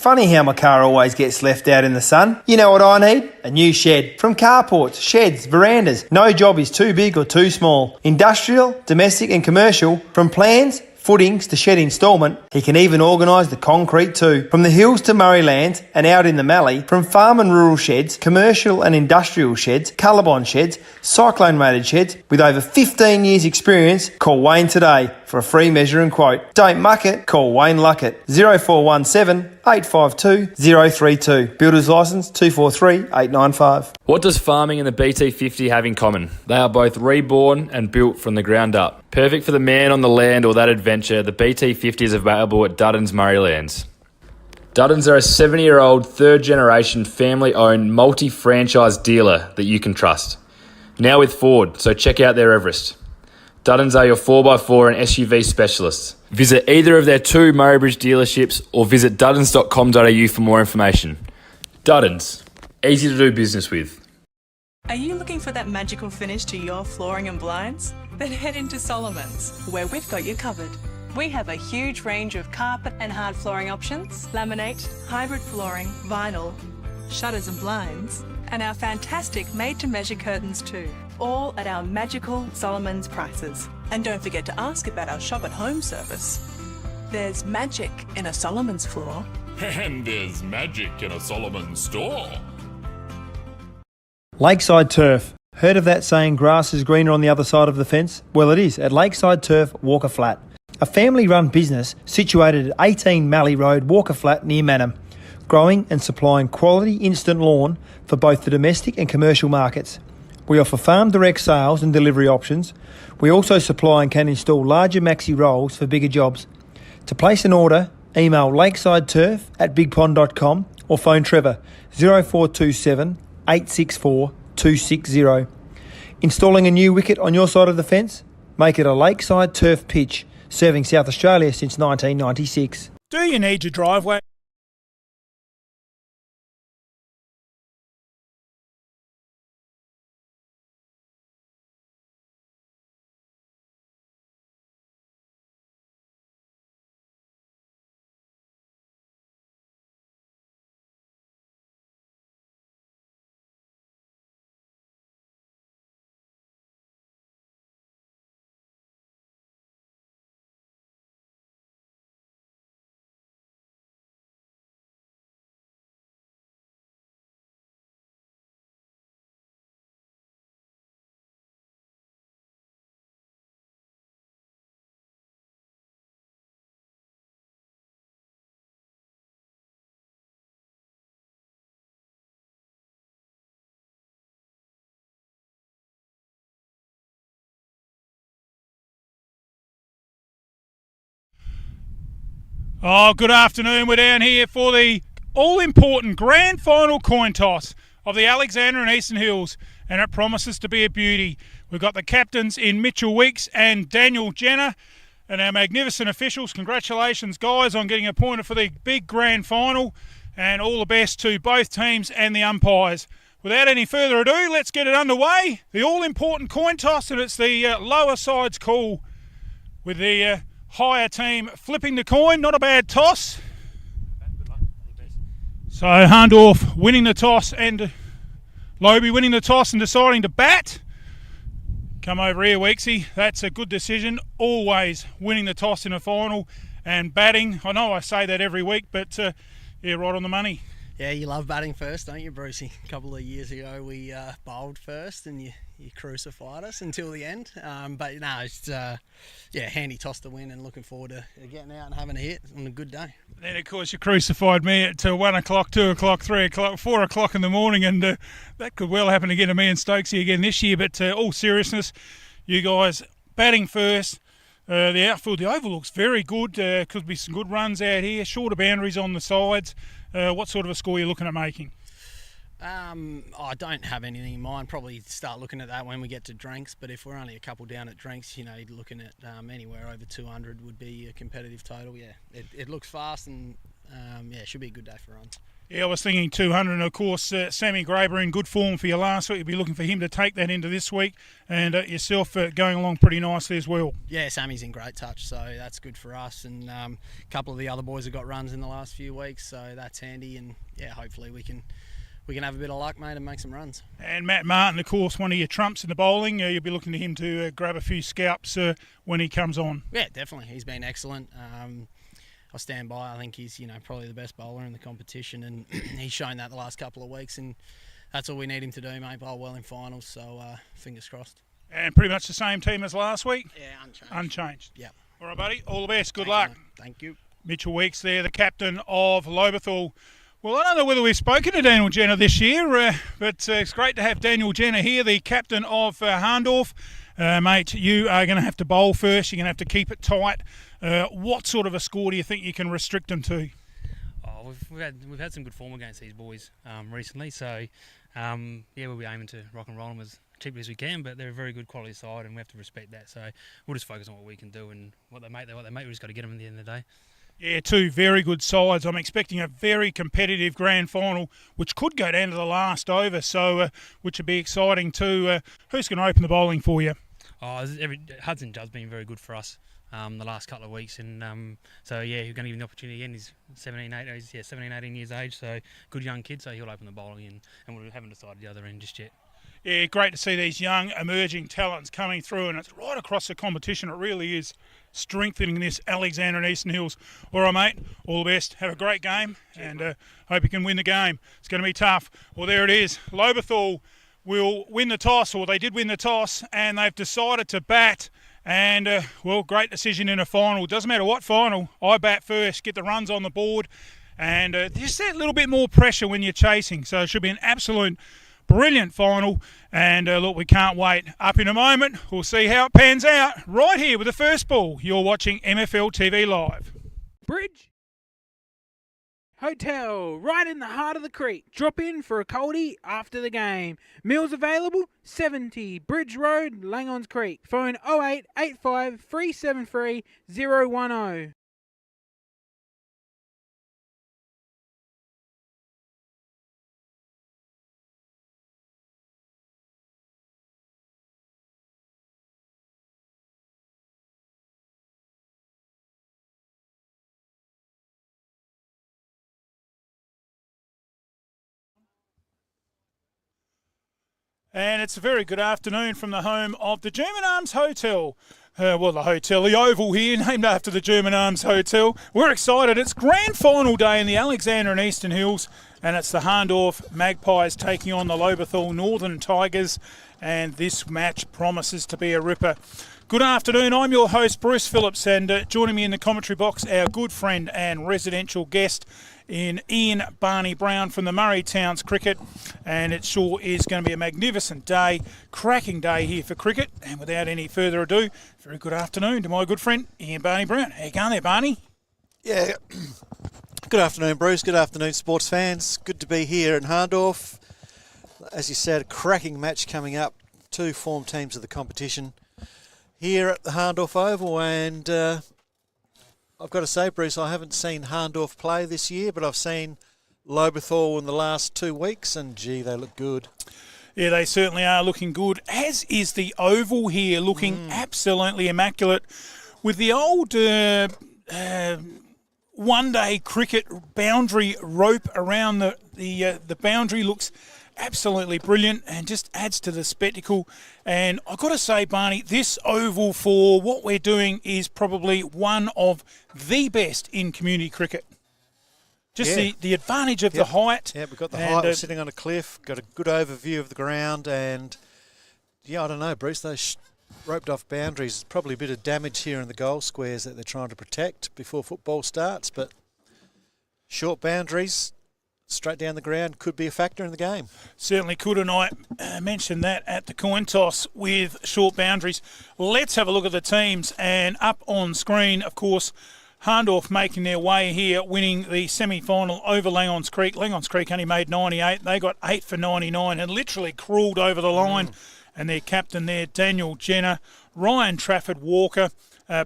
Funny how my car always gets left out in the sun. You know what I need? A new shed. From carports, sheds, verandas. No job is too big or too small. Industrial, domestic and commercial. From plans, footings to shed instalment, he can even organise the concrete too. From the hills to Murraylands and out in the Mallee, from farm and rural sheds, commercial and industrial sheds, Colorbond sheds, cyclone rated sheds, with over 15 years experience, call Wayne today for a free measure and quote. Don't muck it, call Wayne Luckett. 0417 852 032. Builder's licence 243 895. What does farming and the BT50 have in common? They are both reborn and built from the ground up. Perfect for the man on the land or that adventure, the BT50 is available at Duddon's Murraylands. Duddon's are a 70-year-old, third-generation, family-owned, multi-franchise dealer that you can trust. Now with Ford, so check out their Everest. Duddon's are your 4x4 and SUV specialists. Visit either of their 2 Murraybridge dealerships or visit duddons.com.au for more information. Duddon's, easy to do business with. Are you looking for that magical finish to your flooring and blinds? Then head into Solomon's, where we've got you covered. We have a huge range of carpet and hard flooring options, laminate, hybrid flooring, vinyl, shutters and blinds, and our fantastic made-to-measure curtains too. All at our magical Solomon's prices. And don't forget to ask about our shop at home service. There's magic in a Solomon's floor. And there's magic in a Solomon's store. Lakeside Turf. Heard of that saying grass is greener on the other side of the fence? Well, it is at Lakeside Turf, Walker Flat. A family-run business situated at 18 Mallee Road, Walker Flat near Manham. Growing and supplying quality instant lawn for both the domestic and commercial markets. We offer farm direct sales and delivery options. We also supply and can install larger maxi rolls for bigger jobs. To place an order, email lakesideturf@bigpond.com or phone Trevor 0427 864 260. Installing a new wicket on your side of the fence? Make it a Lakeside Turf pitch, serving South Australia since 1996. Do you need your driveway? Oh, good afternoon. We're down here for the all-important grand final coin toss of the Alexandra and Eastern Hills, and it promises to be a beauty. We've got the captains in Mitchell Weeks and Daniel Jenner, and our magnificent officials. Congratulations, guys, on getting appointed for the big grand final, and all the best to both teams and the umpires. Without any further ado, let's get it underway. The all-important coin toss, and it's the lower side's call with the higher team flipping the coin. Not a bad toss. So Hahndorf winning the toss and Lobie winning the toss and deciding to bat. Come over here, Weeksy. That's a good decision. Always winning the toss in a final and batting. I know I say that every week, but yeah, right on the money. Yeah, you love batting first, don't you, Brucey? A couple of years ago we bowled first and you crucified us until the end. But no, it's handy toss to win and looking forward to getting out and having a hit on a good day. Then, of course, you crucified me at 1 o'clock, 2 o'clock, 3 o'clock, 4 o'clock in the morning, and that could well happen again to me and Stokesy again this year. But all seriousness, you guys batting first. The outfield, the oval looks very good. Could be some good runs out here. Shorter boundaries on the sides. What sort of a score are you looking at making? I don't have anything in mind. Probably start looking at that when we get to drinks. But if we're only a couple down at drinks, you're looking at anywhere over 200 would be a competitive total. Yeah, it looks fast and it should be a good day for runs. Yeah, I was thinking 200, and of course, Sammy Graber in good form for you last week. You'll be looking for him to take that into this week, and yourself going along pretty nicely as well. Yeah, Sammy's in great touch, so that's good for us. And a couple of the other boys have got runs in the last few weeks, so that's handy. And yeah, hopefully we can have a bit of luck, mate, and make some runs. And Matt Martin, of course, one of your trumps in the bowling. You'll be looking to him to grab a few scalps when he comes on. Yeah, definitely. He's been excellent. I stand by. I think he's probably the best bowler in the competition, and he's shown that the last couple of weeks, and that's all we need him to do, mate. Bowl well in finals, so fingers crossed. And pretty much the same team as last week? Yeah, unchanged. Unchanged. Yeah. All right, buddy. All the best. Good luck. Thank you. Mitchell Weeks there, the captain of Lobethal. Well, I don't know whether we've spoken to Daniel Jenner this year, but it's great to have Daniel Jenner here, the captain of Hahndorf. Mate, you are going to have to bowl first. You're going to have to keep it tight. What sort of a score do you think you can restrict them to? Oh, we've had some good form against these boys recently, so we'll be aiming to rock and roll them as cheaply as we can. But they're a very good quality side, and we have to respect that. So we'll just focus on what we can do, and what they make. We've just got to get them at the end of the day. Yeah, two very good sides. I'm expecting a very competitive grand final, which could go down to the last over, so which would be exciting too. Who's going to open the bowling for you? Hudson Judd's been very good for us the last couple of weeks, and so yeah, we're going to give him the opportunity again. He's 17, 18 years age, so good young kid, so he'll open the bowling, and we haven't decided the other end just yet. Yeah, great to see these young emerging talents coming through, and it's right across the competition. It really is strengthening this Alexander and Eastern Hills. All right, mate, all the best. Have a great game, and hope you can win the game. It's going to be tough. Well, there it is. Lobethal will win the toss, or they did win the toss, and they've decided to bat. And, great decision in a final. Doesn't matter what final, I bat first, get the runs on the board, and just that little bit more pressure when you're chasing. So it should be an absolute brilliant final, and look, we can't wait. Up in a moment, we'll see how it pans out right here with the first ball. You're watching MFLTV Live. Bridge Hotel, right in the heart of the creek. Drop in for a coldie after the game. Meals available, 70 Bridge Road, Langons Creek. Phone 0885 373 010. And it's a very good afternoon from the home of the German Arms Hotel. The Oval here, named after the German Arms Hotel. We're excited. It's grand final day in the Alexander and Eastern Hills, and it's the Hahndorf Magpies taking on the Lobethal Northern Tigers, and this match promises to be a ripper. Good afternoon, I'm your host Bruce Phillips, and joining me in the commentary box, our good friend and residential guest in Ian Barney Brown from the Murray Towns Cricket, and it sure is going to be a magnificent day, cracking day here for cricket. And without any further ado, very good afternoon to my good friend Ian Barney Brown. How you going there, Barney? Yeah, good afternoon, Bruce. Good afternoon, sports fans. Good to be here in Hahndorf. As you said, a cracking match coming up. Two form teams of the competition here at the Hahndorf Oval, and I've got to say, Bruce, I haven't seen Hahndorf play this year, but I've seen Lobethal in the last 2 weeks, and gee, they look good. Yeah, they certainly are looking good, as is the Oval here, looking absolutely immaculate. With the old one-day cricket boundary rope around the boundary, looks absolutely brilliant and just adds to the spectacle. And I've got to say, Barney, this Oval for what we're doing is probably one of the best in community cricket. Just the advantage of the height. Yeah, we've got the height. We're sitting on a cliff, got a good overview of the ground, and yeah, I don't know, Bruce, those roped off boundaries, probably a bit of damage here in the goal squares that they're trying to protect before football starts, but short boundaries straight down the ground could be a factor in the game. Certainly could, and I mentioned that at the coin toss with short boundaries. Let's have a look at the teams, and up on screen, of course, Hahndorf making their way here, winning the semi-final over Langons Creek. Langons Creek only made 98. They got 8 for 99 and literally crawled over the line. And their captain there, Daniel Jenner, Ryan Trafford Walker,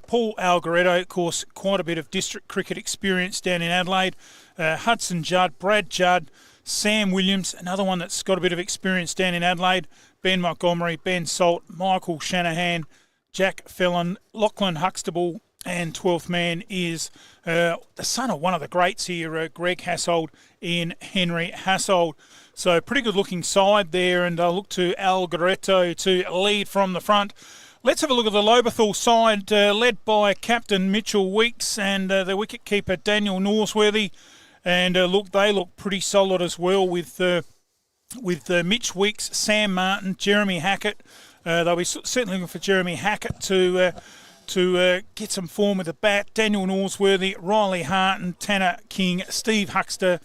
Paul Algaretto, of course, quite a bit of district cricket experience down in Adelaide. Hudson Judd, Brad Judd, Sam Williams, another one that's got a bit of experience down in Adelaide. Ben Montgomery, Ben Salt, Michael Shanahan, Jack Fellon, Lachlan Huxtable, and 12th man is the son of one of the greats here, Greg Hassold in Henry Hassold. So pretty good looking side there, and I'll look to Algaretto to lead from the front. Let's have a look at the Lobethal side, led by Captain Mitchell Weeks and the wicket keeper Daniel Norsworthy. And they look pretty solid as well with Mitch Weeks, Sam Martin, Jeremy Hackett. They'll be certainly looking for Jeremy Hackett to get some form with the bat. Daniel Norsworthy, Riley Harton, Tanner King, Steve Huxter,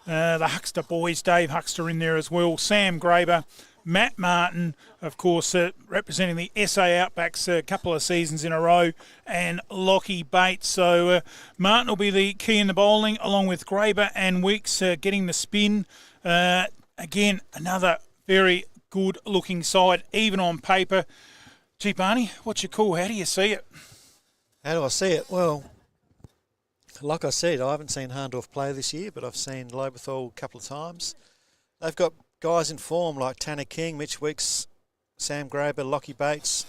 the Huxter boys, Dave Huxter in there as well, Sam Graber, Matt Martin, of course, representing the SA Outbacks a couple of seasons in a row, and Lockie Bates. So Martin will be the key in the bowling, along with Graber and Weeks getting the spin. Again, another very good-looking side, even on paper. Gee, Barney, what's your call? How do you see it? How do I see it? Well, like I said, I haven't seen Hahndorf play this year, but I've seen Lobethal a couple of times. They've got guys in form like Tanner King, Mitch Weeks, Sam Graber, Lockie Bates.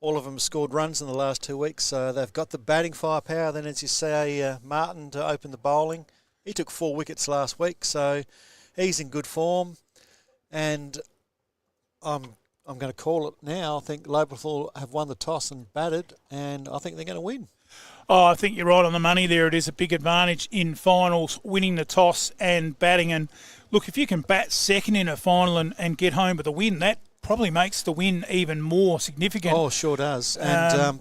All of them scored runs in the last 2 weeks, so they've got the batting firepower. Then, as you say, Martin to open the bowling. He took 4 wickets last week, so he's in good form. And I'm going to call it now. I think Lobethal have won the toss and batted, and I think they're going to win. Oh, I think you're right on the money there. It is a big advantage in finals, winning the toss and batting. And look, if you can bat second in a final and get home with a win, that probably makes the win even more significant. Oh, sure does. And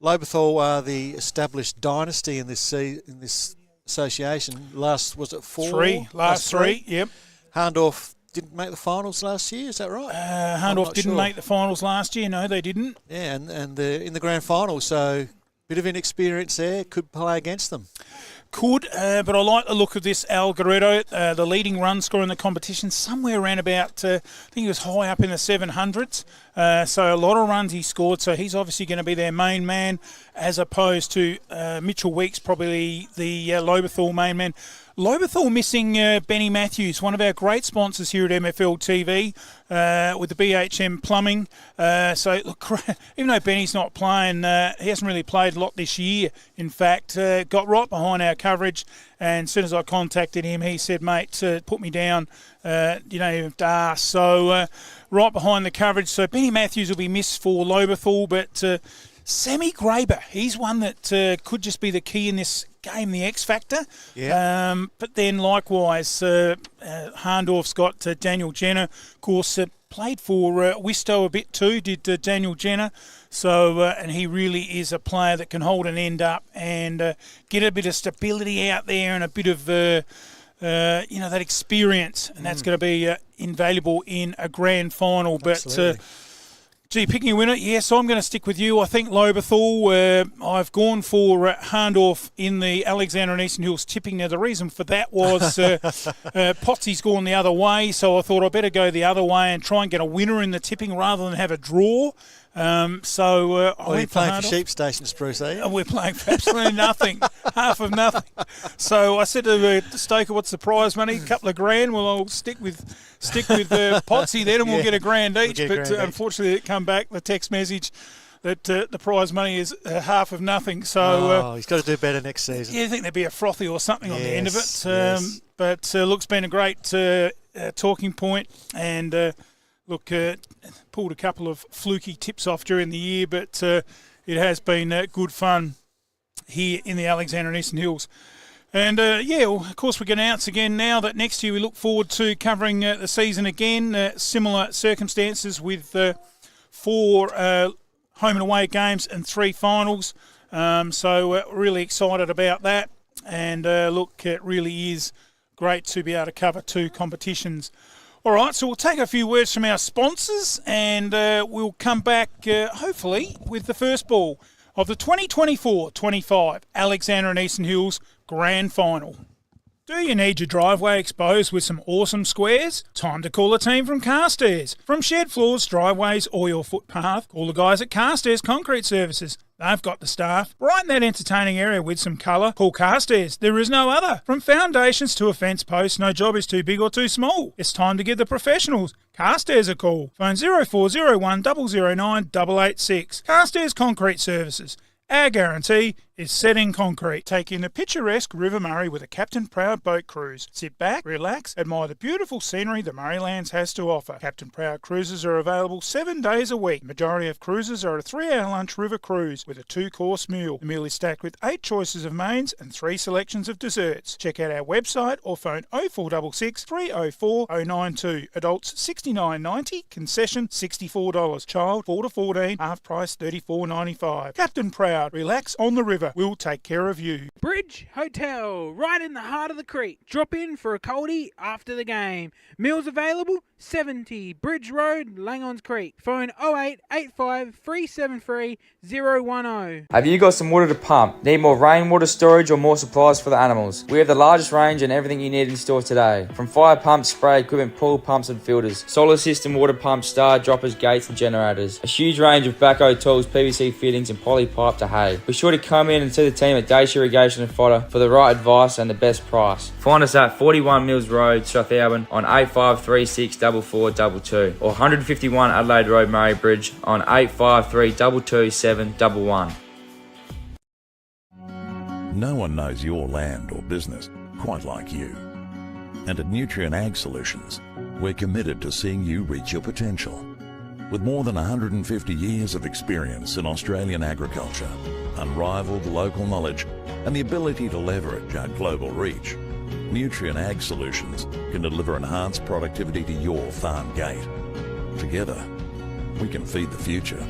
Lobethal are the established dynasty in this association. Last, was it 4? 3. Last 3, yep. Hahndorf didn't make the finals last year, is that right? Hahndorf didn't make the finals last year. No, they didn't. Yeah, and they're in the grand final, so bit of inexperience there, could play against them. Could, but I like the look of this Algaretto, the leading run scorer in the competition, somewhere around about, I think he was high up in the 700s. So a lot of runs he scored, so he's obviously going to be their main man, as opposed to Mitchell Weeks, probably the Lobethal main man. Lobethal missing Benny Matthews, one of our great sponsors here at MFLTV with the BHM Plumbing. So, look, even though Benny's not playing, he hasn't really played a lot this year. In fact, got right behind our coverage, and as soon as I contacted him, he said, mate, put me down, you don't even have to ask. So, right behind the coverage. So, Benny Matthews will be missed for Lobethal, but Sammy Graber, he's one that could just be the key in this game, the X factor. Yeah. But then likewise, Hahndorf's got Daniel Jenner. Of course, played for Wistow a bit too, did Daniel Jenner. So, and he really is a player that can hold an end up and get a bit of stability out there and a bit of, that experience. And that's going to be invaluable in a grand final. Absolutely. But gee, picking a winner, yes, I'm going to stick with you. I think Lobethal, I've gone for Hahndorf in the Alexander and Eastern Hills tipping. Now, the reason for that was Potsy's gone the other way, so I thought I'd better go the other way and try and get a winner in the tipping rather than have a draw. I went you're playing Hahndorf. for sheep stations, Bruce, are you? We're playing for absolutely nothing, half of nothing. So I said to Stoker, what's the prize money? A couple of grand. Well, I'll stick with Potsy then, and we'll get a grand each. Unfortunately, it come back the text message that the prize money is half of nothing. So he's got to do better next season. Yeah, I think there'd be a frothy or something on the end of it. Yes. But look's been a great talking point, and pulled a couple of fluky tips off during the year, but it has been good fun here in the Alexander and Eastern Hills. And, of course, we can announce again now that next year we look forward to covering the season again. Similar circumstances with 4 home and away games and 3 finals. So really excited about that. And, it really is great to be able to cover 2 competitions. All right, so we'll take a few words from our sponsors, and we'll come back, hopefully, with the first ball of the 2024-25 Alexander and Eastern Hills Grand Final. Do you need your driveway exposed with some awesome squares? Time to call a team from Carstairs. From shed floors, driveways, or your footpath, call the guys at Carstairs Concrete Services. They've got the staff. Brighten that entertaining area with some colour. Call Carstairs. There is no other. From foundations to a fence post, no job is too big or too small. It's time to give the professionals Carstairs a call. Phone 0401 009 886. Carstairs Concrete Services. Our guarantee is set in concrete. Take in the picturesque River Murray with a Captain Proud boat cruise. Sit back, relax, admire the beautiful scenery the Murraylands has to offer. Captain Proud cruises are available 7 days a week. The majority of cruises are a 3-hour lunch river cruise with a 2-course meal. The meal is stacked with 8 choices of mains and 3 selections of desserts. Check out our website or phone 0466 304 092. Adults $69.90, concession $64. Child 4 to 14, half price $34.95. Captain Proud. Relax on the river. We'll take care of you. Bridge Hotel, right in the heart of the creek. Drop in for a coldie after the game. Meals available, 70 Bridge Road, Langons Creek. Phone 0885 373 010. Have you got some water to pump? Need more rainwater storage or more supplies for the animals? We have the largest range and everything you need in store today. From fire pumps, spray equipment, pool pumps and filters, solar system water pumps, star droppers, gates and generators. A huge range of backhoe tools, PVC fittings and poly pipe to hay. Be sure to come in and see the team at Dacia Irrigation and Fodder for the right advice and the best price. Find us at 41 Mills Road, Strathalbyn on 8536 4422 or 151 Adelaide Road, Murray Bridge on 853 227 11. No one knows your land or business quite like you. And at Nutrient Ag Solutions, we're committed to seeing you reach your potential. With more than 150 years of experience in Australian agriculture, unrivaled local knowledge, and the ability to leverage our global reach, Nutrient Ag Solutions can deliver enhanced productivity to your farm gate. Together, we can feed the future.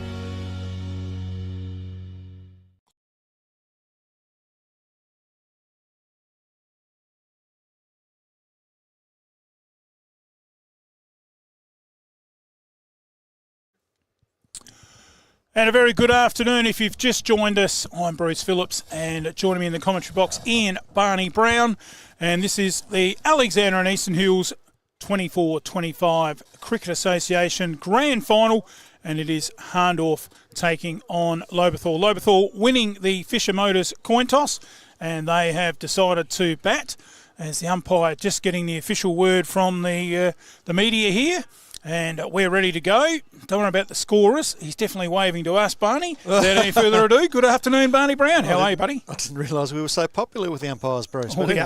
And a very good afternoon. If you've just joined us, I'm Bruce Phillips, and joining me in the commentary box, Ian Barney Brown. And this is the Alexander and Eastern Hills 24-25 Cricket Association Grand Final, and it is Hahndorf taking on Lobethal. Lobethal winning the Fisher Motors coin toss, and they have decided to bat, as the umpire just getting the official word from the media here. And we're ready to go. Don't worry about the scorers. He's definitely waving to us, Barney. Without any further ado, good afternoon, Barney Brown. How are you, buddy? I didn't realise we were so popular with the umpires, Bruce. We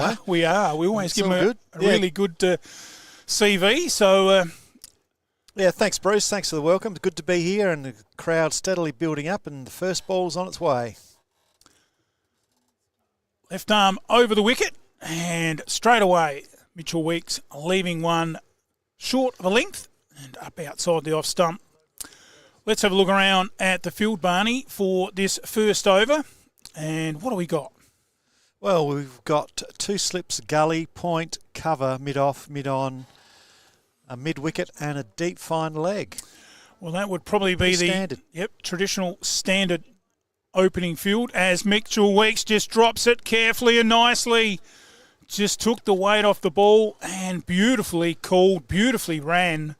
are. We always give them a really good CV. So, yeah, thanks, Bruce. Thanks for the welcome. Good to be here, and the crowd steadily building up, and the first ball's on its way. Left arm over the wicket, and straight away, Mitchell Weeks leaving one short of a length and up outside the off stump. Let's have a look around at the field, Barney, for this first over. And what do we got? Well, we've got 2 slips, gully, point, cover, mid-off, mid-on, a mid-wicket and a deep fine leg. Well, that would probably be the standard. Traditional standard opening field, as Mitchell Weeks just drops it carefully and nicely. Just took the weight off the ball and beautifully called, beautifully ran,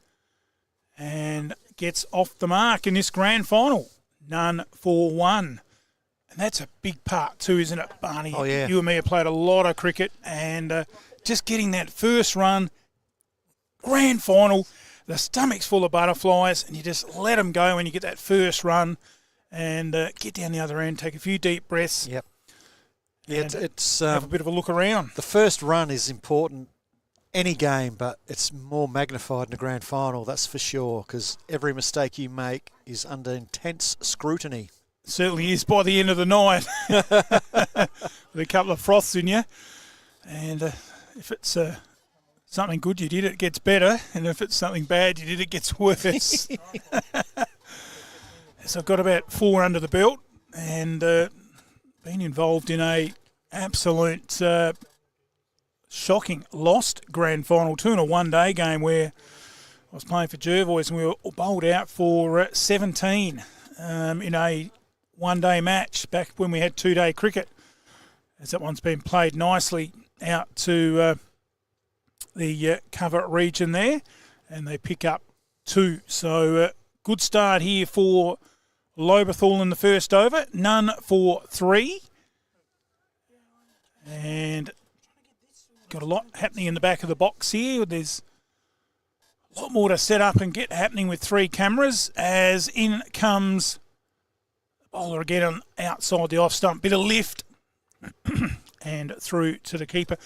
and gets off the mark in this grand final. None for one. And that's a big part too, isn't it, Barney? Oh, yeah. You and me have played a lot of cricket, and just getting that first run, grand final, the stomach's full of butterflies, and you just let them go when you get that first run and get down the other end, take a few deep breaths. Yep. Yeah, it's have a bit of a look around. The first run is important any game, but it's more magnified in the grand final, that's for sure, because every mistake you make is under intense scrutiny. It certainly is by the end of the night, with a couple of froths in you. And if it's something good you did, it gets better, and if it's something bad you did, it gets worse. So I've got about 4 under the belt, and been involved in a absolute shocking lost grand final, 2 in a one-day game where I was playing for Jervois and we were bowled out for 17 in a one-day match back when we had 2-day cricket, as that one's been played nicely out to the cover region there, and they pick up 2. So good start here for Lobethal in the first over, none for 3. And got a lot happening in the back of the box here. There's a lot more to set up and get happening with 3 cameras as in comes the bowler again on outside the off stump. Bit of lift and through to the keeper.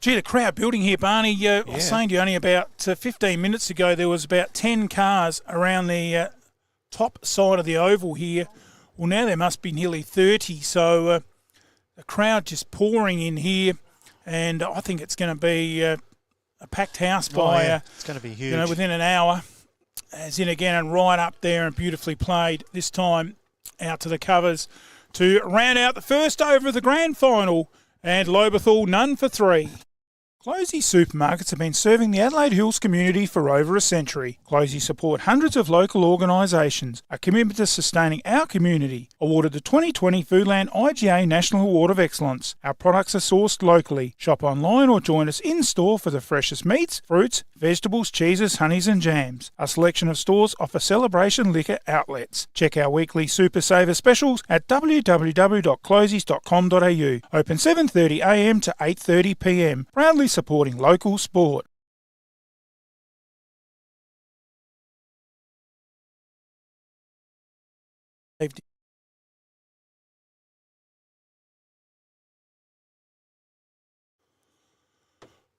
Gee, the crowd building here, Barney. I was saying to you only about 15 minutes ago, there was about 10 cars around the top side of the oval here. Well, now there must be nearly 30. So the crowd just pouring in here. And I think it's going to be a packed house by it's going to be huge. within an hour. As in again and right up there and beautifully played. This time out to the covers to round out the first over of the grand final. And Lobethal, none for 3. Closey supermarkets have been serving the Adelaide Hills community for over a century. Closey support hundreds of local organisations, a commitment to sustaining our community. Awarded the 2020 Foodland IGA National Award of Excellence. Our products are sourced locally. Shop online or join us in-store for the freshest meats, fruits, vegetables, cheeses, honeys and jams. A selection of stores offer celebration liquor outlets. Check our weekly Super Saver specials at www.closeys.com.au. Open 7:30am to 8:30pm. Proudly supporting local sport.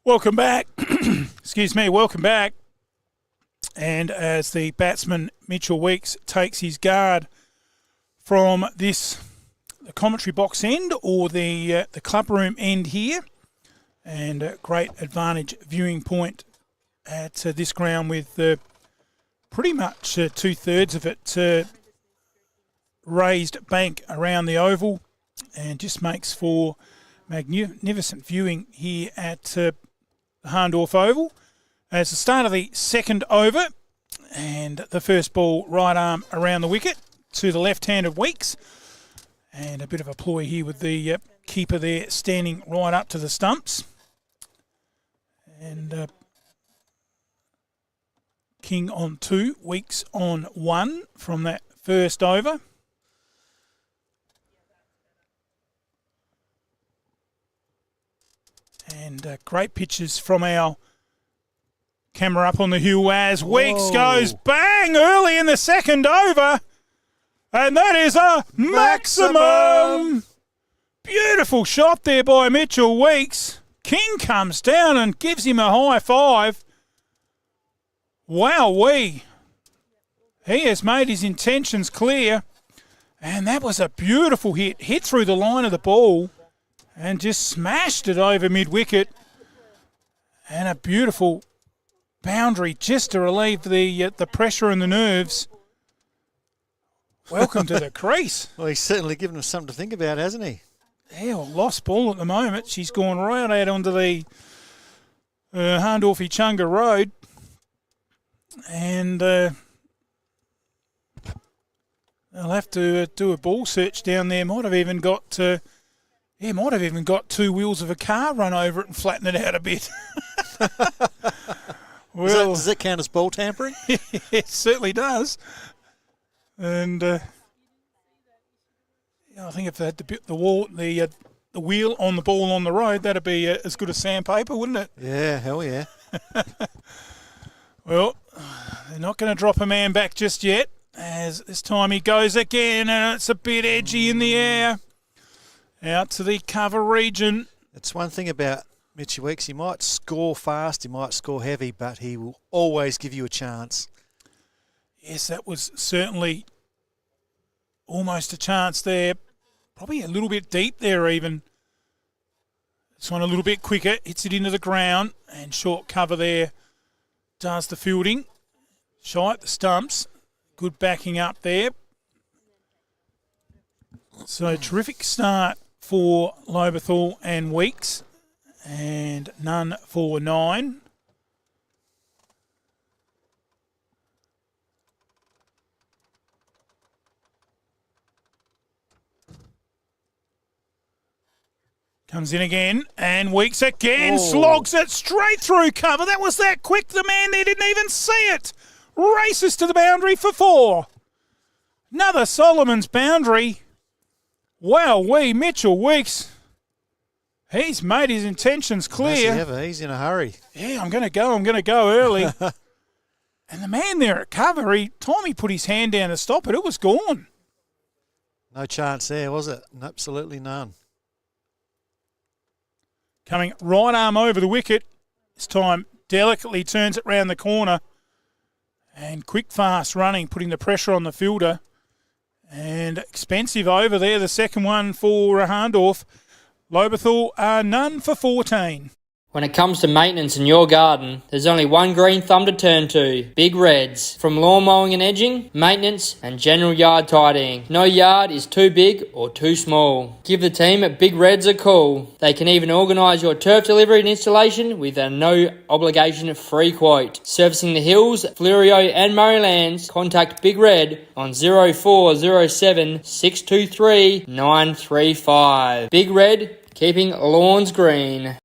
Welcome back. Excuse me, welcome back. And as the batsman Mitchell Weeks takes his guard from the commentary box end or the club room end here, and a great advantage viewing point at this ground with pretty much 2/3 of it raised bank around the oval, and just makes for magnificent viewing here at the Hahndorf Oval. As the start of the second over, and the first ball right arm around the wicket to the left-handed Weeks, and a bit of a ploy here with the keeper there standing right up to the stumps. And King on 2, Weeks on 1 from that first over. And great pitches from our camera up on the hill as Weeks goes bang early in the second over. And that is a maximum. Beautiful shot there by Mitchell Weeks. King comes down and gives him a high five. Wowee. He has made his intentions clear. And that was a beautiful hit. Hit through the line of the ball and just smashed it over mid-wicket. And a beautiful boundary just to relieve the pressure and the nerves. Welcome to the crease. Well, he's certainly given us something to think about, hasn't he? Yeah, well, lost ball at the moment. She's gone right out onto the Hahndorf-Chunga Road. And they'll have to do a ball search down there. Might have even got 2 wheels of a car run over it and flatten it out a bit. Well, does that count as ball tampering? It certainly does. And I think if they had the wheel on the ball on the road, that'd be as good as sandpaper, wouldn't it? Yeah, hell yeah. Well, they're not going to drop a man back just yet, as this time he goes again, and it's a bit edgy in the air. Out to the cover region. It's one thing about Mitchie Weeks. He might score fast, he might score heavy, but he will always give you a chance. Yes, that was certainly almost a chance there. Probably a little bit deep there even. This one a little bit quicker. Hits it into the ground. And short cover there does the fielding. Shy at the stumps. Good backing up there. So terrific start for Lobethal and Weeks. And none for 9. Comes in again, and Weeks again, slogs it straight through cover. That was that quick. The man there didn't even see it. Races to the boundary for 4. Another Solomon's boundary. Wow, Mitchell Weeks. He's made his intentions clear. He's in a hurry. Yeah, I'm going to go early. And the man there at cover, time he put his hand down to stop it, it was gone. No chance there, was it? Absolutely none. Coming right arm over the wicket. This time delicately turns it round the corner. And quick, fast running, putting the pressure on the fielder. And expensive over there, the second one for Hahndorf. Lobethal are none for 14. When it comes to maintenance in your garden, there's only one green thumb to turn to, Big Reds. From lawn mowing and edging, maintenance and general yard tidying. No yard is too big or too small. Give the team at Big Reds a call. They can even organise your turf delivery and installation with a no obligation free quote. Servicing the Hills, Fleurieu and Murraylands, contact Big Red on 0407 623 935. Big Red, keeping lawns green.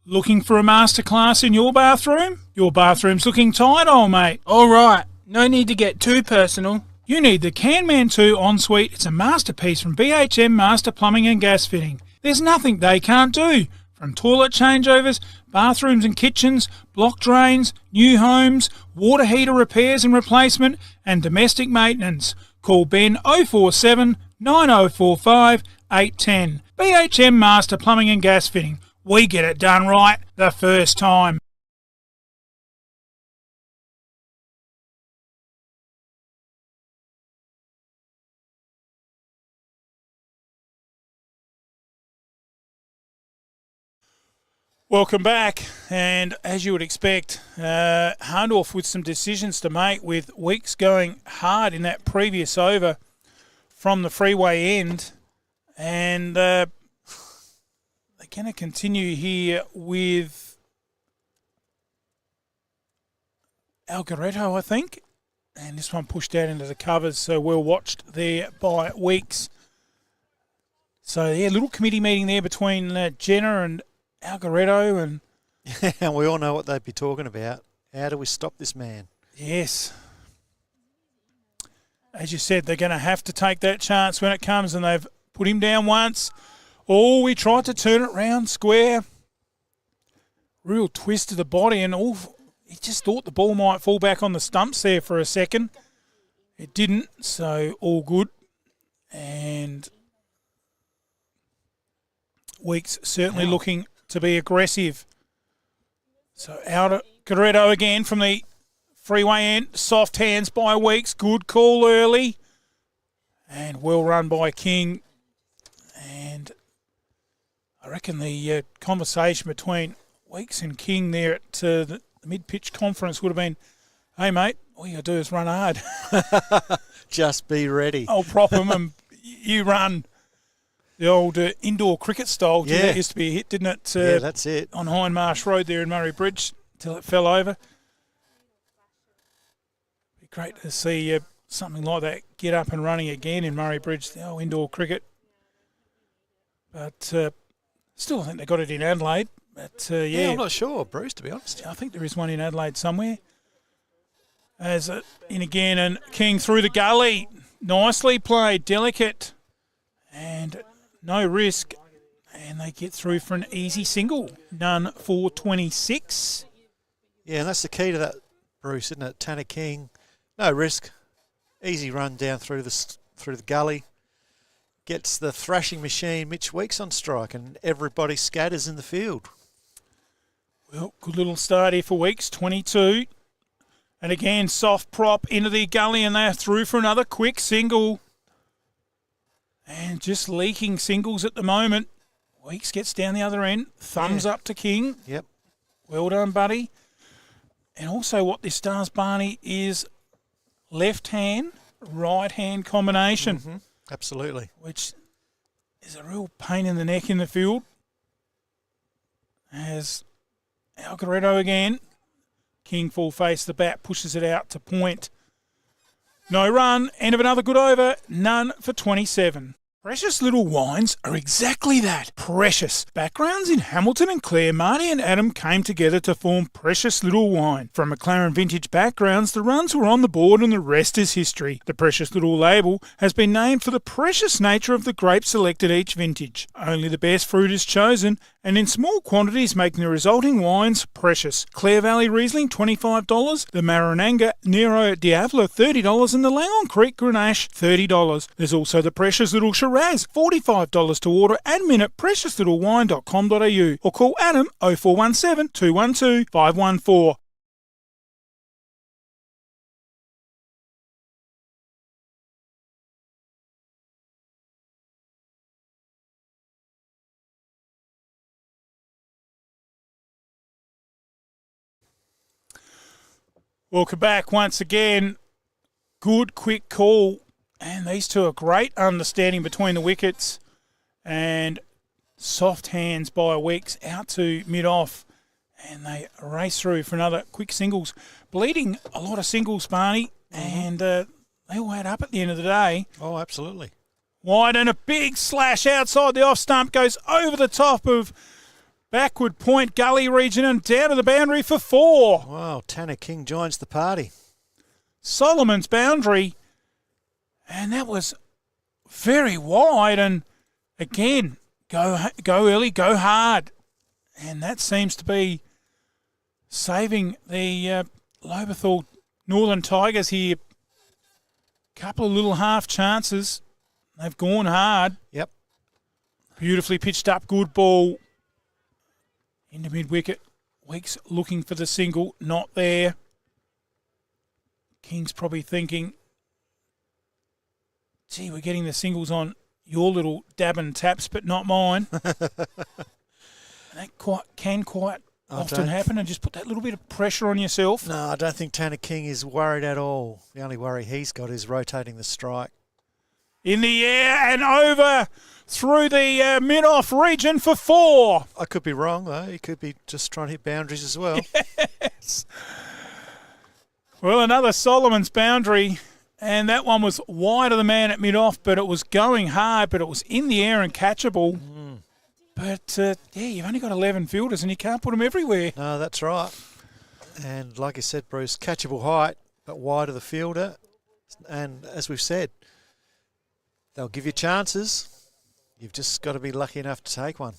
Looking for a masterclass in your bathroom? Your bathroom's looking tight, old mate. All right, no need to get too personal. You need the Canman 2 Ensuite. It's a masterpiece from BHM Master Plumbing and Gas Fitting. There's nothing they can't do. From toilet changeovers, bathrooms and kitchens, block drains, new homes, water heater repairs and replacement, and domestic maintenance. Call Ben 047 9045 810. BHM Master Plumbing and Gas Fitting. we get it done right the first time. Welcome back, and as you would expect, Hahndorf with some decisions to make, with Weeks going hard in that previous over from the freeway end, and they're going to continue here with Algaretto, I think, and this one pushed out into the covers, so well watched there by Weeks. So, yeah, little committee meeting there between Jenna and Algaretto, and and we all know what they'd be talking about. How do we stop this man? yes, as you said, they're going to have to take that chance when it comes, and they've put him down once. Oh, we tried to turn it round square. Real twist to the body, and he just thought the ball might fall back on the stumps there for a second. It didn't, so all good. And Weeks certainly looking to be aggressive. So out Garetto again from the freeway end. Soft hands by Weeks. Good call early. And well run by King. And I reckon the conversation between Weeks and King there at the mid-pitch conference would have been, hey, mate, all you got to do is run hard. Just be ready. I'll prop him and you run. The old indoor cricket style. Yeah. That used to be a hit, didn't it? Yeah, that's it. On Hindmarsh Road there in Murray Bridge till it fell over. Be great to see something like that get up and running again in Murray Bridge, the old indoor cricket. But still, I think they got it in Adelaide. But Yeah, I'm not sure, Bruce, to be honest. I think there is one in Adelaide somewhere. As in again, and King through the gully. Nicely played, delicate. And no risk, and they get through for an easy single. None for 26. Yeah, and that's the key to that, Bruce, isn't it? Tanner King, no risk, easy run down through the gully, gets the thrashing machine Mitch Weeks on strike, and everybody scatters in the field. Well, good little start here for Weeks, 22. And again, soft prop into the gully, and they're through for another quick single. And just leaking singles at the moment. Weeks gets down the other end. Thumbs up to King. Yep. Well done, buddy. And also what this does, Barney, is left-hand, right-hand combination. Mm-hmm. Absolutely. Which is a real pain in the neck in the field. As Algaretto again. King full face the bat, pushes it out to point. No run, end of another good over, none for 27. Precious Little Wines are exactly that, precious. Backgrounds in Hamilton and Clare, Marty and Adam came together to form Precious Little Wine. From McLaren Vintage backgrounds, the runs were on the board and the rest is history. The Precious Little label has been named for the precious nature of the grapes selected each vintage. Only the best fruit is chosen, and in small quantities making the resulting wines precious. Clare Valley Riesling $25, the Marananga Nero Diavolo $30, and the Langon Creek Grenache $30. There's also the Precious Little Shiraz $45 to order. Admin at preciouslittlewine.com.au or call Adam 0417 212 514. Welcome back once again. Good quick call. And these two are great understanding between the wickets. And soft hands by Weeks out to mid-off. And they race through for another quick singles. Bleeding a lot of singles, Barney. And they all add up at the end of the day. Oh, absolutely. Wide and a big slash outside the off stump. Goes over the top of backward point gully region and down to the boundary for 4. Wow, Tanner King joins the party. Solomon's boundary. And that was very wide. And again, go early, go hard. And that seems to be saving the Lobethal Northern Tigers here. Couple of little half chances. They've gone hard. Yep. Beautifully pitched up, good ball. into mid-wicket. Weeks looking for the single, not there. King's probably thinking, gee, we're getting the singles on your little dab and taps, but not mine. And that can quite often happen, and just put that little bit of pressure on yourself. No, I don't think Tanner King is worried at all. The only worry he's got is rotating the strike. In the air and over through the mid-off region for 4. I could be wrong, though. He could be just trying to hit boundaries as well. Yes. Well, another Solomon's boundary, and that one was wide of the man at mid-off, but it was going hard, but it was in the air and catchable. But, you've only got 11 fielders, and you can't put them everywhere. No, that's right. And like I said, Bruce, catchable height, but wide of the fielder. And as we've said, they'll give you chances. You've just got to be lucky enough to take one.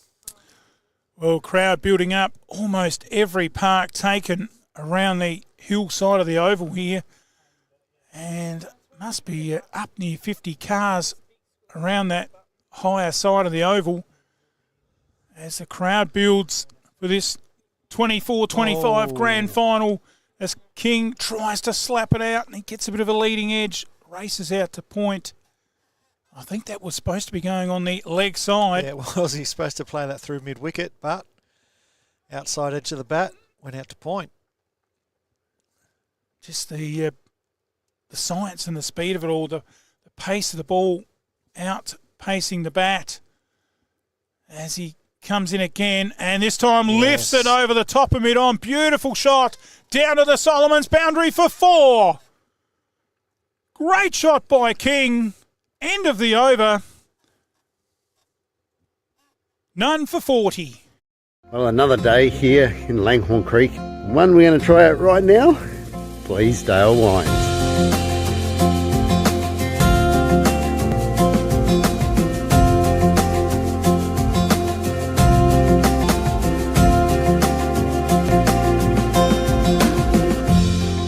Well, crowd building up. Almost every park taken around the hillside of the oval here. And must be up near 50 cars around that higher side of the oval as the crowd builds for this 24-25 grand final as King tries to slap it out and he gets a bit of a leading edge, races out to point. I think that was supposed to be going on the leg side. Yeah, it was. He's supposed to play that through mid-wicket, but outside edge of the bat, went out to point. Just the science and the speed of it all, the pace of the ball outpacing the bat as he comes in again, and this time lifts it over the top of mid-on. Beautiful shot down to the Solomon's boundary for 4. Great shot by King. End of the over. None for 40. Well, another day here in Langhorne Creek. One we're going to try out right now. Bleasdale Wines.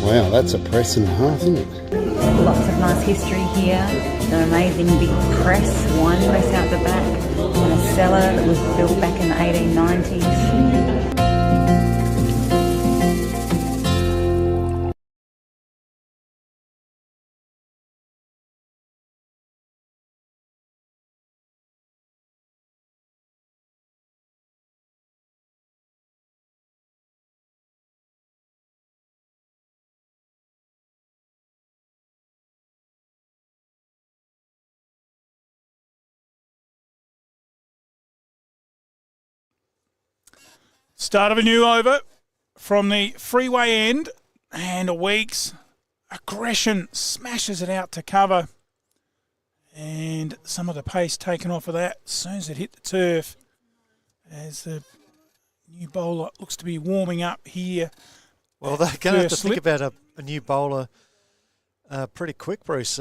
Wow, that's a press and a half, isn't it? Lots of nice history here. An amazing big press, wine press out the back, and a cellar that was built back in the 1890s. Start of a new over from the freeway end, and a Weeks aggression smashes it out to cover, and some of the pace taken off of that as soon as it hit the turf as the new bowler looks to be warming up here. Well, they're going to have to think about a new bowler pretty quick, Bruce.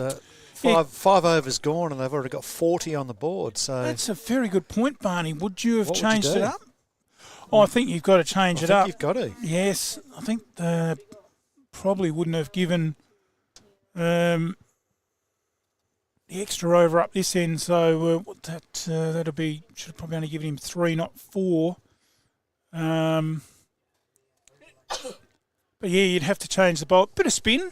Five overs gone and they've already got 40 on the board. So that's a very good point, Barney. Would you have changed it up? Oh, I think you've got to change it up. You've got to. Yes, I think probably wouldn't have given the extra over up this end. So that'll be, should have probably only given him 3, not 4. But yeah, you'd have to change the bowl. Bit of spin,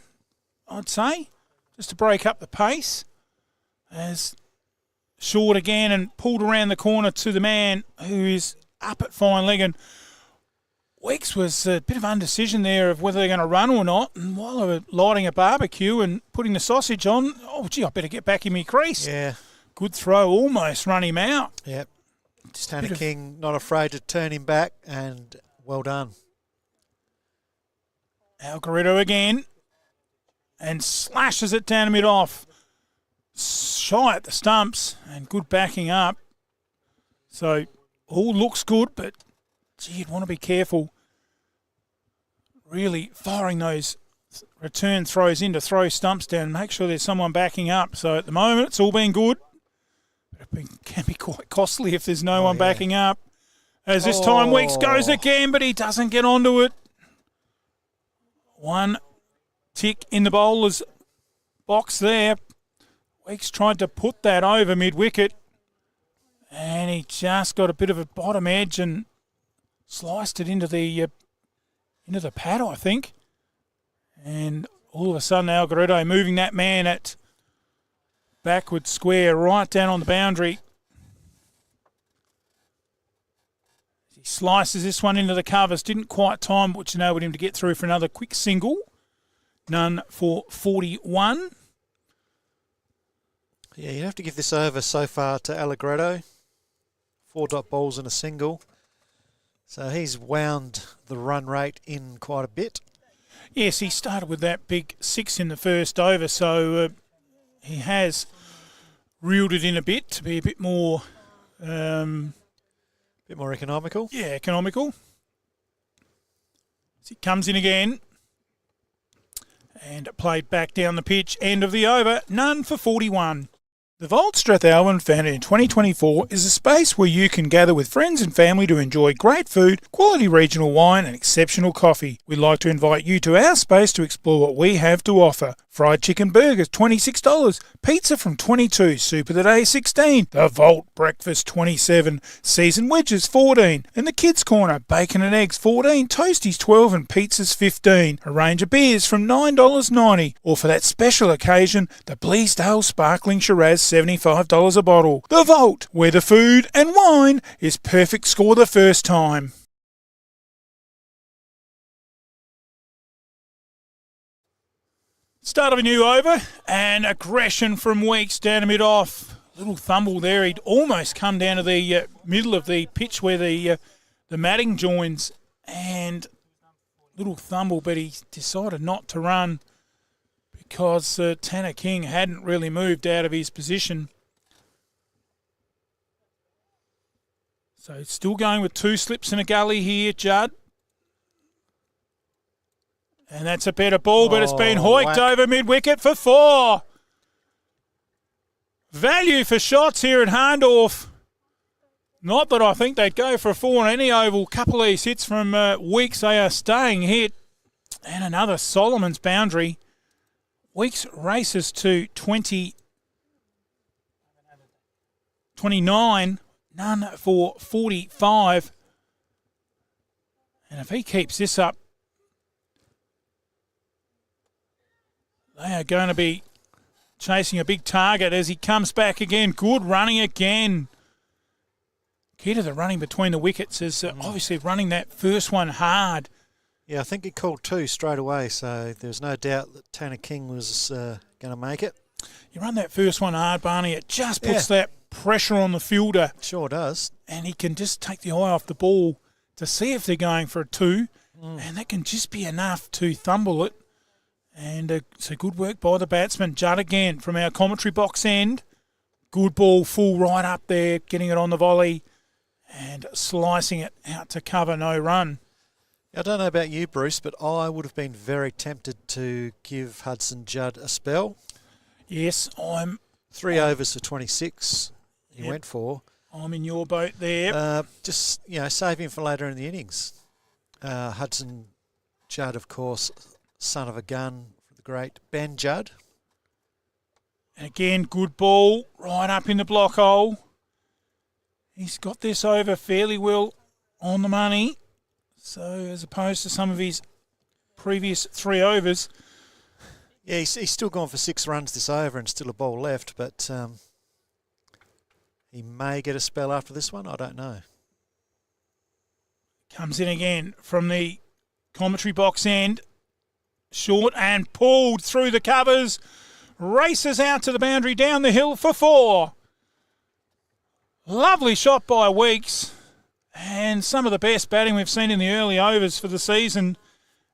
I'd say, just to break up the pace. As short again and pulled around the corner to the man who is up at fine leg, and Weeks was a bit of undecision there of whether they're going to run or not, and while they were lighting a barbecue and putting the sausage on, oh gee, I better get back in my crease. Yeah. Good throw, almost run him out. Yep. Tanner King not afraid to turn him back, and well done. Algaretto again and slashes it down mid-off. Shy at the stumps and good backing up. So all looks good, but gee, you'd want to be careful really firing those return throws in to throw stumps down. Make sure there's someone backing up. So at the moment, it's all been good. But it can be quite costly if there's no one backing up. As this time Weeks goes again, but he doesn't get onto it. One tick in the bowler's box there. Weeks tried to put that over mid-wicket. And he just got a bit of a bottom edge and sliced it into the pad, I think. And all of a sudden, Algaretto moving that man at backward square right down on the boundary. He slices this one into the covers. Didn't quite time, which enabled him to get through for another quick single. None for 41. Yeah, you'd have to give this over so far to Allegretto. 4 dot balls and a single. So he's wound the run rate in quite a bit. Yes, he started with that big 6 in the first over, so he has reeled it in a bit to be a bit more... bit more economical. Yeah, economical. As he comes in again. And played back down the pitch. End of the over. None for 41. The Vault Strathalbyn, founded in 2024, is a space where you can gather with friends and family to enjoy great food, quality regional wine and exceptional coffee. We'd like to invite you to our space to explore what we have to offer. Fried chicken burgers, $26. Pizza from $22. Soup of the day, $16. The Vault breakfast, $27. Seasoned wedges, $14. And the kids' corner, bacon and eggs, $14. Toasties, $12. And pizzas, $15. A range of beers from $9.90. Or for that special occasion, the Bleasdale Sparkling Shiraz, $75 a bottle. The Vault, where the food and wine is perfect score the first time. Start of a new over, and aggression from Weeks down to mid-off. Little thumble there. He'd almost come down to the middle of the pitch where the matting joins, and little thumble, but he decided not to run because Tanner King hadn't really moved out of his position. So still going with 2 slips and a gully here, Judd. And that's a better ball, but it's been hoiked over mid-wicket for 4. Value for shots here at Hahndorf. Not that I think they'd go for a 4 on any oval. Couple of these hits from Weeks, they are staying hit. And another Solomon's boundary. Weeks races to 29. None for 45. And if he keeps this up, they are going to be chasing a big target as he comes back again. Good running again. Key to the running between the wickets is obviously running that first one hard. Yeah, I think he called 2 straight away, so there's no doubt that Tanner King was going to make it. You run that first one hard, Barney, it just puts that pressure on the fielder. Sure does. And he can just take the eye off the ball to see if they're going for a 2, and that can just be enough to thumble it. And so good work by the batsman. Judd again from our commentary box end. Good ball, full right up there, getting it on the volley and slicing it out to cover, no run. I don't know about you, Bruce, but I would have been very tempted to give Hudson Judd a spell. Yes, I'm... 3 overs for 26 he went for. I'm in your boat there. Just, save him for later in the innings. Hudson Judd, of course, son of a gun, the great Ben Judd. And again, good ball, right up in the block hole. He's got this over fairly well on the money. So as opposed to some of his previous 3 overs. Yeah, he's still gone for 6 runs this over and still a ball left, but he may get a spell after this one. I don't know. Comes in again from the commentary box end. Short and pulled through the covers. Races out to the boundary down the hill for 4. Lovely shot by Weeks. And some of the best batting we've seen in the early overs for the season.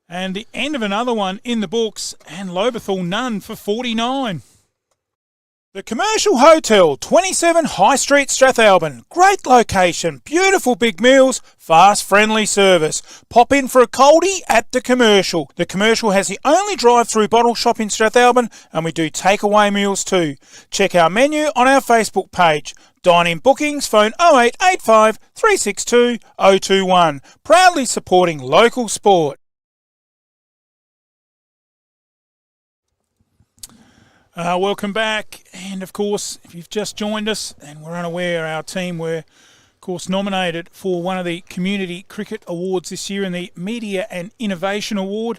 And the end of another one in the books. And Lobethal none for 49. The Commercial Hotel, 27 High Street, Strathalbyn. Great location, beautiful big meals, fast, friendly service. Pop in for a coldie at The Commercial. The Commercial has the only drive-through bottle shop in Strathalbyn, and we do takeaway meals too. Check our menu on our Facebook page. Dine-in bookings, phone 0885 362 021. Proudly supporting local sport. Welcome back, and of course, if you've just joined us and we're unaware, our team were course, nominated for one of the Community Cricket Awards this year in the Media and Innovation Award.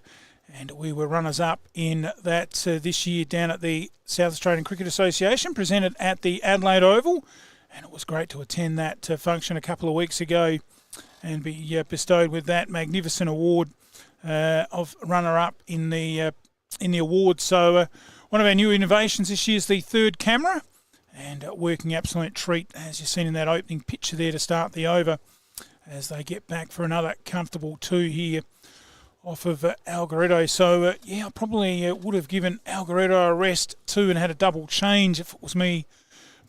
And we were runners-up in that this year down at the South Australian Cricket Association, presented at the Adelaide Oval. And it was great to attend that function a couple of weeks ago and be bestowed with that magnificent award of runner-up in the award. So one of our new innovations this year is the third camera, and a working absolute treat, as you've seen in that opening picture there to start the over, as they get back for another comfortable 2 here off of Algoretto. So, I probably would have given Algoretto a rest too and had a double change if it was me,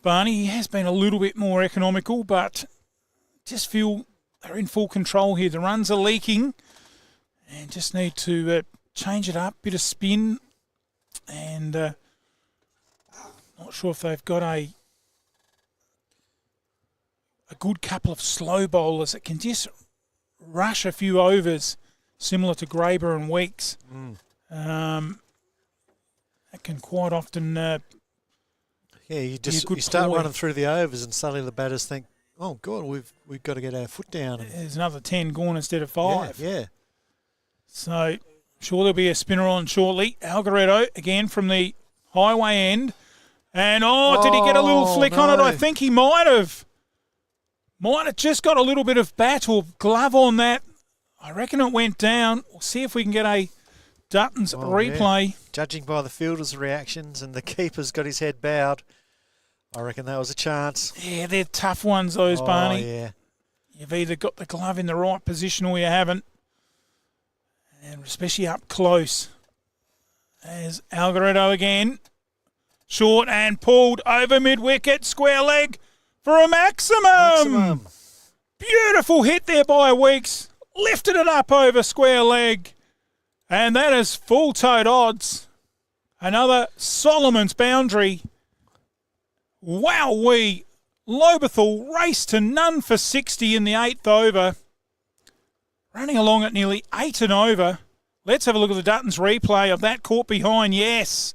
Barney. He has been a little bit more economical, but just feel they're in full control here. The runs are leaking and just need to change it up, bit of spin, and not sure if they've got a good couple of slow bowlers that can just rush a few overs, similar to Graber and Weeks. That can quite often you start running through the overs and suddenly the batters think, oh God, we've got to get our foot down. And there's another 10 gone instead of 5. Yeah. So sure there'll be a spinner on shortly. Algoretto again from the highway end. And did he get a little flick on it? I think he might have. Might have just got a little bit of bat or glove on that. I reckon it went down. We'll see if we can get a Dutton's replay. Yeah. Judging by the fielders' reactions and the keeper's got his head bowed, I reckon that was a chance. Yeah, they're tough ones, those, Barney. Yeah. You've either got the glove in the right position or you haven't. And especially up close. As Algoretto again. Short and pulled over mid-wicket. Square leg for a maximum. Beautiful hit there by Weeks. Lifted it up over square leg. And that is full-toed odds. Another Solomon's boundary. Wowee. Lobethal raced to none for 60 in the 8th over. Running along at nearly 8 and over. Let's have a look at the Dutton's replay of that caught behind. Yes.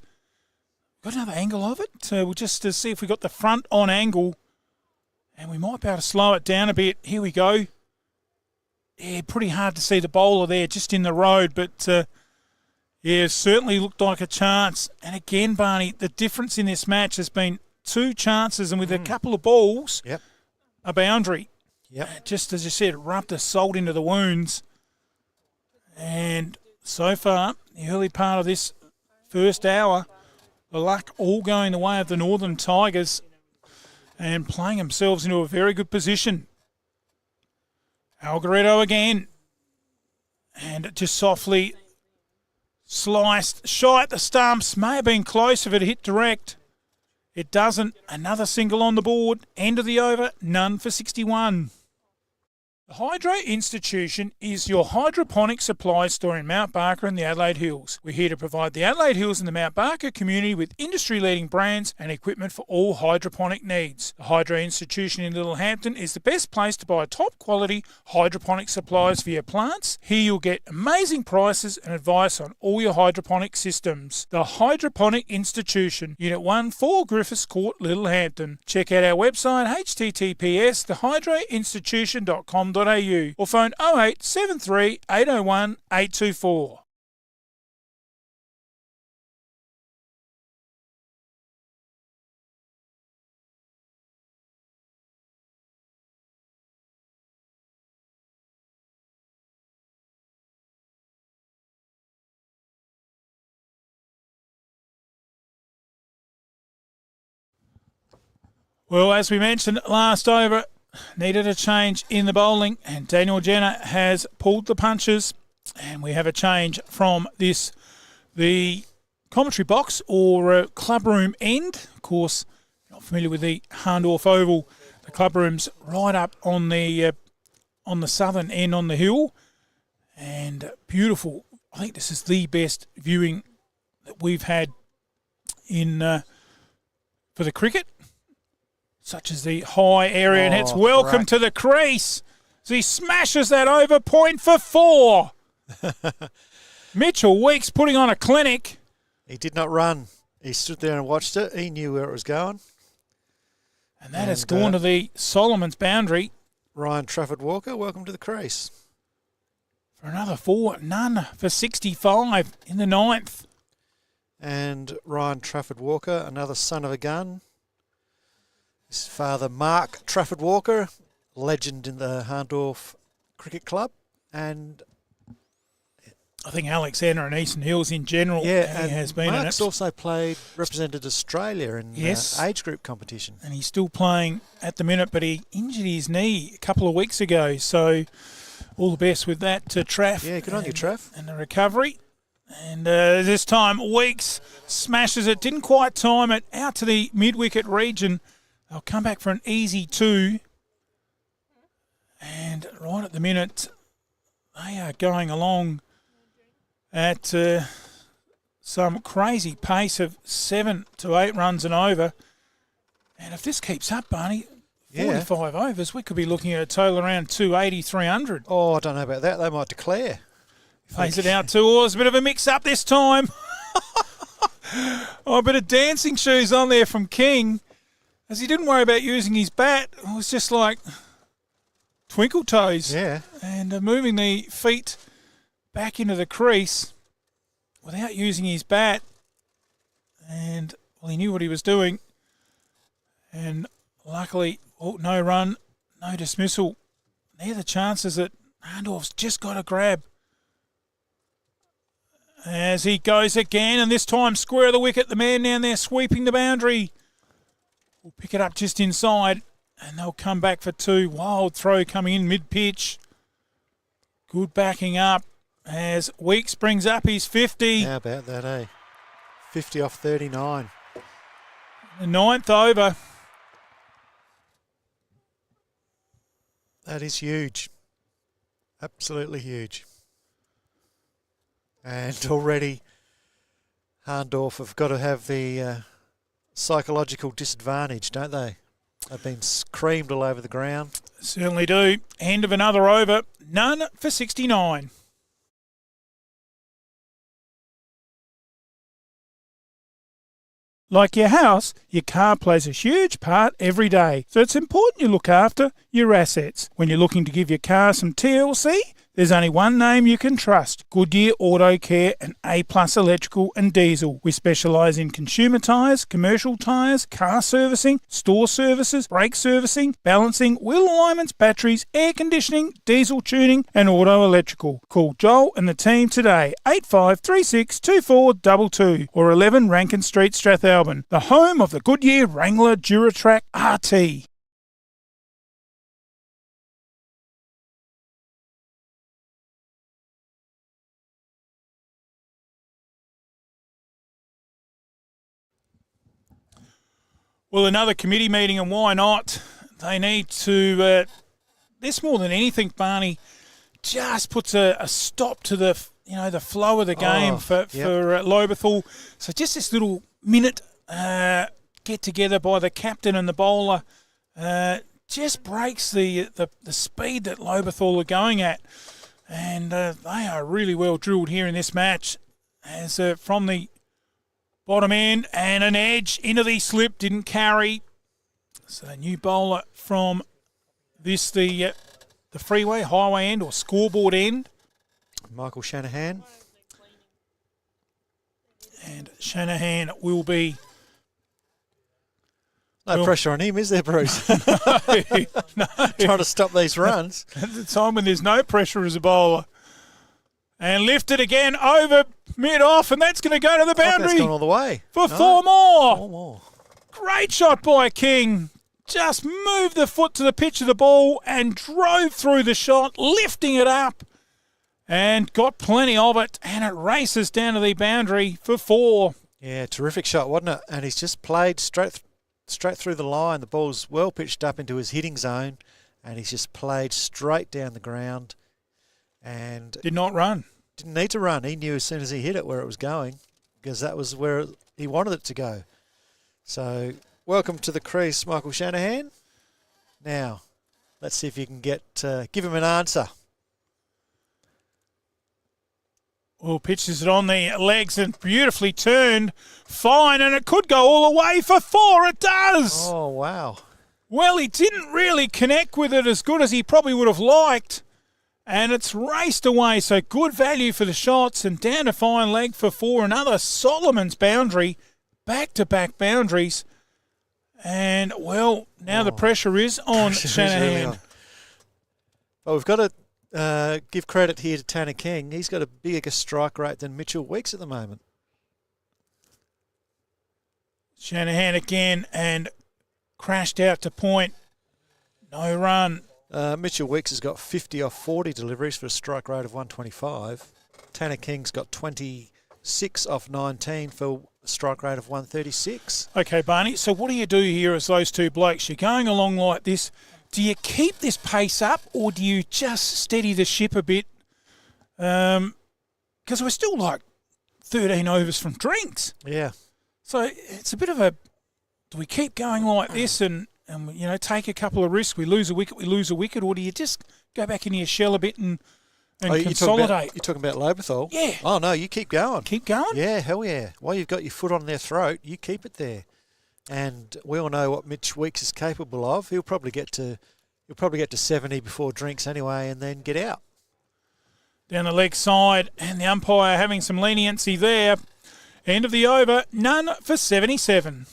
Got another angle of it. We'll just see if we got the front on angle. And we might be able to slow it down a bit. Here we go. Yeah, pretty hard to see the bowler there just in the road. But, certainly looked like a chance. And again, Barney, the difference in this match has been 2 chances. And with a couple of balls, a boundary. Just as you said, rubbed the salt into the wounds. And so far, the early part of this first hour, the luck all going the way of the Northern Tigers and playing themselves into a very good position. Algoretto again. And it just softly sliced. Shy at the stumps. May have been close if it hit direct. It doesn't. Another single on the board. End of the over. None for 61. The Hydro Institution is your hydroponics supply store in Mount Barker and the Adelaide Hills. We're here to provide the Adelaide Hills and the Mount Barker community with industry-leading brands and equipment for all hydroponic needs. The Hydro Institution in Littlehampton is the best place to buy top-quality hydroponic supplies for your plants. Here you'll get amazing prices and advice on all your hydroponic systems. The Hydroponic Institution, Unit 1, 4 Griffiths Court, Littlehampton. Check out our website, https://thehydroinstitution.com.au or phone 0873 801 824. Well, as we mentioned last over, needed a change in the bowling, and Daniel Jenner has pulled the punches, and we have a change from the commentary box or club room end. Of course, if you're not familiar with the Hahndorf Oval, the club room's right up on the southern end on the hill, and beautiful. I think this is the best viewing that we've had in for the cricket. Such as the high area, and it's welcome to the crease. As he smashes that over, point for 4. Mitchell Weeks putting on a clinic. He did not run. He stood there and watched it. He knew where it was going. And that has gone to the Solomon's boundary. Ryan Trafford-Walker, welcome to the crease. For another 4, none for 65 in the 9th. And Ryan Trafford-Walker, another son of a gun. His father, Mark Trafford-Walker, legend in the Hahndorf Cricket Club. And I think Alexander and Eastern Hills in general has been Mark's in it. also represented Australia in age group competition. And he's still playing at the minute, but he injured his knee a couple of weeks ago. So all the best with that to Traff. Yeah, good on you, Traff. And the recovery. And this time, Weeks smashes it. Didn't quite time it out to the mid-wicket region. They'll come back for an easy 2. And right at the minute, they are going along at some crazy pace of 7 to 8 runs and over. And if this keeps up, Barney, 45 overs, we could be looking at a total around 280, 300. Oh, I don't know about that. They might declare. Plays it out 2 oars. A bit of a mix-up this time. A bit of dancing shoes on there from King. As he didn't worry about using his bat. It was just like twinkle toes. Yeah. And moving the feet back into the crease without using his bat. And, well, he knew what he was doing. And luckily, no run, no dismissal. They're the chances that Hahndorf's just got to grab. As he goes again, and this time square of the wicket, the man down there sweeping the boundary will pick it up just inside, and they'll come back for 2. Wild throw coming in mid-pitch. Good backing up as Weeks brings up his 50. How about that, eh? 50 off 39. The 9th over. That is huge. Absolutely huge. And already Hahndorf have got to have the psychological disadvantage, don't they? They've been creamed all over the ground. Certainly do. End of another over. None for 69. Like your house, your car plays a huge part every day. So it's important you look after your assets. When you're looking to give your car some TLC, there's only one name you can trust. Goodyear Auto Care and A+ Electrical and Diesel. We specialise in consumer tyres, commercial tyres, car servicing, store services, brake servicing, balancing, wheel alignments, batteries, air conditioning, diesel tuning and auto electrical. Call Joel and the team today, 8536 2422 or 11 Rankin Street, Strathalbyn, the home of the Goodyear Wrangler Duratrack RT. Well, another committee meeting, and why not? They need to, this more than anything, Barney, just puts a stop to the flow of the game for Lobethal. So just this little minute get together by the captain and the bowler just breaks the speed that Lobethal are going at. And they are really well drilled here in this match as from the bottom end, and an edge into the slip, didn't carry. So a new bowler from the freeway, highway end or scoreboard end. Michael Shanahan. And Shanahan will be... No pressure on him, is there, Bruce? No. Trying to stop these runs. At the time when there's no pressure as a bowler. And lifted again over mid-off, and that's going to go to the boundary. That's gone all the way. For 4 more. 4 more. Great shot by King. Just moved the foot to the pitch of the ball and drove through the shot, lifting it up. And got plenty of it, and it races down to the boundary for 4. Yeah, terrific shot, wasn't it? And he's just played straight through the line. The ball's well pitched up into his hitting zone, and he's just played straight down the ground. And did not run. Didn't need to run. He knew as soon as he hit it where it was going, because that was where he wanted it to go. So, welcome to the crease, Michael Shanahan. Now, let's see if you can give him an answer. Well, pitches it on the legs and beautifully turned. Fine, and it could go all the way for 4. It does. Oh, wow. Well, he didn't really connect with it as good as he probably would have liked. And it's raced away, so good value for the shots and down to fine leg for 4. Another Solomon's boundary, back-to-back boundaries. And, well, now the pressure is on Shanahan. Really on. Well, we've got to give credit here to Tanner King. He's got a bigger strike rate than Mitchell Weeks at the moment. Shanahan again and crashed out to point. No run. Mitchell Weeks has got 50 off 40 deliveries for a strike rate of 125. Tanner King's got 26 off 19 for a strike rate of 136. Okay, Barney, so what do you do here as those two blokes? You're going along like this. Do you keep this pace up or do you just steady the ship a bit? Because we're still like 13 overs from drinks. Yeah. So it's a bit of a, do we keep going like this and take a couple of risks? We lose a wicket, or do you just go back into your shell a bit and consolidate? You're talking about Lobethal? Yeah. Oh, no, you keep going. Keep going? Yeah, hell yeah. While you've got your foot on their throat, you keep it there. And we all know what Mitch Weeks is capable of. He'll probably get to 70 before drinks anyway and then get out. Down the leg side, and the umpire having some leniency there. End of the over, none for 77.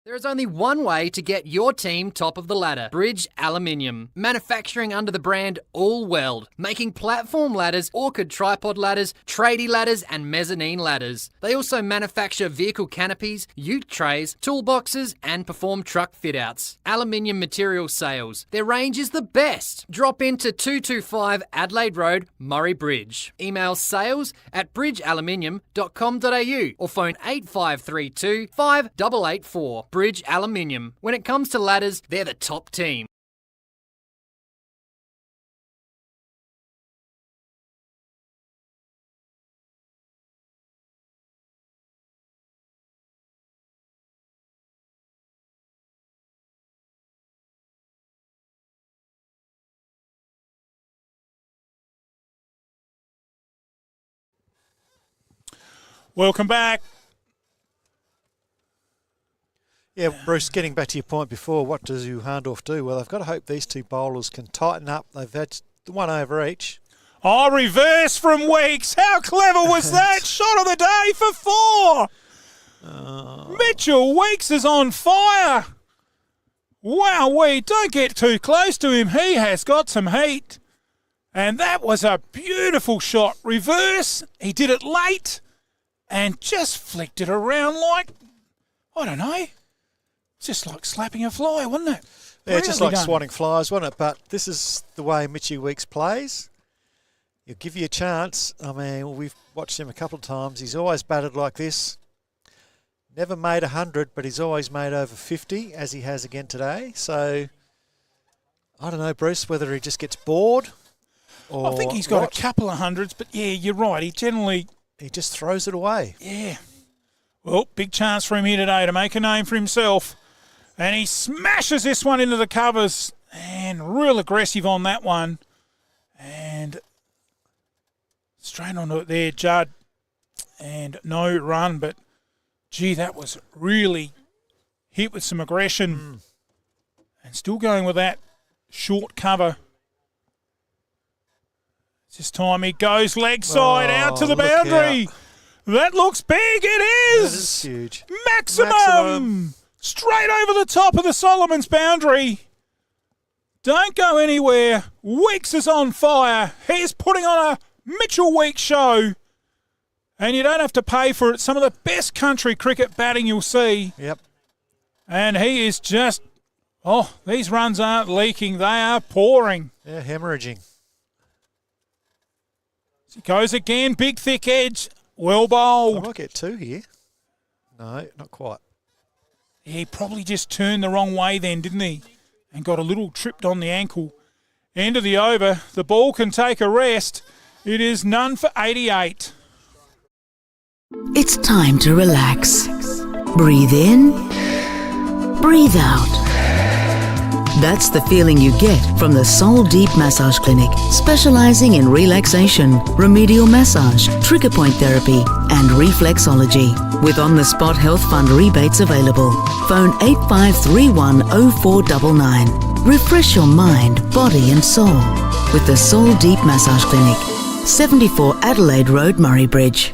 There is only one way to get your team top of the ladder. Bridge Aluminium. Manufacturing under the brand All Weld. Making platform ladders, orchid tripod ladders, tradie ladders and mezzanine ladders. They also manufacture vehicle canopies, ute trays, toolboxes and perform truck fit-outs. Aluminium material sales. Their range is the best. Drop into 225 Adelaide Road, Murray Bridge. Email sales@bridgealuminium.com.au or phone 8532 5884. Bridge Aluminium. When it comes to ladders, they're the top team. Welcome back. Yeah, Bruce, getting back to your point before, what does Hahndorf do? Well, they've got to hope these two bowlers can tighten up. They've had one over each. Oh, reverse from Weeks. How clever was that? Shot of the day for 4. Mitchell Weeks is on fire. Wow, don't get too close to him. He has got some heat. And that was a beautiful shot. Reverse. He did it late and just flicked it around like, I don't know. It's just like slapping a fly, wasn't it? Yeah, just like swatting flies, wasn't it? But this is the way Mitchie Weeks plays. He'll give you a chance. I mean, we've watched him a couple of times. He's always batted like this. Never made 100, but he's always made over 50, as he has again today. So, I don't know, Bruce, whether he just gets bored or I think he's got a couple of hundreds, but yeah, you're right. He just throws it away. Yeah. Well, big chance for him here today to make a name for himself. And he smashes this one into the covers. And real aggressive on that one. And straight onto it there, Judd. And no run, but gee, that was really hit with some aggression. And still going with that short cover. This time he goes leg side out to the boundary. That looks big. It is. That is huge. Maximum. Straight over the top of the Solomon's boundary. Don't go anywhere. Weeks is on fire. He's putting on a Mitchell Weeks show. And you don't have to pay for it. Some of the best country cricket batting you'll see. Yep. And he is just, these runs aren't leaking. They are pouring. They're hemorrhaging. He goes again. Big, thick edge. Well bowled. I might get 2 here. No, not quite. He probably just turned the wrong way then, didn't he? And got a little tripped on the ankle. End of the over. The ball can take a rest. It is none for 88. It's time to relax. Breathe in, breathe out. That's the feeling you get from the Soul Deep Massage Clinic, specializing in relaxation, remedial massage, trigger point therapy, and reflexology. with on-the-spot health fund rebates available. Phone 8531 0499. Refresh your mind, body and soul with the Soul Deep Massage Clinic, 74 Adelaide Road, Murray Bridge.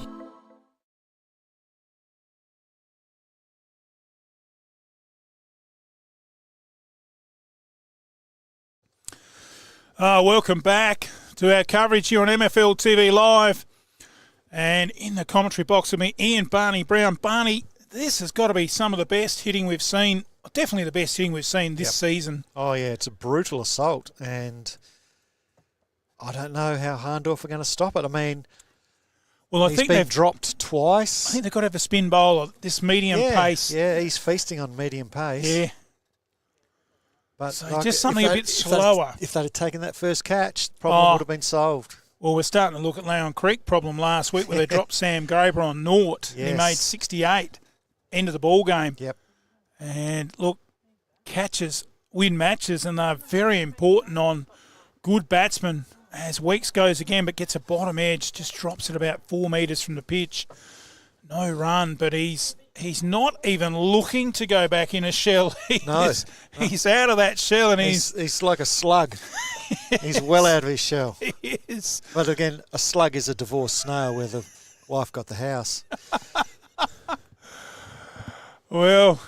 Welcome back to our coverage here on MFLTV Live. And in the commentary box with me, Ian Barney Brown. Barney, this has got to be some of the best hitting we've seen, definitely the best hitting we've seen this season. Oh, yeah, it's a brutal assault, and I don't know how Hahndorf are going to stop it. I mean, well, he's been dropped twice. I think they've got to have a spin bowler, this medium pace. Yeah, he's feasting on medium pace. Yeah. But so just something a bit slower. If they'd have taken that first catch, the problem would have been solved. Well, we're starting to look at Leon Creek problem last week where they dropped Sam Graber on naught. Yes. He made 68, end of the ball game. Yep. And look, catches win matches, and they're very important on good batsmen. As Weeks goes again, but gets a bottom edge, just drops it about 4 metres from the pitch. No run, but he's not even looking to go back in a shell. He's out of that shell, and he's like a slug. He's well out of his shell. He is. But again, a slug is a divorced snail where the wife got the house. Well,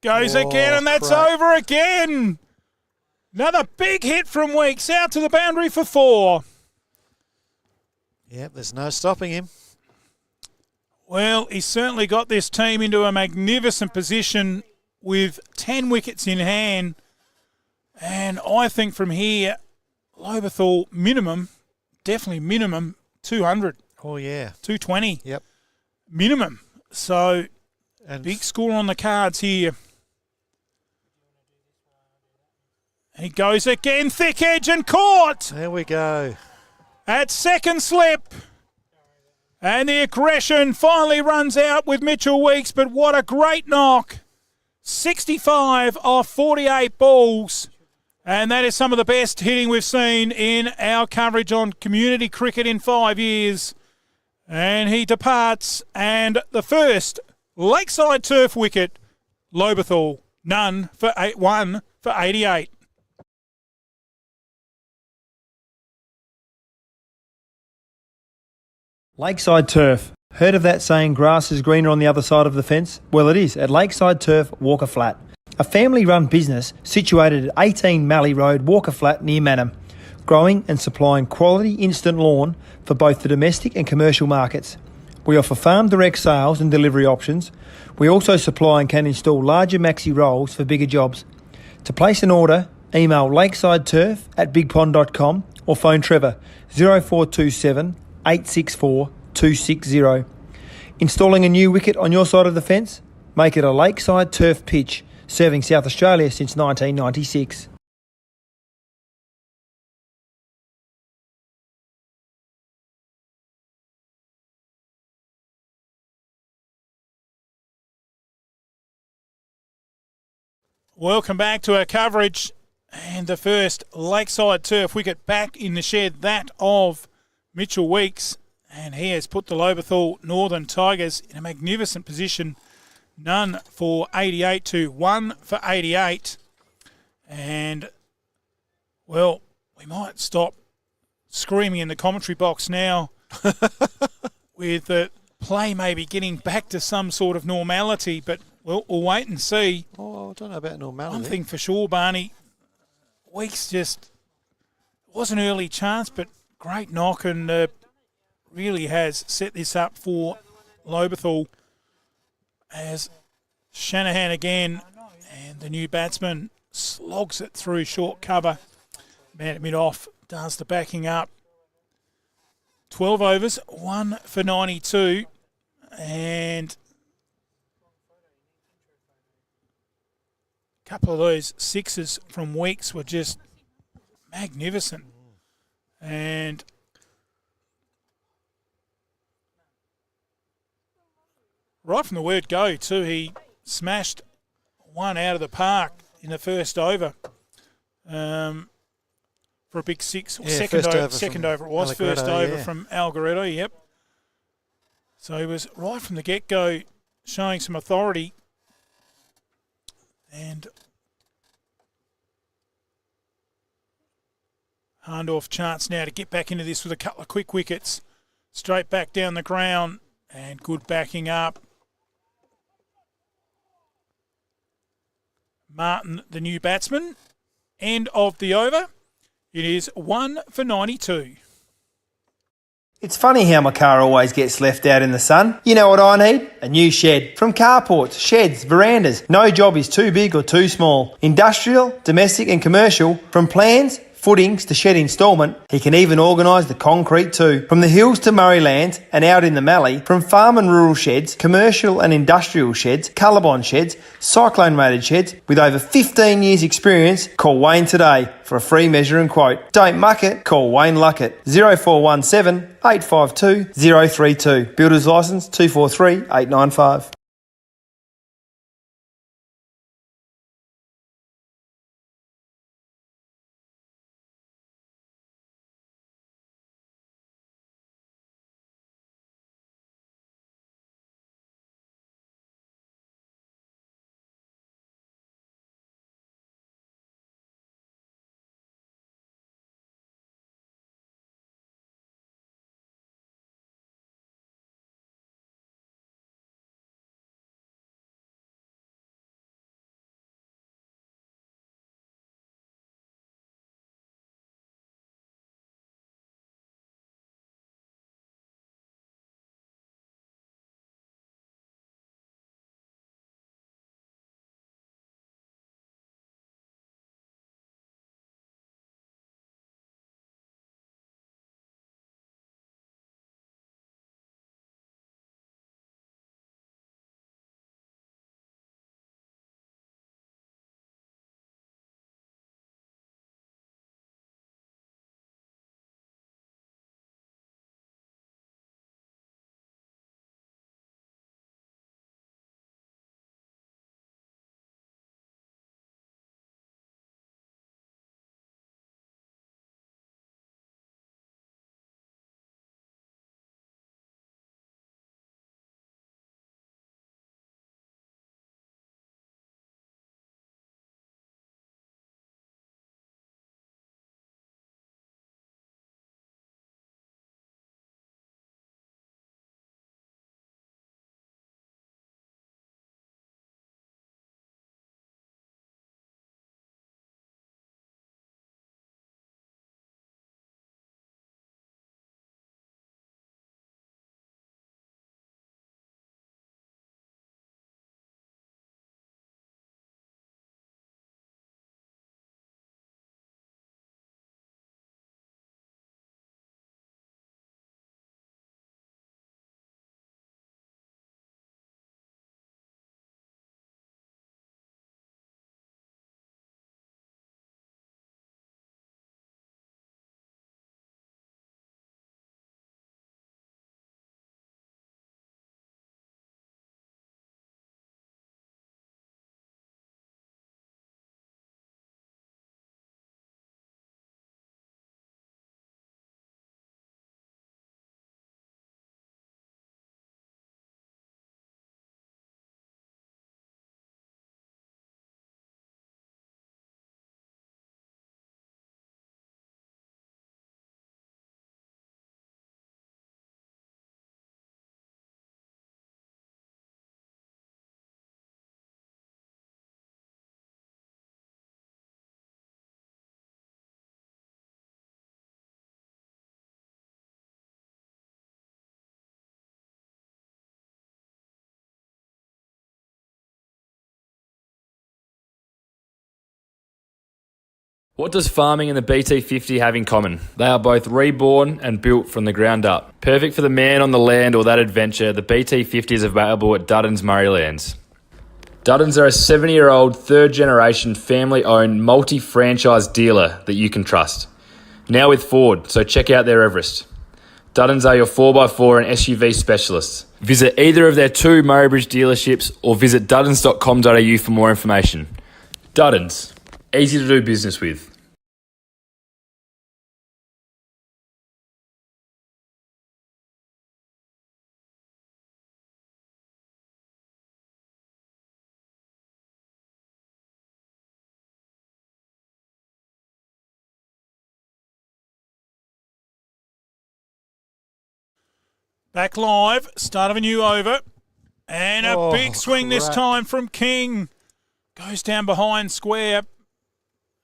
goes again, and that's over again. Another big hit from Weeks, out to the boundary for 4. Yep, there's no stopping him. Well, he's certainly got this team into a magnificent position with 10 wickets in hand. And I think from here, Lobethal minimum, definitely minimum, 200. Oh, yeah. 220. Yep. Minimum. So, big score on the cards here. He goes again, thick edge and caught. There we go. At second slip. And the aggression finally runs out with Mitchell Weeks, but what a great knock. 65 off 48 balls. And that is some of the best hitting we've seen in our coverage on community cricket in 5 years. And he departs, and the first Lakeside Turf wicket, Lobethal, 1 for 88. Lakeside Turf. Heard of that saying, grass is greener on the other side of the fence? Well, it is at Lakeside Turf, Walker Flat. A family-run business situated at 18 Mallee Road, Walker Flat, near Manham. Growing and supplying quality instant lawn for both the domestic and commercial markets. We offer farm direct sales and delivery options. We also supply and can install larger maxi rolls for bigger jobs. To place an order, email lakesideturf@bigpond.com or phone Trevor 0427 864 260. Installing a new wicket on your side of the fence? Make it a Lakeside Turf pitch, serving South Australia since 1996. Welcome back to our coverage, and the first Lakeside Turf wicket back in the shed, that of Mitchell Weeks, and he has put the Lobethal Northern Tigers in a magnificent position. None for 88 to 1 for 88. And, well, we might stop screaming in the commentary box now with the play maybe getting back to some sort of normality, but we'll wait and see. Oh, I don't know about normality. One thing for sure, Barney, Weeks just was an early chance, but great knock, and really has set this up for Lobethal as Shanahan again, and the new batsman slogs it through short cover. Man at mid-off does the backing up. 12 overs, 1 for 92, and a couple of those sixes from Weeks were just magnificent. And right from the word go, too, he smashed one out of the park in the first over for a big six. Yeah, Second over it was. First over from Algoretto, yep. So he was right from the get-go showing some authority. And Hahndorf chance now to get back into this with a couple of quick wickets. Straight back down the ground and good backing up. Martin, the new batsman. End of the over. It is 1 for 92. It's funny how my car always gets left out in the sun. You know what I need? A new shed. From carports, sheds, verandas. No job is too big or too small. Industrial, domestic and commercial. From plans, footings to shed instalment, he can even organise the concrete too. From the hills to Murraylands and out in the Mallee, from farm and rural sheds, commercial and industrial sheds, Colorbond sheds, cyclone rated sheds, with over 15 years experience, call Wayne today for a free measure and quote. Don't muck it, call Wayne Luckett. 0417 852 032. Builder's licence 243 895. What does farming and the BT50 have in common? They are both reborn and built from the ground up. Perfect for the man on the land or that adventure, the BT50 is available at Duddon's Murraylands. Duddon's are a 70-year-old, third-generation, family-owned, multi-franchise dealer that you can trust. Now with Ford, so check out their Everest. Duddon's are your 4x4 and SUV specialists. Visit either of their 2 Murraybridge dealerships or visit duddons.com.au for more information. Duddon's. Easy to do business with. Back live, start of a new over. And a big swing this time from King. Goes down behind square.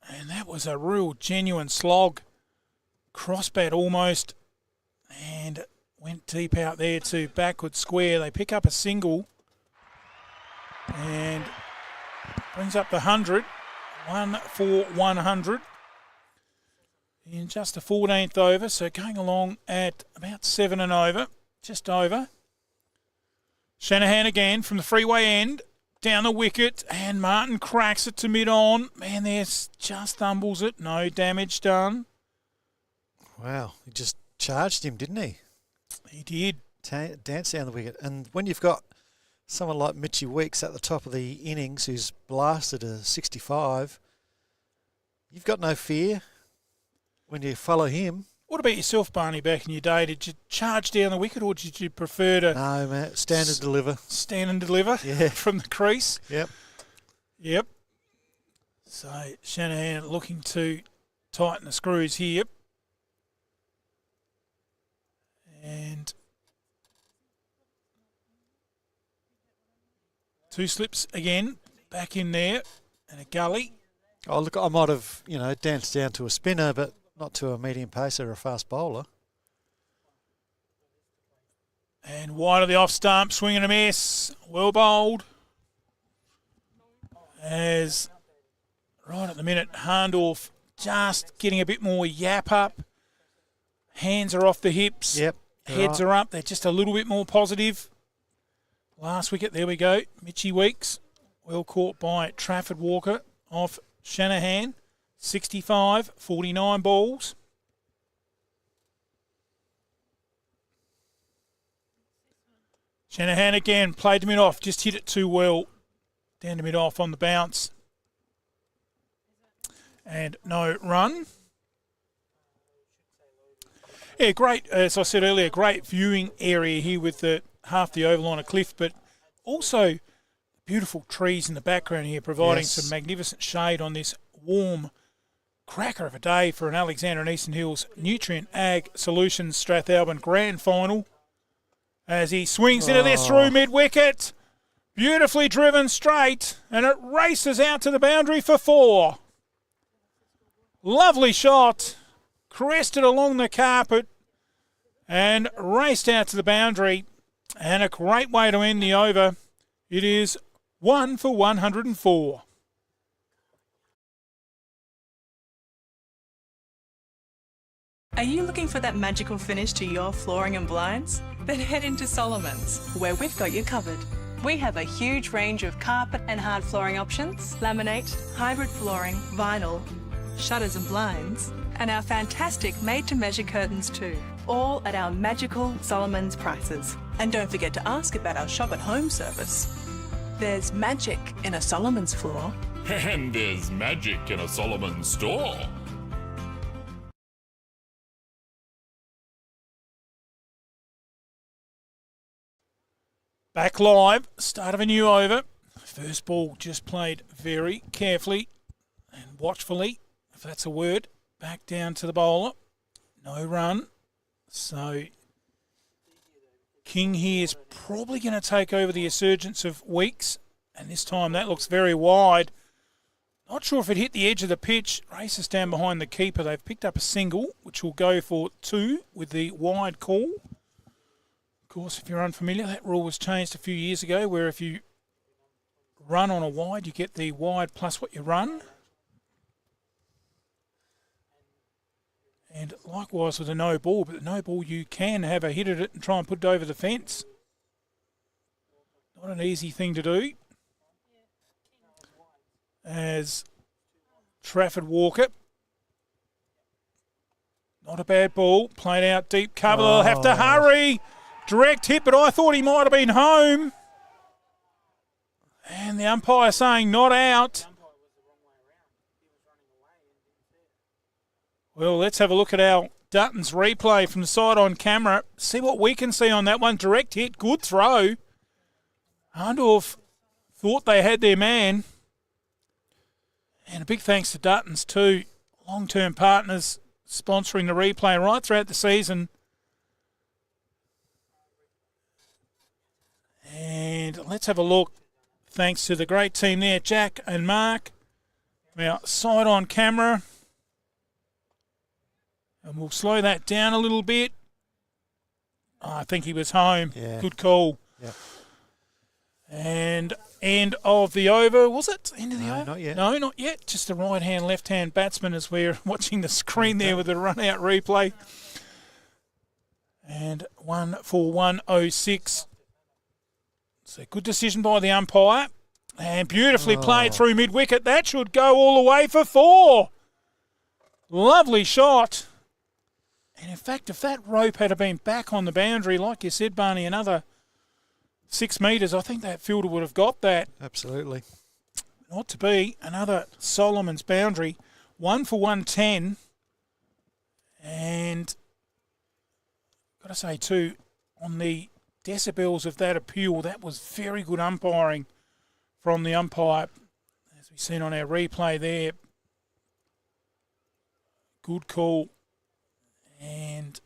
And that was a real genuine slog. Crossbat almost. And went deep out there to backward square. They pick up a single. And brings up the 100. 1 for 100. In just the 14th over. So going along at about 7 and over. Just over. Shanahan again from the freeway end. Down the wicket. And Martin cracks it to mid-on. Man, there's just thumbles it. No damage done. Wow. He just charged him, didn't he? He did. Dance down the wicket. And when you've got someone like Mitchy Weeks at the top of the innings who's blasted a 65, you've got no fear when you follow him. What about yourself, Barney, back in your day? Did you charge down the wicket or did you prefer to... No, man. Stand and deliver. Stand and deliver? Yeah. From the crease? Yep. Yep. So Shanahan looking to tighten the screws here. And 2 slips again, back in there, and a gully. Oh, look, I might have, danced down to a spinner, but not to a medium pacer or a fast bowler. And wide of the off stump, swing and a miss. Well bowled. As right at the minute, Hahndorf just getting a bit more yap up. Hands are off the hips. Yep. Heads are up. They're just a little bit more positive. Last wicket, there we go. Mitchy Weeks. Well caught by Trafford Walker off Shanahan. 65, 49 balls. Shanahan again, played to mid-off, just hit it too well. Down to mid-off on the bounce. And no run. Yeah, great, as I said earlier, great viewing area here with half the oval on a cliff, but also beautiful trees in the background here, providing some magnificent shade on this warm cracker of a day for an Alexander and Eastern Hills Nutrient Ag Solutions Strathalbyn Grand Final. As he swings into this through mid-wicket. Beautifully driven straight, and it races out to the boundary for 4. Lovely shot. Crested along the carpet and raced out to the boundary. And a great way to end the over. It is 1 for 104. Are you looking for that magical finish to your flooring and blinds? Then head into Solomon's, where we've got you covered. We have a huge range of carpet and hard flooring options, laminate, hybrid flooring, vinyl, shutters and blinds, and our fantastic made-to-measure curtains too, all at our magical Solomon's prices. And don't forget to ask about our shop at home service. There's magic in a Solomon's floor. And there's magic in a Solomon store. Back live, start of a new over. First ball just played very carefully and watchfully, if that's a word. Back down to the bowler. No run. So King here is probably going to take over the resurgence of Weeks. And this time that looks very wide. Not sure if it hit the edge of the pitch. Races down behind the keeper. They've picked up a single, which will go for 2 with the wide call. Of course, if you're unfamiliar, that rule was changed a few years ago, where if you run on a wide, you get the wide plus what you run. And likewise with a no ball, but the no ball you can have a hit at it and try and put it over the fence. Not an easy thing to do. As Trafford Walker. Not a bad ball. Played out deep cover. They'll have to hurry. Direct hit, but I thought he might have been home. And the umpire saying not out. Well, let's have a look at our Dutton's replay from the side on camera. See what we can see on that one. Direct hit, good throw. Hahndorf thought they had their man. And a big thanks to Dutton's too. Long-term partners sponsoring the replay right throughout the season. And let's have a look. Thanks to the great team there, Jack and Mark. Now, side on camera. And we'll slow that down a little bit. Oh, I think he was home. Yeah. Good call. Yep. And end of the over. Was it end of the No, over? not yet. No, not yet. Just a right-hand, left-hand batsman as we're watching the screen there with the run-out replay. And 1 for 106. So good decision by the umpire. And beautifully played through mid-wicket. That should go all the way for 4. Lovely shot. And in fact, if that rope had been back on the boundary, like you said, Barney, another 6 metres, I think that fielder would have got that. Absolutely. Not to be another Solomon's boundary. 1 for 110. And got to say, too, on the decibels of that appeal, that was very good umpiring from the umpire, as we've seen on our replay there. Good call. And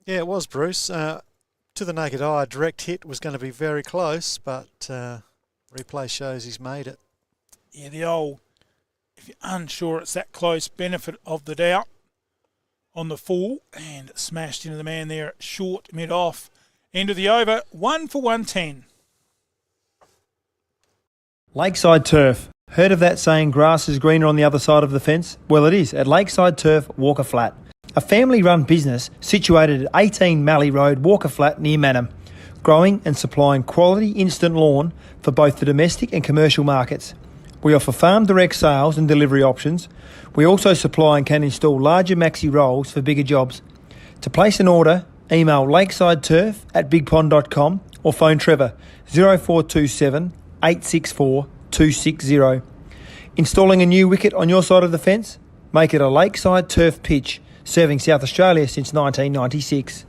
yeah, it was, Bruce. To the naked eye, a direct hit was going to be very close, but replay shows he's made it. yeah, the old, if you're unsure it's that close, benefit of the doubt on the full, and smashed into the man there, short, mid-off. End of the over, 1 for 110. Lakeside Turf. Heard of that saying, grass is greener on the other side of the fence? Well, it is at Lakeside Turf, Walker Flat. A family-run business situated at 18 Mallee Road, Walker Flat, near Manham. Growing and supplying quality instant lawn for both the domestic and commercial markets. We offer farm direct sales and delivery options. We also supply and can install larger maxi rolls for bigger jobs. To place an order, email lakesideturf@bigpond.com or phone Trevor 0427 864 260. Installing a new wicket on your side of the fence? Make it a Lakeside Turf pitch, serving South Australia since 1996.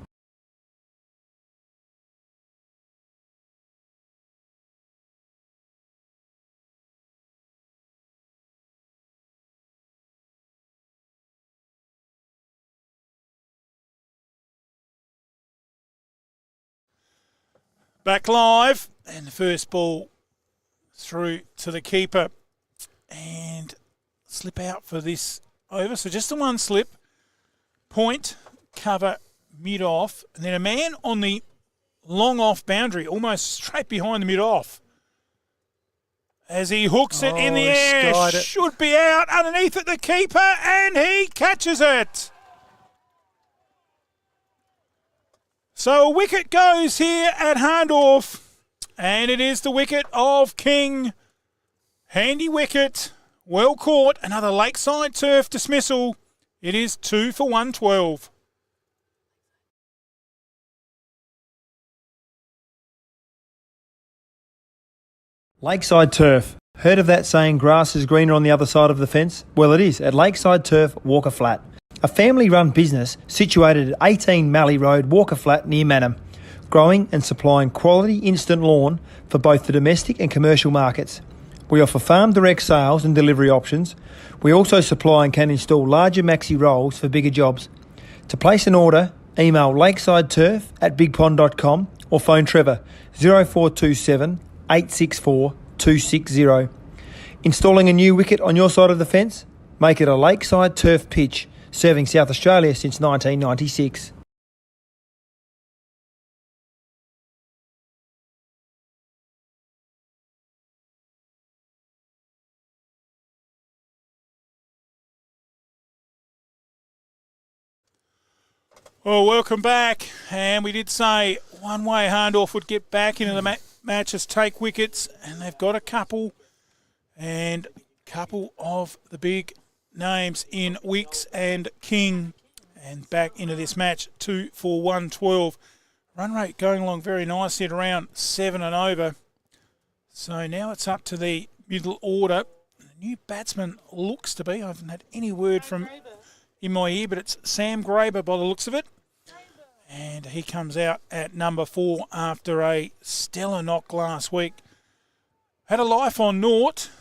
Back live, and the first ball through to the keeper, and slip out for this over. So just the one slip, point, cover, mid-off, and then a man on the long off boundary, almost straight behind the mid-off. As he hooks it in the air, skied it. should be out underneath it, the keeper, and he catches it. So a wicket goes here at Hahndorf, and it is the wicket of King. Handy wicket, well caught, another Lakeside Turf dismissal. It is 2 for 112. Lakeside Turf. Heard of that saying, grass is greener on the other side of the fence? Well, it is at Lakeside Turf, Walker Flat. A family-run business situated at 18 Mallee Road, Walker Flat, near Manham. Growing and supplying quality instant lawn for both the domestic and commercial markets. We offer farm direct sales and delivery options. We also supply and can install larger maxi rolls for bigger jobs. To place an order, email lakesideturf@bigpond.com or phone Trevor 0427 864 260. Installing a new wicket on your side of the fence? Make it a Lakeside Turf pitch, serving South Australia since 1996. Well, welcome back. And we did say one way Hahndorf would get back into the matches, take wickets, and they've got a couple. And couple of the big names in Wicks and King. And back into this match, 2 for 112. Run rate going along very nicely at around 7 and over. So now it's up to the middle order. The new batsman looks to be, I haven't had any word from in my ear, but it's Sam Graber by the looks of it. And he comes out at number 4 after a stellar knock last week. Had a life on naught.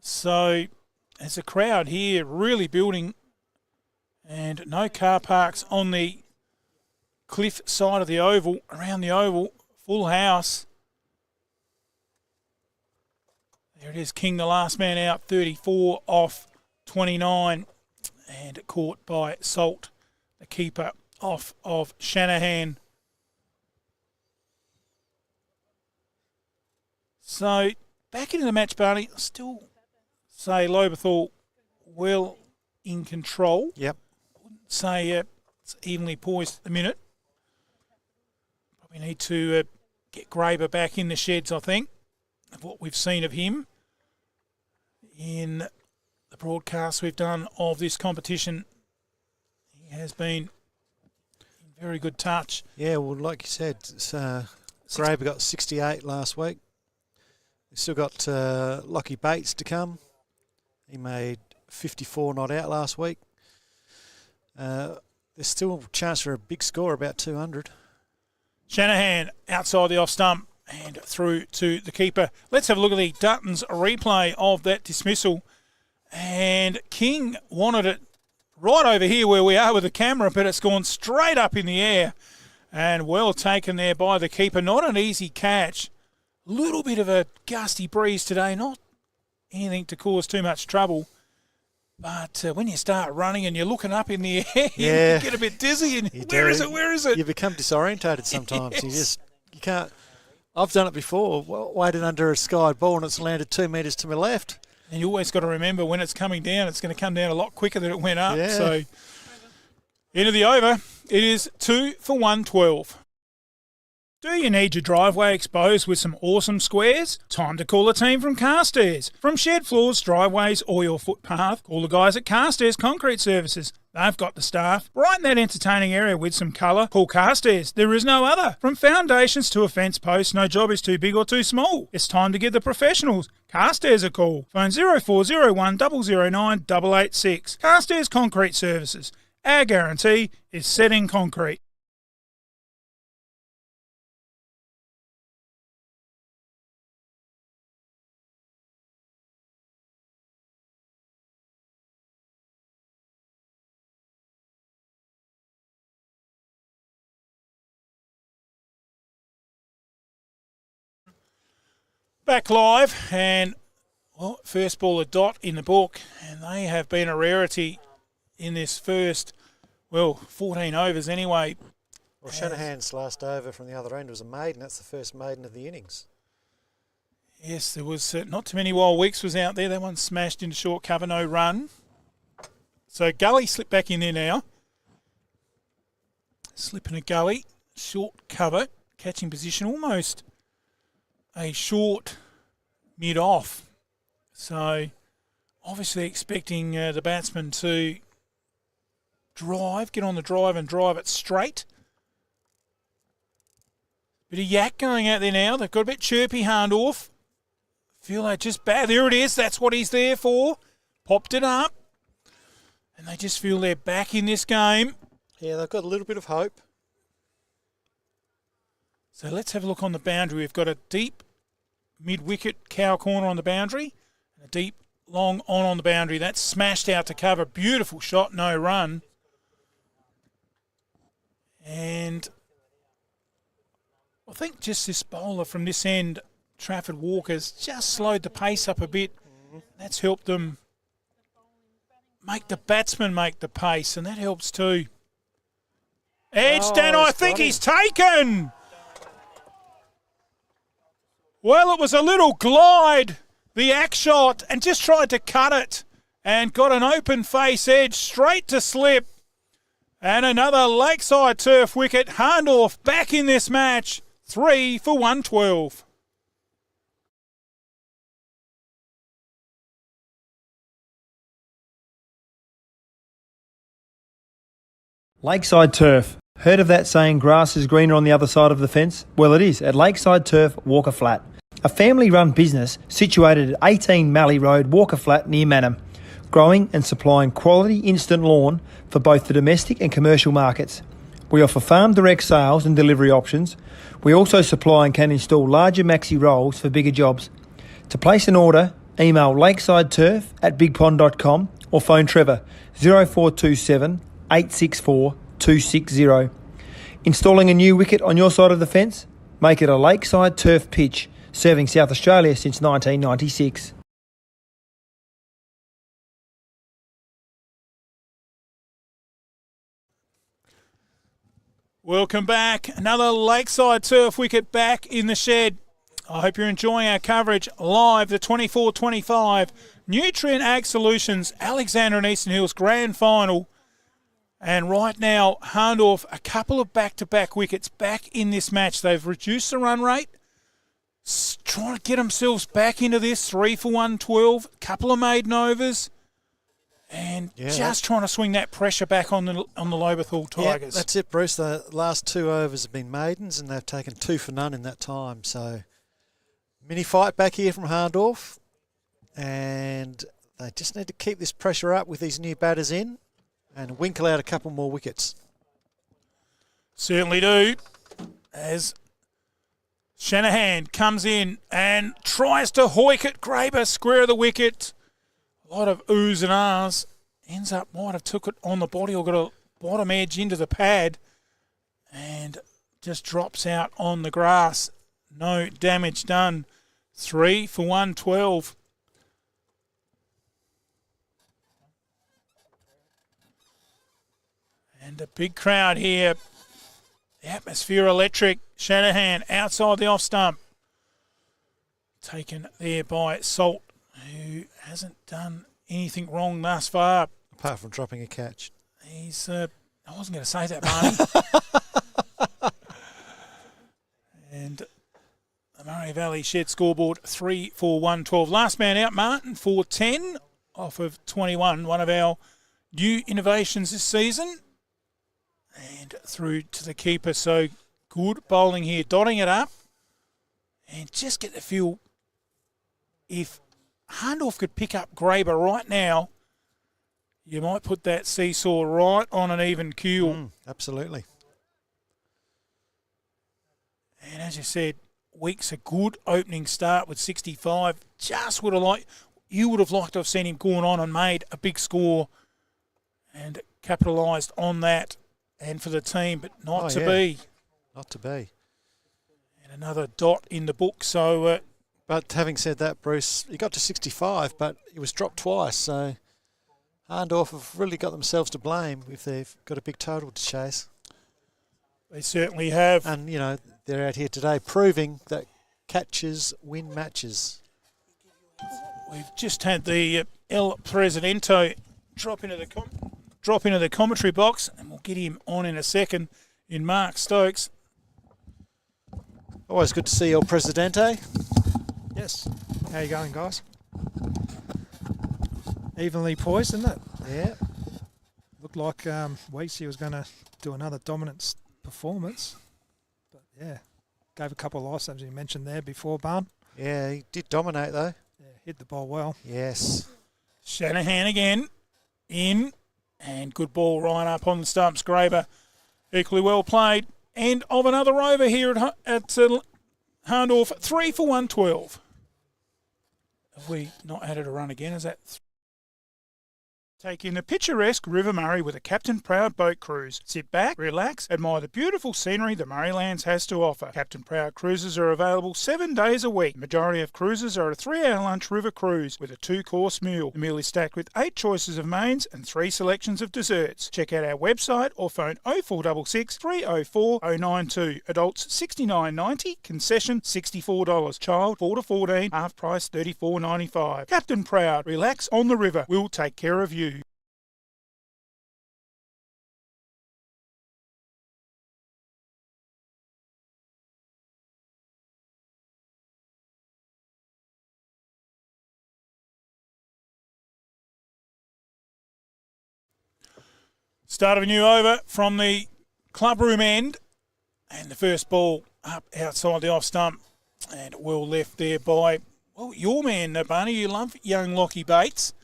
So there's a crowd here really building, and no car parks on the cliff side of the oval, around the oval, full house. There it is, King, the last man out, 34 off 29, and caught by Salt, the keeper, off of Shanahan. So, back into the match, Barney. Still say Lobethal well in control. Yep. Wouldn't say it's evenly poised at the minute. Probably need to get Graber back in the sheds, I think, of what we've seen of him in the broadcast we've done of this competition. He has been in very good touch. Yeah, well, like you said, Graber got 68 last week. We've still got Lockie Bates to come. He made 54 not out last week. There's still a chance for a big score, about 200. Shanahan outside the off stump and through to the keeper. Let's have a look at the Dutton's replay of that dismissal. And King wanted it right over here where we are with the camera, but it's gone straight up in the air. And well taken there by the keeper. Not an easy catch. Little bit of a gusty breeze today, not anything to cause too much trouble. But when you start running and you're looking up in the air, yeah, you get a bit dizzy. And where is it? Where is it? You become disorientated sometimes. Yes. You can't. I've done it before. Waited under a sky ball and it's landed 2 metres to my left. And you always got to remember when it's coming down, it's going to come down a lot quicker than it went up. Yeah. So into the over, it is 2 for 112. Do you need your driveway exposed with some awesome squares? Time to call a team from Carstairs. From shed floors, driveways or your footpath, call the guys at Carstairs Concrete Services. They've got the staff. Brighten that entertaining area with some colour. Call Carstairs. There is no other. From foundations to a fence post, no job is too big or too small. It's time to give the professionals Carstairs a call. Phone 0401 009 886. Carstairs Concrete Services. Our guarantee is set in concrete. Back live, and well, first ball a dot in the book, and they have been a rarity in this first, 14 overs anyway. Well, Shanahan's last over from the other end was a maiden. That's the first maiden of the innings. Yes, there was not too many Wild Weeks was out there. That one smashed into short cover, no run. So Gully slipped back in there now. Slipping a Gully, short cover, catching position almost a short mid-off. So obviously expecting the batsman to get on the drive and drive it straight. Bit of yak going out there now. They've got a bit chirpy, Hahndorf. Feel like just bad. There it is. That's what he's there for. Popped it up. And they just feel they're back in this game. Yeah, they've got a little bit of hope. So let's have a look on the boundary. We've got a deep mid-wicket cow corner on the boundary. And a deep long on the boundary. That's smashed out to cover. Beautiful shot, no run. And I think just this bowler from this end, Trafford Walker's just slowed the pace up a bit. That's helped them make the batsman make the pace, and that helps too. Edged, I think he's taken. Well, it was a little glide, the axe shot, and just tried to cut it and got an open face edge straight to slip. And another lakeside turf wicket. Hahndorf back in this match. 3 for 112. Lakeside Turf. Heard of that saying, grass is greener on the other side of the fence? Well, it is at Lakeside Turf, Walker Flat. A family-run business situated at 18 Mallee Road, Walker Flat, near Manham. Growing and supplying quality instant lawn for both the domestic and commercial markets. We offer farm direct sales and delivery options. We also supply and can install larger maxi rolls for bigger jobs. To place an order, email lakesideturf@bigpond.com or phone Trevor 0427 864 260. Installing a new wicket on your side of the fence? Make it a Lakeside Turf pitch. serving South Australia since 1996. Welcome back. Another Lakeside Turf Wicket back in the shed. I hope you're enjoying our coverage live, the 24-25 Nutrient Ag Solutions Alexander and Eastern Hills Grand Final. And right now, Hahndorf, a couple of back-to-back wickets back in this match. They've reduced the run rate, trying to get themselves back into this, 3 for 112, couple of maiden overs. And just trying to swing that pressure back on the Lobethal Tigers. Yeah, that's it, Bruce. The last 2 overs have been maidens, and they've taken 2 for none in that time. So, mini fight back here from Hahndorf, and they just need to keep this pressure up with these new batters in, and winkle out a couple more wickets. Certainly do. As Shanahan comes in and tries to hoik it, Graber square of the wicket. A lot of oohs and ahs. Ends up, might have took it on the body or got a bottom edge into the pad and just drops out on the grass. No damage done. 3 for 112. And a big crowd here. The atmosphere electric. Shanahan outside the off stump. Taken there by Salt, who hasn't done anything wrong thus far. Apart from dropping a catch. He's, I wasn't going to say that, Barney. And the Murray Valley Shed scoreboard, 3 for 112. Last man out, Martin, for 10 off of 21. One of our new innovations this season. And through to the keeper. So good bowling here, dotting it up. And just get the feel, if Hahndorf could pick up Graber right now, you might put that seesaw right on an even keel. Absolutely. And as you said, Weeks a good opening start with 65. Just would have liked, you would have liked to have seen him gone on and made a big score and capitalised on that and for the team, but not to be. Not to be. And another dot in the book. So, but having said that, Bruce, he got to 65, but he was dropped twice. So Hahndorf have really got themselves to blame if they've got a big total to chase. They certainly have. And, you know, they're out here today proving that catches win matches. We've just had the El Presidente drop into the commentary box, and we'll get him on in a second in Mark Stokes. Always good to see El Presidente. Yes. How you going, guys? Evenly poised, isn't it? Yeah. Looked like Weeksy was going to do another dominant performance. But, yeah, gave a couple of life-saves you mentioned there before, Barn. Yeah, he did dominate, though. Yeah, hit the ball well. Yes. Shanahan again, in, and good ball right up on the stumps. Graber, equally well played. End of another over here at Hahndorf, 3 for 112. Have we not added a run again? Is that... Take in the picturesque River Murray with a Captain Proud boat cruise. Sit back, relax, admire the beautiful scenery the Murraylands has to offer. Captain Proud cruises are available 7 days a week. The majority of cruises are a 3-hour lunch river cruise with a 2-course meal. The meal is stacked with 8 choices of mains and 3 selections of desserts. Check out our website or phone 0466 304 092. Adults $69.90, concession $64. Child 4 to 14, half price $34.95. Captain Proud, relax on the river. We'll take care of you. Start of a new over from the clubroom end, and the first ball up outside the off stump, and well left there by, well, your man, Barney. You love young Lockie Bates,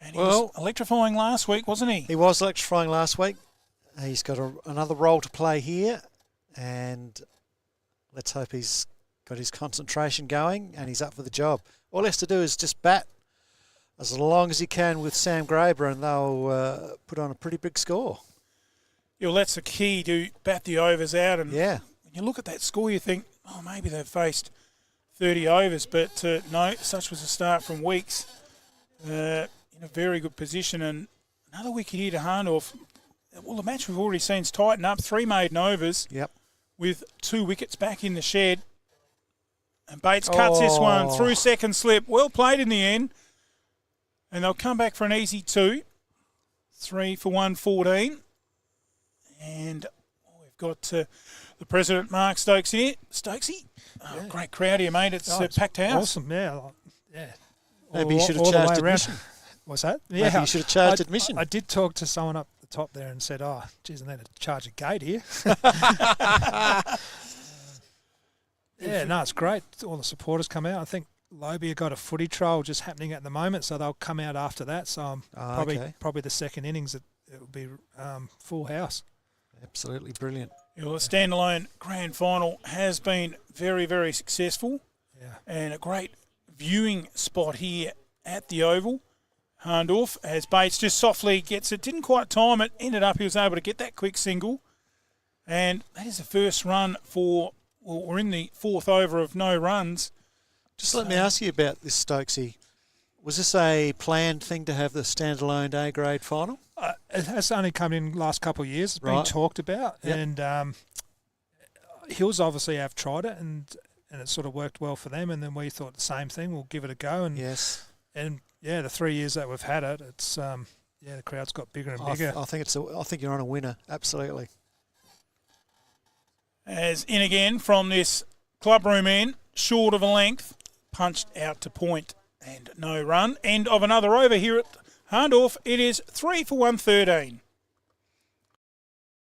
and he was electrifying last week, wasn't he? He was electrifying last week. He's got another role to play here, and let's hope he's got his concentration going and he's up for the job. All he has to do is just bat as long as he can with Sam Graber, and they'll put on a pretty big score. Yeah, well, that's the key, to bat the overs out. And yeah, when you look at that score, you think, oh, maybe they've faced 30 overs, but no, such was the start from Weeks in a very good position. And another wicket here to Hahndorf. Well, the match we've already seen's tighten up. 3 maiden overs with 2 wickets back in the shed. And Bates cuts this one through second slip. Well played in the end. And they'll come back for an easy 2. 3 for 114. And we've got the President, Mark Stokes, here. Stokesy, great crowd here, mate. It's a packed house. Awesome, yeah. Maybe you should have charged admission. What's that? Maybe you should have charged admission. I did talk to someone up the top there and said, geez, I need to charge a gate here. No, it's great. All the supporters come out. I think Lobia got a footy trial just happening at the moment, so they'll come out after that. So probably the second innings, it will be full house. Absolutely brilliant. Yeah, well, the standalone grand final has been very, very successful. Yeah. And a great viewing spot here at the Oval. Hahndorf, as Bates just softly gets it, didn't quite time it, ended up he was able to get that quick single. And that is the first run we're in the 4th over of no runs. Just let me ask you about this, Stokesy. Was this a planned thing to have the standalone A-grade final? It has only come in the last couple of years. It's been talked about. Yep. And Hills obviously have tried it, and it sort of worked well for them. And then we thought the same thing. We'll give it a go. And the 3 years that we've had it, it's the crowd's got bigger and bigger. I think you're on a winner. Absolutely. As in again from this clubroom end, short of a length, punched out to point and no run. End of another over here at Hahndorf. It is 3 for 113.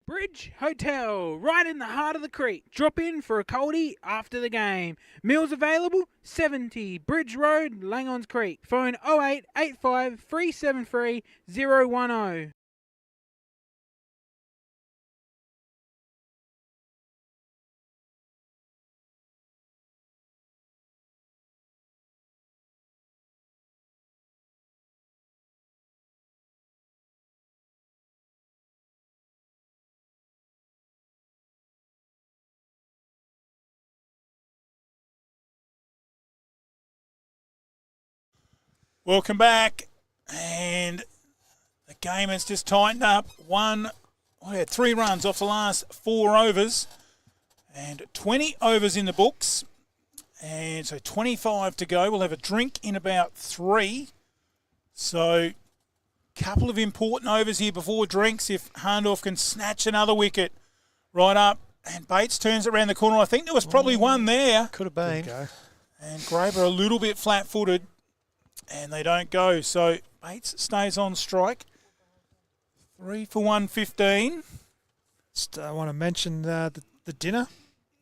Bridge Hotel, right in the heart of the creek. Drop in for a coldie after the game. Meals available, 70 Bridge Road, Langons Creek. Phone 0885 373 010. Welcome back, and the game has just tightened up. We had 3 runs off the last 4 overs, and 20 overs in the books, and so 25 to go. We'll have a drink in about 3, so couple of important overs here before drinks if Hahndorf can snatch another wicket right up, and Bates turns it around the corner. I think there was probably one there. Could have been. And Graber a little bit flat-footed. And they don't go. So Bates stays on strike. 3 for 115. Just want to mention the dinner.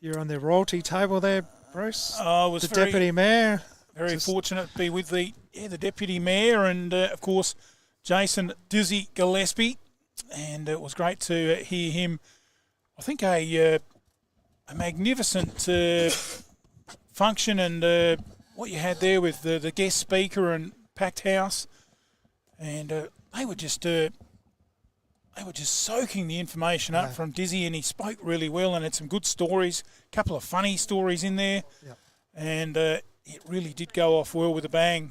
You're on the royalty table there, Bruce. Oh, it was the Deputy Mayor. Very fortunate to be with the Deputy Mayor and, of course, Jason Dizzy Gillespie. And it was great to hear him. I think a magnificent function and what you had there with the guest speaker and packed house, and they were just soaking the information up from Dizzy, and he spoke really well and had some good stories, a couple of funny stories in there, and it really did go off well with a bang.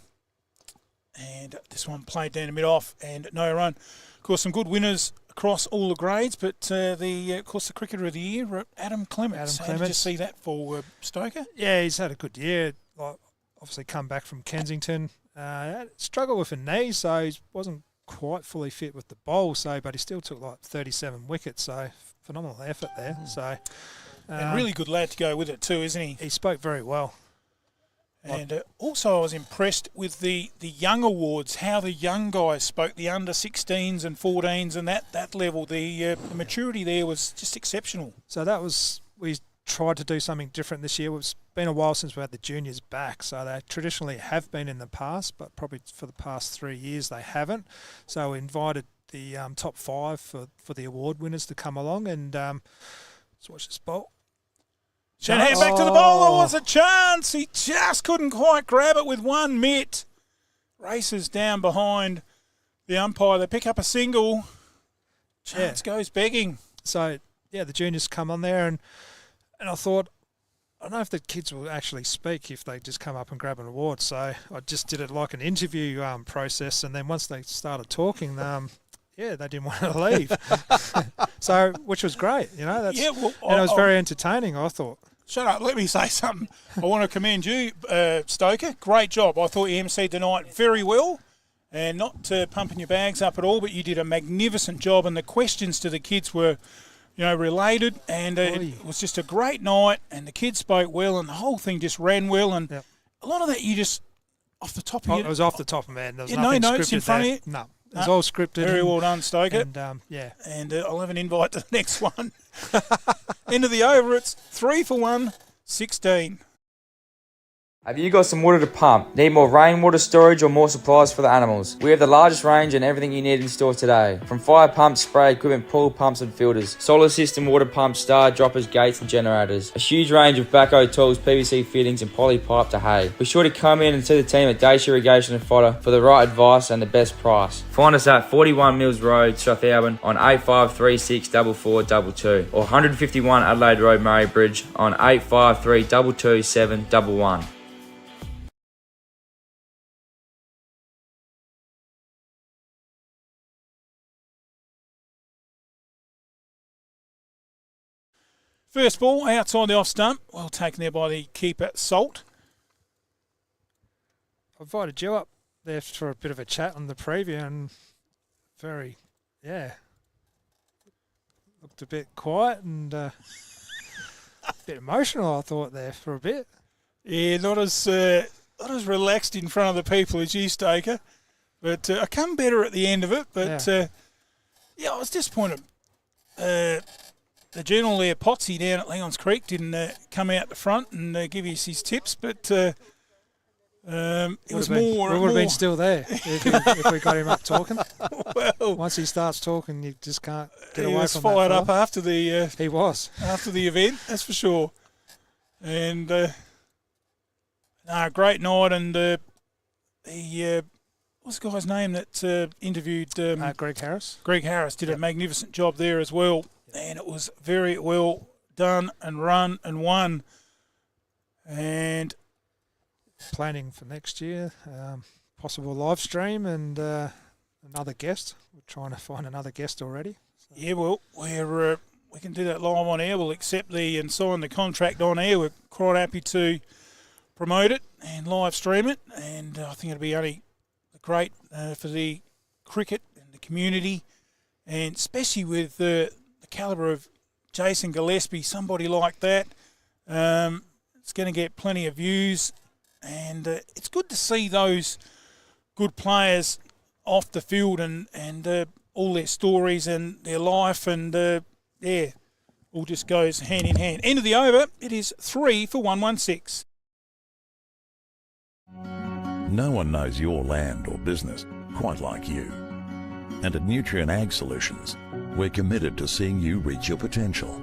And this one played down the mid-off and no run. Of course, some good winners across all the grades, but of course the cricketer of the year, Adam Clements. How did you see that for Stoker? Yeah, he's had a good year. Obviously come back from Kensington. Struggled with a knee, so he wasn't quite fully fit with the bowl, but he still took like 37 wickets, so phenomenal effort there. So and really good lad to go with it too, isn't he? He spoke very well. And also I was impressed with the young awards, how the young guys spoke, the under 16s and 14s and that level. The maturity there was just exceptional. So we tried to do something different this year. It's been a while since we had the juniors back, so they traditionally have been in the past, but probably for the past 3 years they haven't. So we invited the top 5 for the award winners to come along, and let's watch this bowl. Shanahan back to the bowl. There was a chance. He just couldn't quite grab it with one mitt. Races down behind the umpire. They pick up a single. Chance goes begging. So, the juniors come on there, and I thought, don't know if the kids will actually speak if they just come up and grab an award. So I just did it like an interview process, and then once they started talking, they didn't want to leave. So, which was great, you know. And it was very entertaining, I thought. Shut up, let me say something. I want to commend you, Stoker. Great job. I thought you emceed tonight very well, and not pumping your bags up at all, but you did a magnificent job, and the questions to the kids were, related, and it was just a great night, and the kids spoke well, and the whole thing just ran well, and a lot of that you just, off the top of your... It was off the top, man. There was no notes in front there. of you? No. It was all scripted. Very well done, Stoker. And, And I'll have an invite to the next one. End of the over, it's 3 for 1, 16. Have you got some water to pump? Need more rainwater storage or more supplies for the animals? We have the largest range and everything you need in store today. From fire pumps, spray equipment, pool pumps and filters, solar system, water pumps, star droppers, gates and generators. A huge range of backhoe tools, PVC fittings and poly pipe to hay. Be sure to come in and see the team at Dacia Irrigation and Fodder for the right advice and the best price. Find us at 41 Mills Road, Strathalbyn on 8536 4422 or 151 Adelaide Road, Murray Bridge on 853 227 711. First ball, outside the off stump. Well taken there by the keeper, Salt. I invited you up there for a bit of a chat on the preview, and looked a bit quiet and a bit emotional, I thought, there for a bit. Yeah, not as relaxed in front of the people as you, Stoker. But I come better at the end of it. But, I was disappointed. The journal there, Potsy, down at Langons Creek, didn't come out the front and give us his tips, but it was more... We would have been still there if we got him up talking. Well, once he starts talking, you just can't get away from that. He was fired up after the... he was. After the event, that's for sure. And, great night, and what's the guy's name that interviewed... Greg Harris. Greg Harris did a magnificent job there as well. And it was very well done and run and won. And planning for next year, possible live stream and another guest. We're trying to find another guest already. So. Yeah, well, we can do that live on air. We'll accept and sign the contract on air. We're quite happy to promote it and live stream it. And I think it'll be only great for the cricket and the community, and especially with the calibre of Jason Gillespie, somebody like that. It's going to get plenty of views, and it's good to see those good players off the field and all their stories and their life, and all just goes hand in hand. End of the over, it is 3 for 116. No one knows your land or business quite like you. And at Nutrient Ag Solutions, we're committed to seeing you reach your potential.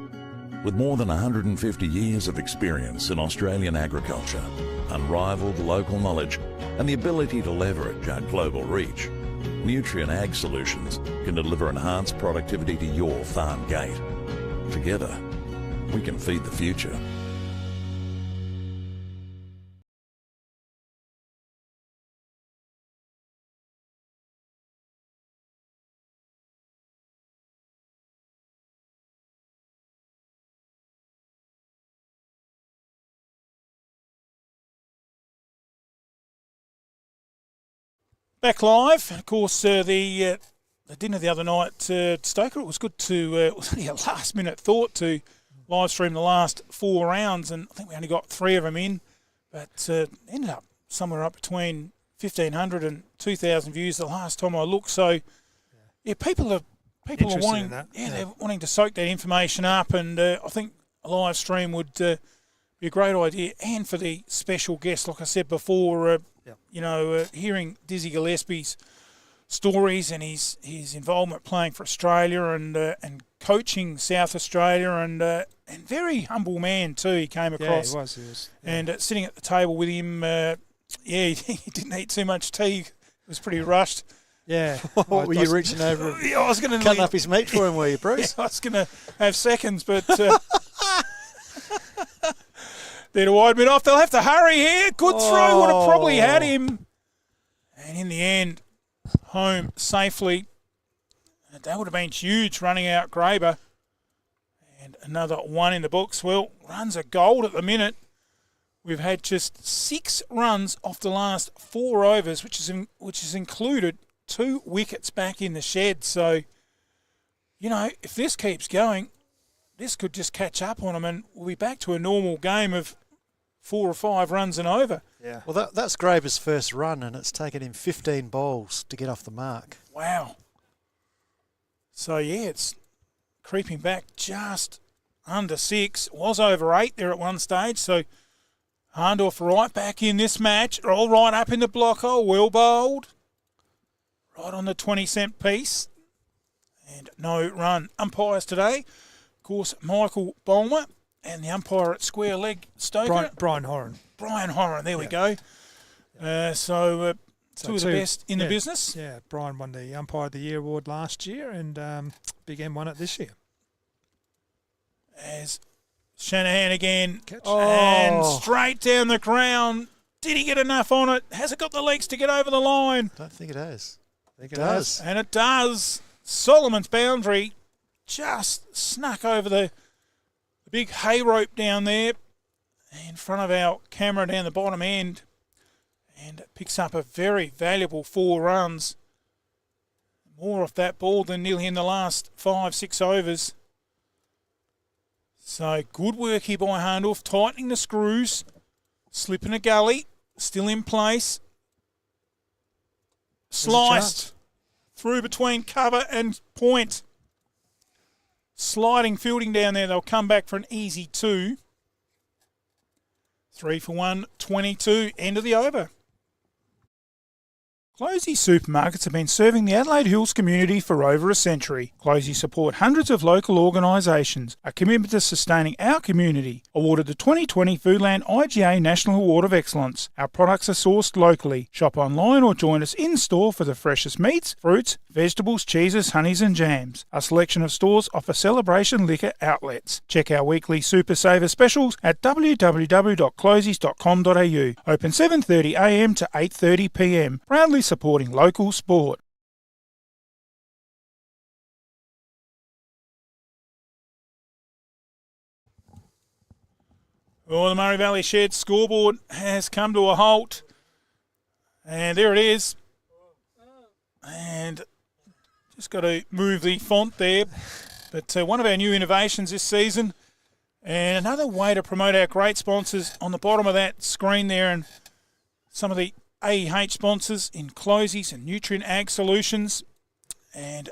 With more than 150 years of experience in Australian agriculture, unrivaled local knowledge, and the ability to leverage our global reach, Nutrient Ag Solutions can deliver enhanced productivity to your farm gate. Together, we can feed the future. Back live, of course, the dinner the other night, Stoker, it was good to, it was only a last-minute thought to live stream the last 4 rounds, and I think we only got 3 of them in, but ended up somewhere up between 1,500 and 2,000 views the last time I looked. So, people are wanting, they're wanting to soak that information up, and I think a live stream would be a great idea, and for the special guest, like I said before. Hearing Dizzy Gillespie's stories and his involvement playing for Australia and coaching South Australia, and very humble man too. He came across. Yeah, he was. And sitting at the table with him, he didn't eat too much tea. He was pretty rushed. Yeah. What were you reaching over? I was going to cutting up his meat for him, were you, Bruce? I was going to have seconds, but There to wide mid off. They'll have to hurry here. Good throw. Would have probably had him. And in the end, home safely. That would have been huge running out Graber. And another one in the books. Well, runs are gold at the minute. We've had just 6 runs off the last 4 overs, which has included 2 wickets back in the shed. So, if this keeps going, this could just catch up on them and we'll be back to a normal game of 4 or 5 runs and over. Yeah. Well, that's Graber's first run, and it's taken him 15 bowls to get off the mark. Wow. So, it's creeping back just under 6. Was over 8 there at one stage. So, Hahndorf right back in this match. All right up in the block hole. Well bowled. Right on the 20-cent piece. And no run. Umpires today, of course, Michael Bulmer. And the umpire at square leg, Stoker. Brian Horan. Brian Horan, there we go. So two of the best in the business. Yeah, Brian won the Umpire of the Year award last year and Big M won it this year. As Shanahan again, and straight down the crown. Did he get enough on it? Has it got the legs to get over the line? Don't think it has. I think it does. And it does. Solomon's boundary just snuck over the big hay rope down there in front of our camera down the bottom end, and picks up a very valuable 4 runs. More off that ball than nearly in the last 5-6 overs. So good work here by Hahndorf, tightening the screws, slipping a gully, still in place. Sliced through between cover and point. Sliding fielding down there. They'll come back for an easy 2. 3 for 1, 22. End of the over. Closey supermarkets have been serving the Adelaide Hills community for over a century. Closey support hundreds of local organisations. A commitment to sustaining our community. Awarded the 2020 Foodland IGA National Award of Excellence. Our products are sourced locally. Shop online or join us in-store for the freshest meats, fruits, vegetables, cheeses, honeys and jams. A selection of stores offer celebration liquor outlets. Check our weekly Super Saver specials at www.closeys.com.au. Open 7:30am to 8:30pm. Proudly supporting local sport. Well, the Murray Valley Shed scoreboard has come to a halt. And there it is. And just got to move the font there. But one of our new innovations this season. And another way to promote our great sponsors on the bottom of that screen there. And some of the A&EH sponsors in Closies and Nutrient Ag Solutions. And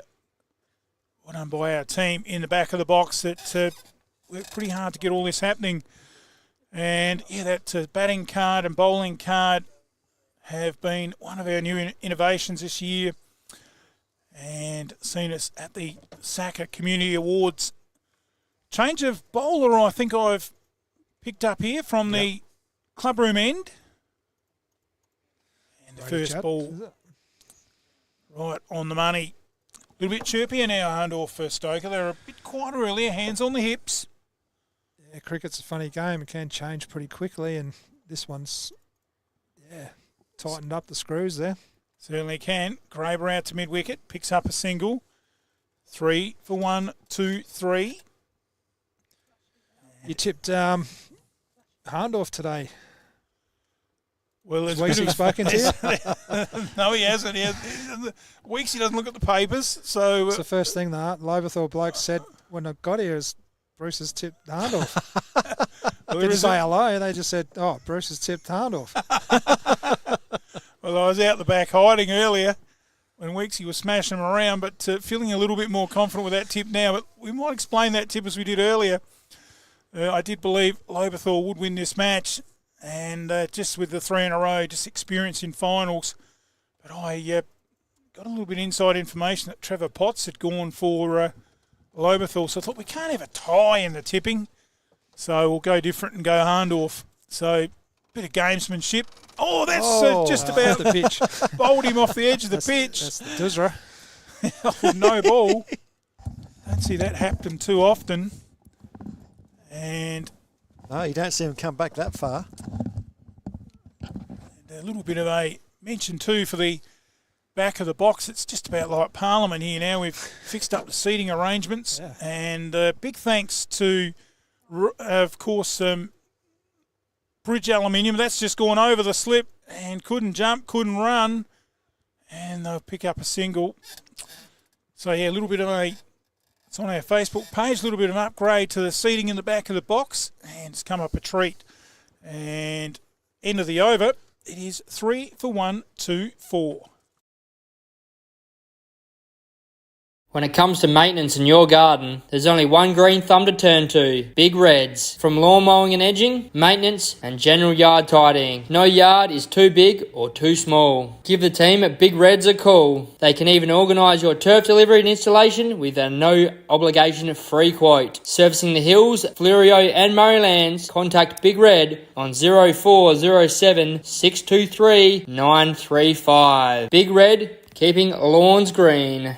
well done by our team in the back of the box that worked pretty hard to get all this happening. And that batting card and bowling card have been one of our new innovations this year and seen us at the SACA Community Awards. Change of bowler I think I've picked up here from the clubroom end. And the first ball right on the money. A little bit chirpier now, Hahndorf for Stoker. They're a bit quieter earlier, hands on the hips. Yeah, cricket's a funny game. It can change pretty quickly, and this one's, tightened up the screws there. Certainly can. Graber out to mid-wicket, picks up a single. 3 for 1, 2, 3. You tipped Hahndorf today. Well, has Weeksy spoken to you? No, he hasn't. Weeksy doesn't look at the papers, so... It's the first thing the Lobethal bloke said when I got here is Bruce has tipped Hahndorf. Didn't say hello, they just said, Bruce has tipped Hahndorf. Well, I was out the back hiding earlier when Weeksy was smashing them around, but feeling a little bit more confident with that tip now. But we might explain that tip as we did earlier. I did believe Lobethal would win this match, and just with the 3 in a row, just experience in finals. But I got a little bit inside information that Trevor Potts had gone for Lobethal, so I thought we can't have a tie in the tipping, so we'll go different and go Hahndorf. So bit of gamesmanship. Oh, that's just about the pitch. Bowled him off the edge of the pitch. That's the Duzra. No ball. Don't see that happen too often. And No, you don't see them come back that far. A little bit of a mention too for the back of the box. It's just about like Parliament here now. We've fixed up the seating arrangements, and big thanks to, of course, Bridge Aluminium. That's just gone over the slip and couldn't jump, couldn't run, and they'll pick up a single. So yeah, a little bit of a, it's on our Facebook page, a little bit of an upgrade to the seating in the back of the box, and it's come up a treat. And end of the over, it is 3 for 1, 2, 4. When it comes to maintenance in your garden, there's only one green thumb to turn to, Big Reds. From lawn mowing and edging, maintenance and general yard tidying. No yard is too big or too small. Give the team at Big Reds a call. They can even organise your turf delivery and installation with a no obligation free quote. Servicing the Hills, Fleurieu and Murraylands, contact Big Red on 0407 623 935. Big Red, keeping lawns green.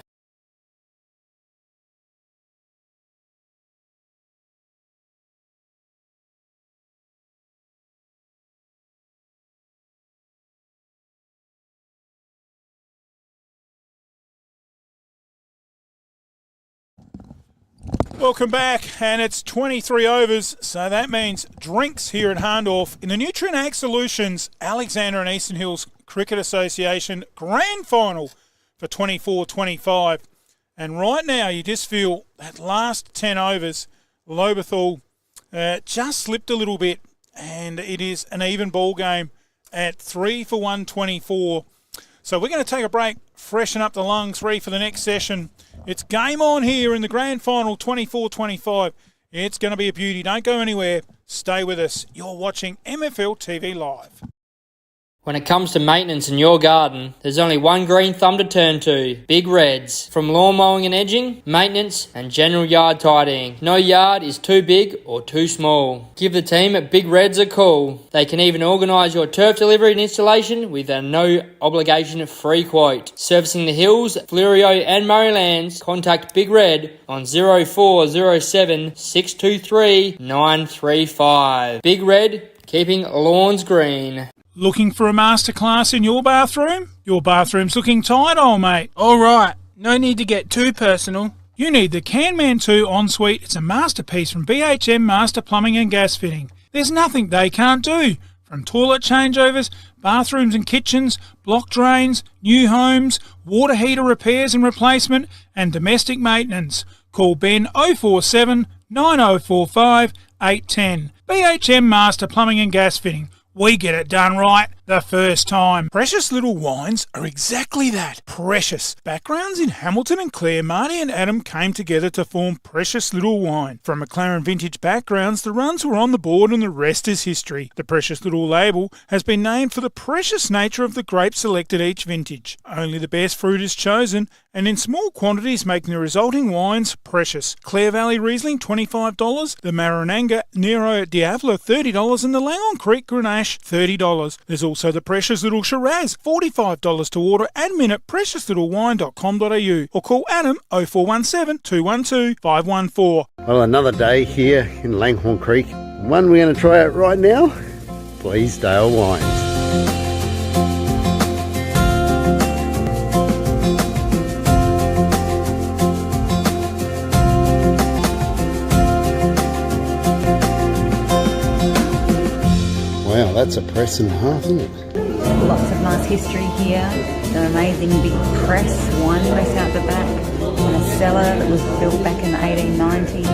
Welcome back, and it's 23 overs, so that means drinks here at Hahndorf in the Nutrient Ag Solutions Alexander and Eastern Hills Cricket Association Grand Final for 24-25. And right now you just feel that last 10 overs, Lobethal just slipped a little bit, and it is an even ball game at 3 for 124. So we're going to take a break, freshen up the lungs, ready for the next session. It's game on here in the grand final, 24-25. It's going to be a beauty. Don't go anywhere. Stay with us. You're watching MFLTV Live. When it comes to maintenance in your garden, there's only one green thumb to turn to, Big Reds. From lawn mowing and edging, maintenance and general yard tidying. No yard is too big or too small. Give the team at Big Reds a call. They can even organise your turf delivery and installation with a no obligation free quote. Servicing the Hills, Fleurieu and Murraylands, contact Big Red on 0407 623 935. Big Red, keeping lawns green. Looking for a masterclass in your bathroom? Your bathroom's looking tight, old mate. All right, no need to get too personal. You need the Canman 2 Ensuite. It's a masterpiece from BHM Master Plumbing and Gas Fitting. There's nothing they can't do. From toilet changeovers, bathrooms and kitchens, block drains, new homes, water heater repairs and replacement, and domestic maintenance. Call Ben 047 9045 810. BHM Master Plumbing and Gas Fitting. We get it done right the first time. Precious Little Wines are exactly that. Precious. Backgrounds in Hamilton and Clare, Marty and Adam came together to form Precious Little Wine. From McLaren Vintage backgrounds, the runs were on the board and the rest is history. The Precious Little label has been named for the precious nature of the grape selected each vintage. Only the best fruit is chosen, and in small quantities making the resulting wines precious. Clare Valley Riesling $25, the Marananga Nero Diavolo $30, and the Langon Creek Grenache $30. There's also the Precious Little Shiraz $45 to order. Admin at preciouslittlewine.com.au or call Adam 0417 212 514. Well, another day here in Langhorne Creek. One we're going to try out right now, Bleasdale Wines. Wow, that's a press and a half, isn't it? Lots of nice history here. An amazing big press, wine press out the back, and a cellar that was built back in the 1890s.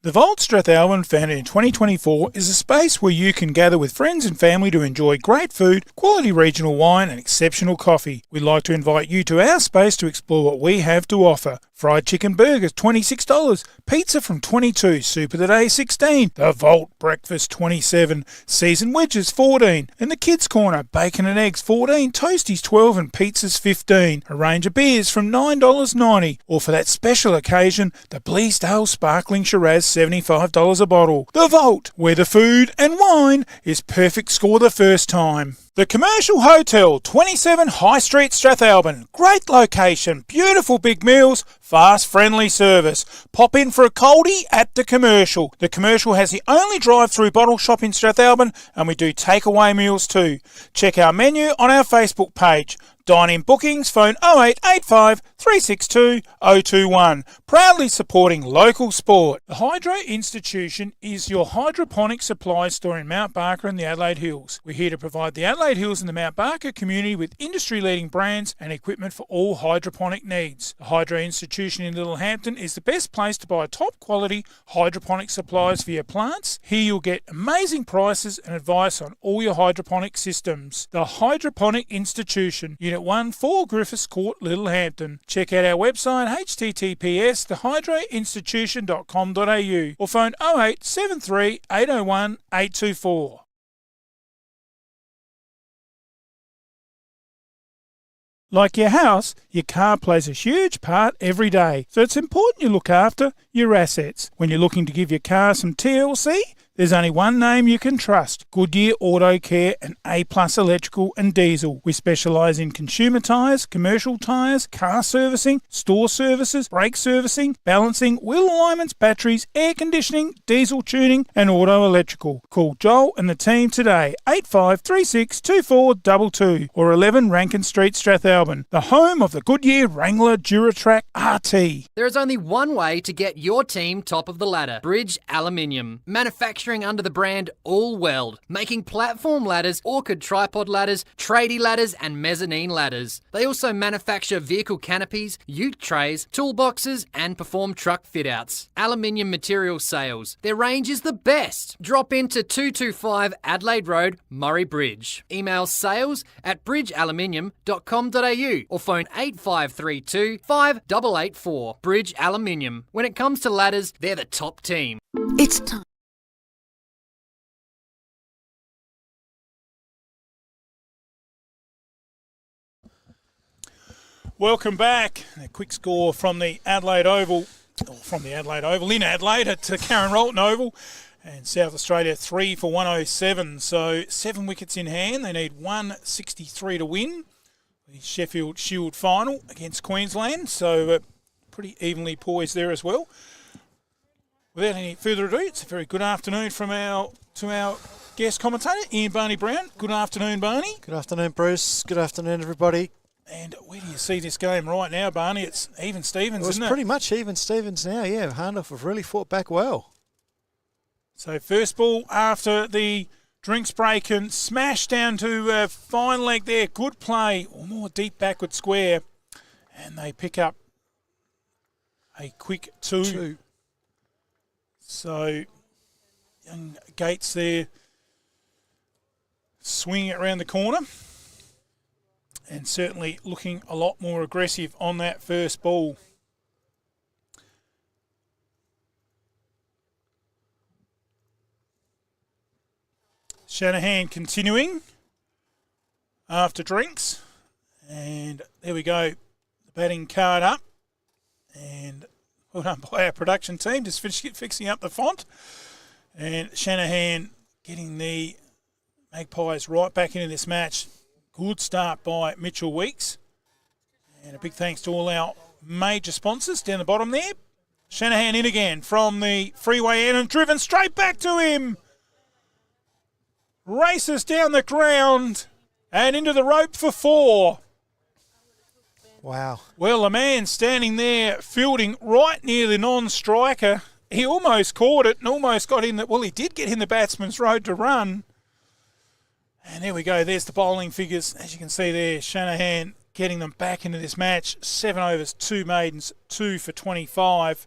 The Vault Strathallan, founded in 2024, is a space where you can gather with friends and family to enjoy great food, quality regional wine and exceptional coffee. We'd like to invite you to our space to explore what we have to offer. Fried chicken burgers, $26. Pizza from $22. Soup of the day, $16. The Vault breakfast, $27. Seasoned wedges, $14. In the kids' corner, bacon and eggs, $14. Toasties, $12. And pizzas, $15. A range of beers from $9.90. Or for that special occasion, the Bleasdale Sparkling Shiraz, $75 a bottle. The Vault, where the food and wine is perfect score the first time. The Commercial Hotel, 27 High Street, Strathalbyn. Great location, beautiful big meals, fast, friendly service. Pop in for a coldie at the Commercial. The Commercial has the only drive-through bottle shop in Strathalbyn, and we do takeaway meals too. Check our menu on our Facebook page. Dine-in bookings, phone 0885 362 021. Proudly supporting local sport. The Hydro Institution is your hydroponic supply store in Mount Barker and the Adelaide Hills. We're here to provide the Adelaide Hills and the Mount Barker community with industry-leading brands and equipment for all hydroponic needs. The Hydro Institution in Littlehampton is the best place to buy top-quality hydroponic supplies for your plants. Here you'll get amazing prices and advice on all your hydroponic systems. The Hydroponic Institution, Unit 1, 4 Griffiths Court, Littlehampton. Check out our website https://thehydroinstitution.com.au or phone 0873 801 824. Like your house, your car plays a huge part every day, so it's important you look after your assets. When you're looking to give your car some TLC, there's only one name you can trust: Goodyear Auto Care and A+ Electrical and Diesel. We specialise in consumer tyres, commercial tyres, car servicing, store services, brake servicing, balancing, wheel alignments, batteries, air conditioning, diesel tuning and auto electrical. Call Joel and the team today, 8536 2422 or 11 Rankin Street, Strathalbyn, the home of the Goodyear Wrangler Duratrack RT. There is only one way to get your team top of the ladder: Bridge Aluminium. Manufacturing under the brand All Weld, making platform ladders, orchid tripod ladders, tradie ladders and mezzanine ladders. They also manufacture vehicle canopies, ute trays, toolboxes and perform truck fit-outs. Aluminium material sales. Their range is the best. Drop into 225 Adelaide Road, Murray Bridge. Email sales@bridgealuminium.com.au or phone 8532 5884. Bridge Aluminium. When it comes to ladders, they're the top team. It's time. Welcome back. A quick score from the Adelaide Oval, in Adelaide at Karen Rolton Oval, and South Australia 3 for 107. So 7 wickets in hand. They need 163 to win the Sheffield Shield final against Queensland. So pretty evenly poised there as well. Without any further ado, it's a very good afternoon to our guest commentator, Ian Barney Brown. Good afternoon, Barney. Good afternoon, Bruce. Good afternoon, everybody. And where do you see this game right now, Barney? It's even Stevens, isn't it? It's pretty much even Stevens now, yeah. Hahndorf have really fought back well. So first ball after the drinks break and smash down to fine leg there. Good play, or more deep backward square. And they pick up a quick two. So young Gates there swinging it around the corner. And certainly looking a lot more aggressive on that first ball. Shanahan continuing after drinks. And there we go. The batting card up. And well done by our production team, just fixing up the font. And Shanahan getting the Magpies right back into this match. Good start by Mitchell Weeks. And a big thanks to all our major sponsors down the bottom there. Shanahan in again from the freeway end and driven straight back to him. Races down the ground and into the rope for 4. Wow. Well, the man standing there fielding right near the non-striker, he almost caught it and almost got in he did get in the batsman's road to run. And there we go, there's the bowling figures. As you can see there, Shanahan getting them back into this match. 7 overs, 2 maidens, 2 for 25.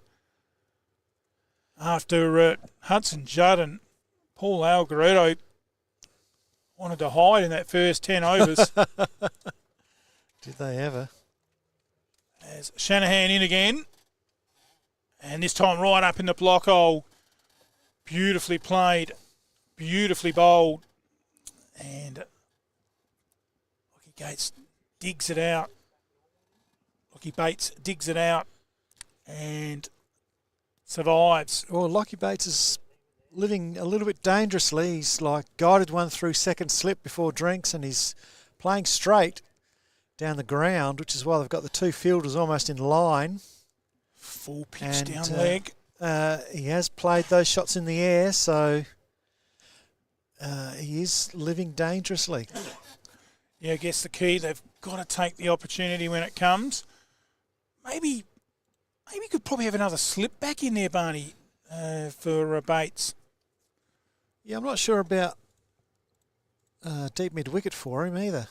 After Hudson Judd and Paul Algaretto wanted to hide in that first 10 overs. Did they ever? As Shanahan in again. And this time right up in the block hole. Beautifully played, beautifully bowled. And Lockie Gates digs it out. Lockie Bates digs it out and survives. Well, Lockie Bates has living a little bit dangerously. He's like guided one through second slip before drinks, and he's playing straight down the ground, which is why they've got the two fielders almost in line. Full pitch down leg. He has played those shots in the air, so he is living dangerously. Yeah, I guess the key, they've got to take the opportunity when it comes. Maybe you could probably have another slip back in there, Barney, for Bates. Yeah, I'm not sure about deep mid-wicket for him either.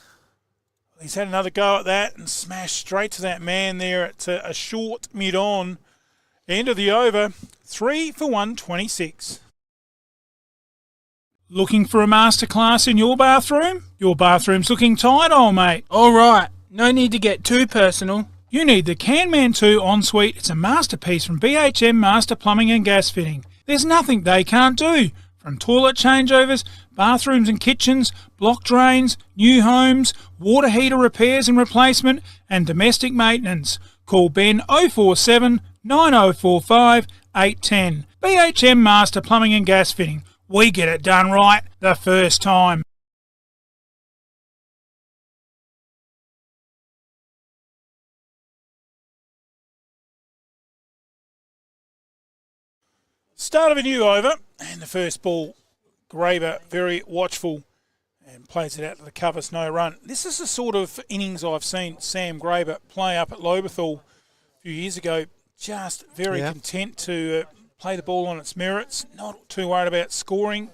He's had another go at that and smashed straight to that man there at a short mid-on. End of the over, 3 for 126. Looking for a masterclass in your bathroom? Your bathroom's looking tight, old mate. All right, no need to get too personal. You need the Canman 2 Ensuite. It's a masterpiece from BHM Master Plumbing and Gas Fitting. There's nothing they can't do. From toilet changeovers, bathrooms and kitchens, block drains, new homes, water heater repairs and replacement, and domestic maintenance. Call Ben 047 9045 810. BHM Master Plumbing and Gas Fitting. We get it done right the first time. Start of a new over, and the first ball, Graber very watchful and plays it out to the covers, no run. This is the sort of innings I've seen Sam Graber play up at Lobethal a few years ago. Just very content to play the ball on its merits, not too worried about scoring,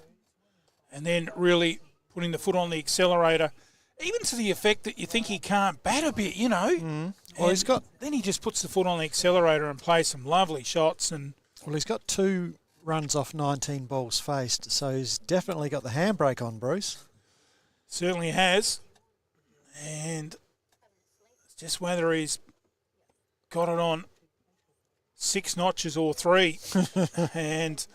and then really putting the foot on the accelerator, even to the effect that you think he can't bat a bit, you know. Well, then he just puts the foot on the accelerator and plays some lovely shots. And well, he's got 2 runs off 19 balls faced, so he's definitely got the handbrake on, Bruce. Certainly has. And it's just whether he's got it on 6 notches or 3. And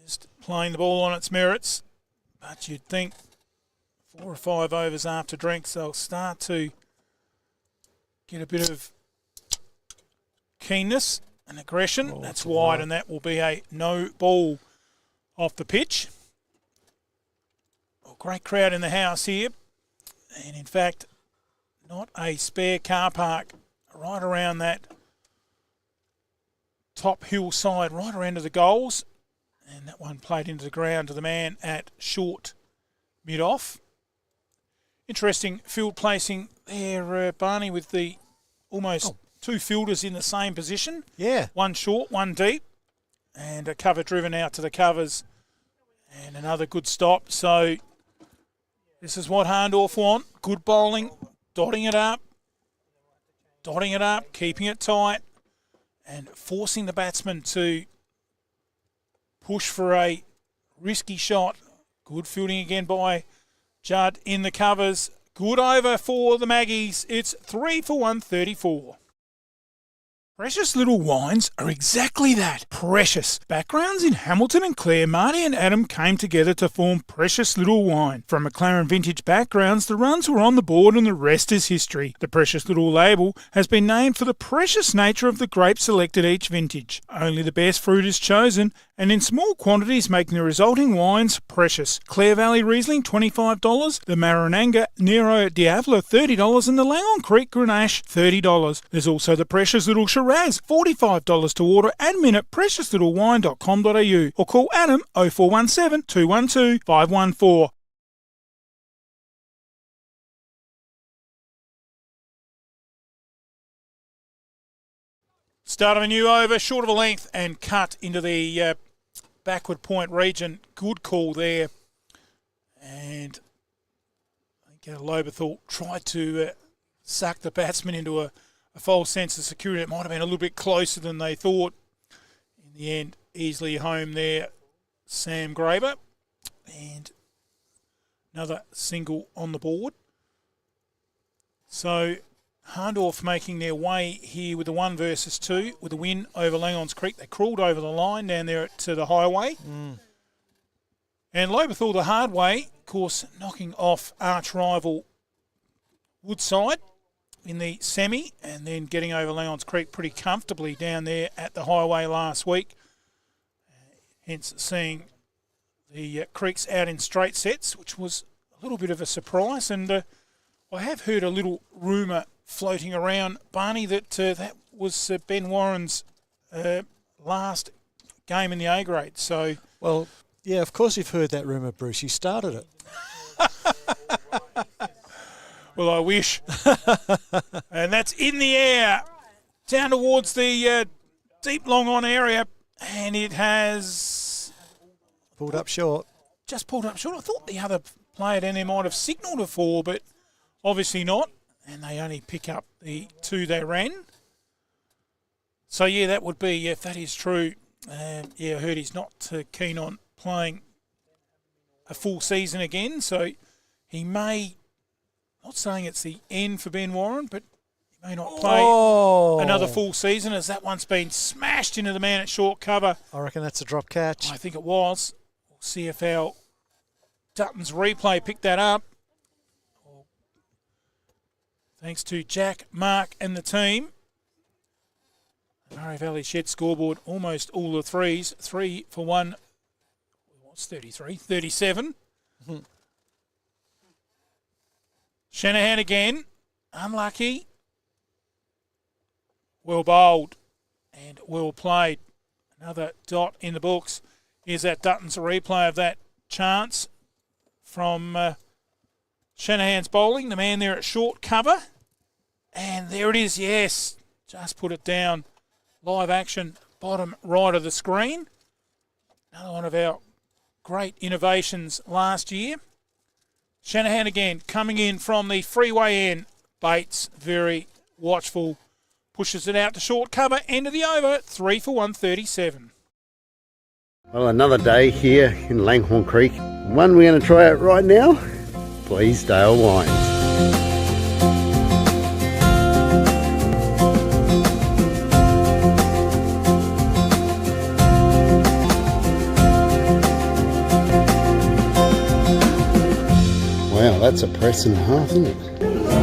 just playing the ball on its merits. But you'd think 4 or 5 overs after drinks, they'll start to get a bit of keenness and aggression. That's wide, and that will be a no ball off the pitch. Well, great crowd in the house here. And in fact, not a spare car park right around that top hillside, right around to the goals. And that one played into the ground to the man at short mid-off. Interesting field placing there, Barney, with the almost 2 fielders in the same position. Yeah. One short, one deep. And a cover driven out to the covers. And another good stop. So this is what Hahndorf want. Good bowling, dotting it up, keeping it tight, and forcing the batsman to push for a risky shot. Good fielding again by Judd in the covers. Good over for the Maggies. It's 3 for 134. Precious Little Wines are exactly that, precious. Backgrounds in Hamilton and Clare, Marty and Adam came together to form Precious Little Wine. From McLaren Vintage backgrounds, the runs were on the board and the rest is history. The Precious Little label has been named for the precious nature of the grapes selected each vintage. Only the best fruit is chosen, and in small quantities making the resulting wines precious. Clare Valley Riesling $25, the Marananga Nero Diavolo $30, and the Langon Creek Grenache $30. There's also the Precious Little Shiraz $45 to order admin at preciouslittlewine.com.au or call Adam 0417 212 514. Start of a new over, short of a length and cut into the backward point region. Good call there. And I think Lobethal tried to suck the batsman into a false sense of security. It might have been a little bit closer than they thought. In the end, easily home there, Sam Graber. And another single on the board. So Hahndorf making their way here with the 1 versus 2 with a win over Langons Creek. They crawled over the line down there to the highway. And Lobethal the hard way, of course, knocking off arch rival Woodside in the semi, and then getting over Langons Creek pretty comfortably down there at the highway last week. hence seeing the Creeks out in straight sets, which was a little bit of a surprise. And I have heard a little rumour floating around, Barney, that that was Ben Warren's last game in the A grade. So, well, yeah, of course you've heard that rumour, Bruce. You started it. Well, I wish. And that's in the air, down towards the deep long on area, and it has pulled up short. Just pulled up short. I thought the other player down there might have signalled a 4, but obviously not. And they only pick up the 2 they ran. So, yeah, that would be, if that is true. Yeah, I heard he's not keen on playing a full season again. So he may, not saying it's the end for Ben Warren, but he may not play another full season, as that one's been smashed into the man at short cover. I reckon that's a drop catch. I think it was. We'll see if our Dutton's replay picked that up. Thanks to Jack, Mark and the team. The Murray Valley Shed scoreboard, almost all the threes. 3 for 1. What's 33? 37. Mm-hmm. Shanahan again. Unlucky. Well bowled and well played. Another dot in the books. Here's that Dutton's replay of that chance from Shanahan's bowling. The man there at short cover. And there it is, yes. Just put it down. Live action, bottom right of the screen. Another one of our great innovations last year. Shanahan again, coming in from the freeway end. Bates, very watchful. Pushes it out to short cover. End of the over, 3 for 137. Well, another day here in Langhorne Creek. One we're going to try out right now. Dale Wines. Wow, that's a press and a half, isn't it?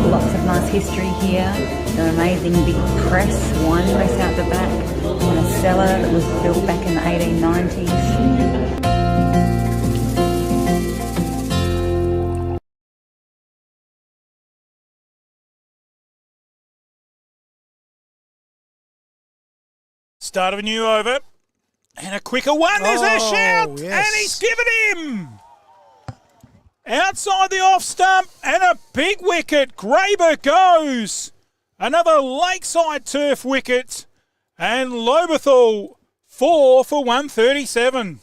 Lots of nice history here. An amazing big press, wine press out the back, and a cellar that was built back in the 1890s. Start of a new over. And a quicker one. There's a shout. Yes. And he's given him. Outside the off stump and a big wicket. Graber goes. Another Lakeside Turf wicket. And Lobethal 4 for 137.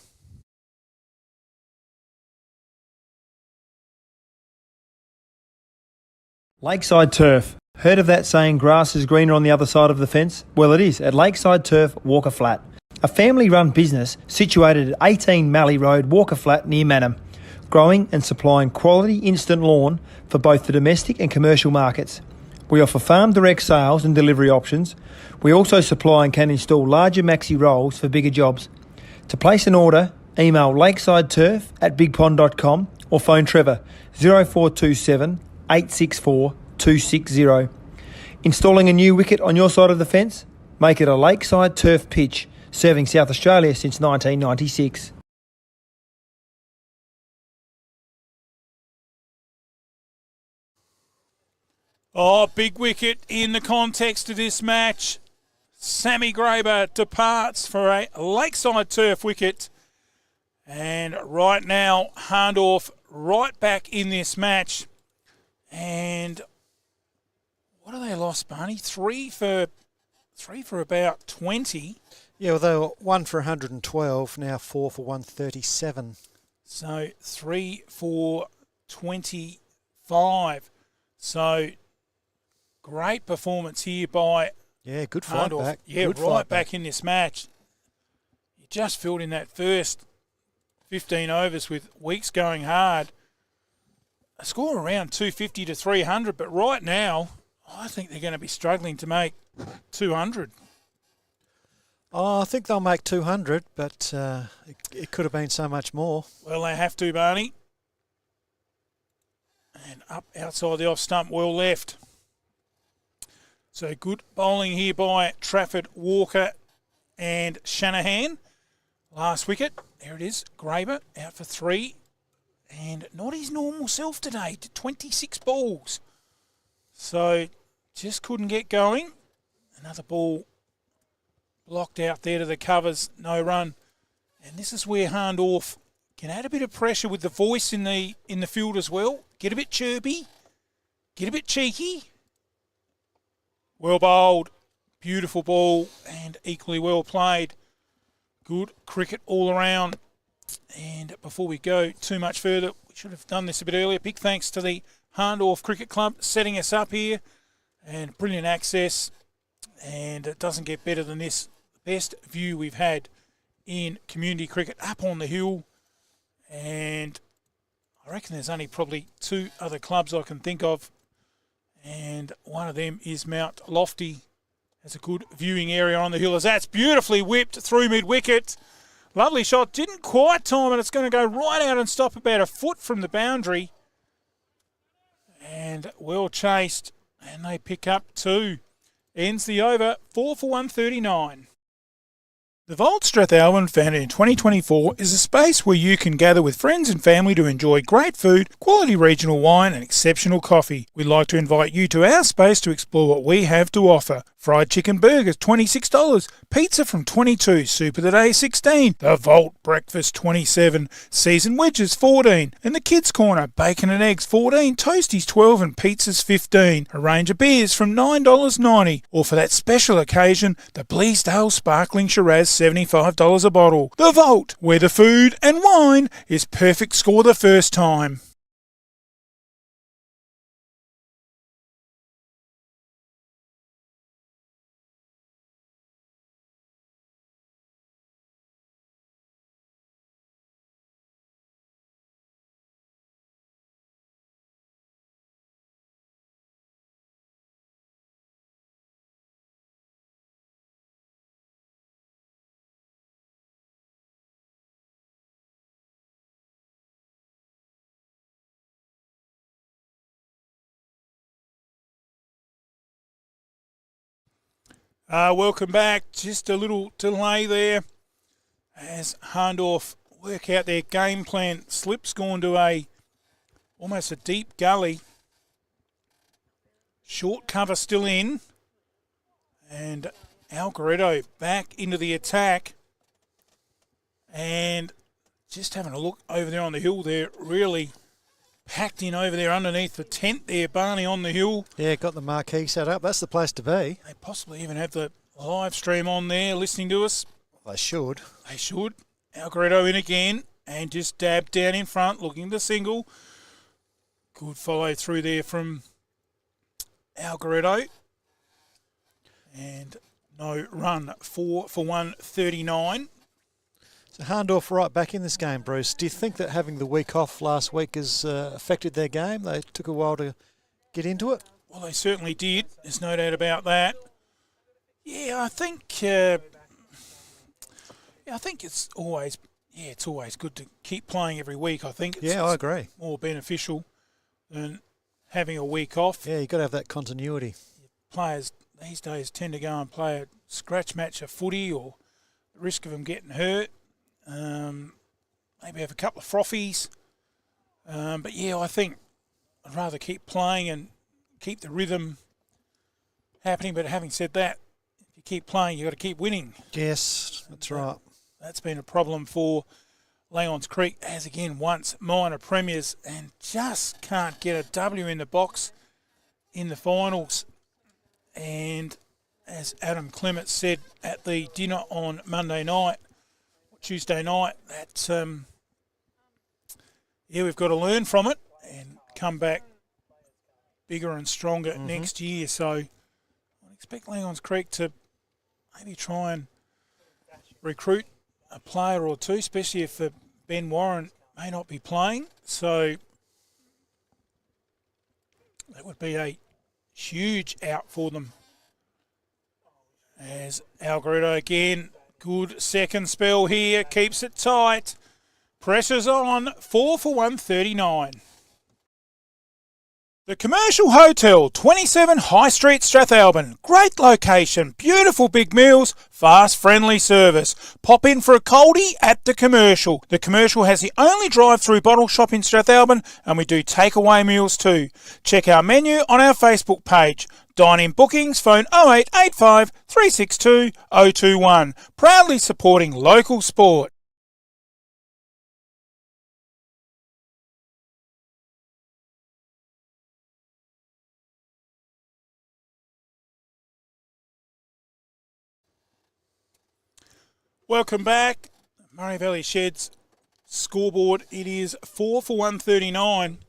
Lakeside Turf. Heard of that saying, grass is greener on the other side of the fence? Well, it is at Lakeside Turf, Walker Flat. A family-run business situated at 18 Mallee Road, Walker Flat, near Manham. Growing and supplying quality instant lawn for both the domestic and commercial markets. We offer farm direct sales and delivery options. We also supply and can install larger maxi rolls for bigger jobs. To place an order, email lakesideturf@bigpond.com or phone Trevor 0427 864 260. Installing a new wicket on your side of the fence? Make it a Lakeside Turf pitch, serving South Australia since 1996. Oh, big wicket in the context of this match. Sammy Graber departs for a Lakeside Turf wicket. And right now, Hahndorf right back in this match. And what have they lost, Barney? Three for about 20. Yeah, well, they were 1 for 112, now 4 for 137. So 3 for 25. So great performance here by good fight Hahndorf. back. Yeah, good right back in this match. He just filled in that first 15 overs with Weeks going hard. A score around 250 to 300, but right now I think they're going to be struggling to make 200. Oh, I think they'll make 200, but it could have been so much more. Well, they have to, Barney. And up outside the off stump, well left. So good bowling here by Trafford, Walker and Shanahan. Last wicket, there it is. Graber out for 3. And not his normal self today, to 26 balls. So just couldn't get going. Another ball blocked out there to the covers, no run. And this is where Hahndorf can add a bit of pressure with the voice in the field as well. Get a bit chirpy, get a bit cheeky. Well bowled, beautiful ball, and equally well played. Good cricket all around. And before we go too much further, we should have done this a bit earlier. Big thanks to the Hahndorf Cricket Club setting us up here. And brilliant access. And it doesn't get better than this. Best view we've had in community cricket up on the hill. And I reckon there's only probably 2 other clubs I can think of. And one of them is Mount Lofty. Has a good viewing area on the hill as that's beautifully whipped through mid-wicket. Lovely shot. Didn't quite time it. It's going to go right out and stop about a foot from the boundary. And well chased. And they pick up 2. Ends the over 4 for 139. The Vault Strathalbyn, founded in 2024, is a space where you can gather with friends and family to enjoy great food, quality regional wine and exceptional coffee. We'd like to invite you to our space to explore what we have to offer. Fried chicken burgers, $26. Pizza from $22. Soup of the day, $16. The Vault breakfast, $27. Seasoned wedges, $14. And the kids' corner, bacon and eggs, $14. Toasties, $12. And pizzas, $15. A range of beers from $9.90. Or for that special occasion, the Bleasdale Sparkling Shiraz, $75 a bottle. The Vault, where the food and wine is perfect score the first time. Welcome back. Just a little delay there as Hahndorf work out their game plan. Slip's gone to almost a deep gully. Short cover still in. And Algaretto back into the attack. And just having a look over there on the hill there, really packed in over there underneath the tent there, Barney on the hill. Yeah, got the marquee set up. That's the place to be. They possibly even have the live stream on there listening to us. They should. They should. Algaretto in again and just dabbed down in front, looking to single. Good follow through there from Algaretto. And no run, 4 for 139. So Hahndorf right back in this game, Bruce. Do you think that having the week off last week has affected their game? They took a while to get into it. Well, they certainly did. There's no doubt about that. Yeah, I think it's always good to keep playing every week. I think it's, I agree. More beneficial than having a week off. Yeah, you've got to have that continuity. Players these days tend to go and play a scratch match of footy or the risk of them getting hurt. Maybe have a couple of frothies. But yeah, I think I'd rather keep playing and keep the rhythm happening. But having said that, if you keep playing, you've got to keep winning. Yes, that's right. That's been a problem for Langons Creek, as again once minor premiers, and just can't get a W in the box in the finals. And as Adam Clement said at the dinner on Tuesday night, that we've got to learn from it and come back bigger and stronger next year. So I expect Langons Creek to maybe try and recruit a player or two, especially if Ben Warren may not be playing. So that would be a huge out for them. As Algaretto again, good second spell here, keeps it tight. Pressure's on, 4 for 139. The Commercial Hotel, 27 High Street, Strathalbyn. Great location, beautiful big meals, fast, friendly service. Pop in for a coldie at The Commercial. The Commercial has the only drive-through bottle shop in Strathalbyn, and we do takeaway meals too. Check our menu on our Facebook page. Dine-in bookings, phone 0885 362 021. Proudly supporting local sport. Welcome back. Murray Valley Sheds scoreboard. It is 4 for 139.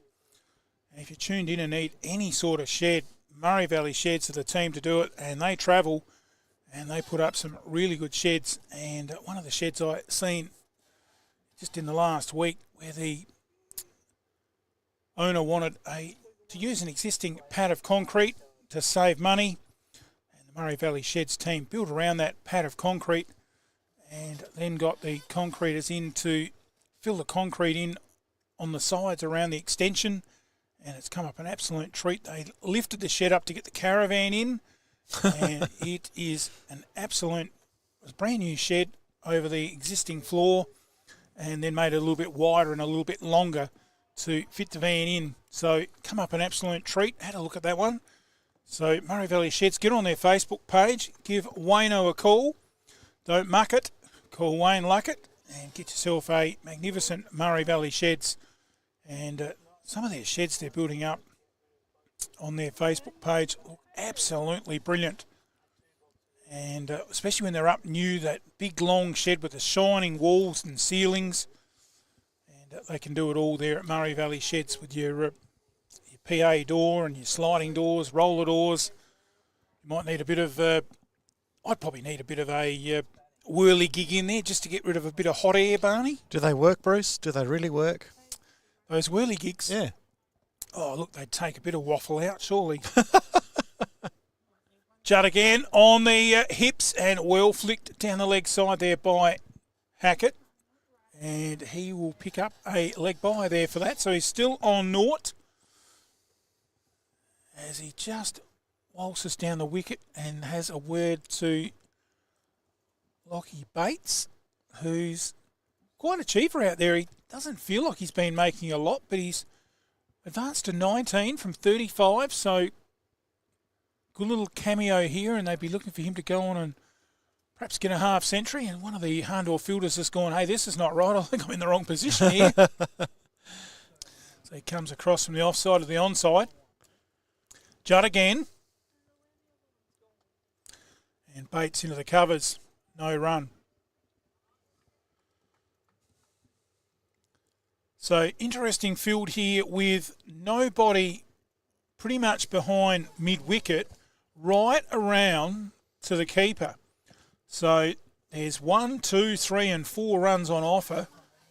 If you're tuned in and need any sort of shed, Murray Valley Sheds are the team to do it, and they travel and they put up some really good sheds. And one of the sheds I seen just in the last week where the owner wanted to use an existing pad of concrete to save money, and the Murray Valley Sheds team built around that pad of concrete and then got the concreters in to fill the concrete in on the sides around the extension, and it's come up an absolute treat. They lifted the shed up to get the caravan in, and it is an absolute brand new shed over the existing floor, and then made it a little bit wider and a little bit longer to fit the van in. So come up an absolute treat. Had a look at that one. So Murray Valley Sheds, get on their Facebook page, give Wayno a call. Don't muck it. Call Wayne Luckett and get yourself a magnificent Murray Valley Sheds. And some of their sheds they're building up on their Facebook page look absolutely brilliant. And especially when they're up new, that big long shed with the shining walls and ceilings. And they can do it all there at Murray Valley Sheds with your PA door and your sliding doors, roller doors. You might need a bit of... I'd probably need a bit of a whirly gig in there just to get rid of a bit of hot air, Barney. Do they work, Bruce? Do they really work? Those whirly gigs? Yeah. Oh, look, they'd take a bit of waffle out, surely. Judd again on the hips and well flicked down the leg side there by Hackett. And he will pick up a leg by there for that. So he's still on naught as he just waltzes down the wicket and has a word to Lockie Bates, who's quite a achiever out there. He doesn't feel like he's been making a lot, but he's advanced to 19 from 35, so good little cameo here, and they'd be looking for him to go on and perhaps get a half century. And one of the Hahndorf fielders has gone, hey, this is not right. I think I'm in the wrong position here. So he comes across from the offside to the onside. Judd again. And Bates into the covers. No run. So interesting field here with nobody pretty much behind mid-wicket right around to the keeper. So there's 1, 2, 3 and 4 runs on offer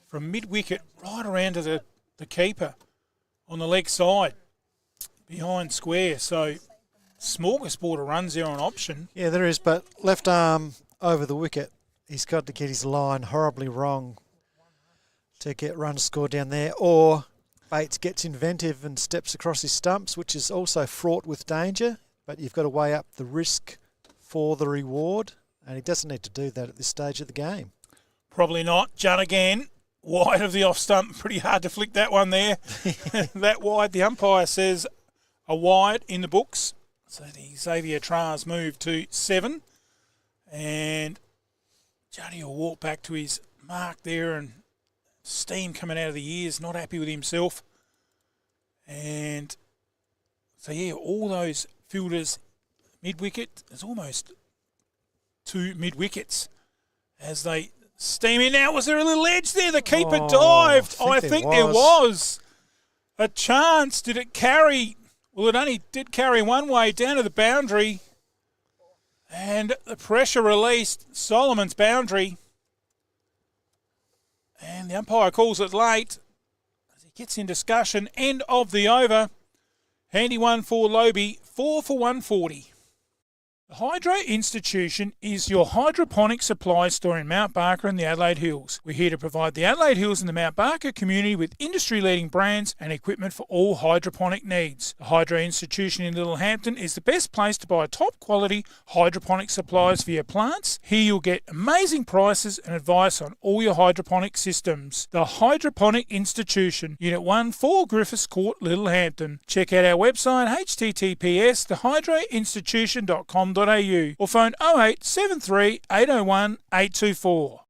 from mid-wicket right around to the keeper on the leg side behind square. So smorgasbord of runs there on option. Yeah, there is, but left arm over the wicket. He's got to get his line horribly wrong to get runs scored down there, or Bates gets inventive and steps across his stumps, which is also fraught with danger, but you've got to weigh up the risk for the reward, and he doesn't need to do that at this stage of the game. Probably not. Judd again, wide of the off stump. Pretty hard to flick that one there. That wide. The umpire says a wide in the books. So the Xavier Tras moved to 7. And Juddy will walk back to his mark there, and steam coming out of the ears, not happy with himself. And so, yeah, all those fielders mid-wicket, there's almost 2 mid-wickets as they steam in. Now, was there a little edge there? The keeper dived. I think there was a chance. Did it carry? Well, it only did carry one way down to the boundary. And the pressure released Solomon's boundary. And the umpire calls it late as he gets in discussion. End of the over. Handy one for Lobie, 4 for 140. The Hydro Institution is your hydroponic supply store in Mount Barker and the Adelaide Hills. We're here to provide the Adelaide Hills and the Mount Barker community with industry-leading brands and equipment for all hydroponic needs. The Hydro Institution in Littlehampton is the best place to buy top-quality hydroponic supplies for your plants. Here you'll get amazing prices and advice on all your hydroponic systems. The Hydroponic Institution, Unit 1, 4 Griffiths Court, Littlehampton. Check out our website https://thehydroinstitution.com.au or phone 0873 801 824.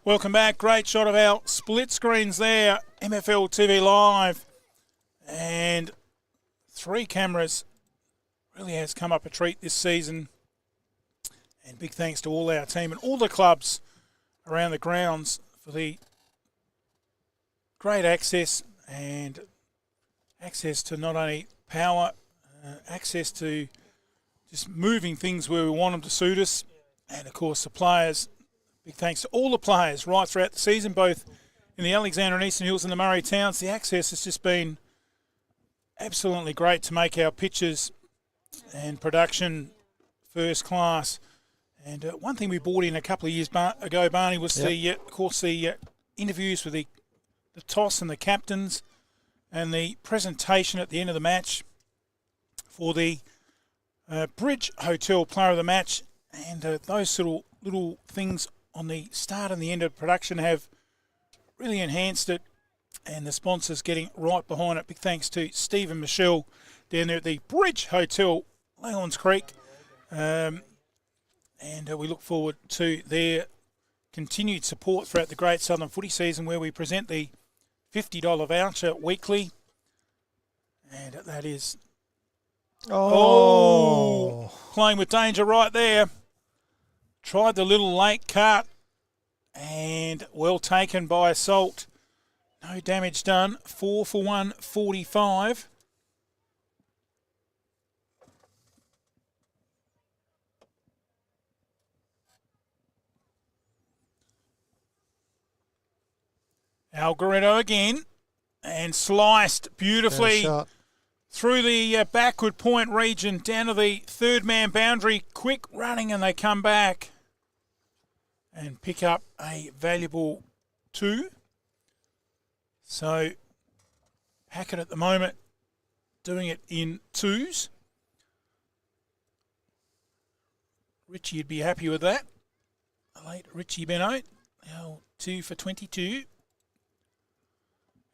Welcome back. Great shot of our split screens there. MFLTV Live. And 3 cameras. Really has come up a treat this season. And big thanks to all our team and all the clubs around the grounds for the great access and access to not only power, access to just moving things where we want them to suit us, and of course the players. Big thanks to all the players right throughout the season, both in the Alexander and Eastern Hills and the Murray Towns. The access has just been absolutely great to make our pitches and production first class. And one thing we brought in a couple of years ago, Barney, was the interviews with the toss and the captains and the presentation at the end of the match for the Bridge Hotel Player of the Match. And those little things on the start and the end of production have really enhanced it, and the sponsors getting right behind it. Big thanks to Steve and Michelle down there at the Bridge Hotel, Leon's Creek. And we look forward to their continued support throughout the great Southern footy season, where we present the $50 voucher weekly. And that is... playing with danger right there. Tried the little late cut, and well taken by Assault. No damage done. 4 for 145. Algoretto again, and sliced beautifully through the backward point region down to the third man boundary. Quick running, and they come back and pick up a valuable 2. So Hackett at the moment doing it in 2s. Richie would be happy with that. Late Richie Benoit. Now 2 for 22.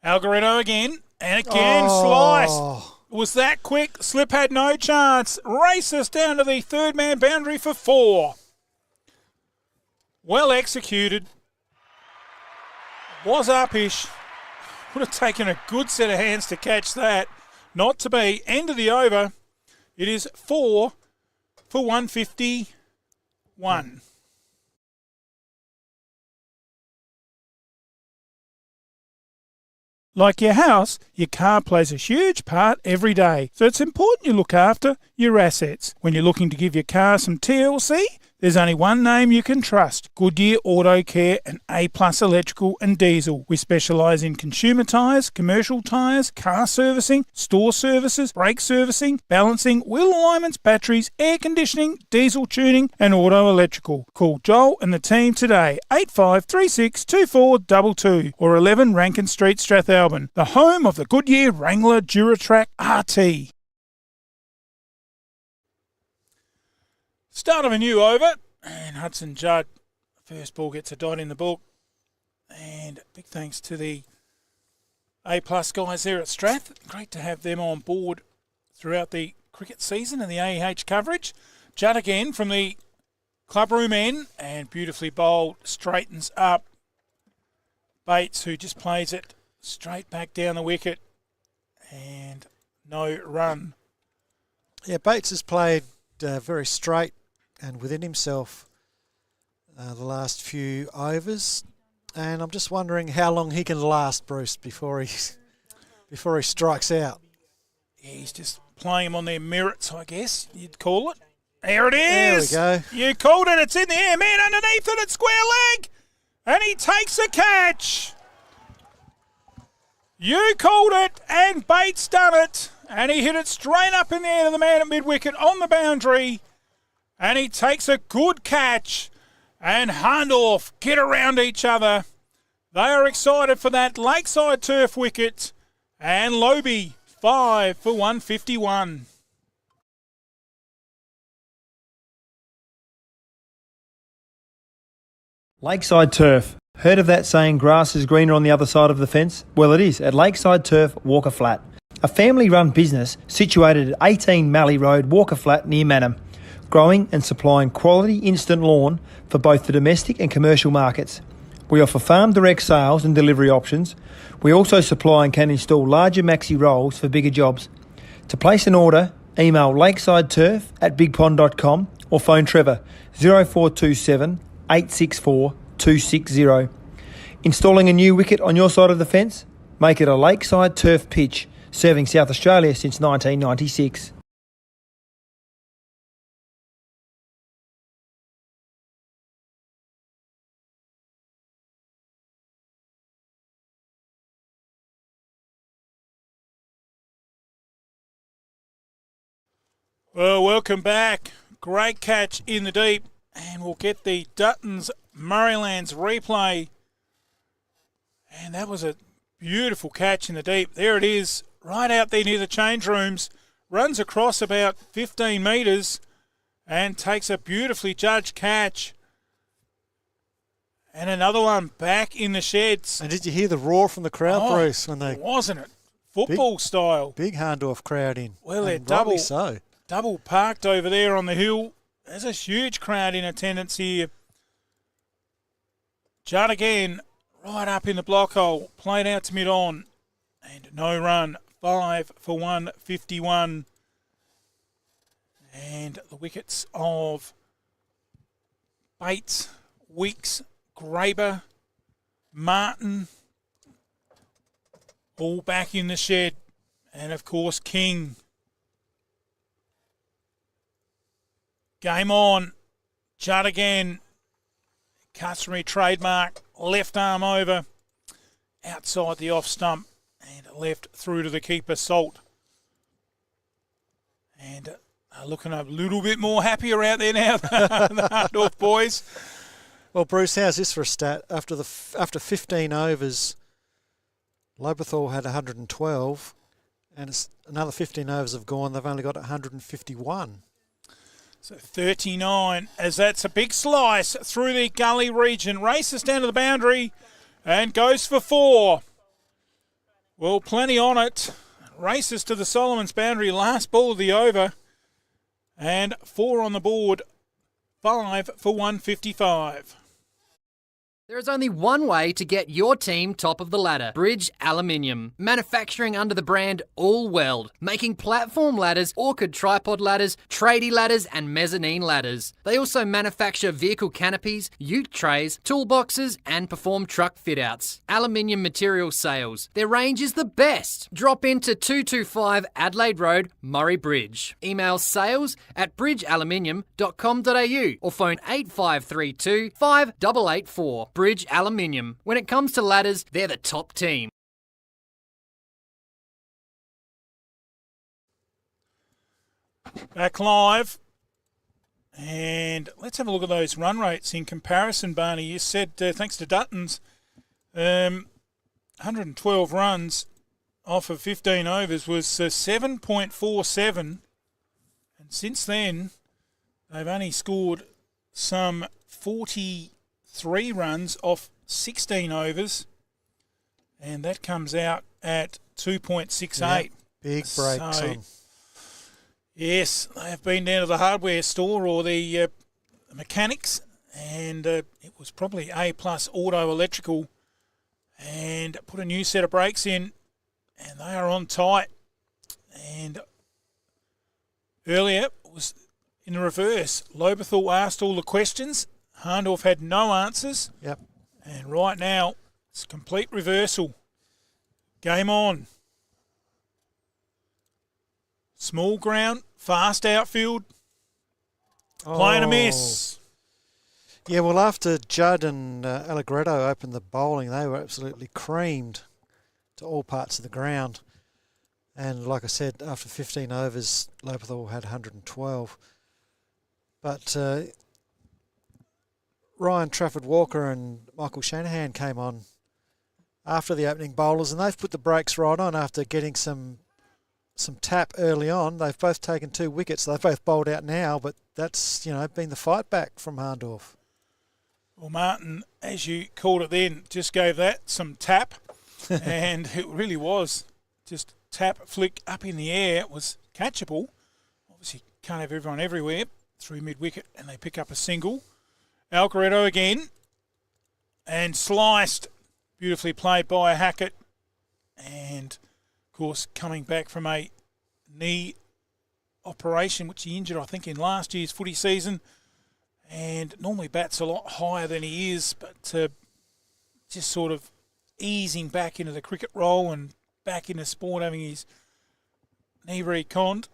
Algoretto again, and again sliced. Was that quick? Slip had no chance. Races down to the third man boundary for 4. Well executed. Was uppish. Would have taken a good set of hands to catch that. Not to be. End of the over. It is 4 for 151. Like your house, your car plays a huge part every day, so it's important you look after your assets. When you're looking to give your car some TLC, there's only one name you can trust: Goodyear Auto Care and A+ Electrical and Diesel. We specialise in consumer tyres, commercial tyres, car servicing, store services, brake servicing, balancing, wheel alignments, batteries, air conditioning, diesel tuning and auto electrical. Call Joel and the team today, 8536 2422 or 11 Rankin Street, Strathalbyn, the home of the Goodyear Wrangler Duratrack RT. Start of a new over, and Hudson Judd, first ball, gets a dot in the book. And big thanks to the A+ guys there at Strath. Great to have them on board throughout the cricket season and the AEH coverage. Judd again from the clubroom end, and beautifully bowled, straightens up Bates, who just plays it straight back down the wicket, and no run. Yeah, Bates has played very straight and within himself the last few overs, and I'm just wondering how long he can last, Bruce, before he strikes out. Yeah, he's just playing him on their merits, I guess you'd call it. There it is. There we go. You called it. It's in the air. Man underneath it at square leg, and he takes a catch. You called it, and Bates done it. And he hit it straight up in the air to the man at mid-wicket on the boundary. And he takes a good catch. And Hahndorf get around each other. They are excited for that lakeside turf wicket. And Lobie, 5 for 151. Lakeside Turf. Heard of that saying, grass is greener on the other side of the fence? Well, it is at Lakeside Turf, Walker Flat. A family-run business situated at 18 Mallee Road, Walker Flat, near Manham. Growing and supplying quality instant lawn for both the domestic and commercial markets. We offer farm direct sales and delivery options. We also supply and can install larger maxi rolls for bigger jobs. To place an order, email lakesideturf@bigpond.com or phone Trevor 0427 864 260. Installing a new wicket on your side of the fence? Make it a Lakeside Turf pitch, serving South Australia since 1996. Well, welcome back. Great catch in the deep. And we'll get the Duttons Murraylands replay. And that was a beautiful catch in the deep. There it is, right out there near the change rooms. Runs across about 15 metres and takes a beautifully judged catch. And another one back in the sheds. And did you hear the roar from the crowd, Bruce? When they wasn't it? Football style. Big Hahndorf crowd in. Well, they're rightly so. Double parked over there on the hill. There's a huge crowd in attendance here. Judd again, right up in the block hole, played out to mid-on, and no run, 5 for 151. And the wickets of Bates, Weeks, Graber, Martin, all back in the shed, and of course King. Game on. Judd again. Customary trademark. Left arm over. Outside the off stump. And left through to the keeper, Salt. And looking a little bit more happier out there now, the Hahndorf boys. Well, Bruce, how's this for a stat? After 15 overs, Lobethal had 112. And it's another 15 overs have gone. They've only got 151. So 39, as that's a big slice through the gully region. Races down to the boundary and goes for 4. Well, plenty on it. Races to the Solomons boundary, last ball of the over. And 4 on the board, 5 for 155. There is only one way to get your team top of the ladder. Bridge Aluminium. Manufacturing under the brand All Weld. Making platform ladders, orchid tripod ladders, tradie ladders and mezzanine ladders. They also manufacture vehicle canopies, ute trays, toolboxes and perform truck fit-outs. Aluminium material sales. Their range is the best. Drop into 225 Adelaide Road, Murray Bridge. Email sales@bridgealuminium.com.au or phone 8532 5884. Bridge Aluminium. When it comes to ladders, they're the top team. Back live. And let's have a look at those run rates in comparison, Barney. You said, thanks to Duttons, 112 runs off of 15 overs was 7.47. And since then, they've only scored some 43 runs off 16 overs, and that comes out at 2.68. Yep, big breaks on. Yes, they have been down to the hardware store or the mechanics, and it was probably A+ Auto Electrical, and put a new set of brakes in, and they are on tight. And earlier it was in the reverse. Lobethal asked all the questions. Hahndorf had no answers. Yep. And right now, it's complete reversal. Game on. Small ground, fast outfield. Playing a miss. Yeah, well, after Judd and Allegretto opened the bowling, they were absolutely creamed to all parts of the ground. And like I said, after 15 overs, Lobethal had 112. But Ryan Trafford-Walker and Michael Shanahan came on after the opening bowlers, and they've put the brakes right on after getting some tap early on. They've both taken 2 wickets. They've both bowled out now, but that's, been the fight back from Hahndorf. Well, Martin, as you called it then, just gave that some tap, and it really was just tap, flick up in the air. It was catchable. Obviously, can't have everyone everywhere through mid-wicket, and they pick up a single. Algaretto again, and sliced. Beautifully played by Hackett, and, of course, coming back from a knee operation, which he injured, I think, in last year's footy season, and normally bats a lot higher than he is, but just sort of easing back into the cricket role and back into sport, having his knee reconned.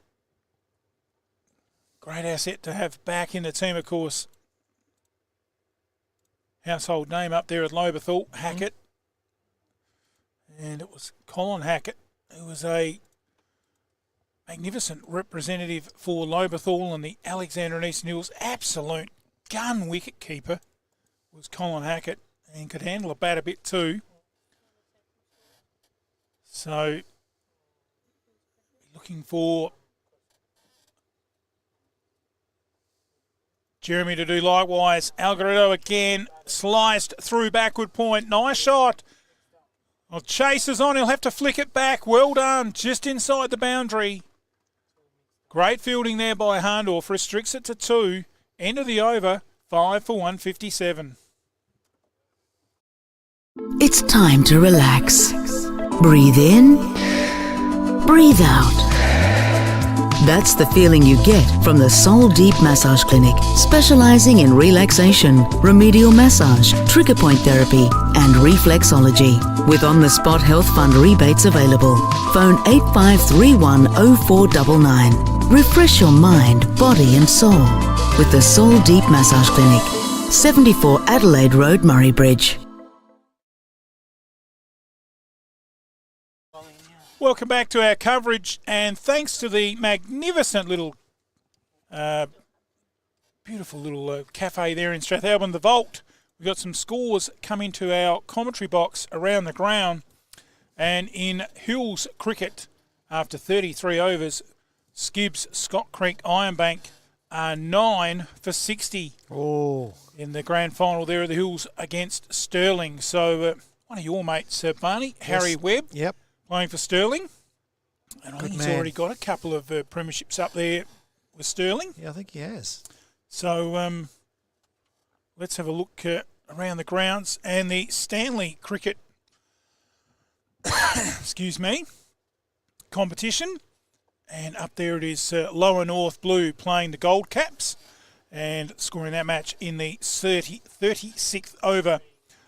Great asset to have back in the team, of course. Household name up there at Lobethal, Hackett. And it was Colin Hackett, who was a magnificent representative for Lobethal and the Alexander and Eastern Hills. Absolute gun wicket keeper was Colin Hackett, and could handle a bat a bit too. So, looking for Jeremy to do likewise. Algaretto again, sliced through backward point. Nice shot. Well, Chase is on. He'll have to flick it back. Well done. Just inside the boundary. Great fielding there by Hahndorf. Restricts it to 2. End of the over. 5 for 157. It's time to relax. Breathe in, breathe out. That's the feeling you get from the Soul Deep Massage Clinic, specializing in relaxation, remedial massage, trigger point therapy, and reflexology. With on-the-spot health fund rebates available. Phone 8531 0499. Refresh your mind, body and soul with the Soul Deep Massage Clinic. 74 Adelaide Road, Murray Bridge. Welcome back to our coverage, and thanks to the magnificent little, beautiful little cafe there in Strathalbyn, the Vault, we've got some scores come into our commentary box around the ground. And in Hills cricket, after 33 overs, Skibbs, Scott Creek, Ironbank are 9 for 60 in the grand final there at the Hills against Stirling. So one of your mates, Barney, yes. Harry Webb, playing for Stirling. And I think he's already got a couple of premierships up there with Stirling. Yeah, I think he has. So let's have a look around the grounds. And the Stanley cricket excuse me, competition. And up there it is Lower North Blue playing the Gold Caps and scoring that match in the 36th over.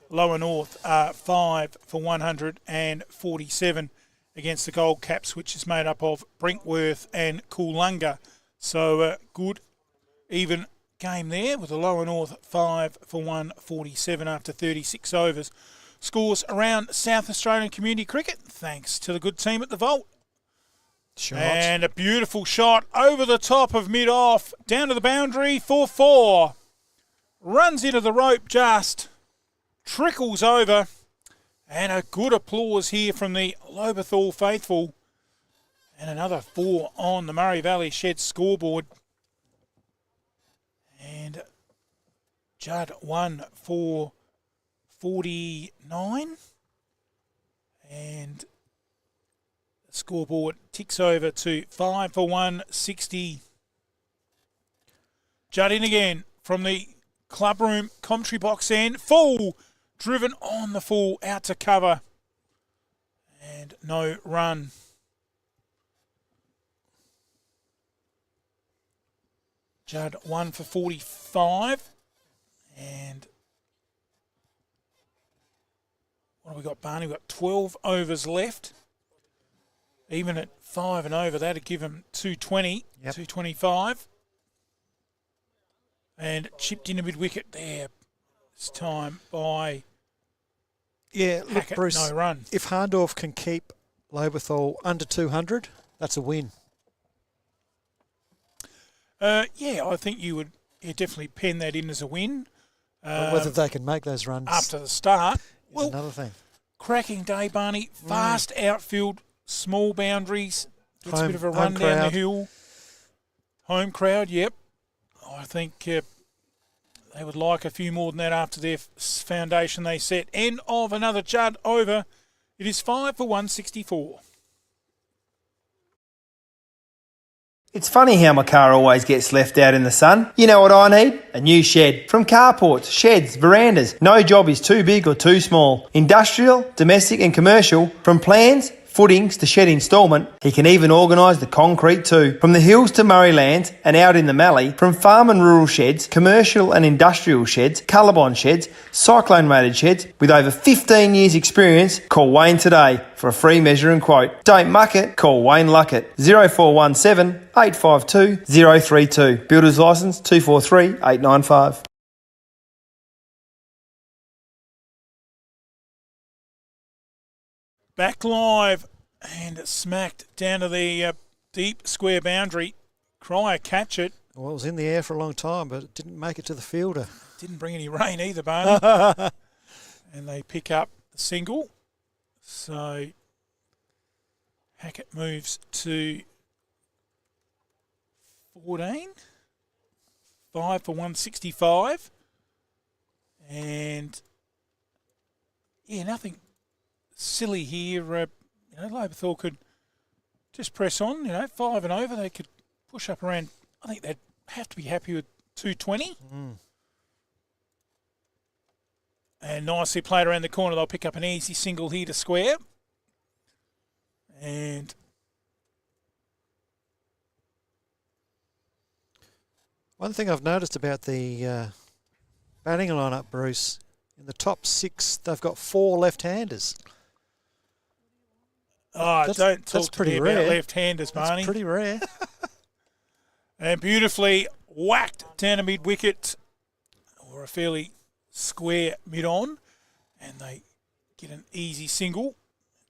Lower North 5 for 147 against the Gold Caps, which is made up of Brinkworth and Coolunga. So good, even game there with the Lower North 5 for 147 after 36 overs. Scores around South Australian Community Cricket, thanks to the good team at the Vault. Shot. And a beautiful shot over the top of mid-off, down to the boundary for 4. Runs into the rope just, trickles over, and a good applause here from the Lobethal faithful. And another 4 on the Murray Valley Shed scoreboard. And Judd 1 for 49. And the scoreboard ticks over to 5 for 160. Judd in again from the clubroom commentary box end. Full, driven on the full, out to cover. And no run. Judd 1 for 45. And what have we got, Barney? We've got 12 overs left. Even at 5 and over, that'd give him 220, 225. And chipped in a mid-wicket there this time by Yeah, look, Hackett, Bruce, no run. if Hahndorf can keep Lobethal under 200, that's a win. Yeah, I think you would definitely pen that in as a win. But whether they can make those runs after the start is another thing. Cracking day, Barney. Fast outfield, small boundaries. Gets a bit of a run down crowd. the hill. Home crowd, yep. I think they would like a few more than that after their foundation they set. End of another Judd over. It is 5 for 164. It's funny how my car always gets left out in the sun. You know what I need? A new shed. From carports, sheds, verandas. No job is too big or too small. Industrial, domestic and commercial. From plans, footings to shed instalment, he can even organise the concrete too. From the hills to Murraylands and out in the Mallee, from farm and rural sheds, commercial and industrial sheds, Colorbond sheds, cyclone rated sheds, with over 15 years experience, call Wayne today for a free measure and quote. Don't muck it, call Wayne Luckett. 0417 852 032. Builder's licence 243 895. Back live and smacked down to the deep square boundary. Cryer catch it. Well, it was in the air for a long time, but it didn't make it to the fielder. Didn't bring any rain either, Barney. And they pick up the single. So Hackett moves to 14. 5 for 165. And yeah, nothing silly here. Lobethal could just press on, 5 and over. They could push up around, I think they'd have to be happy with 220. And nicely played around the corner. They'll pick up an easy single here to square. And one thing I've noticed about the batting lineup, Bruce, in the top 6, they've got 4 left-handers. don't talk to me about left-handers, Barney. That's pretty rare. And beautifully whacked down a mid-wicket, or a fairly square mid-on, and they get an easy single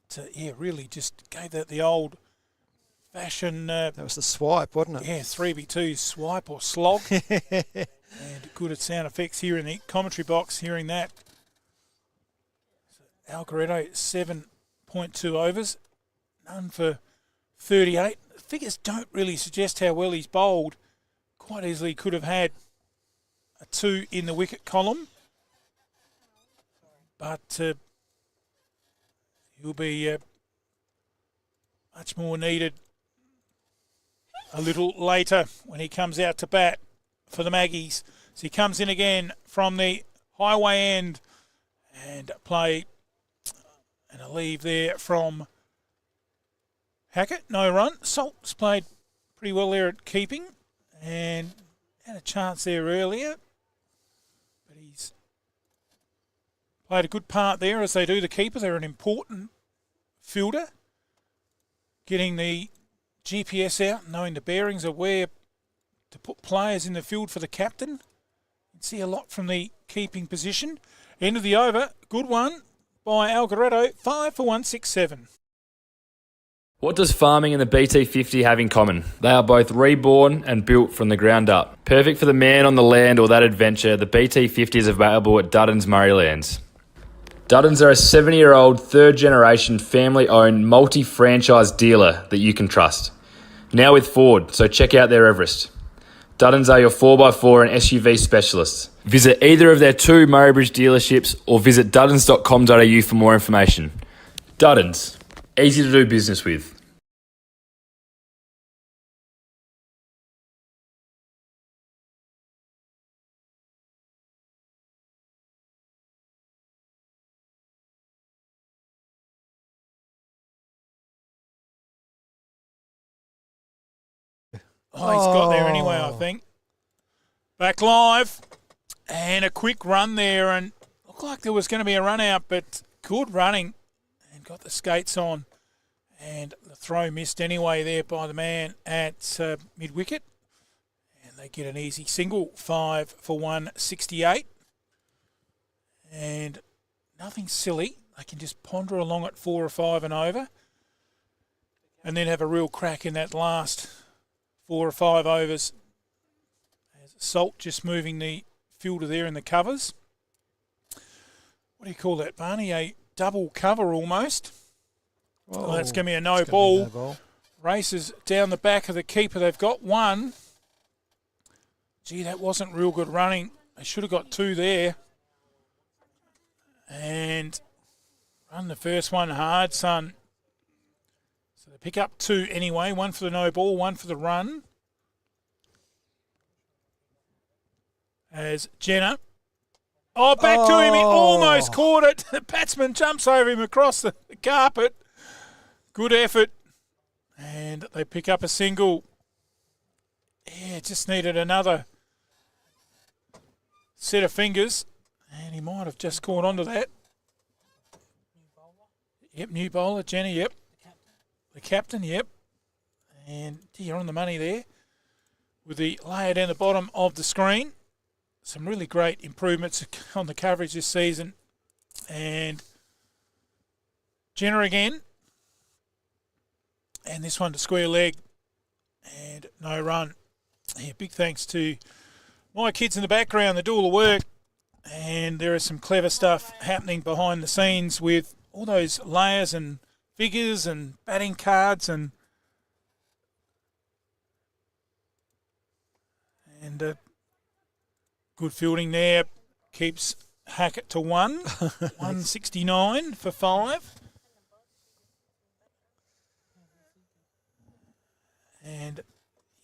to, really just gave that the old-fashioned... that was the swipe, wasn't it? Yeah, 3v2 swipe or slog. And good at sound effects here in the commentary box, hearing that. So Algaretto, 7.2 overs, none for 38. The figures don't really suggest how well he's bowled. Quite easily could have had a 2 in the wicket column. But he'll be much more needed a little later when he comes out to bat for the Maggies. So he comes in again from the highway end and play and a leave there from Hackett. No run. Salt's played pretty well there at keeping and had a chance there earlier. But he's played a good part there, as they do the keepers. They're an important fielder. Getting the GPS out, knowing the bearings of where to put players in the field for the captain. You can see a lot from the keeping position. End of the over. Good one by Algaretto. 5 for 167. What does farming and the BT50 have in common? They are both reborn and built from the ground up. Perfect for the man on the land or that adventure, the BT50 is available at Duddon's Murraylands. Duddon's are a 70-year-old, third-generation, family-owned, multi-franchise dealer that you can trust. Now with Ford, so check out their Everest. Duddon's are your 4x4 and SUV specialists. Visit either of their 2 Murraybridge dealerships or visit duddons.com.au for more information. Duddon's, easy to do business with. Oh, he's got there anyway, I think. Back live. And a quick run there. And looked like there was going to be a run out, but good running. And got the skates on. And the throw missed anyway there by the man at mid-wicket. And they get an easy single. 5 for 168. And nothing silly. they can just ponder along at 4 or 5 and over, and then have a real crack in that last 4 or 5 overs. As Salt just moving the fielder there in the covers. What do you call that, Barney? A double cover almost. Well, that's going to be a no ball. Races down the back of the keeper. They've got one. Gee, that wasn't real good running. They should have got 2 there. And run the first one hard, son. So they pick up 2 anyway. 1 for the no ball, 1 for the run. As Jenner. Oh, back to him. He almost caught it. The batsman jumps over him across the carpet. Good effort. And they pick up a single. Yeah, just needed another set of fingers. And he might have just caught onto that. Yep, new bowler, Jenny, yep. The captain, yep. And you're on the money there with the layer down the bottom of the screen. Some really great improvements on the coverage this season. And Jenner again. And this one to square leg. And no run. Yeah, big thanks to my kids in the background. They do all the work. And there is some clever stuff happening behind the scenes with all those layers and figures and batting cards and good fielding there. Keeps Hackett to 1. 169 for 5. And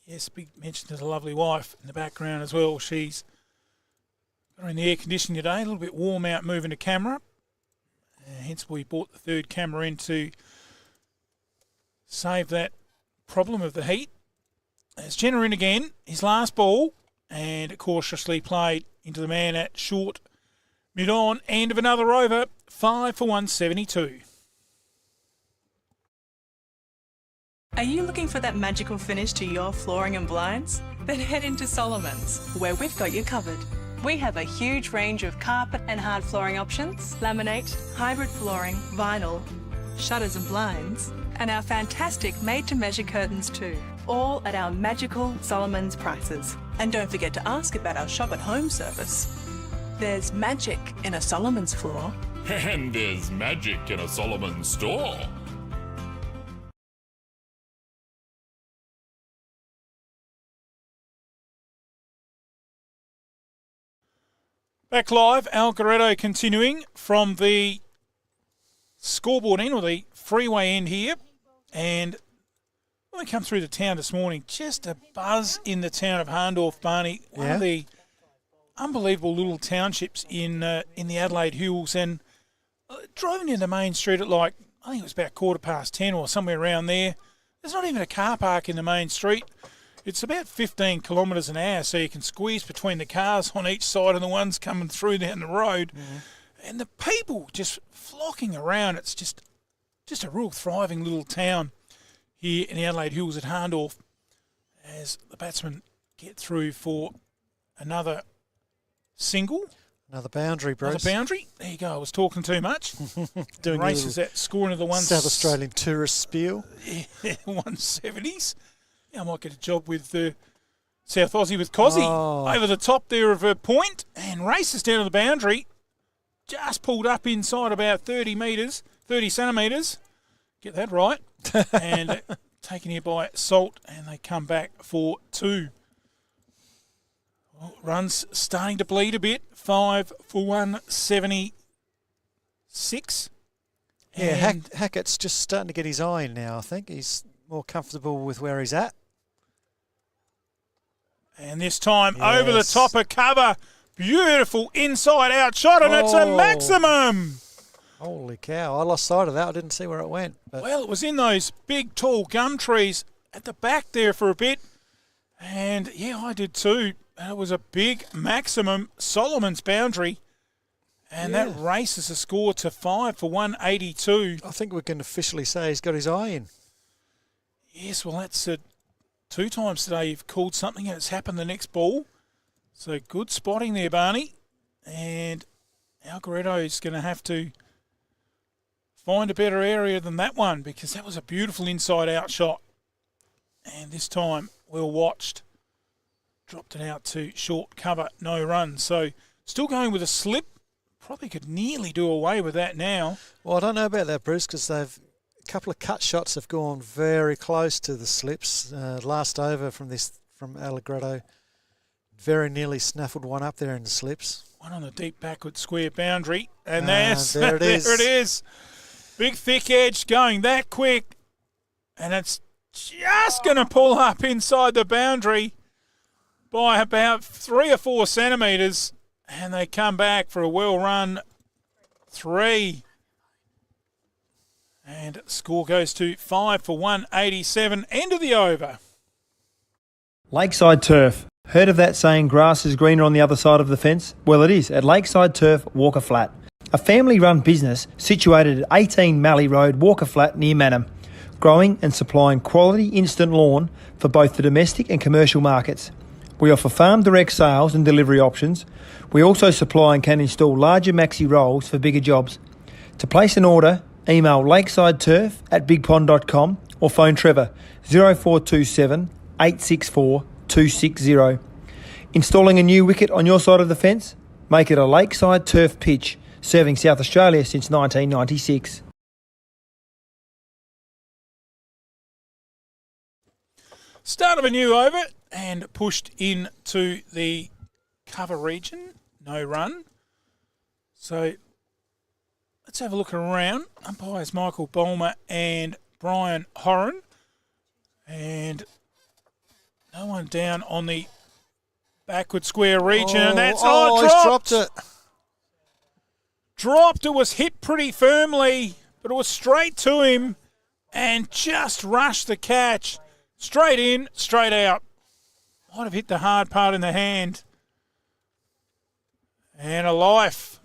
yes, big mention to the lovely wife in the background as well. She's got her in the air conditioning today, a little bit warm out moving the camera. Hence we bought the 3rd camera in to save that problem of the heat. As Jenner in again, his last ball, and cautiously played into the man at short mid-on. End of another over, 5 for 172. Are you looking for that magical finish to your flooring and blinds? Then head into Solomon's, where we've got you covered. We have a huge range of carpet and hard flooring options, laminate, hybrid flooring, vinyl, shutters and blinds, and our fantastic made-to-measure curtains too. All at our magical Solomon's prices. And don't forget to ask about our shop at home service. There's magic in a Solomon's floor. And there's magic in a Solomon store. Back live, Algoretto continuing from the scoreboard end, or the freeway end here. And when we come through the town this morning, just a buzz in the town of Hahndorf, Barney. One of the unbelievable little townships in the Adelaide Hills. And driving in the main street at I think it was about 10:15 or somewhere around there. There's not even a car park in the main street. It's about 15 kilometres an hour, so you can squeeze between the cars on each side and the ones coming through down the road. Mm-hmm. And the people just flocking around. It's just a real thriving little town here in the Adelaide Hills at Hahndorf as the batsmen get through for another single. Another boundary, Bruce. Another boundary. There you go. I was talking too much. Doing races that scoring of the South Australian tourist spiel. Yeah, 170s. Yeah, I might get a job with South Aussie with Cozzy. Over the top there of a point and races down to the boundary. Just pulled up inside about 30 centimetres. Get that right. And taken here by Salt, and they come back for 2. Well, runs starting to bleed a bit. 5 for 176. Yeah, Hackett's just starting to get his eye in now, I think. He's more comfortable with where he's at. And this time over the top of cover. Beautiful inside-out shot, and it's a maximum. Holy cow. I lost sight of that. I didn't see where it went. But well, it was in those big, tall gum trees at the back there for a bit. And, yeah, I did too. It was a big maximum Solomon's boundary. And that races a score to 5 for 182. I think we can officially say he's got his eye in. Yes, well, that's 2 times today you've called something and it's happened the next ball. So good spotting there, Barney. And Algoretto is going to have to find a better area than that one, because that was a beautiful inside-out shot. And this time, well watched. Dropped it out to short cover, no run. So still going with a slip. Probably could nearly do away with that now. Well, I don't know about that, Bruce, because a couple of cut shots have gone very close to the slips. Last over from Allegretto, very nearly snaffled one up there in the slips. One on the deep backward square boundary. And there it is. There it is. Big thick edge going that quick. And it's just going to pull up inside the boundary by about 3 or 4 centimetres. And they come back for a well-run 3. And the score goes to 5 for 187. End of the over. Lakeside Turf. Heard of that saying, grass is greener on the other side of the fence? Well, it is at Lakeside Turf, Walker Flat. A family-run business situated at 18 Mallee Road, Walker Flat, near Manham. Growing and supplying quality instant lawn for both the domestic and commercial markets. We offer farm direct sales and delivery options. We also supply and can install larger maxi rolls for bigger jobs. To place an order, email lakesideturf@bigpond.com or phone Trevor 0427 864 260. Installing a new wicket on your side of the fence? Make it a Lakeside Turf pitch, serving South Australia since 1996. Start of a new over and pushed into the cover region. No run. So let's have a look around. Umpires Michael Bulmer and Brian Horan. And no one down on the backward square region. And that's dropped it. Dropped. It was hit pretty firmly, but it was straight to him and just rushed the catch. Straight in, straight out. Might have hit the hard part in the hand. And a life.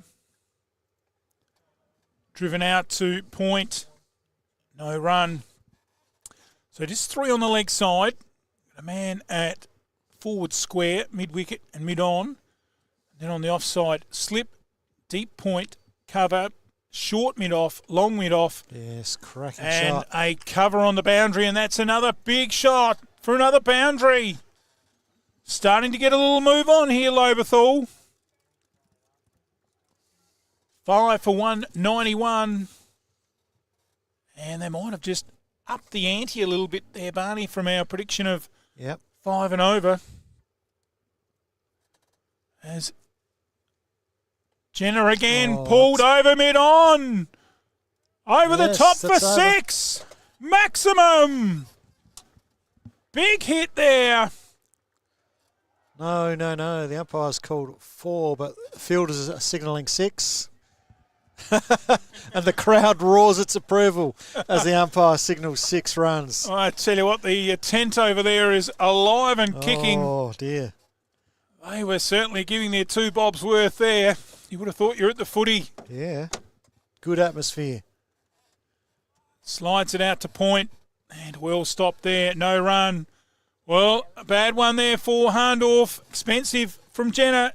Driven out to point. No run. So just 3 on the leg side. A man at forward square, mid-wicket and mid-on. Then on the offside, slip, deep point, cover, short mid-off, long mid-off. Yes, cracking and shot. a cover on the boundary, and that's another big shot for another boundary. Starting to get a little move on here, Lobethal. 5 for 191. And they might have just upped the ante a little bit there, Barney, from our prediction of 5 and over. As Jenner again pulled over mid-on. Over the top for 6. Maximum. Big hit there. No. The umpire's called 4, but the fielders are signalling 6. And the crowd roars its approval as the umpire signals 6 runs. I tell you what, the tent over there is alive and kicking. Oh, dear. They were certainly giving their 2 bobs worth there. You would have thought you're at the footy. Yeah. Good atmosphere. Slides it out to point. And well stopped there. No run. Well, a bad one there for Hahndorf. Expensive from Jenner.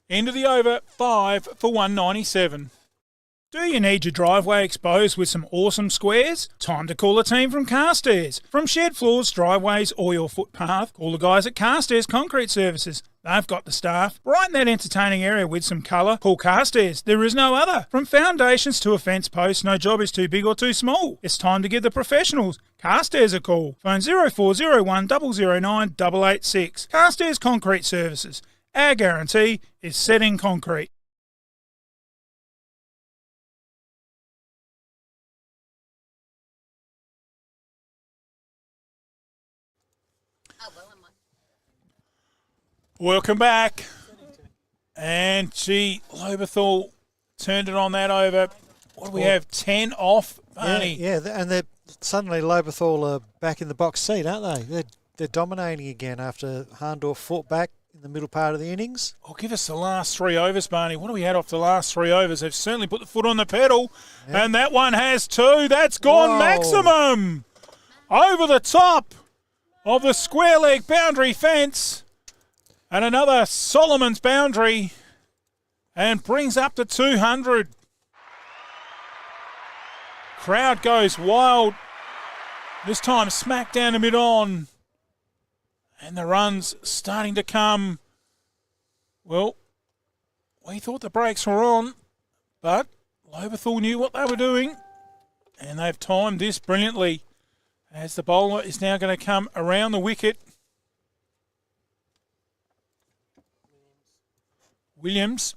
End of the over. 5 for 197. Do you need your driveway exposed with some awesome squares? Time to call a team from Carstairs. From shed floors, driveways or your footpath, call the guys at Carstairs Concrete Services. They've got the staff. Brighten that entertaining area with some colour. Call Carstairs. There is no other. From foundations to a fence post, no job is too big or too small. It's time to give the professionals Carstairs a call. Phone 0401 009 886. Carstairs Concrete Services. Our guarantee is set in concrete. Welcome back. And Lobethal turned it on that over. What do we have? 10 off, Barney? Yeah, and they're suddenly Lobethal are back in the box seat, aren't they? They're dominating again after Hahndorf fought back in the middle part of the innings. Oh, give us the last 3 overs, Barney. What do we had off the last 3 overs? They've certainly put the foot on the pedal. Yeah. And that one has 2. That's gone maximum. Over the top of the square leg boundary fence. And another Solomon's boundary, and brings up to 200. crowd goes wild. This time smack down the mid-on. And the run's starting to come. Well, we thought the brakes were on, but Lobethal knew what they were doing. And they've timed this brilliantly as the bowler is now going to come around the wicket. Williams.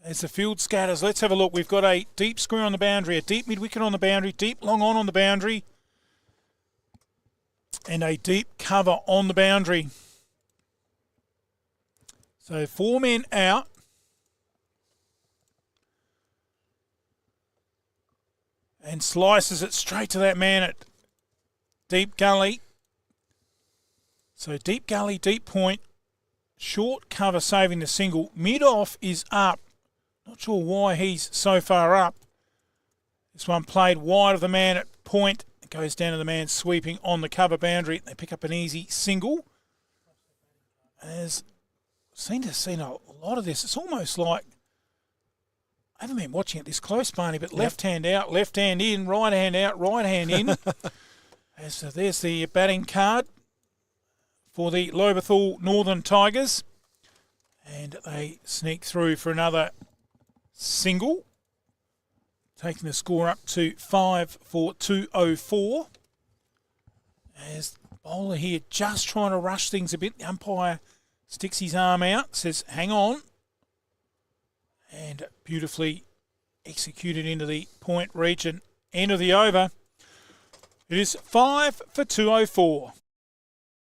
As the field scatters, let's have a look. We've got a deep square on the boundary, a deep mid-wicket on the boundary, deep long on the boundary, and a deep cover on the boundary. So 4 men out. And slices it straight to that man at deep gully. So deep gully, deep point. Short cover saving the single. Mid-off is up. Not sure why he's so far up. This one played wide of the man at point. It goes down to the man sweeping on the cover boundary. They pick up an easy single. As seem to have seen a lot of this. It's almost like, I haven't been watching it this close, Barney, but left hand out, left hand in, right hand out, right hand in. As there's the batting card for the Lobethal Northern Tigers. And they sneak through for another single, taking the score up to 5 for 204. As the bowler here just trying to rush things a bit. The umpire sticks his arm out, says, hang on. And beautifully executed into the point region. End of the over. It is 5 for 204.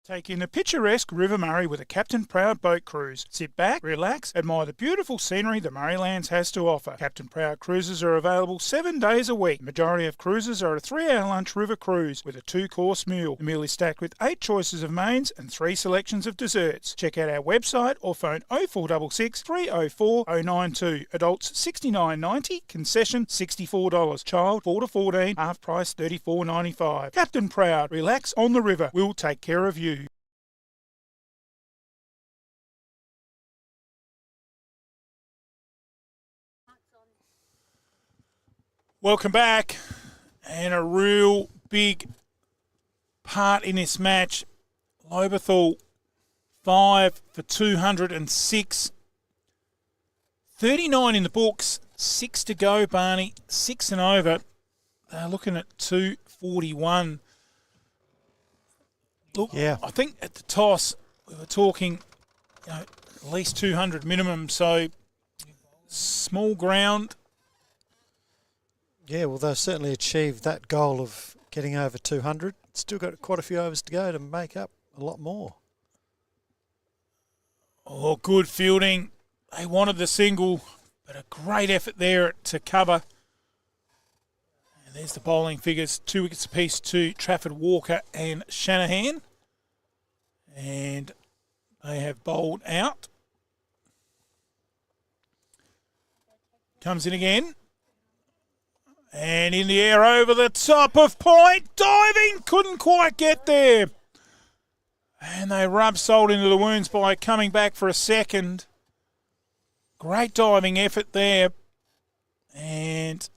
Take in the picturesque River Murray with a Captain Proud boat cruise. Sit back, relax, admire the beautiful scenery the Murraylands has to offer. Captain Proud cruises are available 7 days a week. The majority of cruises are a 3-hour lunch river cruise with a 2-course meal. The meal is stacked with 8 choices of mains and 3 selections of desserts. Check out our website or phone 0466 304 092. Adults $69.90, concession $64. Child 4 to 14, half price $34.95. Captain Proud, relax on the river. We'll take care of you. Welcome back, and a real big part in this match. Lobethal 5 for 206. 39 in the books, 6 to go, Barney, 6 and over. They're looking at 241. Look, yeah. I think at the toss we were talking, at least 200 minimum, so small ground. Yeah, well, they've certainly achieved that goal of getting over 200. Still got quite a few overs to go to make up a lot more. Oh, good fielding. They wanted the single, but a great effort there to cover. And there's the bowling figures. 2 wickets apiece to Trafford, Walker and Shanahan. And they have bowled out. Comes in again. And in the air over the top of point. Diving. Couldn't quite get there. And they rub salt into the wounds by coming back for a second. Great diving effort there. And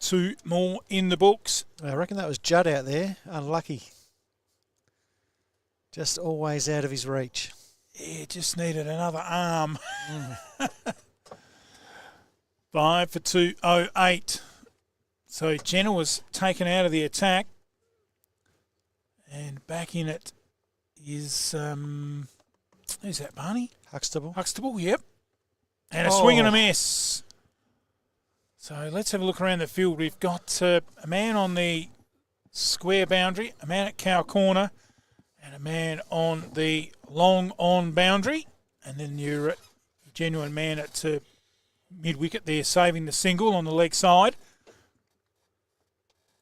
2 more in the books. I reckon that was Judd out there. Unlucky. Just always out of his reach. Yeah, just needed another arm. 5 for 208. So Jenner was taken out of the attack. And back in it is, who's that, Barney? Huxtable. Huxtable, yep. And a swing and a miss. So let's have a look around the field. We've got a man on the square boundary, a man at cow corner, and a man on the long on boundary. And then your genuine man at mid-wicket there, saving the single on the leg side.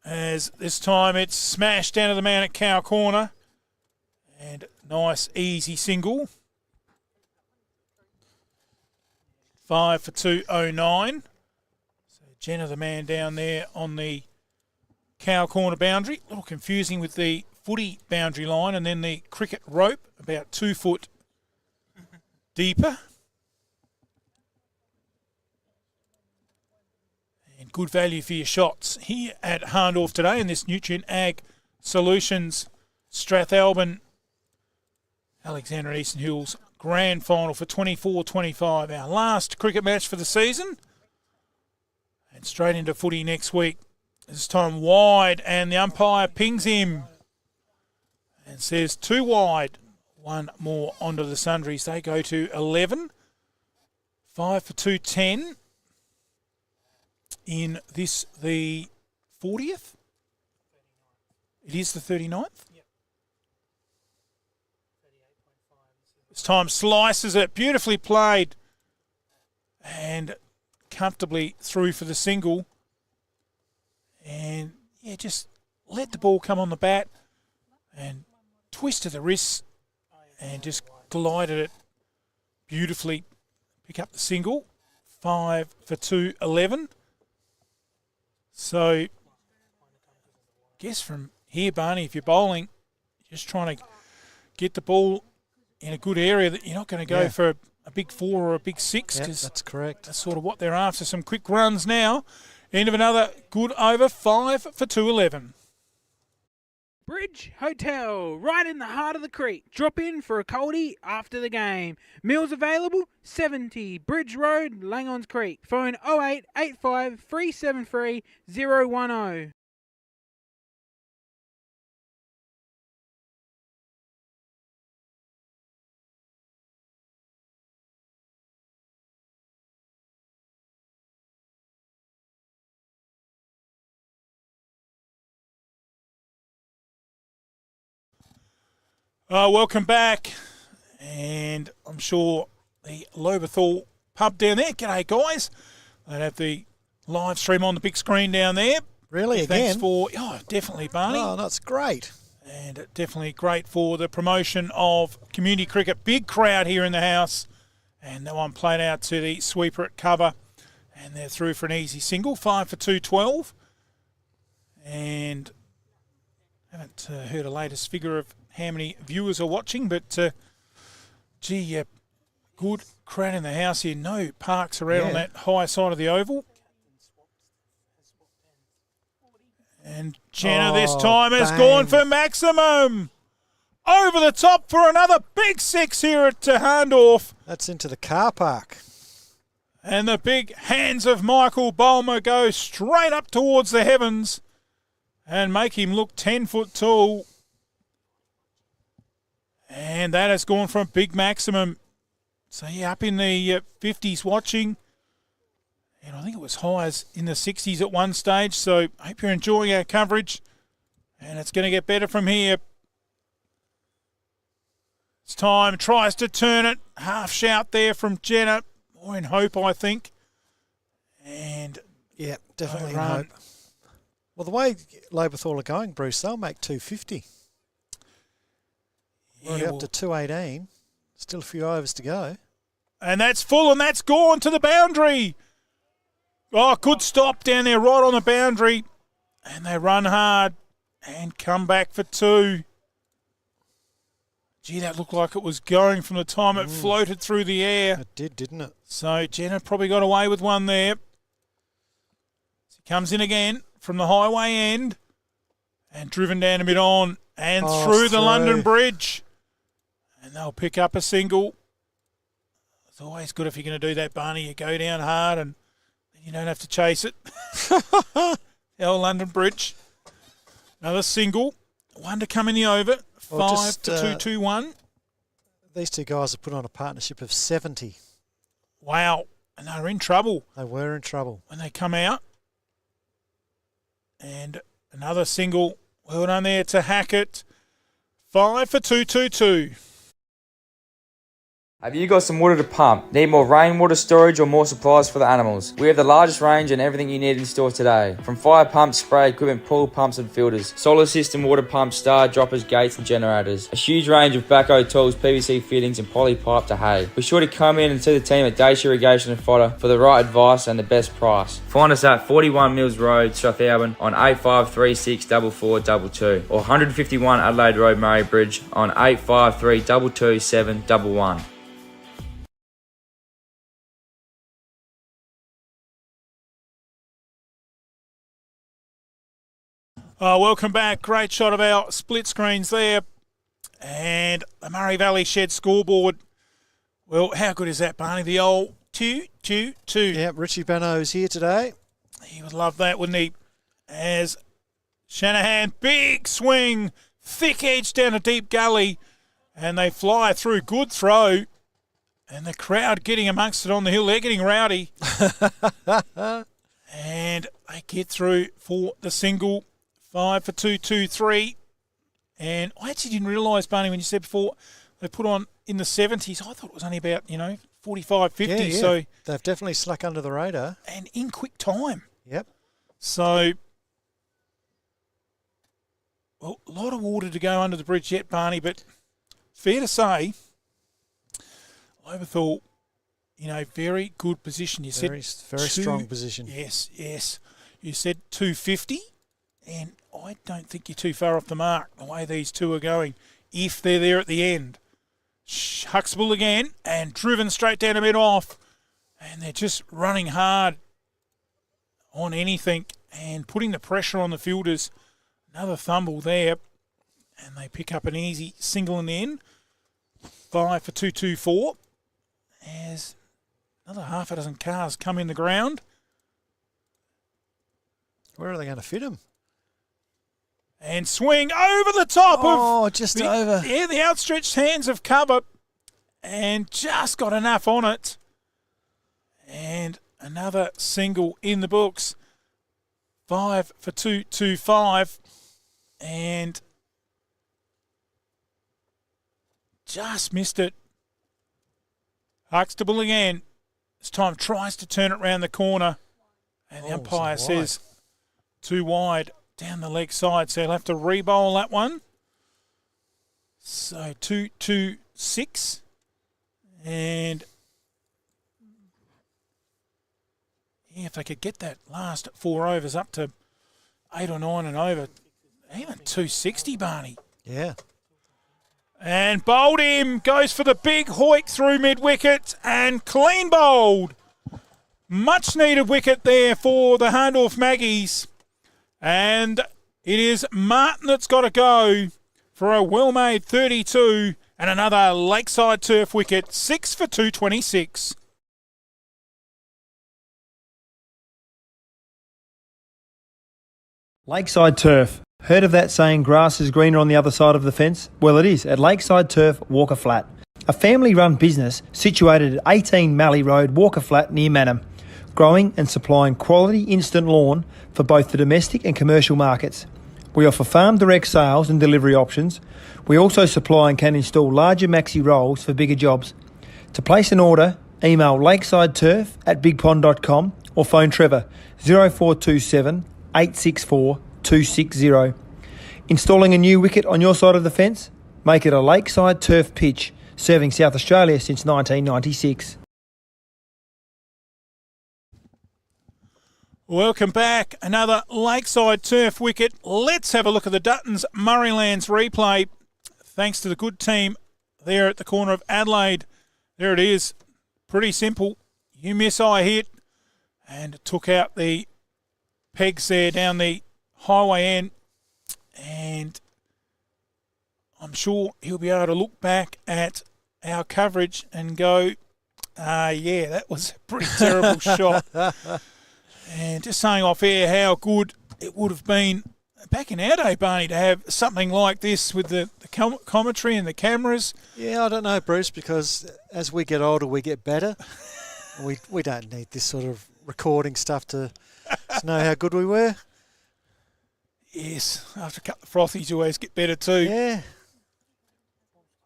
As this time it's smashed down to the man at cow corner. And nice, easy single. 5 for 209. So Jenner, the man down there on the cow corner boundary. A little confusing with the footy boundary line and then the cricket rope, about 2 foot deeper. good value for your shots here at Hahndorf today in this Nutrient Ag Solutions Strathalbyn Alexander and Eastern Hills Grand Final for 24-25. Our last cricket match for the season. And straight into footy next week. This time wide, and the umpire pings him and says 2 wide. 1 more onto the sundries. They go to 11. 5 for 2, 10. In this, the 40th? It is the 39th? Yep. This time slices it. Beautifully played. And comfortably through for the single. And, yeah, just let the ball come on the bat and twisted the wrists and just glided it beautifully. Pick up the single. 5 for 2, 11. So, guess from here, Barney, if you're bowling, just trying to get the ball in a good area that you're not going to go for a big 4 or a big 6. Yeah, that's correct. That's sort of what they're after. Some quick runs now. End of another good over. 5 for 2, 11. Bridge Hotel, right in the heart of the creek. Drop in for a coldie after the game. Meals available, 70 Bridge Road, Langons Creek. Phone 0885 373 010. Welcome back, and I'm sure the Lobethal pub down there. G'day, guys. They have the live stream on the big screen down there. Really, Thanks again? for definitely, Barney. Oh, that's great. And definitely great for the promotion of community cricket. Big crowd here in the house, and that one played out to the sweeper at cover, and they're through for an easy single. 5 for 2, 12, and haven't heard a latest figure of how many viewers are watching, but good crowd in the house here. No parks around on that high side of the oval. And Jenna this time has gone for maximum. Over the top for another big 6 here at Hahndorf. That's into the car park. And the big hands of Michael Bulmer go straight up towards the heavens and make him look 10 foot tall. And that has gone for a big maximum. So, yeah, up in the 50s watching. And I think it was high as in the 60s at one stage. So, I hope you're enjoying our coverage. And it's going to get better from here. It's time. Tries to turn it. Half shout there from Jenna. More in hope, I think. And yeah, definitely in hope. Well, the way Lobethal are going, Bruce, they'll make 250. Already up to 218. Still a few overs to go. And that's full, and that's gone to the boundary. Oh, good stop down there right on the boundary. And they run hard and come back for 2. Gee, that looked like it was going from the time it floated through the air. It did, didn't it? So Jenna probably got away with one there. So he comes in again from the highway end and driven down a bit on and through the London Bridge. And they'll pick up a single. It's always good if you're going to do that, Barney. You go down hard and you don't have to chase it. The old London Bridge. Another single. 1 to come in the over. 5 to 2-2-1. These two guys have put on a partnership of 70. Wow. And they were in trouble. They were in trouble. When they come out. And another single. Well done there to Hackett. 5 for 2-2-2. Have you got some water to pump? Need more rainwater storage or more supplies for the animals? We have the largest range and everything you need in store today. From fire pumps, spray equipment, pool pumps and filters, solar system, water pumps, star droppers, gates and generators. A huge range of backhoe tools, PVC fittings and poly pipe to hay. Be sure to come in and see the team at Dacia Irrigation and Fodder for the right advice and the best price. Find us at 41 Mills Road, Strathalbyn on 8536 4422 or 151 Adelaide Road, Murray Bridge on 853 227 711. Welcome back. Great shot of our split screens there. And the Murray Valley Shed scoreboard. Well, how good is that, Barney? The old 2-2-2. Yeah, Richie Bano's here today. He would love that, wouldn't he? As Shanahan, big swing, thick edge down a deep gully, and they fly through. Good throw. And the crowd getting amongst it on the hill. They're getting rowdy. And they get through for the single. 5 for 2-2-3. And I actually didn't realise, Barney, when you said before, they put on in the 70s. I thought it was only about, 45, 50. Yeah. So They've definitely snuck under the radar. And in quick time. Yep. So, well, a lot of water to go under the bridge yet, Barney, but fair to say, Lobethal, very good position. You Very strong position. Yes. You said 250, and I don't think you're too far off the mark the way these two are going, if they're there at the end. Huxtable again, and driven straight down to mid-off, and they're just running hard on anything and putting the pressure on the fielders. Another thumble there, and they pick up an easy single in the end. 5 for 2-2-4, as another half a dozen cars come in the ground. Where are they going to fit him? And swing over the top of... just over. Yeah, the outstretched hands of cover, and just got enough on it. And another single in the books. 5 for 2-2-5. And just missed it. Huxtable again. This time tries to turn it round the corner. And the umpire says too wide down the leg side. So he'll have to re-bowl that one. So 2-2-6. And if they could get that last 4 overs up to 8 or 9 and over, even 260, Barney. Yeah. And bowled him, goes for the big hoik through mid-wicket and clean bowled. Much needed wicket there for the Hahndorf Maggies. And it is Martin that's got to go for a well-made 32 and another Lakeside Turf wicket, 6 for 226. Lakeside Turf. Heard of that saying, grass is greener on the other side of the fence? Well, it is at Lakeside Turf, Walker Flat. A family-run business situated at 18 Mallee Road, Walker Flat, near Manham. Growing and supplying quality instant lawn for both the domestic and commercial markets. We offer farm direct sales and delivery options. We also supply and can install larger maxi rolls for bigger jobs. To place an order, email lakesideturf@bigpond.com or phone Trevor 0427 864 260. Installing a new wicket on your side of the fence? Make it a Lakeside Turf pitch, serving South Australia since 1996. Welcome back. Another Lakeside Turf wicket. Let's have a look at the Duttons Murraylands replay. Thanks to the good team there at the corner of Adelaide. There it is. Pretty simple. You miss, I hit. And took out the pegs there down the highway end. And I'm sure he'll be able to look back at our coverage and go, yeah, that was a pretty terrible shot. And just saying off air how good it would have been back in our day, Barney, to have something like this with the commentary and the cameras. Yeah, I don't know, Bruce, because as we get older, we get better. We don't need this sort of recording stuff to know how good we were. Yes, after a couple of frothies, you always get better too. Yeah.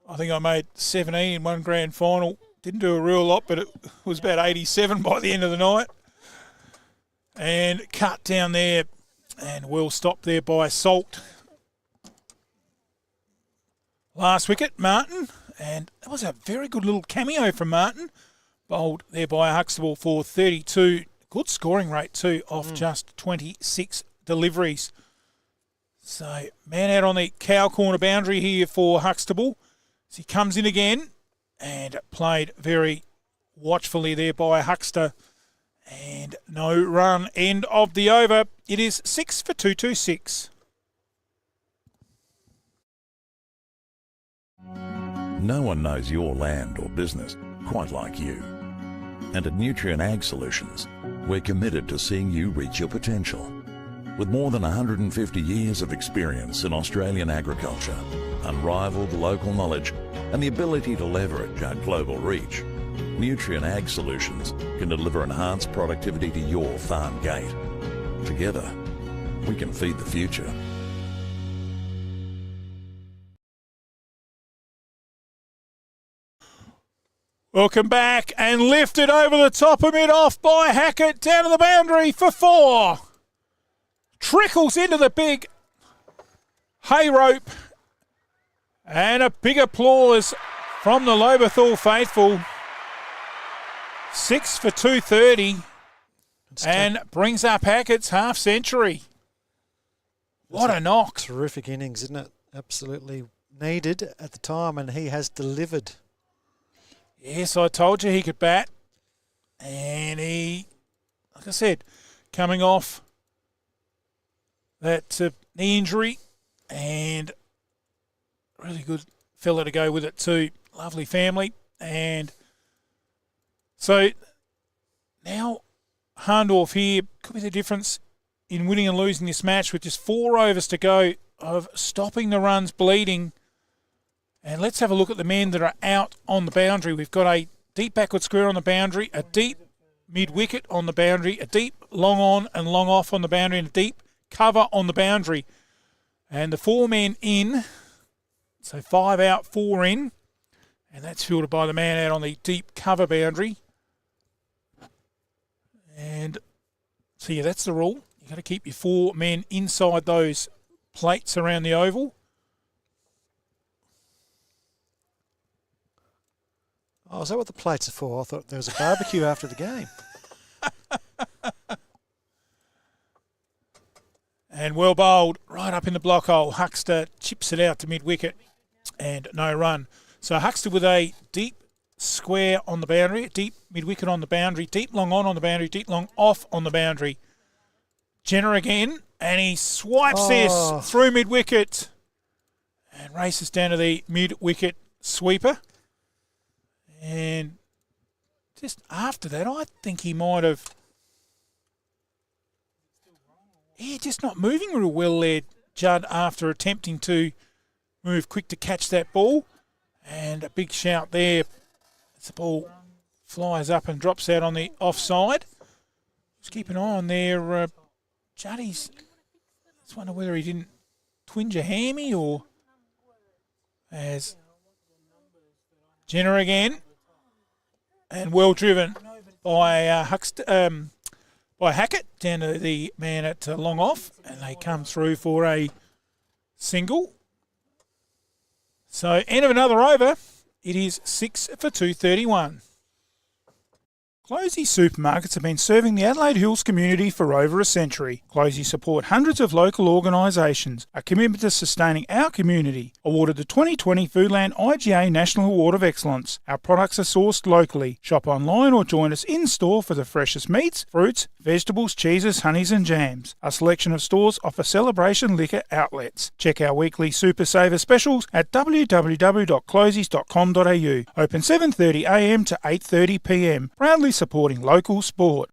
I think I made 17 in one grand final. Didn't do a real lot, but it was about 87 by the end of the night. And cut down there, and well stopped there by Salt. Last wicket, Martin, and that was a very good little cameo from Martin. Bowled there by Huxtable for 32. Good scoring rate too, off just 26 deliveries. So, man out on the cow corner boundary here for Huxtable. As he comes in again, and played very watchfully there by Huxter. And no run, end of the over. It is 6 for 226. No one knows your land or business quite like you. And at Nutrient Ag Solutions, we're committed to seeing you reach your potential. With more than 150 years of experience in Australian agriculture, unrivaled local knowledge, and the ability to leverage our global reach, Nutrient Ag Solutions can deliver enhanced productivity to your farm gate. Together, we can feed the future. Welcome back, and lifted over the top of mid-off by Hackett, down to the boundary for 4. Trickles into the big hay rope, and a big applause from the Lobethal faithful. 6 for 230, and brings up Hackett's half century. What a knock. Terrific innings, isn't it? Absolutely needed at the time, and he has delivered. Yes, I told you he could bat. And he, like I said, coming off that knee injury, and really good fella to go with it too. Lovely family. And so now Hahndorf here could be the difference in winning and losing this match with just 4 overs to go of stopping the runs bleeding. And let's have a look at the men that are out on the boundary. We've got a deep backward square on the boundary, a deep mid-wicket on the boundary, a deep long on and long off on the boundary, and a deep cover on the boundary. And the 4 men in, so 5 out, 4 in. And that's fielded by the man out on the deep cover boundary. And so, yeah, that's the rule. You've got to keep your 4 men inside those plates around the oval. Oh, is that what the plates are for? I thought there was a barbecue after the game. And well bowled, right up in the block hole. Huckster chips it out to mid-wicket and no run. So Huckster with a deep square on the boundary, deep mid-wicket on the boundary, deep long on the boundary, deep long off on the boundary. Jenner again, and he swipes this through mid-wicket and races down to the mid-wicket sweeper. And just after that, I think he might have... Yeah, just not moving real well there, Judd, after attempting to move quick to catch that ball. And a big shout there as the ball flies up and drops out on the offside. Just keep an eye on there, Judd. Just wonder whether he didn't twinge a hammy or... As Jenner again. And well driven by by Hackett down to the man at long off, and they come through for a single. So end of another over. It is 6 for 231. Closey supermarkets have been serving the Adelaide Hills community for over a century. Closey support hundreds of local organisations, a commitment to sustaining our community. Awarded the 2020 Foodland IGA National Award of Excellence. Our products are sourced locally. Shop online or join us in-store for the freshest meats, fruits, vegetables, cheeses, honeys and jams. A selection of stores offer celebration liquor outlets. Check our weekly Super Saver specials at www.closeys.com.au. Open 7:30am to 8:30pm. Proudly supporting local sport.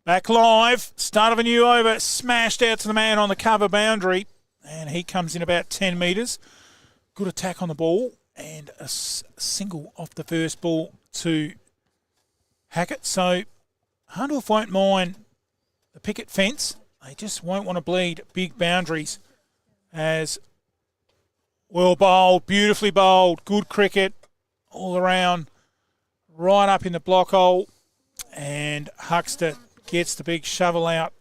Back live, start of a new over, smashed out to the man on the cover boundary, and he comes in about 10 metres. Good attack on the ball, and a single off the first ball to Hackett. So Hahndorf won't mind the picket fence. They just won't want to bleed big boundaries. As well bowled, beautifully bowled, good cricket all around, right up in the block hole, and Huckster gets the big shovel out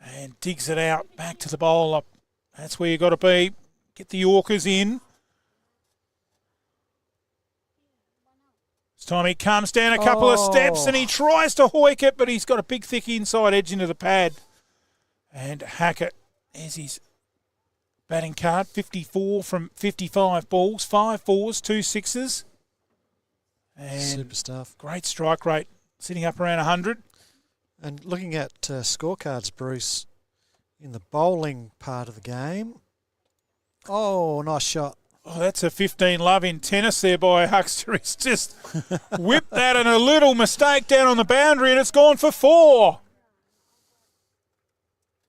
and digs it out back to the bowler. That's where you got to be. Get the Yorkers in. This time he comes down a couple of steps and he tries to hoik it, but he's got a big, thick inside edge into the pad. And Hackett, there's his batting card, 54 from 55 balls, 5 fours, 2 sixes. And super stuff. Great strike rate, sitting up around 100. And looking at scorecards, Bruce, in the bowling part of the game. Oh, nice shot. Oh, that's a 15 love in tennis there by Huckster. He's just whipped that and a little mistake down on the boundary, and it's gone for 4.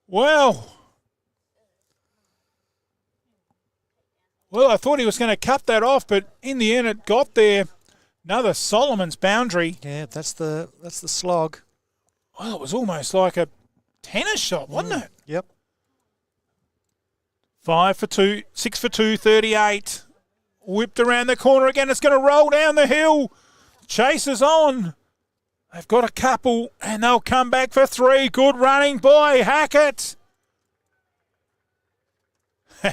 Well, I thought he was going to cut that off, but in the end it got there. Another Solomon's boundary. Yeah, that's the slog. Well, it was almost like a tennis shot, wasn't it? Yep. 5 for 2, 6 for 2, 38. Whipped around the corner again. It's going to roll down the hill. Chasers on. They've got a couple, and they'll come back for 3. Good running by Hackett.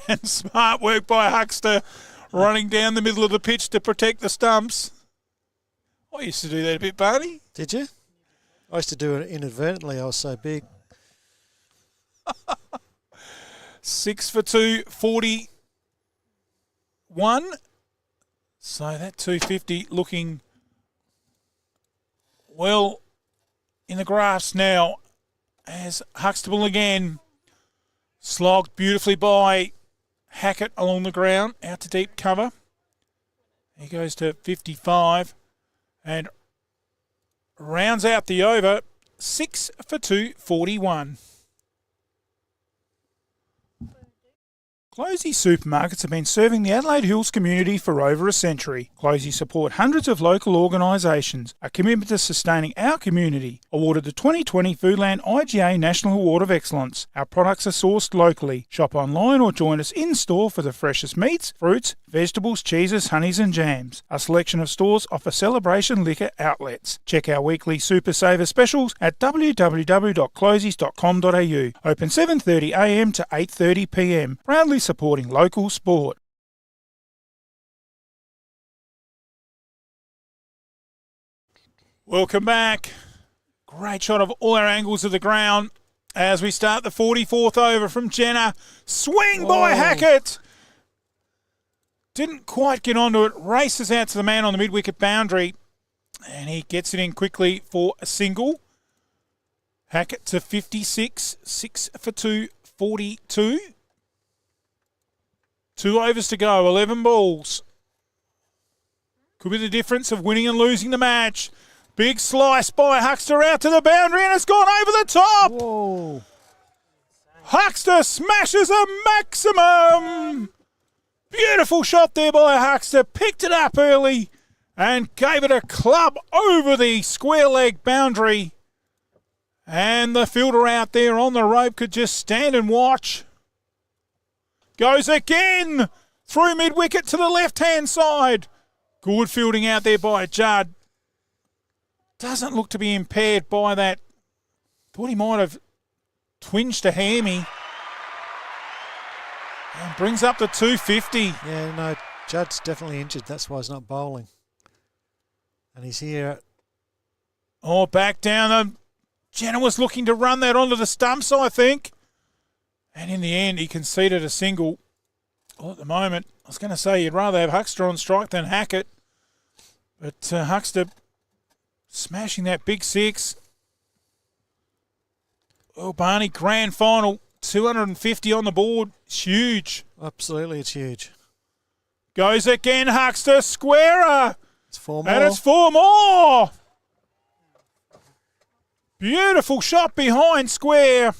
And smart work by Huckster, running down the middle of the pitch to protect the stumps. I used to do that a bit, Barney. Did you? I used to do it inadvertently. I was so big. 6 for 2, 41. So that 250 looking well in the grass now as Huxtable again slogged beautifully by Hackett along the ground, out to deep cover. He goes to 55 and rounds out the over. 6 for 2, 41. Closey supermarkets have been serving the Adelaide Hills community for over a century. Closey support hundreds of local organisations. A commitment to sustaining our community. Awarded the 2020 Foodland IGA National Award of Excellence. Our products are sourced locally. Shop online or join us in-store for the freshest meats, fruits, vegetables, cheeses, honeys and jams. A selection of stores offer celebration liquor outlets. Check our weekly Super Saver specials at www.closies.com.au. Open 7:30am to 8:30pm. Proudly supporting local sport. Welcome back. Great shot of all our angles of the ground as we start the 44th over from Jenner. Swing by Hackett. Didn't quite get onto it. Races out to the man on the mid-wicket boundary. And he gets it in quickly for a single. Hackett to 56. 6 for 2, 42. 2 overs to go, 11 balls. Could be the difference of winning and losing the match. Big slice by Huckster out to the boundary and it's gone over the top. Whoa. Huckster smashes a maximum. Beautiful shot there by Huckster. Picked it up early and gave it a club over the square leg boundary. And the fielder out there on the rope could just stand and watch. Goes again through mid-wicket to the left-hand side. Good fielding out there by Judd. Doesn't look to be impaired by that. Thought he might have twinged a hammy. And brings up the 250. Yeah, no, Judd's definitely injured. That's why he's not bowling. And he's here. Oh, back down. Jenner was looking to run that onto the stumps, I think. And in the end, he conceded a single. Well, at the moment, I was going to say you'd rather have Huckster on strike than Hackett. But Huckster smashing that big 6. Oh, Barney, grand final. 250 on the board. It's huge. Absolutely, it's huge. Goes again, Huckster. Squarer. It's 4 more. And it's 4 more. Beautiful shot behind square.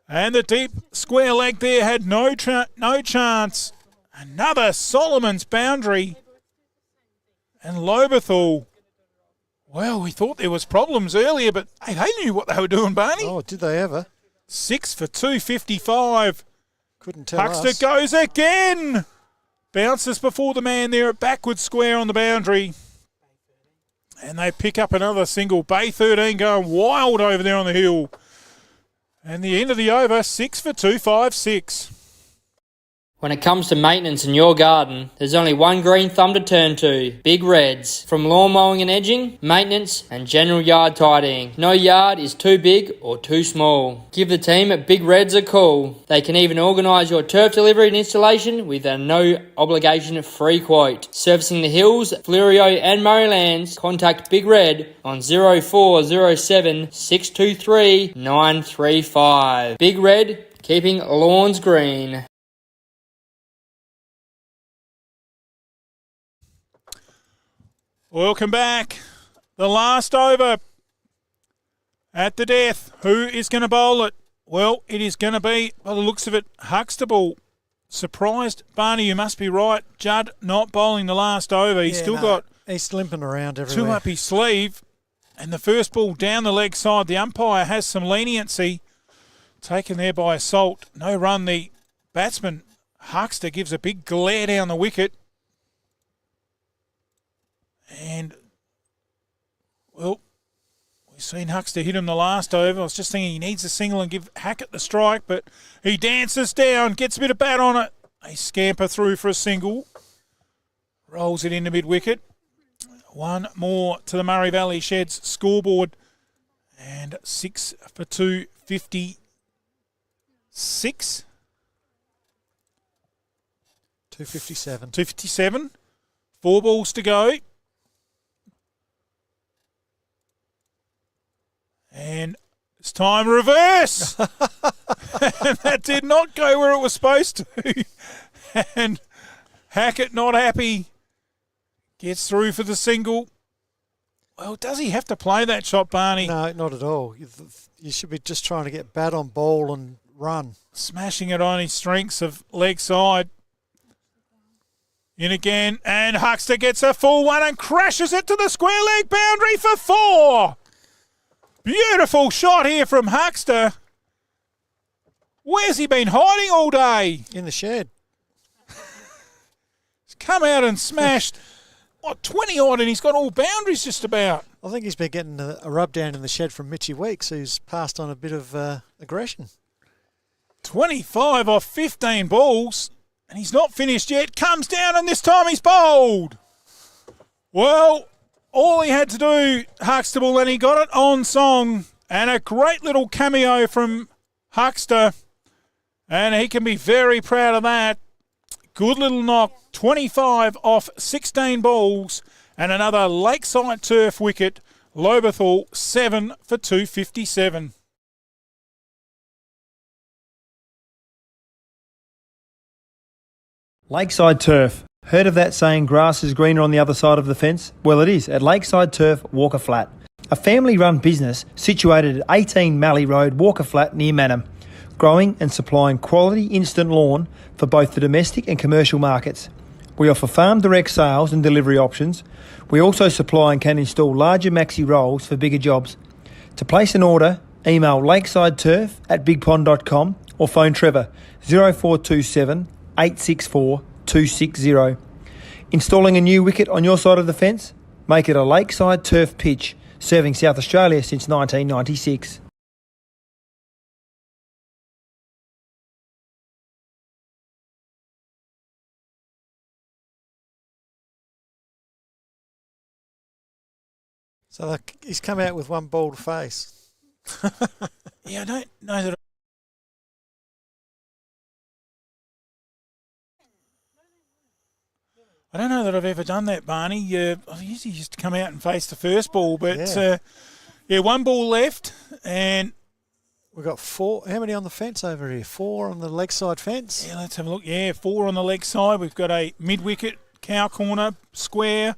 And the deep square leg there had no chance. Another Solomon's boundary. And Lobethal. Well, we thought there was problems earlier, but hey, they knew what they were doing, Barney. Oh, did they ever? 6 for 255. Couldn't tell Huckster us. goes again. Bounces before the man there at backward square on the boundary. And they pick up another single. Bay 13 going wild over there on the hill. And the end of the over, 6 for 256. When it comes to maintenance in your garden, there's only one green thumb to turn to, Big Reds. From lawn mowing and edging, maintenance and general yard tidying. No yard is too big or too small. Give the team at Big Reds a call. They can even organise your turf delivery and installation with a no obligation free quote. Servicing the Hills, Fleurieu and Murraylands, contact Big Red on 0407 623 935. Big Red, keeping lawns green. Welcome back. The last over at the death. Who is going to bowl it? Well, it is going to be, by the looks of it, Huxtable. Surprised, Barney, you must be right. Judd not bowling the last over. He's got he's limping around everywhere. two up his sleeve. And the first ball down the leg side. The umpire has some leniency. Taken there by Assault. No run. The batsman, Huxter, gives a big glare down the wicket. And, well, we've seen Huxter hit him the last over. I was just thinking he needs a single and give Hackett the strike, but he dances down, gets a bit of bat on it. They scamper through for a single. Rolls it into mid-wicket. One more to the Murray Valley Sheds scoreboard. And 6 for 256. 257. 257. 4 balls to go. And it's time reverse. And that did not go where it was supposed to. And Hackett not happy. Gets through for the single. Well, does he have to play that shot, Barney? No, not at all. You should be just trying to get bat on ball and run. Smashing it on his strengths of leg side. In again. And Huxter gets a full one and crashes it to the square leg boundary for 4. Beautiful shot here from Huxter. Where's he been hiding all day? In the shed. He's come out and smashed, 20 odd, and he's got all boundaries just about. I think he's been getting a rub down in the shed from Mitchy Weeks, who's passed on a bit of aggression. 25 off 15 balls, and he's not finished yet. Comes down, and this time he's bowled. Well, all he had to do, Huxtable, and he got it on song. And a great little cameo from Huxter. And he can be very proud of that. Good little knock. 25 off 16 balls. And another Lakeside Turf wicket. Lobethal 7 for 257. Lakeside Turf. Heard of that saying, grass is greener on the other side of the fence? Well, it is at Lakeside Turf, Walker Flat. A family-run business situated at 18 Mallee Road, Walker Flat, near Manham. Growing and supplying quality instant lawn for both the domestic and commercial markets. We offer farm direct sales and delivery options. We also supply and can install larger maxi rolls for bigger jobs. To place an order, email lakesideturf@bigpond.com or phone Trevor 0427 864 260. Installing a new wicket on your side of the fence? Make it a Lakeside Turf pitch, serving South Australia since 1996. So he's come out with one bald face. Yeah, I don't know that. I don't know that I've ever done that, Barney. I usually used to come out and face the first ball, but one ball left, and we've got 4. How many on the fence over here? 4 on the leg side fence. Yeah, let's have a look. Yeah, 4 on the leg side. We've got a mid-wicket, cow corner, square.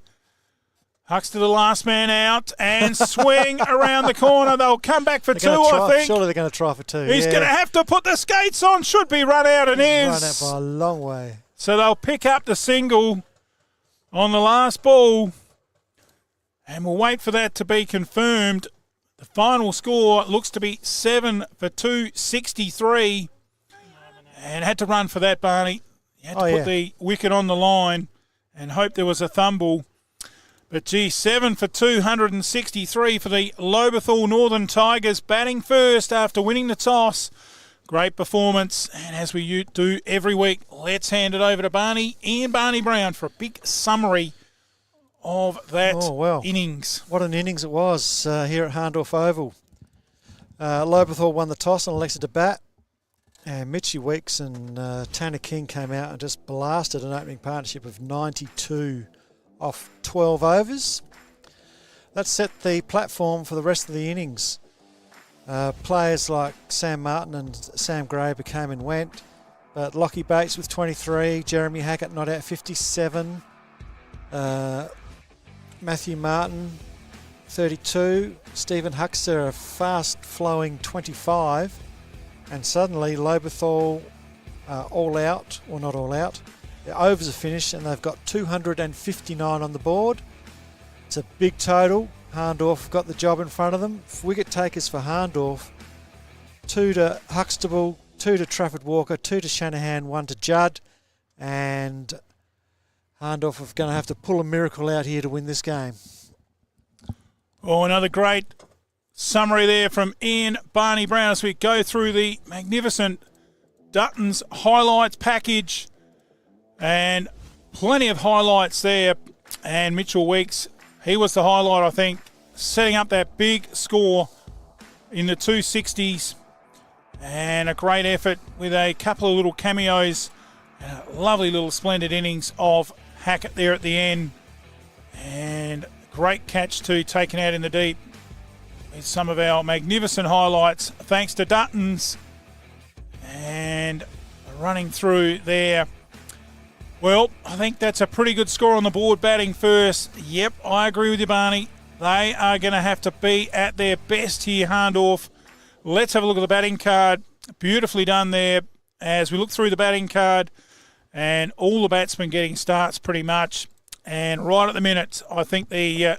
Huxter the last man out and swing around the corner. They'll come back for 2, I think. Surely they're going to try for 2. He's going to have to put the skates on. Should be run out and is. Run out by a long way. So they'll pick up the single on the last ball. And we'll wait for that to be confirmed. The final score looks to be 7 for 263. And had to run for that, Barney. You had to put the wicket on the line and hope there was a thumble. But, 7 for 263 for the Lobethal Northern Tigers, batting first after winning the toss. Great performance, and as we do every week, let's hand it over to Barney Brown for a big summary of that innings. What an innings it was here at Hahndorf Oval. Lobethal won the toss and elected to bat, and Mitchy Weeks and Tanner King came out and just blasted an opening partnership of 92 off 12 overs. That set the platform for the rest of the innings. Players like Sam Martin and Sam Gray came and went, but Lockie Bates with 23, Jeremy Hackett not out 57, Matthew Martin 32, Stephen Huckster a fast-flowing 25, and suddenly Lobethal all out, or not all out. The overs are finished and they've got 259 on the board. It's a big total. Hahndorf got the job in front of them. Wicket takers for Hahndorf, 2 to Huxtable, 2 to Trafford Walker, 2 to Shanahan, 1 to Judd, and Hahndorf are going to have to pull a miracle out here to win this game. Oh, another great summary there from Barney Brown as we go through the magnificent Dutton's highlights package, and plenty of highlights there. And Mitchell Weeks, he was the highlight, I think, setting up that big score in the 260s, and a great effort with a couple of little cameos and a lovely little splendid innings of Hackett there at the end, and great catch too, taken out in the deep with some of our magnificent highlights thanks to Dutton's, and running through there. Well, I think that's a pretty good score on the board, batting first. Yep, I agree with you, Barney. They are going to have to be at their best here, Hahndorf. Let's have a look at the batting card. Beautifully done there as we look through the batting card, and all the batsmen getting starts pretty much. And right at the minute, I think the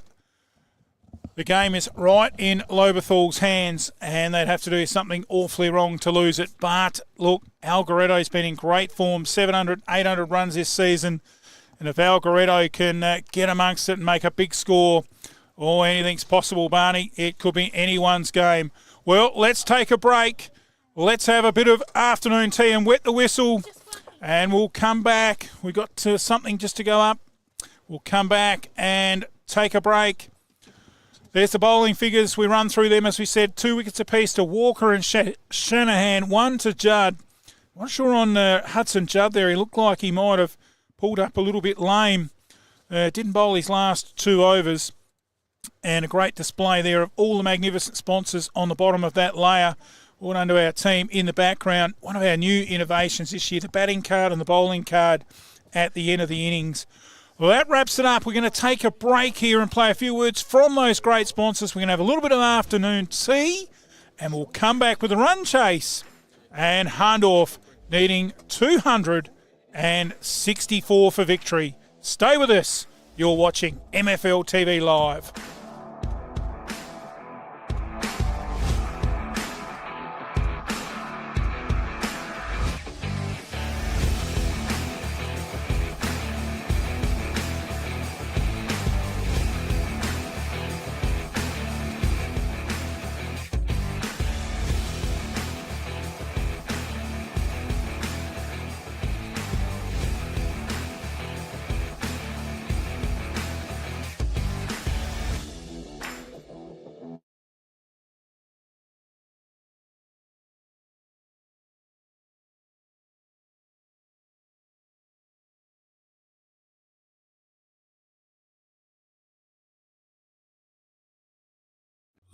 game is right in Lobethal's hands, and they'd have to do something awfully wrong to lose it. But look, Algoretto's been in great form, 700, 800 runs this season. And if Algoretto can get amongst it and make a big score, anything's possible, Barney. It could be anyone's game. Well, let's take a break. Let's have a bit of afternoon tea and wet the whistle, and we'll come back. We've got something just to go up. We'll come back and take a break. There's the bowling figures. We run through them, as we said. 2 wickets apiece to Walker and Shanahan, 1 to Judd. Not sure on Hudson Judd there. He looked like he might have pulled up a little bit lame. Didn't bowl his last 2 overs. And a great display there of all the magnificent sponsors on the bottom of that layer. All under our team in the background. One of our new innovations this year, the batting card and the bowling card at the end of the innings. Well, that wraps it up. We're going to take a break here and play a few words from those great sponsors. We're going to have a little bit of afternoon tea, and we'll come back with a run chase. And Hahndorf needing 264 for victory. Stay with us. You're watching MFLTV Live.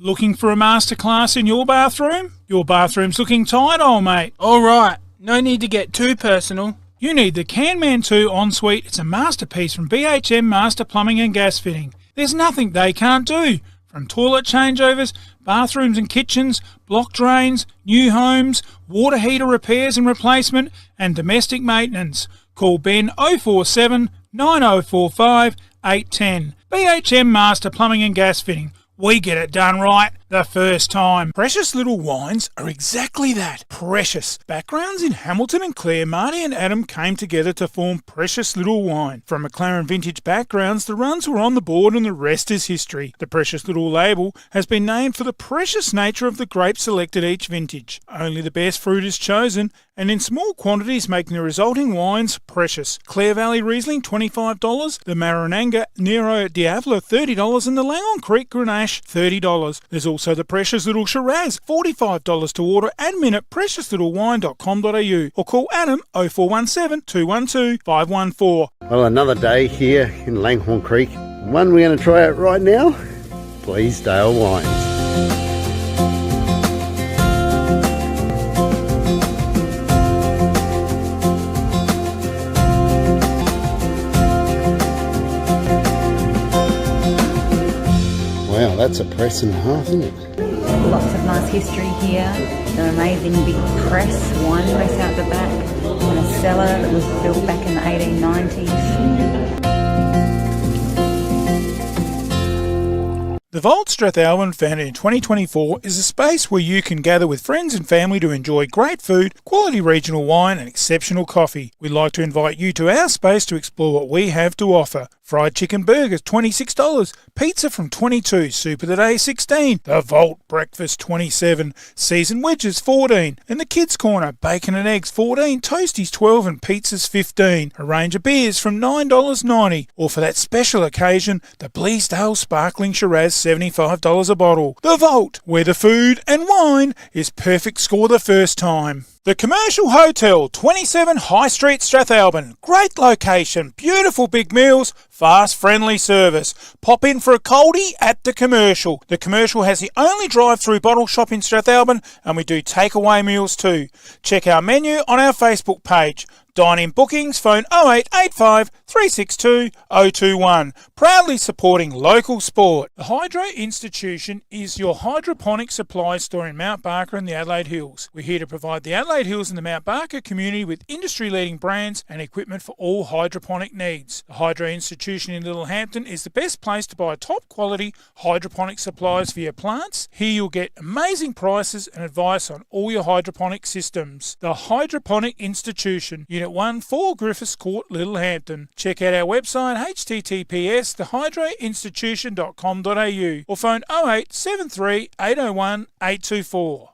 Looking for a masterclass in your bathroom? Your bathroom's looking tight, old mate. All right, no need to get too personal. You need the Canman 2 Ensuite. It's a masterpiece from BHM Master Plumbing and Gas Fitting. There's nothing they can't do. From toilet changeovers, bathrooms and kitchens, block drains, new homes, water heater repairs and replacement, and domestic maintenance. Call Ben 047 9045 810. BHM Master Plumbing and Gas Fitting. We get it done right. The first time. Precious Little Wines are exactly that. Precious. Backgrounds in Hamilton and Clare, Marty and Adam came together to form Precious Little Wine. From McLaren vintage backgrounds, the runs were on the board and the rest is history. The Precious Little label has been named for the precious nature of the grapes selected each vintage. Only the best fruit is chosen, and in small quantities making the resulting wines precious. Clare Valley Riesling $25, the Marananga Nero Diavolo $30 and the Langon Creek Grenache $30. There's also the Precious Little Shiraz $45 to order admin at preciouslittlewine.com.au or call Adam 0417 212 514. Well, another day here in Langhorne Creek. One we're going to try out right now. Bleasdale Wines. Wow, that's a press and a half, isn't it? Lots of nice history here. An amazing big press, wine press out the back, and a cellar that was built back in the 1890s. The Vault Strathalbyn, founded in 2024, is a space where you can gather with friends and family to enjoy great food, quality regional wine and exceptional coffee. We'd like to invite you to our space to explore what we have to offer. Fried chicken burgers $26, pizza from $22, soup of the day $16, the Vault breakfast $27, seasoned wedges $14, and the kids corner bacon and eggs $14, toasties $12 and pizzas $15. A range of beers from $9.90, or for that special occasion, the Bleasdale Sparkling Shiraz $75 a bottle. The Vault, where the food and wine is perfect score the first time. The Commercial Hotel, 27 High Street, Strathalbyn. Great location, beautiful big meals, fast, friendly service. Pop in for a coldie at the Commercial. The Commercial has the only drive-through bottle shop in Strathalbyn, and we do takeaway meals too. Check our menu on our Facebook page. Dine-in bookings, phone 0885 362 021. Proudly supporting local sport. The Hydro Institution is your hydroponic supply store in Mount Barker and the Adelaide Hills. We're here to provide the Adelaide Hills and the Mount Barker community with industry-leading brands and equipment for all hydroponic needs. The Hydro Institution in Littlehampton is the best place to buy top-quality hydroponic supplies for your plants. Here you'll get amazing prices and advice on all your hydroponic systems. The Hydroponic Institution, Unit 1, 4 Griffiths Court, Littlehampton. Check out our website https://thehydroinstitution.com.au or phone 0873 801 824.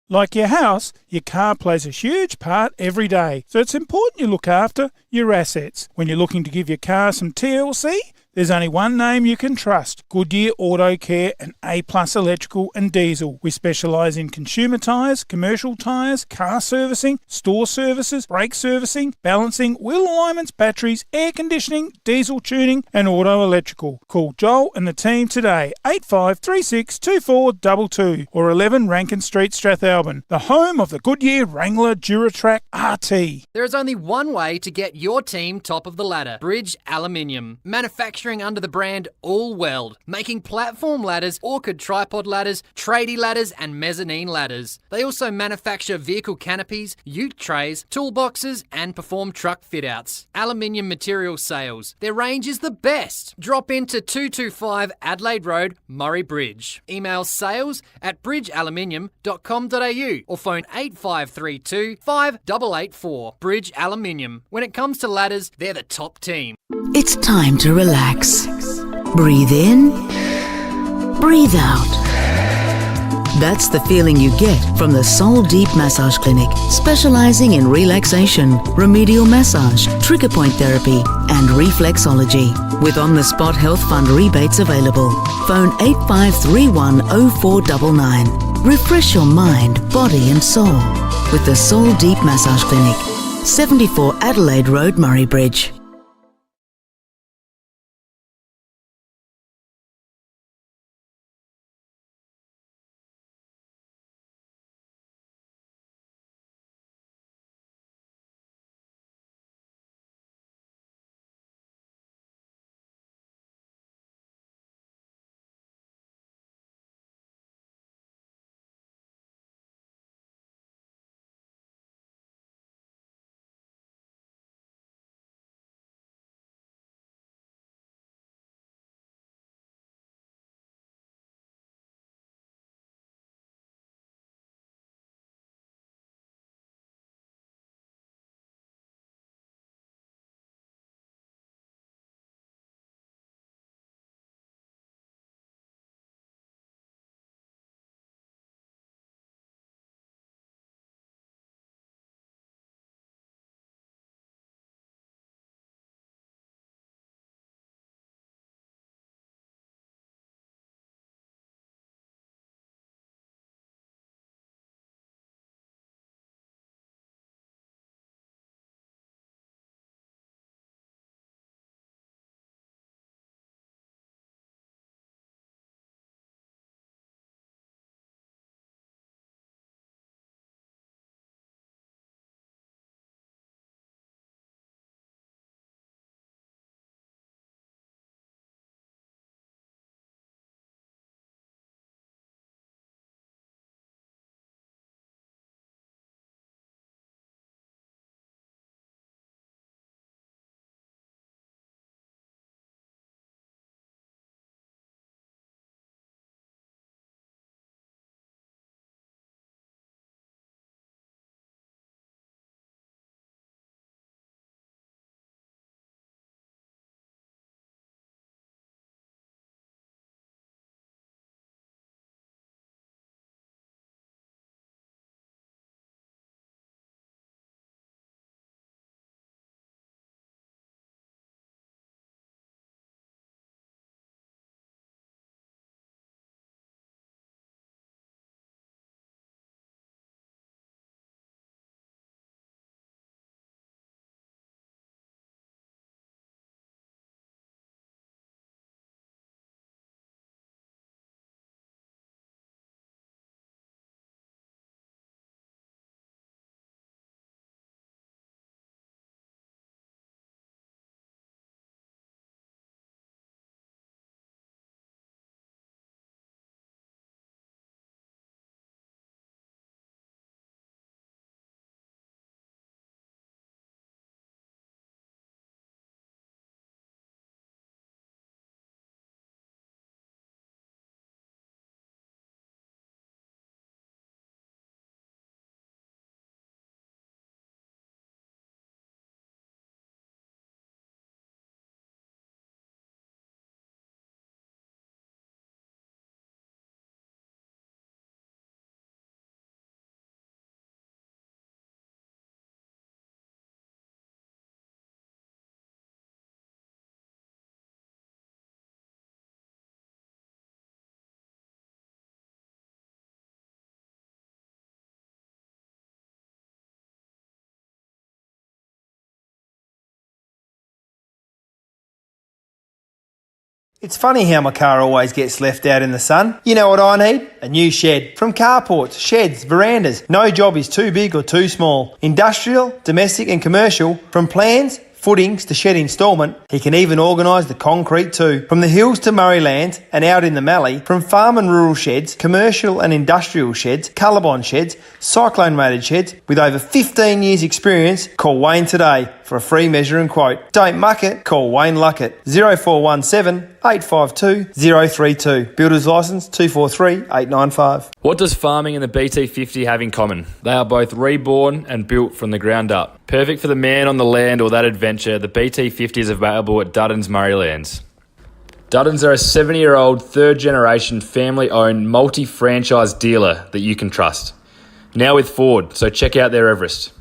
Like your house, your car plays a huge part every day, so it's important you look after your assets. When you're looking to give your car some TLC, there's only one name you can trust: Goodyear Auto Care and A+ Electrical and Diesel. We specialise in consumer tyres, commercial tyres, car servicing, store services, brake servicing, balancing, wheel alignments, batteries, air conditioning, diesel tuning and auto electrical. Call Joel and the team today, 8536 2422 or 11 Rankin Street, Strathalbyn, the home of the Goodyear Wrangler Duratrack RT. There is only one way to get your team top of the ladder: Bridge Aluminium. Manufacturing under the brand All Weld, making platform ladders, orchid tripod ladders, tradie ladders and mezzanine ladders. They also manufacture vehicle canopies, ute trays, toolboxes and perform truck fit-outs. Aluminium material sales. Their range is the best. Drop into 225 Adelaide Road, Murray Bridge. Email sales@bridgealuminium.com.au or phone 8532 5884. Bridge Aluminium. When it comes to ladders, they're the top team. It's time to relax. Breathe in, breathe out. That's the feeling you get from the Soul Deep Massage Clinic, specializing in relaxation, remedial massage, trigger point therapy, and reflexology. With on-the-spot health fund rebates available. Phone 8531 0499. Refresh your mind, body and soul with the Soul Deep Massage Clinic, 74 Adelaide Road, Murray Bridge. It's funny how my car always gets left out in the sun. You know what I need? A new shed. From carports, sheds, verandas. No job is too big or too small. Industrial, domestic and commercial. From plans, footings to shed instalment, he can even organise the concrete too. From the hills to Murrayland and out in the Mallee, from farm and rural sheds, commercial and industrial sheds, colorbond sheds, cyclone rated sheds, with over 15 years experience, call Wayne today for a free measure and quote. Don't muck it, call Wayne Luckett. 0417 852 032. Builder's licence 243 895. What does farming and the BT50 have in common? They are both reborn and built from the ground up. Perfect for the man on the land or that adventure, the BT50 is available at Duddon's Murraylands. Duddon's are a 70-year-old, third-generation, family-owned, multi-franchise dealer that you can trust. Now with Ford, so check out their Everest.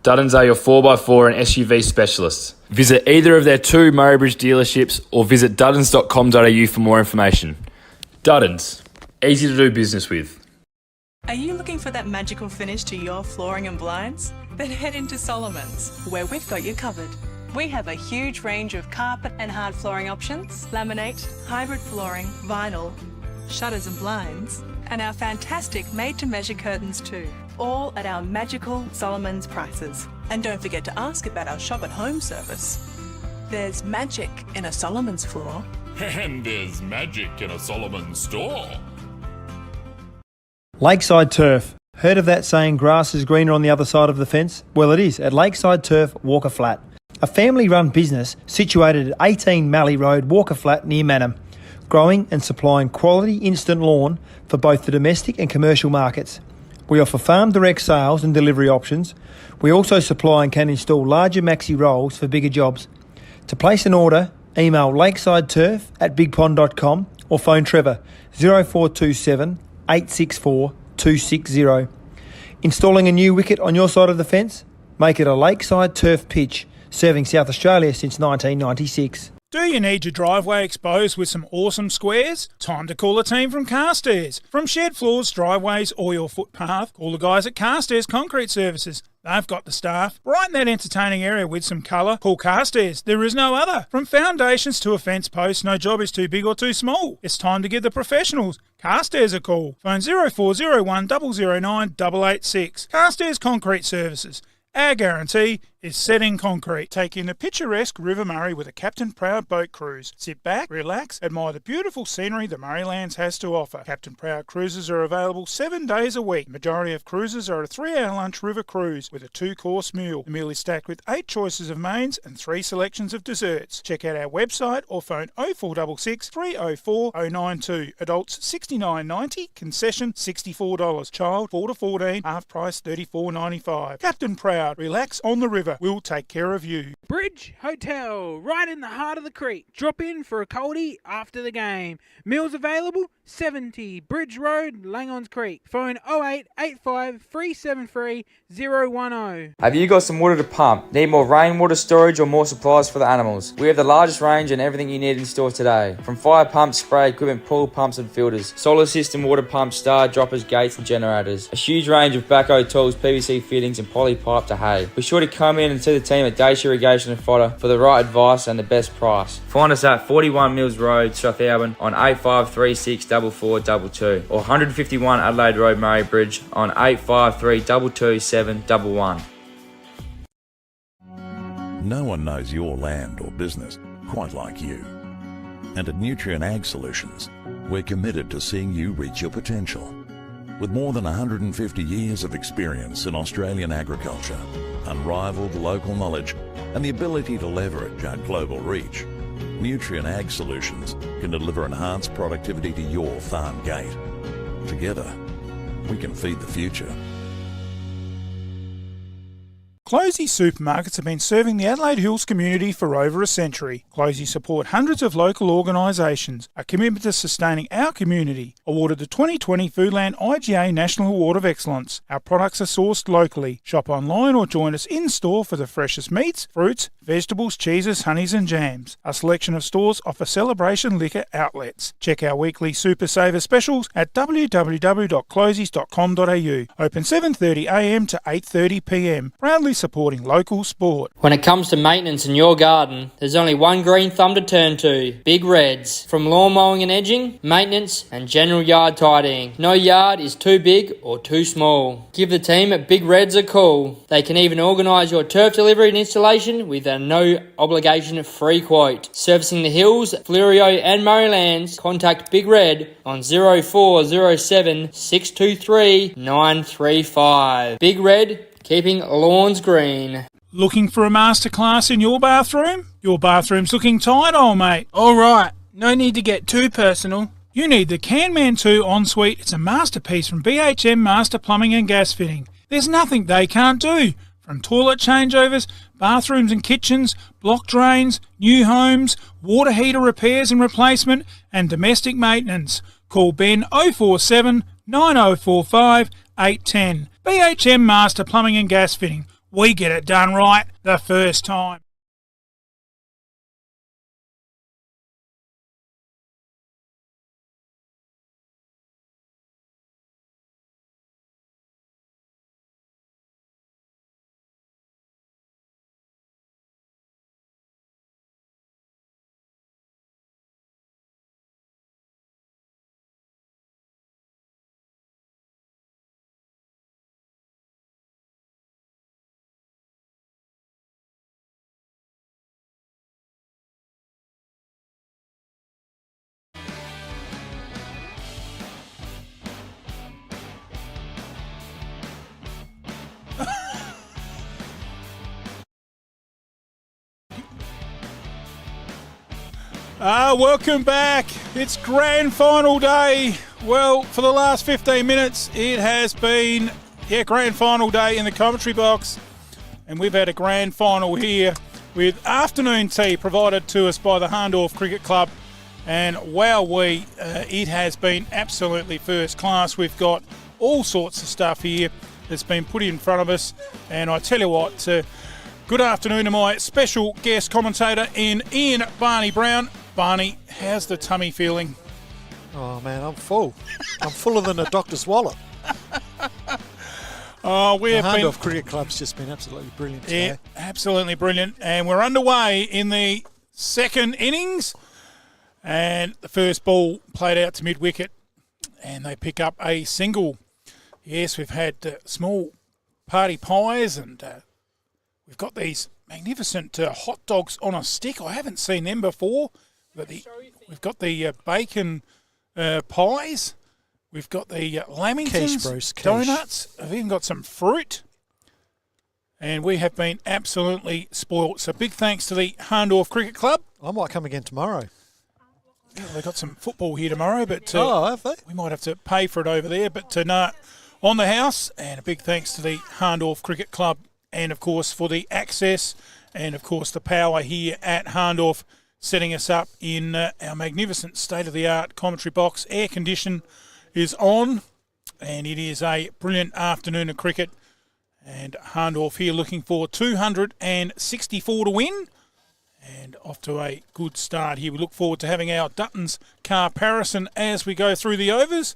Duddon's are your 4x4 and SUV specialists. Visit either of their 2 Murraybridge dealerships or visit duddons.com.au for more information. Duddon's, easy to do business with. Are you looking for that magical finish to your flooring and blinds? Then head into Solomon's, where we've got you covered. We have a huge range of carpet and hard flooring options, laminate, hybrid flooring, vinyl, shutters and blinds, and our fantastic made-to-measure curtains too. All at our magical Solomon's prices. And don't forget to ask about our shop at home service. There's magic in a Solomon's floor. And there's magic in a Solomon store. Lakeside Turf. Heard of that saying grass is greener on the other side of the fence? Well, it is at Lakeside Turf, Walker Flat. A family-run business situated at 18 Mallee Road, Walker Flat near Manham. Growing and supplying quality instant lawn for both the domestic and commercial markets. We offer farm direct sales and delivery options. We also supply and can install larger maxi rolls for bigger jobs. To place an order, email lakesideturf@bigpond.com or phone Trevor 0427 864 260. Installing a new wicket on your side of the fence? Make it a Lakeside Turf pitch, serving South Australia since 1996. Do you need your driveway exposed with some awesome squares? Time to call a team from Carstairs. From shed floors, driveways or your footpath, call the guys at Carstairs Concrete Services. They've got the staff. Brighten that entertaining area with some colour. Call Carstairs. There is no other. From foundations to a fence post, no job is too big or too small. It's time to give the professionals Carstairs a call. Phone 0401 009 886. Carstairs Concrete Services. Our guarantee is set in concrete. Take in the picturesque River Murray with a Captain Proud boat cruise. Sit back, relax, admire the beautiful scenery the Murraylands has to offer. Captain Proud cruises are available 7 days a week. Majority of cruises are a 3-hour lunch river cruise with a 2-course meal. The meal is stacked with 8 choices of mains and 3 selections of desserts. Check out our website or phone 0466 304 092. Adults $69.90, concession $64. Child 4 to 14, half price $34.95. Captain Proud, relax on the river. We'll take care of you. Bridge Hotel, right in the heart of the creek. Drop in for a coldie after the game. Meals available, 70 Bridge Road, Langons Creek. Phone 0885 373 010. Have you got some water to pump? Need more rainwater storage or more supplies for the animals? We have the largest range and everything you need in store today. From fire pumps, spray equipment, pool pumps and filters, solar system, water pumps, star droppers, gates and generators. A huge range of backhoe tools, PVC fittings and poly pipe to hay. Be sure to come in and see the team at Dacia Irrigation and Fodder for the right advice and the best price. Find us at 41 Mills Road, Strathalbyn on 8536 4422 or 151 Adelaide Road, Murraybridge on 853 22711. No one knows your land or business quite like you. And at Nutrient Ag Solutions, we're committed to seeing you reach your potential. With more than 150 years of experience in Australian agriculture, unrivaled local knowledge, and the ability to leverage our global reach, Nutrient Ag Solutions can deliver enhanced productivity to your farm gate. Together, we can feed the future. Closey supermarkets have been serving the Adelaide Hills community for over a century. Closey support hundreds of local organisations. A commitment to sustaining our community. Awarded the 2020 Foodland IGA National Award of Excellence. Our products are sourced locally. Shop online or join us in-store for the freshest meats, fruits, vegetables, cheeses, honeys and jams. A selection of stores offer celebration liquor outlets. Check our weekly Super Saver specials at www.closeys.com.au. Open 7:30am to 8:30pm. Proudly supporting local sport. When it comes to maintenance in your garden, there's only one green thumb to turn to, Big Reds. From lawn mowing and edging, maintenance and general yard tidying. No yard is too big or too small. Give the team at Big Reds a call. They can even organise your turf delivery and installation with a no obligation free quote. Servicing the hills, Fleurieu and Murraylands, contact Big Red on 0407 623 935. Big Red, keeping lawns green. Looking for a masterclass in your bathroom? Your bathroom's looking tight, old mate. All right, no need to get too personal. You need the Canman 2 Ensuite. It's a masterpiece from BHM Master Plumbing and Gas Fitting. There's nothing they can't do. From toilet changeovers, bathrooms and kitchens, block drains, new homes, water heater repairs and replacement, and domestic maintenance. Call Ben 047 9045 810. BHM Master Plumbing and Gas Fitting. We get it done right the first time. Welcome back. It's grand final day. Well, for the last 15 minutes, it has been, grand final day in the commentary box. And we've had a grand final here with afternoon tea provided to us by the Hahndorf Cricket Club. And wowee, it has been absolutely first class. We've got all sorts of stuff here that's been put in front of us. And I tell you what, good afternoon to my special guest commentator in Ian Barney Brown. Barney, how's the tummy feeling? Oh, man, I'm full. I'm fuller than a doctor's wallet. The Hahndorf Cricket Club's just been absolutely brilliant today. Yeah, absolutely brilliant. And we're underway in the second innings. And the first ball played out to mid-wicket. And they pick up a single. Yes, we've had small party pies and we've got these magnificent hot dogs on a stick. I haven't seen them before. We've got the bacon pies. We've got the Lamingtons donuts. I've even got some fruit. And we have been absolutely spoilt. So big thanks to the Hahndorf Cricket Club. I might come again tomorrow. Yeah, they've got some football here tomorrow, but have they? We might have to pay for it over there. But no, on the house, and a big thanks to the Hahndorf Cricket Club, and of course for the access, and of course the power here at Hahndorf, setting us up in our magnificent state-of-the-art commentary box. Air condition is on, and it is a brilliant afternoon of cricket. And Hahndorf here looking for 264 to win. And off to a good start here. We look forward to having our Dutton's comparison as we go through the overs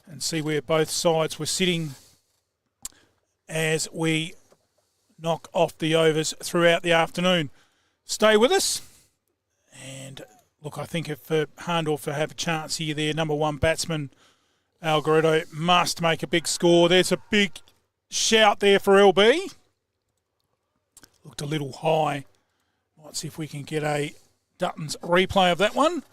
and see where both sides were sitting as we knock off the overs throughout the afternoon. Stay with us. And look, I think if Hahndorf to have a chance here, their number one batsman, Algaretto, must make a big score. There's a big shout there for LB. Looked a little high. Might see if we can get a Dutton's replay of that one.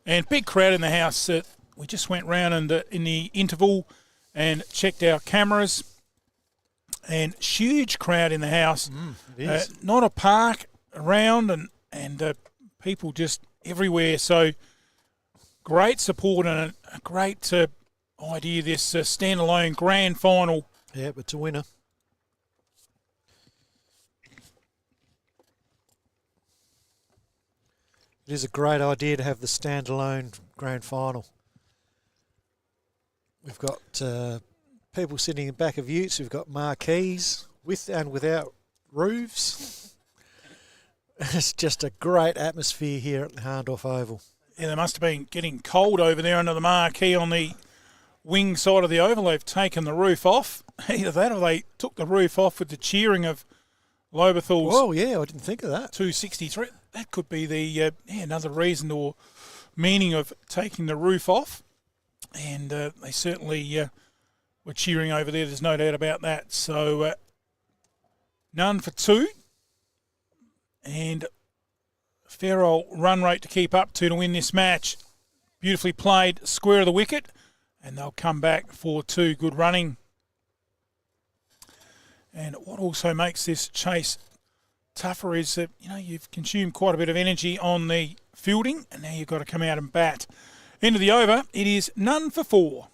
And big crowd in the house. We just went round in the interval and checked our cameras. And huge crowd in the house. It is. Not a park around and people just everywhere. So great support and a great idea, this standalone grand final. Yeah, it's a winner. It is a great idea to have the standalone grand final. We've got people sitting in the back of utes. We've got marquees with and without roofs. It's just a great atmosphere here at the Hahndorf Oval. Yeah, they must have been getting cold over there under the marquee on the wing side of the oval. They've taken the roof off. Either that or they took the roof off with the cheering of Lobethal's. Oh, yeah, I didn't think of that. 263. That could be the another reason or meaning of taking the roof off. And they certainly were cheering over there. There's no doubt about that. So none for two. And fair old run rate to keep up to win this match. Beautifully played, square of the wicket. And they'll come back for two. Good running. And what also makes this chase tougher is that, you've consumed quite a bit of energy on the fielding, and now you've got to come out and bat. End of the over, it is none for four.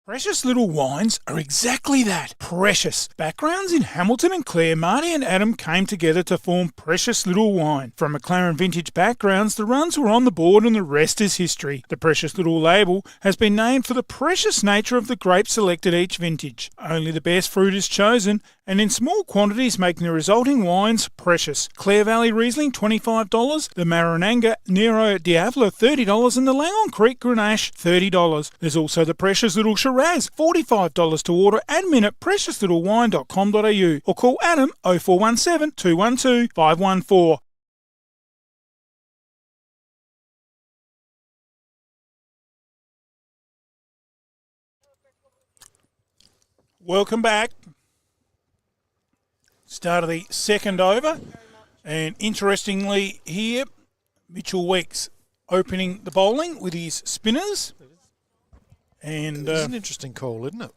Precious Little Wines are exactly that, precious. Backgrounds in Hamilton and Clare, Marty and Adam came together to form Precious Little Wine. From McLaren Vintage Backgrounds, the runs were on the board and the rest is history. The Precious Little label has been named for the precious nature of the grapes selected each vintage. Only the best fruit is chosen, and in small quantities making the resulting wines precious. Clare Valley Riesling $25, the Marananga Nero Diavolo $30 and the Langon Creek Grenache $30. There's also the Precious Little Shiraz $45 to order. Admin at preciouslittlewine.com.au or call Adam 0417 212 514. Welcome back. Start of the second over. And interestingly here, Mitchell Weeks opening the bowling with his spinners. And it's an interesting call, isn't it?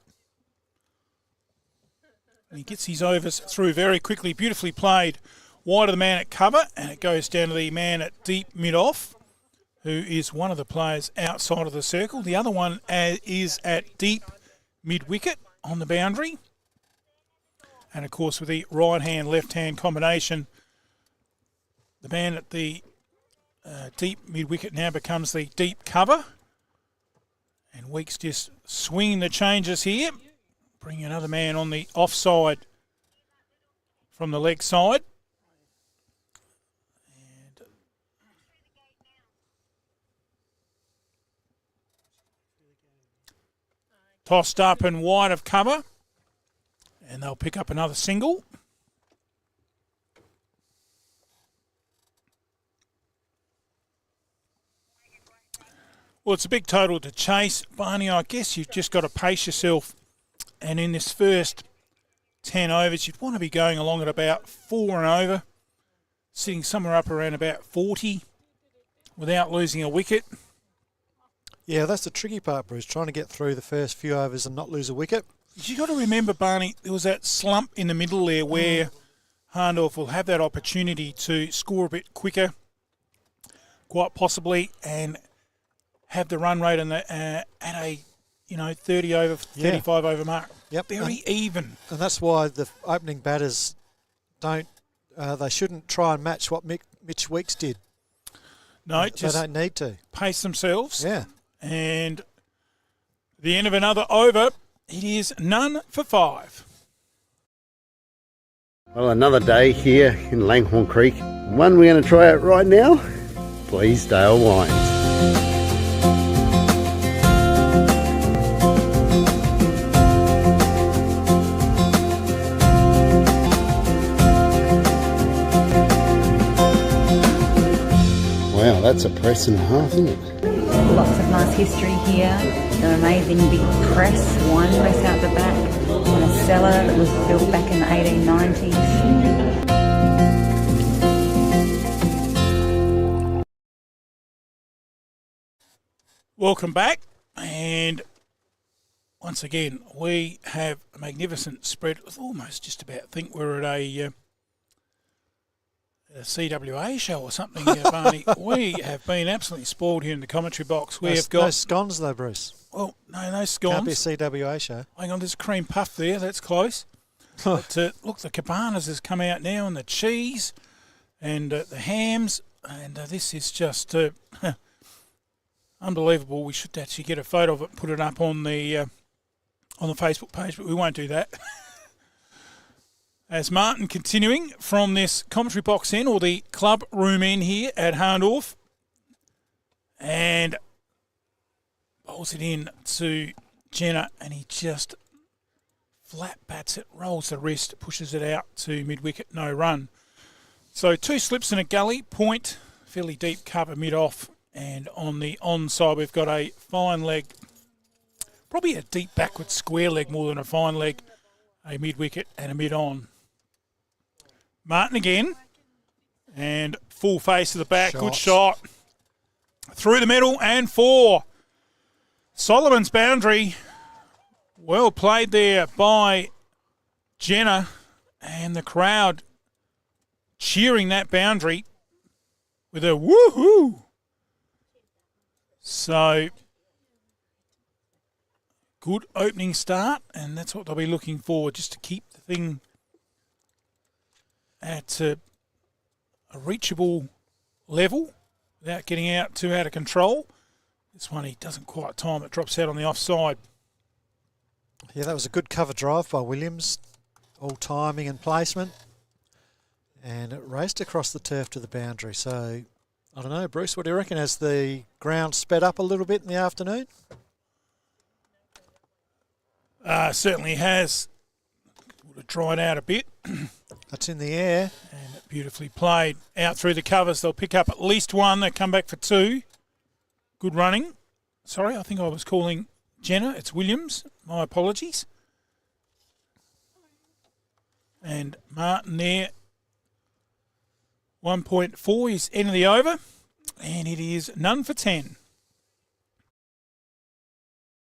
He gets his overs through very quickly. Beautifully played wide of the man at cover. And it goes down to the man at deep mid-off, who is one of the players outside of the circle. The other one is at deep mid-wicket on the boundary. And, of course, with the right-hand, left-hand combination, the man at the deep mid-wicket now becomes the deep cover. And Weeks just swinging the changes here. Bringing another man on the offside from the leg side. And tossed up and wide of cover. And they'll pick up another single. Well, it's a big total to chase, Barney. I guess you've just got to pace yourself. And in this first 10 overs, you'd want to be going along at about 4 and over, sitting somewhere up around about 40 without losing a wicket. Yeah, that's the tricky part, Bruce, trying to get through the first few overs and not lose a wicket. You've got to remember, Barney, there was that slump in the middle there where Hahndorf will have that opportunity to score a bit quicker, quite possibly, and have the run rate at a 30 over, 35 over mark. Yep. Very even. And that's why the opening batters they shouldn't try and match what Mitch Weeks did. No, they just don't need to. Pace themselves. Yeah. And the end of another over, it is none for 5. Well, another day here in Langhorne Creek. One we're going to try out right now. Bleasdale Wines. Wow, that's a press and a half, isn't it? Lots of nice history here. An amazing big press, wine press out the back, and a cellar that was built back in the 1890s. Welcome back, and once again we have a magnificent spread. I almost just about think we're at a CWA show or something, Barney. We have been absolutely spoiled here in the commentary box. We have got no scones though, Bruce. Well, no scones. Can't be a CWA show. Hang on, there's a cream puff there. That's close. But look, the cabanas has come out now, and the cheese, and the hams, and this is just unbelievable. We should actually get a photo of it, and put it up on the Facebook page, but we won't do that. As Martin continuing from this commentary box end, or the club room end here at Hahndorf. And Bowls it in to Jenner, and he just flat bats it, rolls the wrist, pushes it out to mid-wicket, no run. So 2 slips in a gully, point, fairly deep cover mid-off, and on the onside we've got a fine leg, probably a deep backward square leg more than a fine leg, a mid-wicket and a mid-on. Martin again, and full face to the back, good shot. Through the middle and 4. Solomon's boundary. Well played there by Jenner, and the crowd cheering that boundary with a woohoo. So, good opening start, and that's what they'll be looking for, just to keep the thing at a reachable level without getting out too out of control. This one he doesn't quite time it, drops out on the offside. Yeah, that was a good cover drive by Williams. All timing and placement. And it raced across the turf to the boundary. So, I don't know, Bruce, what do you reckon? Has the ground sped up a little bit in the afternoon? Certainly has. Would have dried out a bit. That's in the air. And beautifully played. Out through the covers. They'll pick up at least 1. They come back for 2. Good running. Sorry, I think I was calling Jenner. It's Williams. My apologies. And Martin there. 1.4 is end of the over. And it is none for 10.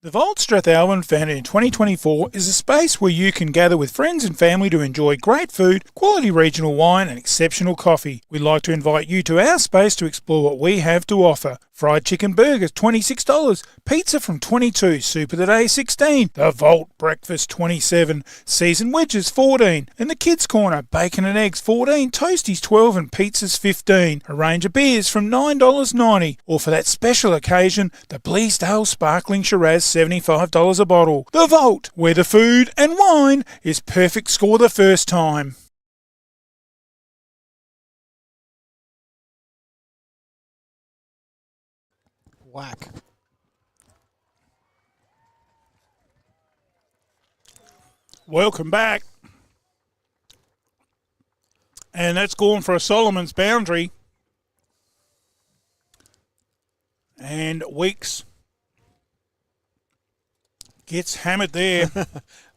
The Vault Strathalbyn, founded in 2024, is a space where you can gather with friends and family to enjoy great food, quality regional wine and exceptional coffee. We'd like to invite you to our space to explore what we have to offer. Fried chicken burgers, $26. Pizza from $22. Soup of the day, $16. The Vault breakfast, $27. Seasoned wedges, $14. In the kids' corner, bacon and eggs, $14. Toasties, $12. And pizzas, $15. A range of beers from $9.90. Or for that special occasion, the Bleasdale Sparkling Shiraz, $75 a bottle. The Vault, where the food and wine is perfect score the first time. Whack. Welcome back. And that's gone for a Solomon's boundary. And Weeks gets hammered there.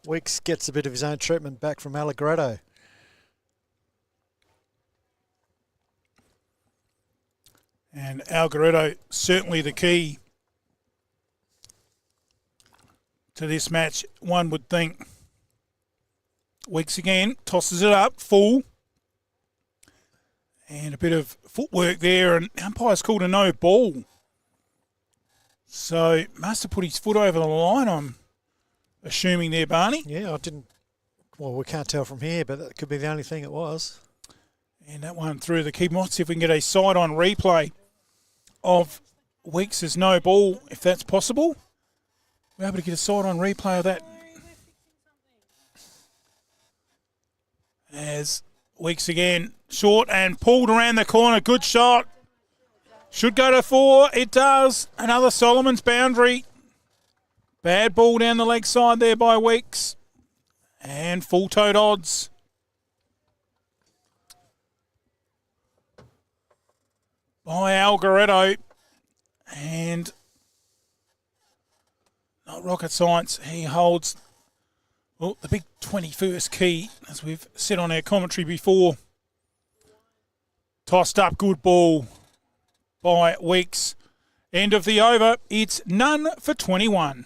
Weeks gets a bit of his own treatment back from Allegretto. And Allegretto certainly the key to this match, one would think. Weeks again, tosses it up, full. And a bit of footwork there, and umpire's called a no ball. So must have put his foot over the line, I'm assuming there, Barney. Yeah, I didn't. Well, we can't tell from here, but that could be the only thing it was. And that one through the keeper. Might see if we can get a side-on replay of Weeks' no ball, if that's possible. We're able to get a side-on replay of that. As Weeks again, short and pulled around the corner. Good shot. Should go to 4. It does. Another Solomon's boundary. Bad ball down the leg side there by Weeks. And full-toed odds. By Allegretto. And not rocket science. He holds the big 21st key, as we've said on our commentary before. Tossed up, good ball by Weeks. End of the over. It's none for 21.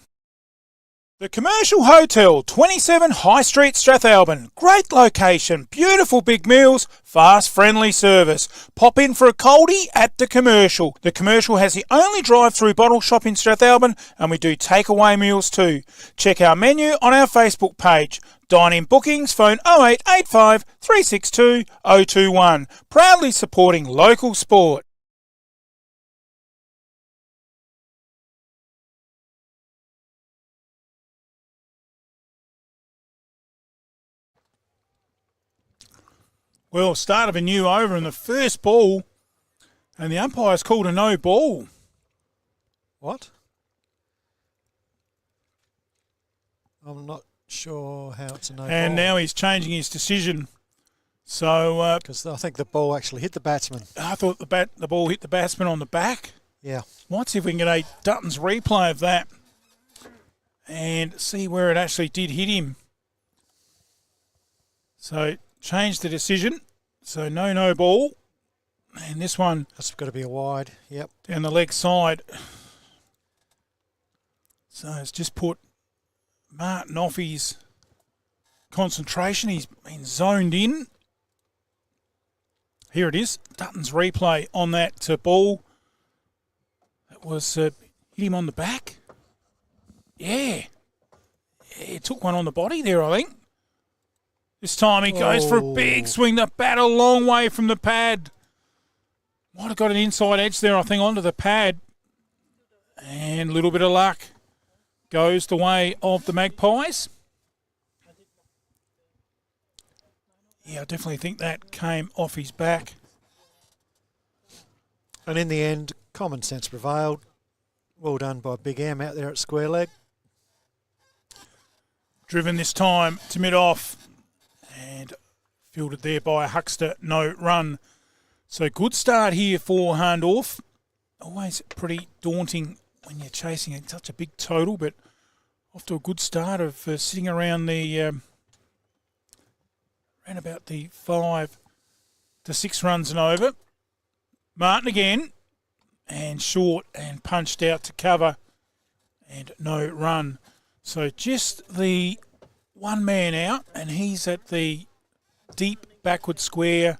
The Commercial Hotel, 27 High Street, Strathalbyn. Great location, beautiful big meals, fast, friendly service. Pop in for a coldie at the Commercial. The Commercial has the only drive-through bottle shop in Strathalbyn, and we do takeaway meals too. Check our menu on our Facebook page. Dine-in bookings, phone 0885 362 021. Proudly supporting local sport. Well, start of a new over in the first ball, and the umpire's called a no ball. What? I'm not sure how it's a no And ball. now he's changing his decision. So because I think the ball actually hit the batsman. I thought the ball hit the batsman on the back. Yeah. Might see if we can get a Dutton's replay of that and see where it actually did hit him. So change the decision. So no ball. And this one... That's got to be a wide, yep. Down the leg side. So it's just put Martin off his concentration. He's been zoned in. Here it is. Dutton's replay on that ball. That was hit him on the back. Yeah. It took one on the body there, I think. This time he goes for a big swing. The bat a long way from the pad. Might have got an inside edge there, I think, onto the pad. And a little bit of luck goes the way of the Magpies. Yeah, I definitely think that came off his back. And in the end, common sense prevailed. Well done by Big Am out there at square leg. Driven this time to mid-off and fielded there by a huckster, no run. So good start here for Hahndorf. Always pretty daunting when you're chasing such a big total, but off to a good start of sitting around the around about the 5 to 6 runs and over. Martin again, and short and punched out to cover, and no run. So just the one man out, and he's at the deep backward square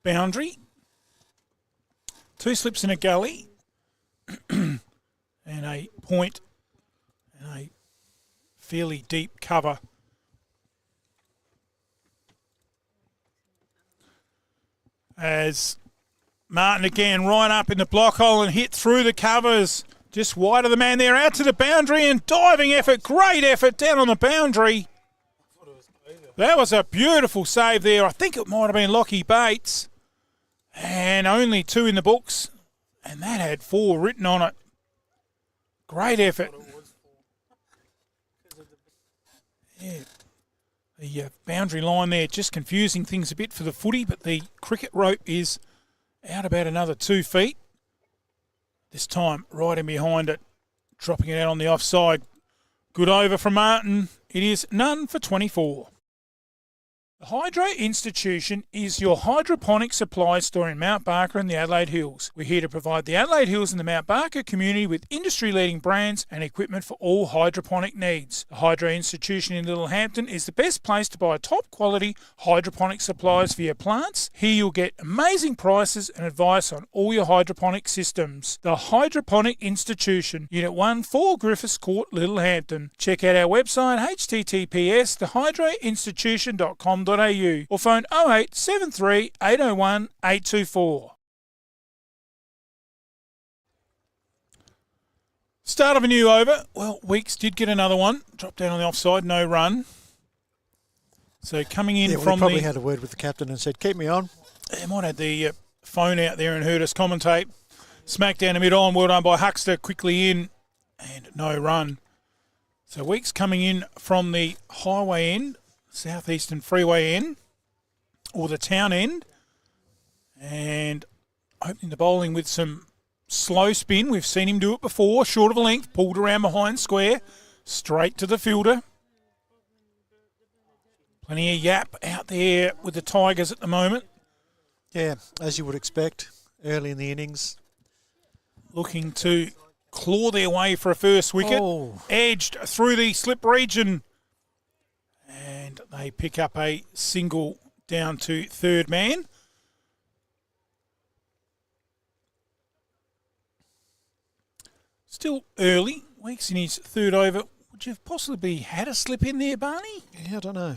boundary. 2 slips in a gully, and a point, and a fairly deep cover. As Martin again right up in the block hole and hit through the covers. Just wide of the man there, out to the boundary and diving effort. Great effort down on the boundary. That was a beautiful save there. I think it might have been Lockie Bates. And only 2 in the books. And that had 4 written on it. Great effort. Yeah. The boundary line there just confusing things a bit for the footy, but the cricket rope is out about another 2 feet. This time right in behind it, dropping it out on the offside. Good over from Martin. It is none for 24. The Hydro Institution is your hydroponic supply store in Mount Barker and the Adelaide Hills. We're here to provide the Adelaide Hills and the Mount Barker community with industry-leading brands and equipment for all hydroponic needs. The Hydro Institution in Littlehampton is the best place to buy top-quality hydroponic supplies for your plants. Here you'll get amazing prices and advice on all your hydroponic systems. The Hydroponic Institution, Unit 1, 4 Griffiths Court, Littlehampton. Check out our website, https://thehydroinstitution.com.au or phone 0873 801 824. Start of a new over. Well, Weeks did get another one. Dropped down on the offside, no run. So coming in from probably had a word with the captain and said, keep me on. They might have the phone out there and heard us commentate. Smack down the mid-on, well done by Huckster, quickly in, and no run. So Weeks coming in from the highway end, southeastern freeway end, or the town end, and opening the bowling with some slow spin. We've seen him do it before, short of a length, pulled around behind square, straight to the fielder. Plenty of yap out there with the Tigers at the moment. Yeah, as you would expect, early in the innings. Looking to claw their way for a first wicket. Edged through the slip region. And they pick up a single down to third man. Still early. Weeks in his third over. Would you have possibly had a slip in there, Barney? Yeah, I don't know.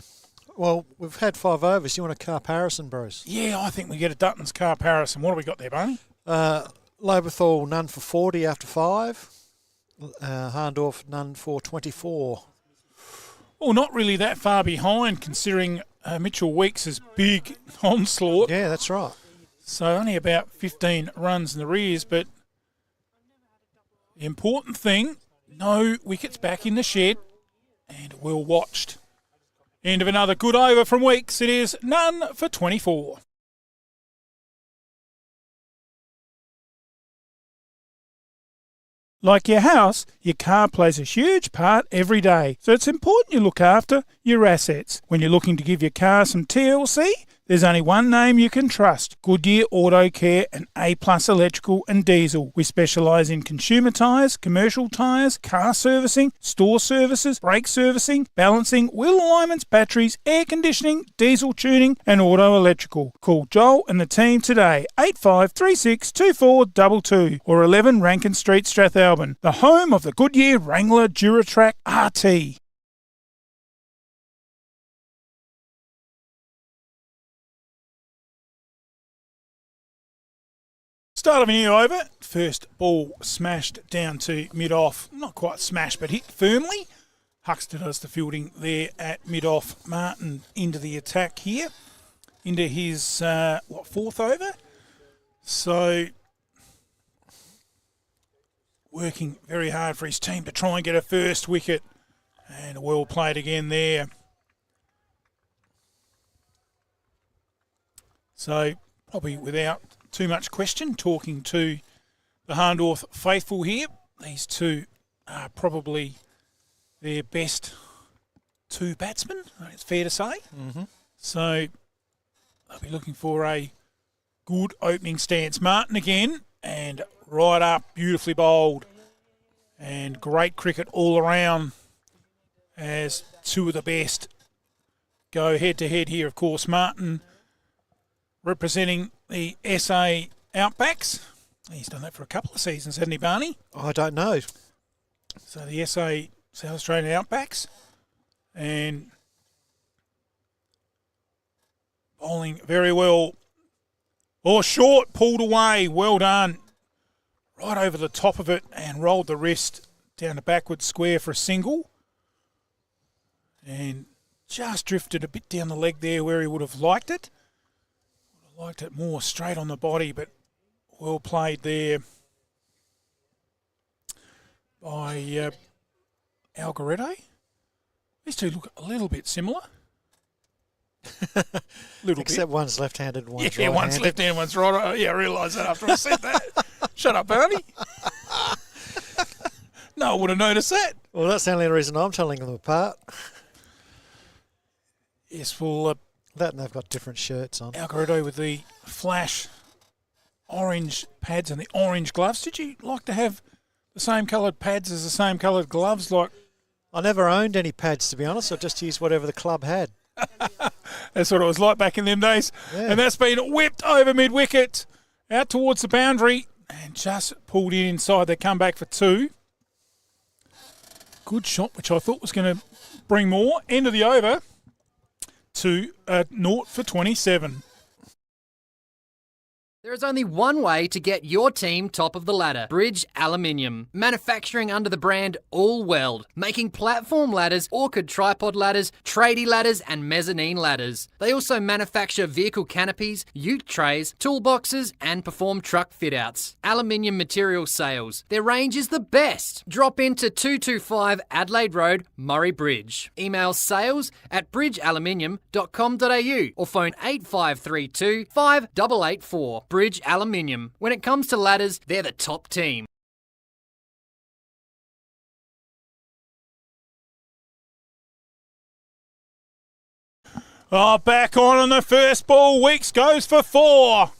Well, we've had 5 overs. You want a Carp Harrison, Bruce? Yeah, I think we get a Dutton's Carp Harrison. What have we got there, Barney? Lobethal, none for 40 after 5. Hahndorf, none for 24. Well, not really that far behind, considering Mitchell Weeks' big onslaught. Yeah, that's right. So only about 15 runs in the rears, but the important thing, no wickets back in the shed, and well watched. End of another good over from Weeks. It is none for 24. Like your house, your car plays a huge part every day, so it's important you look after your assets. When you're looking to give your car some TLC, there's only one name you can trust: Goodyear Auto Care and A+ Electrical and Diesel. We specialise in consumer tyres, commercial tyres, car servicing, store services, brake servicing, balancing, wheel alignments, batteries, air conditioning, diesel tuning and auto electrical. Call Joel and the team today, 8536 2422 or 11 Rankin Street, Strathalbyn, the home of the Goodyear Wrangler Duratrack RT. Start of a new over. First ball smashed down to mid-off. Not quite smashed, but hit firmly. Huxter does the fielding there at mid-off. Martin into the attack here. Into his, fourth over? So, working very hard for his team to try and get a first wicket. And well played again there. So, probably without too much question, talking to the Hahndorf faithful here. These two are probably their best two batsmen, it's fair to say. Mm-hmm. So they'll be looking for a good opening stance. Martin again, and right up, beautifully bowled. And great cricket all around as two of the best go head-to-head here. Of course, Martin representing the SA Outbacks. He's done that for a couple of seasons, hasn't he, Barney? I don't know. So the SA South Australian Outbacks. And bowling very well. Oh, short, pulled away. Well done. Right over the top of it and rolled the wrist down the backward square for a single. And just drifted a bit down the leg there where he would have liked it. Liked it more straight on the body, but well played there by Algaretto. These two look a little bit similar. Except one's left-handed, one's right-handed. One's left-handed, one's right. Yeah, I realised that after I said that. Shut up, Bernie. No, I would have noticed that. Well, that's the only reason I'm telling them apart. Yes, well... that and they've got different shirts on. Algaretto with the flash orange pads and the orange gloves. Did you like to have the same coloured pads as the same coloured gloves? Like, I never owned any pads, to be honest. I just used whatever the club had. That's what it was like back in them days. Yeah. And that's been whipped over mid-wicket, out towards the boundary, and just pulled in inside. They come back for two. Good shot, which I thought was going to bring more. End of the over. 0 for 27. There is only one way to get your team top of the ladder. Bridge Aluminium. Manufacturing under the brand All Weld. Making platform ladders, orchid tripod ladders, tradie ladders and mezzanine ladders. They also manufacture vehicle canopies, ute trays, toolboxes and perform truck fit-outs. Aluminium material sales. Their range is the best. Drop into 225 Adelaide Road, Murray Bridge. Email sales@bridgealuminium.com.au or phone 8532 5884. Bridge Aluminium. When it comes to ladders, they're the top team. Oh, back on the first ball. Weeks goes for 4.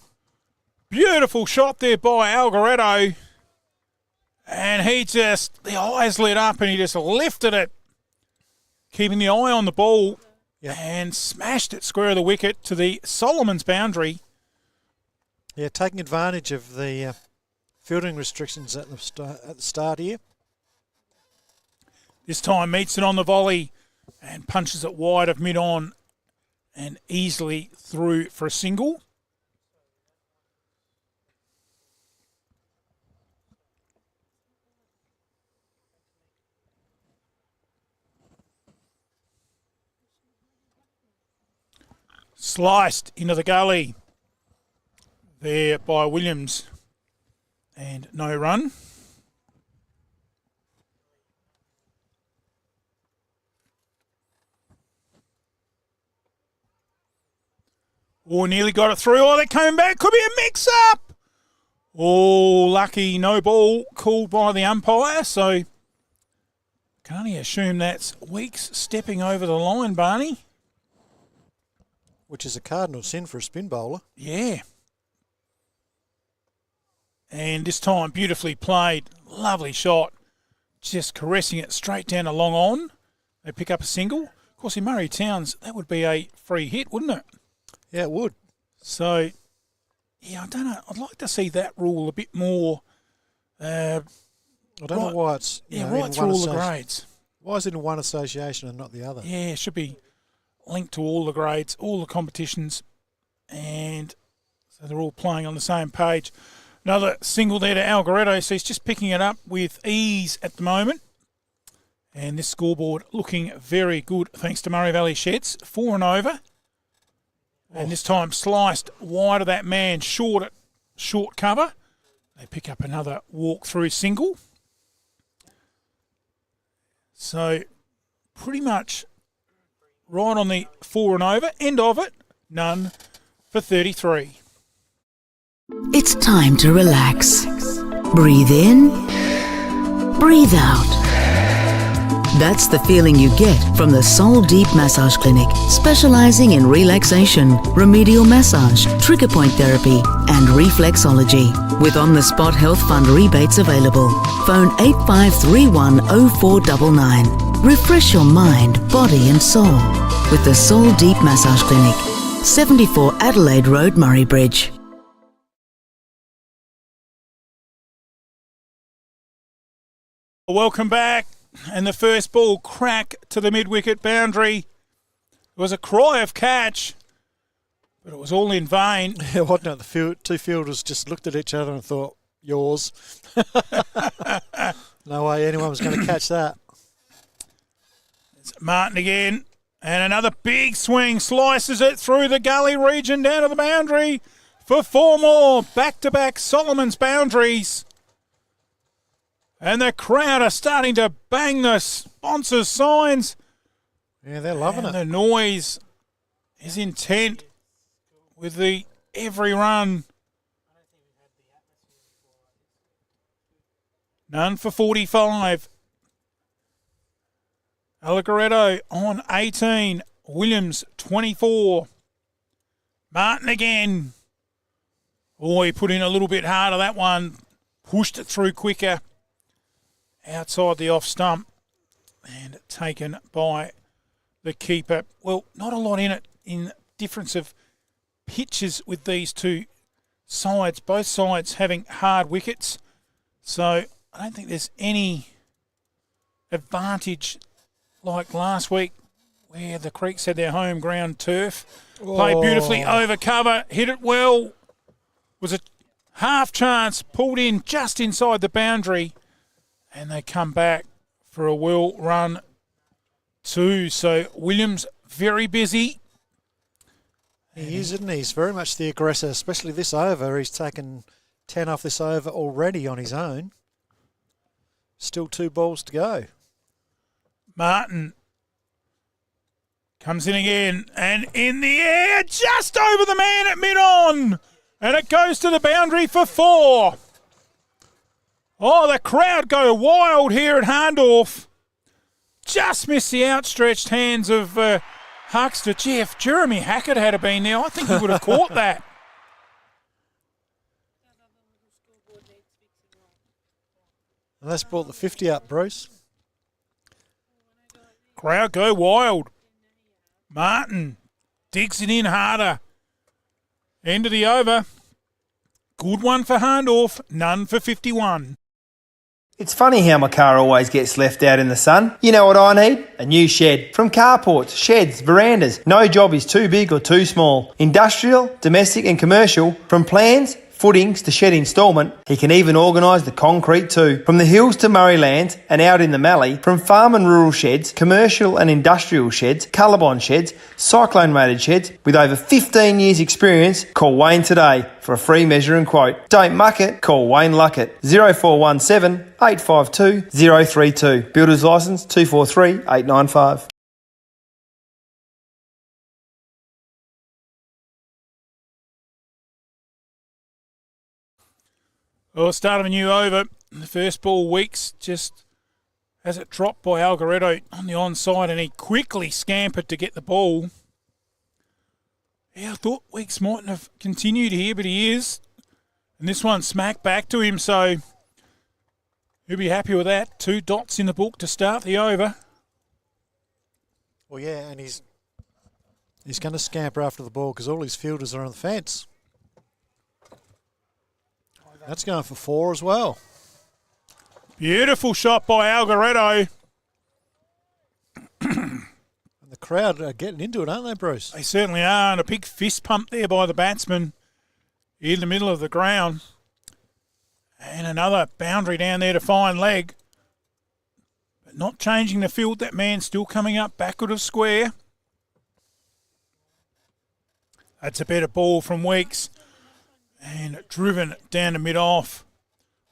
Beautiful shot there by Algaretto. And the eyes lit up and he just lifted it, keeping the eye on the ball, and smashed it square of the wicket to the Solomon's boundary. Yeah, taking advantage of the fielding restrictions at the start here. This time meets it on the volley and punches it wide of mid-on and easily through for a single. Sliced into the gully there by Williams, and no run. Oh, nearly got it through. Oh, they're coming back. Could be a mix-up. Oh, lucky no ball called by the umpire. So can only assume that's Weeks stepping over the line, Barney. Which is a cardinal sin for a spin bowler. Yeah. And this time, beautifully played. Lovely shot. Just caressing it straight down a long on. They pick up a single. Of course, in Murray Towns, that would be a free hit, wouldn't it? Yeah, it would. So, yeah, I don't know. I'd like to see that rule a bit more. I don't know why it's right through all the grades. Why is it in one association and not the other? Yeah, it should be linked to all the grades, all the competitions, and so they're all playing on the same page. Another single there to Algaretto, so he's just picking it up with ease at the moment. And this scoreboard looking very good thanks to Murray Valley Sheds. 4 and over. And this time sliced wide of that man, short cover. They pick up another walk-through single. So pretty much right on the 4 and over. End of it, none for 33. It's time to relax. Breathe in, breathe out. That's the feeling you get from the Soul Deep Massage Clinic, specializing in relaxation, remedial massage, trigger point therapy, and reflexology. With on-the-spot health fund rebates available. Phone 8531 0499. Refresh your mind, body and soul with the Soul Deep Massage Clinic, 74 Adelaide Road, Murray Bridge. Welcome back. And the first ball crack to the mid-wicket boundary. It was a cry of catch, but it was all in vain. Yeah, wasn't it? The two fielders just looked at each other and thought, yours. No way anyone was going to catch that. It's Martin again. And another big swing. Slices it through the gully region down to the boundary for 4 more. Back-to-back Solomon's boundaries. And the crowd are starting to bang the sponsors' signs. Yeah, they're loving it. The noise is intent with the every run. None for 45. Algaretto on 18. Williams 24. Martin again. Oh, he put in a little bit harder that one. Pushed it through quicker. Outside the off stump and taken by the keeper. Well, not a lot in it in difference of pitches with these two sides. Both sides having hard wickets. So I don't think there's any advantage like last week where the Creeks had their home ground turf. Played beautifully over cover, hit it well. Was a half chance, pulled in just inside the boundary. And they come back for a well run 2. So Williams very busy. He is, isn't he? He's very much the aggressor, especially this over. He's taken 10 off this over already on his own. Still 2 balls to go. Martin comes in again and in the air, just over the man at mid-on. And it goes to the boundary for 4. Oh, the crowd go wild here at Hahndorf. Just missed the outstretched hands of Huckster. Gee, if Jeremy Hackett had been there, I think he would have caught that. And that's brought the 50 up, Bruce. Crowd go wild. Martin digs it in harder. End of the over. Good one for Hahndorf, none for 51. It's funny how my car always gets left out in the sun. You know what I need? A new shed. From carports, sheds, verandas. No job is too big or too small. Industrial, domestic and commercial. From plans, footings to shed instalment, he can even organise the concrete too. From the hills to Murrayland and out in the Mallee, from farm and rural sheds, commercial and industrial sheds, Colorbond sheds, cyclone rated sheds, with over 15 years experience, call Wayne today for a free measure and quote. Don't muck it, call Wayne Luckett, 0417 852 032. Builder's licence 243 895. Well, start of a new over. The first ball, Weeks just has it dropped by Algaretto on the onside, and he quickly scampered to get the ball. Yeah, I thought Weeks mightn't have continued here, but he is. And this one smacked back to him, so he'll be happy with that. 2 dots in the book to start the over. Well, yeah, and he's going to scamper after the ball because all his fielders are on the fence. That's going for 4 as well. Beautiful shot by Algaretto. And the crowd are getting into it, aren't they, Bruce? They certainly are, and a big fist pump there by the batsman in the middle of the ground. And another boundary down there to find leg. But not changing the field, that man still coming up backward of square. That's a better ball from Weeks. And driven down to mid-off,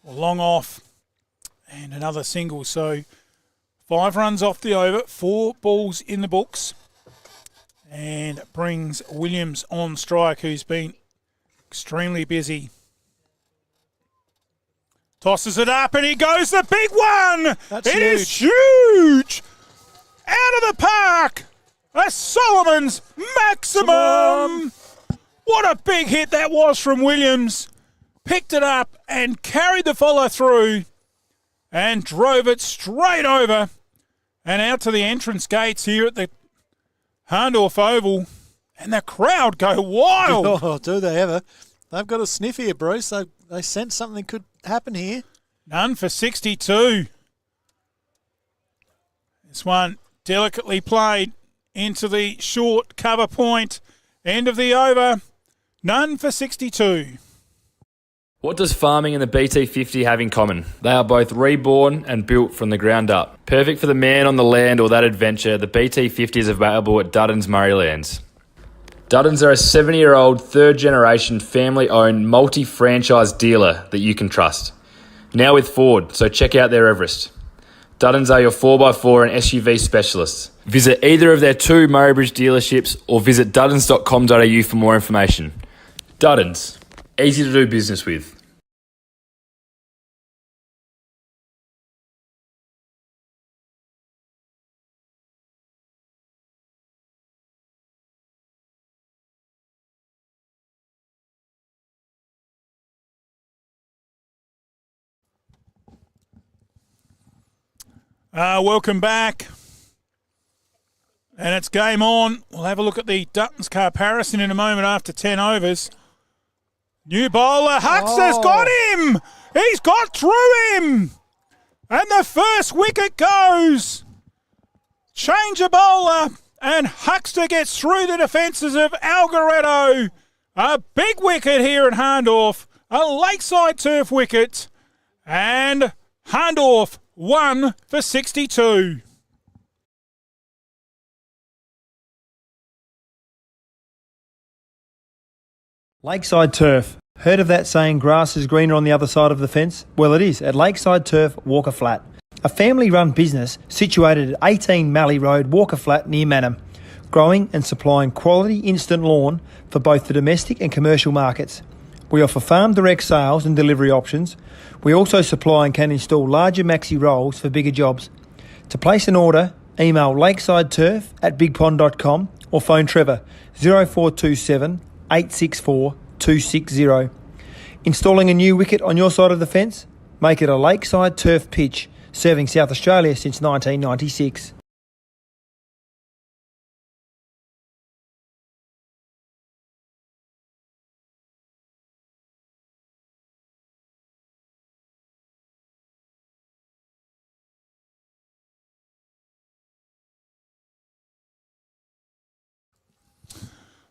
or long off. And another single, so 5 runs off the over, 4 balls in the books. And brings Williams on strike, who's been extremely busy. Tosses it up and he goes the big one. That's It is huge. Out of the park. A Solomon's maximum. What a big hit that was from Williams. Picked it up and carried the follow through and drove it straight over and out to the entrance gates here at the Hahndorf Oval. And the crowd go wild. Oh, do they ever? They've got a sniff here, Bruce. They sense something could happen here. None for 62. This one delicately played into the short cover point. End of the over. None for 62. What does farming and the BT50 have in common? They are both reborn and built from the ground up. Perfect for the man on the land or that adventure, the BT50 is available at Duddon's Murraylands. Duddon's are a 70-year-old, third-generation, family-owned, multi-franchise dealer that you can trust. Now with Ford, so check out their Everest. Duddon's are your 4x4 and SUV specialists. Visit either of their 2 Murraybridge dealerships or visit duddons.com.au for more information. Duddon's, easy to do business with. Welcome back. And it's game on. We'll have a look at the Dutton's comparison in a moment after 10 overs. New bowler, Huxter's got him! He's got through him! And the first wicket goes. Change of bowler, and Huxter gets through the defences of Algaretto. A big wicket here at Hahndorf. A lakeside turf wicket. And Hahndorf 1 for 62. Lakeside Turf. Heard of that saying, grass is greener on the other side of the fence? Well, it is at Lakeside Turf, Walker Flat. A family-run business situated at 18 Mallee Road, Walker Flat, near Manham. Growing and supplying quality instant lawn for both the domestic and commercial markets. We offer farm direct sales and delivery options. We also supply and can install larger maxi rolls for bigger jobs. To place an order, email lakesideturf@bigpond.com or phone Trevor 0427 864 260. Installing a new wicket on your side of the fence? Make it a Lakeside Turf pitch, serving South Australia since 1996.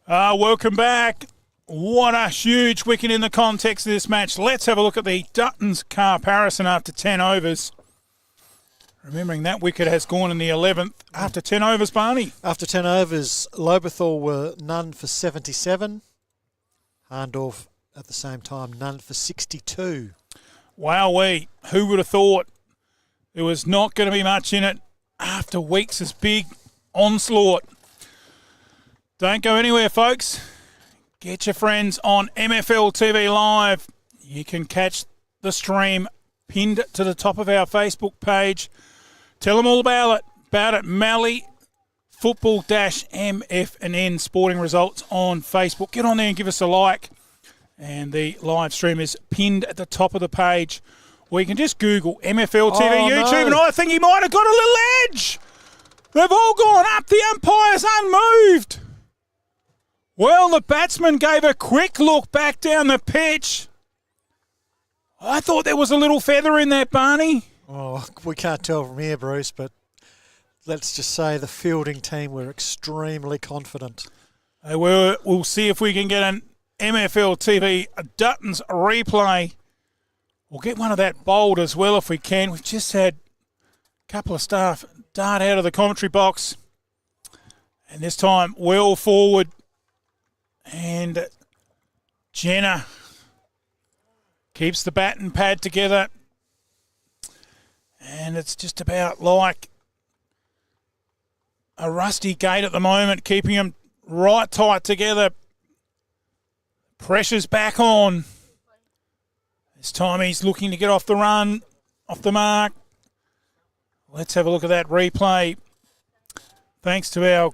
Welcome back. What a huge wicket in the context of this match. Let's have a look at the Dutton's comparison after 10 overs. Remembering that wicket has gone in the 11th after 10 overs, Barney. After 10 overs, Lobethal were none for 77. Hahndorf at the same time, none for 62. Wowee, who would have thought there was not going to be much in it after Weeks' big onslaught. Don't go anywhere, folks. Get your friends on MFLTV Live. You can catch the stream pinned to the top of our Facebook page. Tell them all about it. Mallee Football-MFN Sporting Results on Facebook. Get on there and give us a like. And the live stream is pinned at the top of the page. Or you can just Google MFLTV YouTube, and I think he might have got a little edge. They've all gone up. The umpire's unmoved. Well, the batsman gave a quick look back down the pitch. I thought there was a little feather in that, Barney. Oh, we can't tell from here, Bruce, but let's just say the fielding team were extremely confident. They were. We'll see if we can get an MFLTV Dutton's replay. We'll get one of that bowled as well if we can. We've just had a couple of staff dart out of the commentary box. And this time, well forward. And Jenner keeps the bat and pad together. And it's just about like a rusty gate at the moment, keeping them right tight together. Pressure's back on. This time he's looking to get off the run, off the mark. Let's have a look at that replay. Thanks to our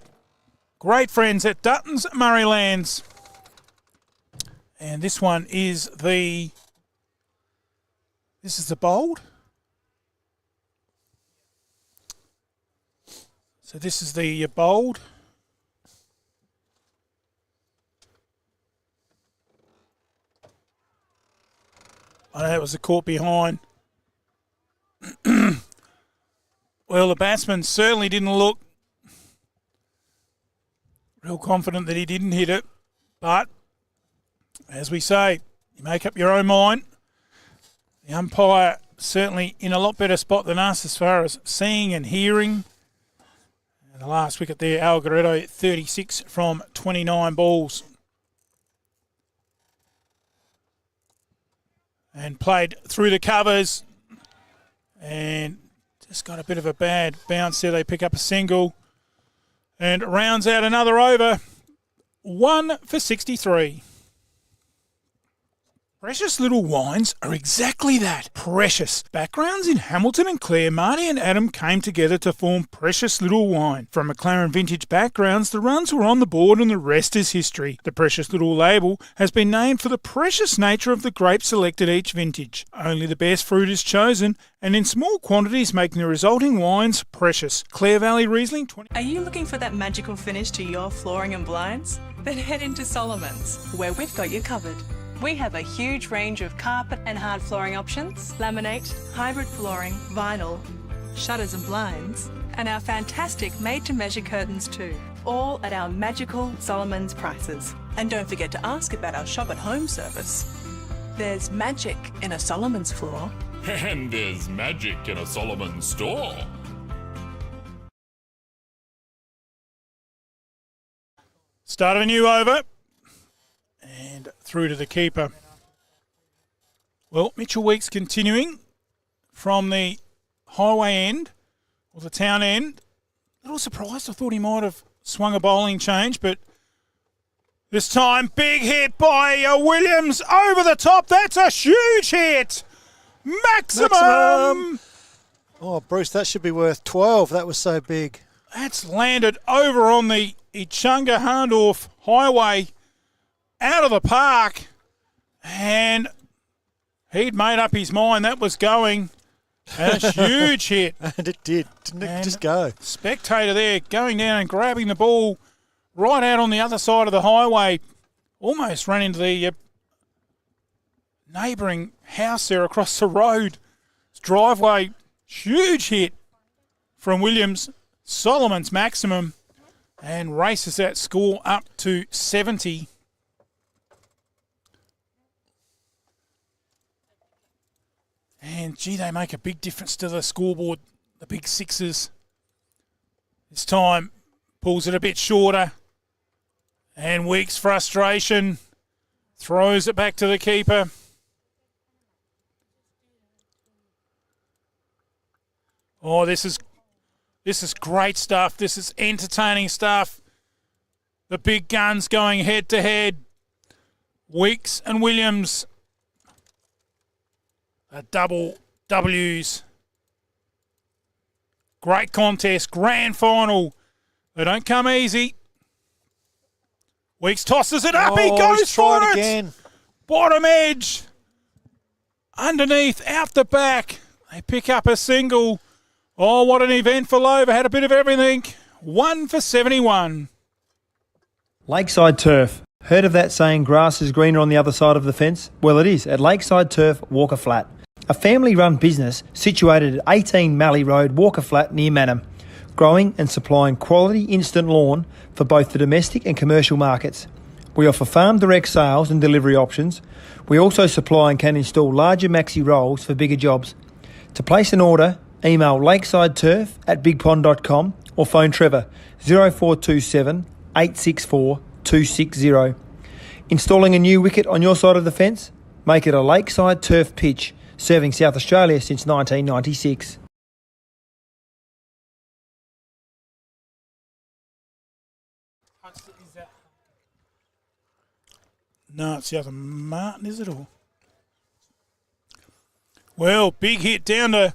great friends at Dutton's Murraylands. And this one is the... This is the bowled. So this is the bowled. I know that was the caught behind. Well, the batsman certainly didn't look real confident that he didn't hit it. But, as we say, you make up your own mind. The umpire certainly in a lot better spot than us as far as seeing and hearing. And the last wicket there, Algaretto, 36 from 29 balls. And played through the covers. And just got a bit of a bad bounce there. They pick up a single. And rounds out another over. 1 for 63. Precious Little Wines are exactly that, precious. Backgrounds in Hamilton and Clare, Marty and Adam came together to form Precious Little Wine. From McLaren Vintage backgrounds, the runs were on the board and the rest is history. The Precious Little label has been named for the precious nature of the grapes selected each vintage. Only the best fruit is chosen, and in small quantities making the resulting wines precious. Clare Valley Riesling 20... Are you looking for that magical finish to your flooring and blinds? Then head into Solomon's, where we've got you covered. We have a huge range of carpet and hard flooring options, laminate, hybrid flooring, vinyl, shutters and blinds, and our fantastic made-to-measure curtains too, all at our magical Solomon's prices. And don't forget to ask about our shop at home service. There's magic in a Solomon's floor. And there's magic in a Solomon store. Start of a new over. And through to the keeper. Well, Mitchell Weeks continuing from the highway end, or the town end. A little surprised. I thought he might have swung a bowling change, but this time, big hit by Williams over the top. That's a huge hit. Maximum. Oh, Bruce, that should be worth 12. That was so big. That's landed over on the Echunga Hahndorf highway, out of the park, and he'd made up his mind that was going. And a huge hit. And it did. Didn't it just go? Spectator there going down and grabbing the ball right out on the other side of the highway. Almost ran into the neighbouring house there across the road. Driveway, huge hit from Williams. Solomon's maximum, and races that score up to 70. And, gee, they make a big difference to the scoreboard, the big sixes. This time, pulls it a bit shorter. And Weeks' frustration throws it back to the keeper. Oh, this is great stuff. This is entertaining stuff. The big guns going head-to-head. Weeks and Williams. double W's. Great contest, grand final. They don't come easy. Weeks tosses it up. He goes he's for tried it. again. Bottom edge. Underneath, out the back. They pick up a single. Oh, what an event for Lover. Had a bit of everything. 1 for 71. Lakeside Turf. Heard of that saying grass is greener on the other side of the fence? Well, it is at Lakeside Turf, Walker Flat. A family-run business situated at 18 Mallee Road, Walker Flat, near Manham. Growing and supplying quality instant lawn for both the domestic and commercial markets. We offer farm direct sales and delivery options. We also supply and can install larger maxi rolls for bigger jobs. To place an order, email lakesideturf@bigpond.com or phone Trevor 0427 864 260. Installing a new wicket on your side of the fence? Make it a Lakeside Turf pitch, serving South Australia since 1996. No, it's the other Martin, is it all? Well, big hit down to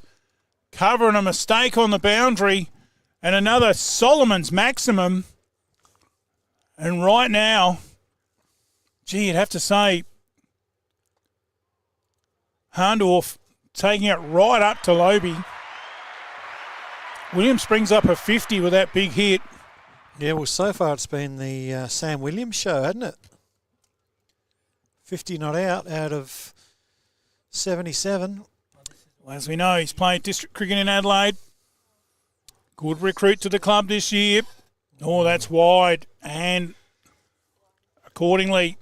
covering a mistake on the boundary and another Solomon's maximum. And right now, gee, you'd have to say Hahndorf taking it right up to Lobie. Williams brings up a 50 with that big hit. Yeah, well, so far it's been the Sam Williams show, hasn't it? 50 not out of 77. Well, as we know, he's played district cricket in Adelaide. Good recruit to the club this year. Oh, that's wide. And accordingly,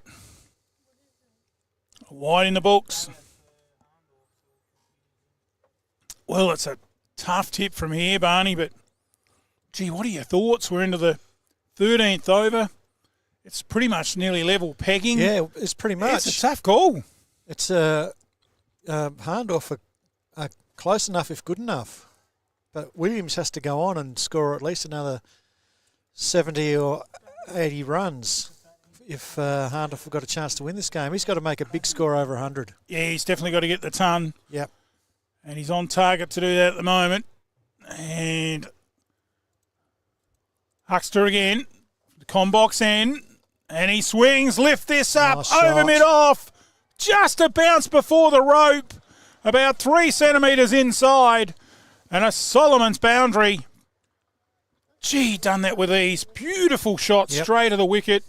wide in the books. Well, it's a tough tip from here, Barney, but gee, what are your thoughts? We're into the 13th over. It's pretty much nearly level pegging. Yeah, it's pretty much. It's a tough call. It's Hahndorf are close enough if good enough. But Williams has to go on and score at least another 70 or 80 runs if Hahndorf have got a chance to win this game. He's got to make a big score over 100. Yeah, he's definitely got to get the ton. Yep. And he's on target to do that at the moment. And Huckster again. The combox end. And he swings, lift this up, Nice over shot. mid-off. Just a bounce before the rope. About 3 centimetres inside. And a Solomon's boundary. Gee, done that with ease. Beautiful shot straight to the wicket.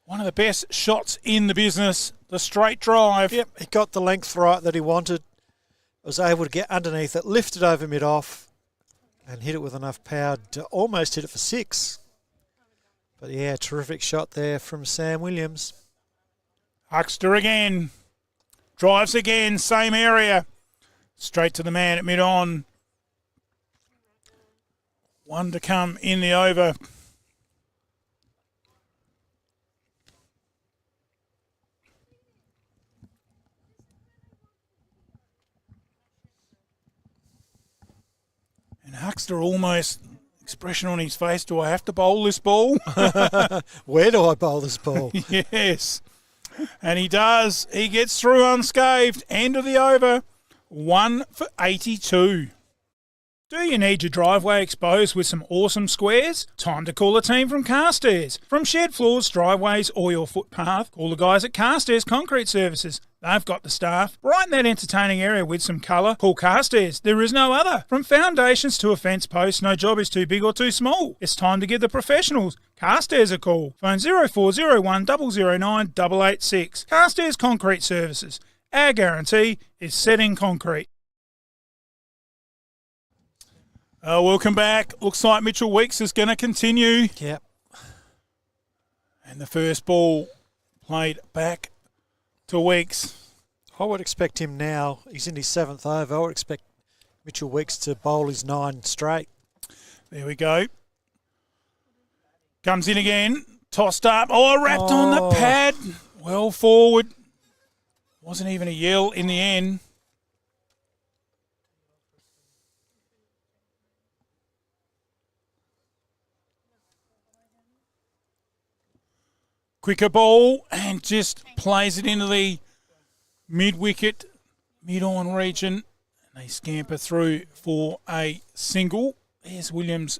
One of the best shots in the business. The straight drive. Yep, he got the length right that he wanted. Was able to get underneath it, lift it over mid-off, and hit it with enough power to almost hit it for 6. But yeah, terrific shot there from Sam Williams. Huckster again. Drives again, same area. Straight to the man at mid-on. One to come in the over. And Huckster almost, expression on his face, do I have to bowl this ball? Where do I bowl this ball? Yes. And he does. He gets through unscathed. End of the over. 1 for 82. Do you need your driveway exposed with some awesome squares? Time to call a team from Carstairs. From shed floors, driveways or your footpath, call the guys at Carstairs Concrete Services. They've got the staff. Brighten that entertaining area with some colour. Call Carstairs. There is no other. From foundations to a fence post, no job is too big or too small. It's time to give the professionals Carstairs a call. Phone 0401 009 886. Carstairs Concrete Services. Our guarantee is set in concrete. Welcome back. Looks like Mitchell Weeks is going to continue. Yep. And the first ball played back to Weeks. I would expect him now. He's in his 7th over. I would expect Mitchell Weeks to bowl his 9 straight. There we go. Comes in again. Tossed up. Oh, wrapped on the pad. Well forward. Wasn't even a yell in the end. Quicker ball and just plays it into the mid-wicket mid-on region. And they scamper through for a single. There's Williams'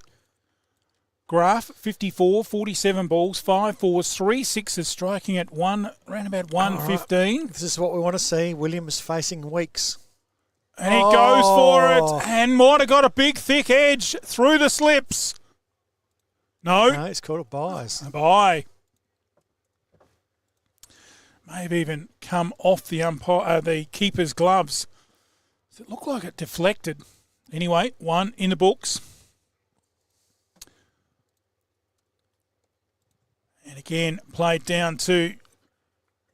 graph, 54, 47 balls, 5 fours, 3 sixes, striking at around about 115. Right. This is what we want to see. Williams facing Weeks. And he goes for it and might have got a big, thick edge through the slips. No, he's caught it buys. A bye. May have even come off the the keeper's gloves. Does it look like it deflected? Anyway, 1 in the books. And again, played down to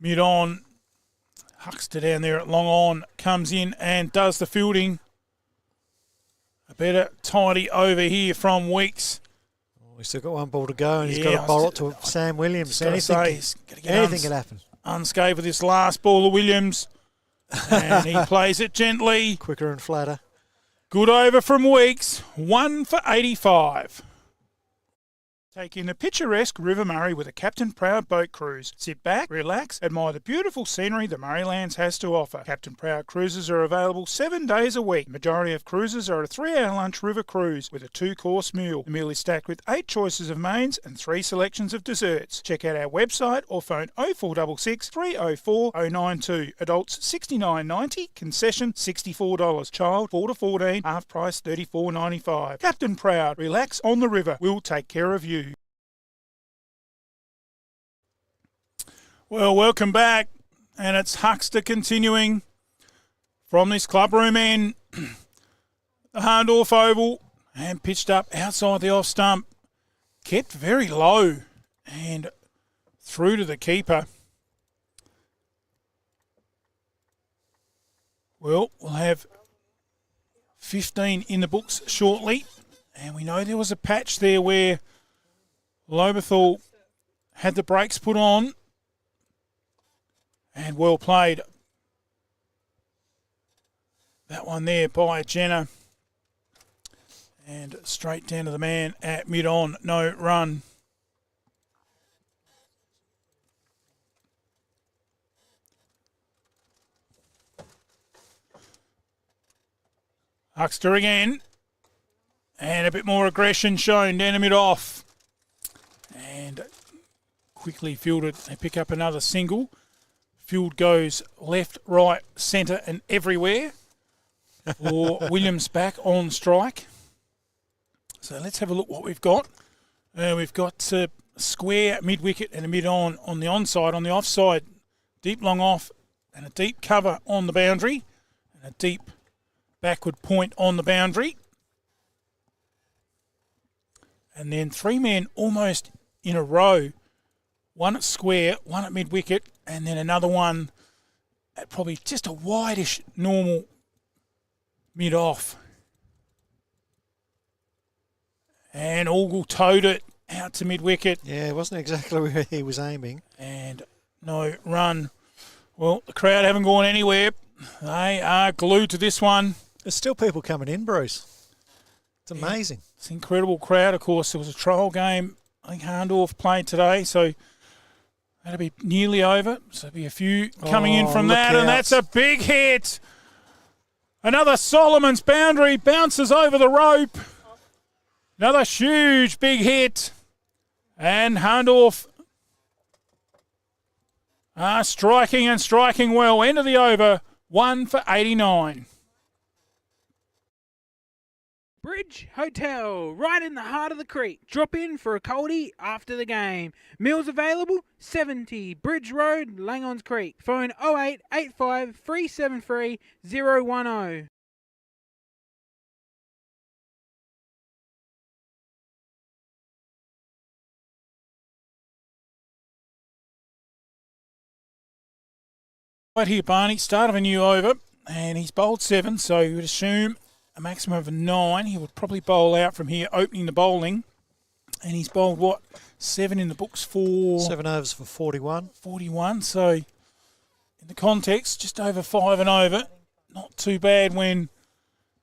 mid-on. Huckster down there at long on comes in and does the fielding. A better tidy over here from Weeks. He's still got 1 ball to go, and he's got to bowl it to Sam Williams. Anything can happen. Unscathed with this last ball of Williams. And he plays it gently. Quicker and flatter. Good over from Weeks. 1 for 85. Take in the picturesque River Murray with a Captain Proud boat cruise. Sit back, relax, admire the beautiful scenery the Murraylands has to offer. Captain Proud cruises are available 7 days a week. The majority of cruises are a 3-hour lunch river cruise with a 2-course meal. The meal is stacked with 8 choices of mains and 3 selections of desserts. Check out our website or phone 0466 304 092. Adults $69.90, concession $64. Child 4 to 14, half price $34.95. Captain Proud, relax on the river. We'll take care of you. Well, welcome back, and it's Huckster continuing from this clubroom end. The Hahndorf Oval, and pitched up outside the off stump, kept very low and through to the keeper. Well, we'll have 15 in the books shortly, and we know there was a patch there where Lobethal had the brakes put on. And well played. That one there by Jenner. And straight down to the man at mid-on. No run. Huckster again. And a bit more aggression shown down the mid-off. And quickly fielded. They pick up another single. Field goes left, right, centre and everywhere for Williams back on strike. So let's have a look what we've got. We've got a square mid-wicket and a mid-on the onside. On the offside, deep long off and a deep cover on the boundary and a deep backward point on the boundary. And then 3 men almost in a row. 1 at square, 1 at mid-wicket, and then another one at probably just a wideish normal mid-off. And Ogle towed it out to mid-wicket. Yeah, it wasn't exactly where he was aiming. And no run. Well, the crowd haven't gone anywhere. They are glued to this one. There's still people coming in, Bruce. It's amazing. Yeah, it's an incredible crowd, of course. There was a trial game. I think Hahndorf played today, so that'll be nearly over. So there'll be a few coming in from that, and that's a big hit. Another Solomon's boundary, bounces over the rope. Another huge big hit. And Hahndorf are striking and striking well. End of the over, 1 for 89. Bridge Hotel, right in the heart of the creek. Drop in for a coldie after the game. Meals available, 70 Bridge Road, Langons Creek. Phone 0885 373 010. Right here, Barney, start of a new over, and he's bowled 7, so you would assume a maximum of 9. He would probably bowl out from here, opening the bowling. And he's bowled, 7 in the books for... 7 overs for 41. 41, so in the context, just over 5 and over. Not too bad when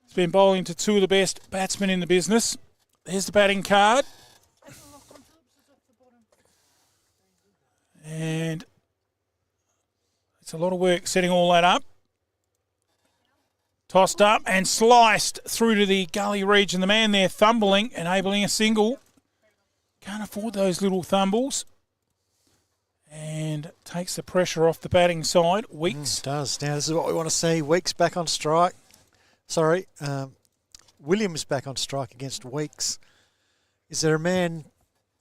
he's been bowling to 2 of the best batsmen in the business. There's the batting card. And it's a lot of work setting all that up. Tossed up and sliced through to the gully region. The man there thumbling, enabling a single. Can't afford those little thumbles. And takes the pressure off the batting side. Weeks. Does. Now, this is what we want to see. Weeks back on strike. Sorry. Williams back on strike against Weeks. Is there a man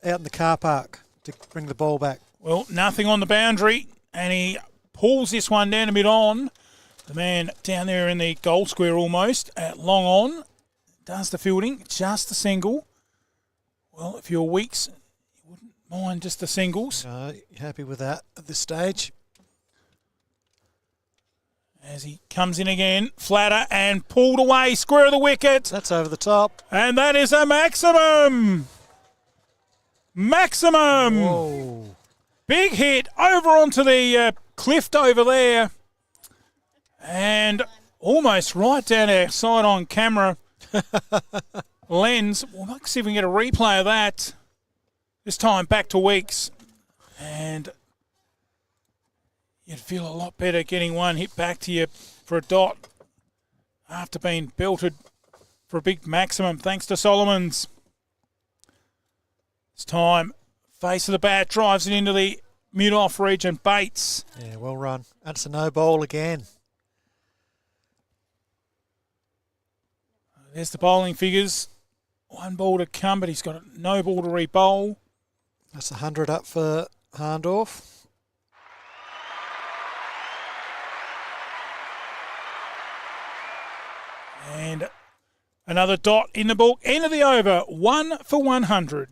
out in the car park to bring the ball back? Well, nothing on the boundary. And he pulls this one down a bit on. The man down there in the goal square almost at long on does the fielding, just the single. Well, if you're Weeks, you wouldn't mind just the singles. No, you're happy with that at this stage. As he comes in again, flatter and pulled away, square of the wicket. That's over the top. And that is a maximum. Maximum. Whoa. Big hit over onto the cliff over there. And almost right down our side on camera lens. Well, let's see if we can get a replay of that. This time back to Weeks. And you'd feel a lot better getting one hit back to you for a dot after being belted for a big maximum, thanks to Solomons. This time, face of the bat, drives it into the mid-off region. Bates. Yeah, well run. That's a no ball again. There's the bowling figures. One ball to come, but he's got a no ball to re-bowl. That's 100 up for Hahndorf. And another dot in the book. End of the over. 1 for 100.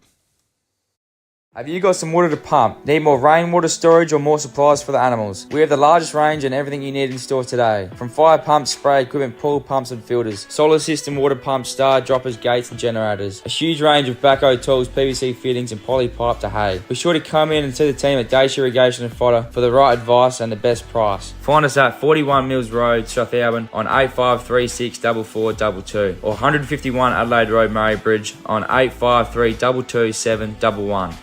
Have you got some water to pump? Need more rainwater storage or more supplies for the animals? We have the largest range and everything you need in store today. From fire pumps, spray equipment, pool pumps and filters, solar system, water pumps, star droppers, gates and generators. A huge range of backhoe tools, PVC fittings and poly pipe to hay. Be sure to come in and see the team at Irrigation and Fodder for the right advice and the best price. Find us at 41 Mills Road, Strathalbyn on 8536 4422 or 151 Adelaide Road, Murray Bridge on 853 227 711.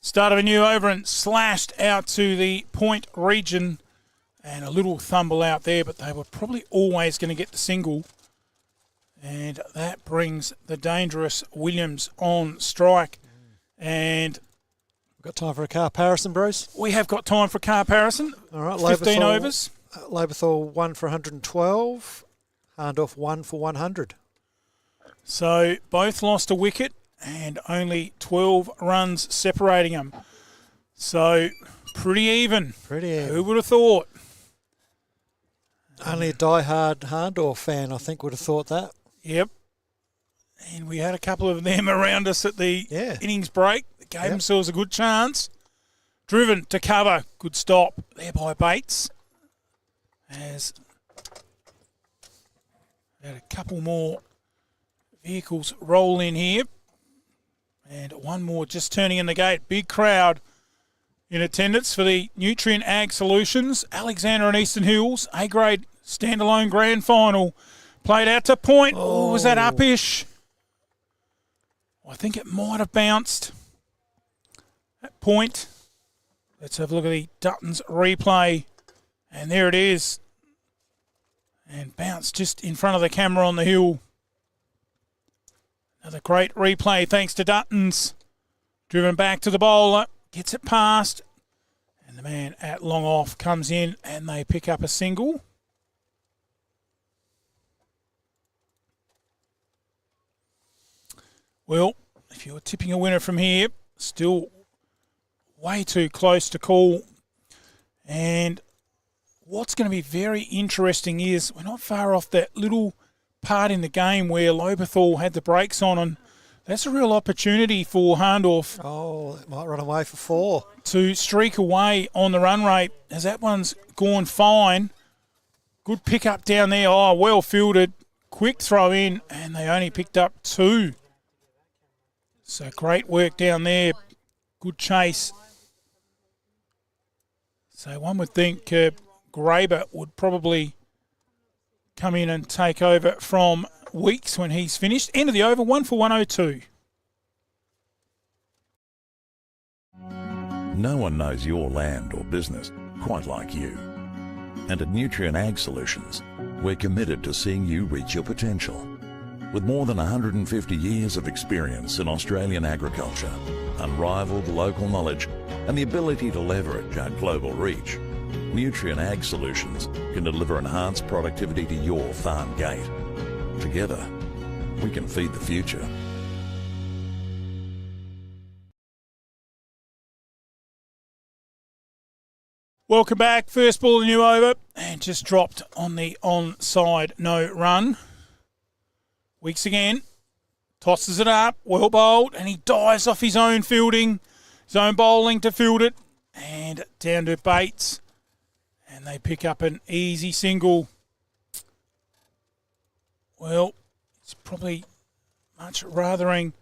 Start of a new over and slashed out to the point region. And a little thumble out there, but they were probably always going to get the single. And that brings the dangerous Williams on strike. And we've got time for a car comparison, Bruce. We have got time for a car comparison. All right, 15 Lobethal, overs. Lobethal 1 for 112. Hahndorf 1 for 100. So both lost a wicket. And only 12 runs separating them. So, pretty even. Pretty even. Who would have thought? Only a die-hard Hahndorf fan, I think, would have thought that. Yep. And we had a couple of them around us at the innings break. They gave themselves a good chance. Driven to cover. Good stop there by Bates. As had a couple more vehicles roll in here. And one more just turning in the gate. Big crowd in attendance for the Nutrient Ag Solutions. Alexander and Eastern Hills, A-grade standalone grand final. Played out to point. Oh, was that uppish? I think it might have bounced. At point. Let's have a look at the Duttons replay. And there it is. And bounced just in front of the camera on the hill. Another great replay thanks to Duttons. Driven back to the bowler. Gets it past. And the man at long off comes in and they pick up a single. Well, if you're tipping a winner from here, still way too close to call. And what's going to be very interesting is we're not far off that little part in the game where Lobethal had the brakes on, and that's a real opportunity for Hahndorf. Oh, it might run away for 4. To streak away on the run rate, as that one's gone fine. Good pick up down there. Oh, well fielded. Quick throw in, and they only picked up 2. So great work down there. Good chase. So one would think Graber would probably come in and take over from Weeks when he's finished. End of the over, 1 for 102. No one knows your land or business quite like you. And at Nutrient Ag Solutions, we're committed to seeing you reach your potential. With more than 150 years of experience in Australian agriculture, unrivaled local knowledge, and the ability to leverage our global reach, Nutrient Ag Solutions can deliver enhanced productivity to your farm gate. Together, we can feed the future. Welcome back. First ball of the new over and just dropped on the onside no run. Weeks again. Tosses it up. Well bowled. And he dives off his own fielding. His own bowling to field it. And down to Bates. And they pick up an easy single. Well, it's probably much rathering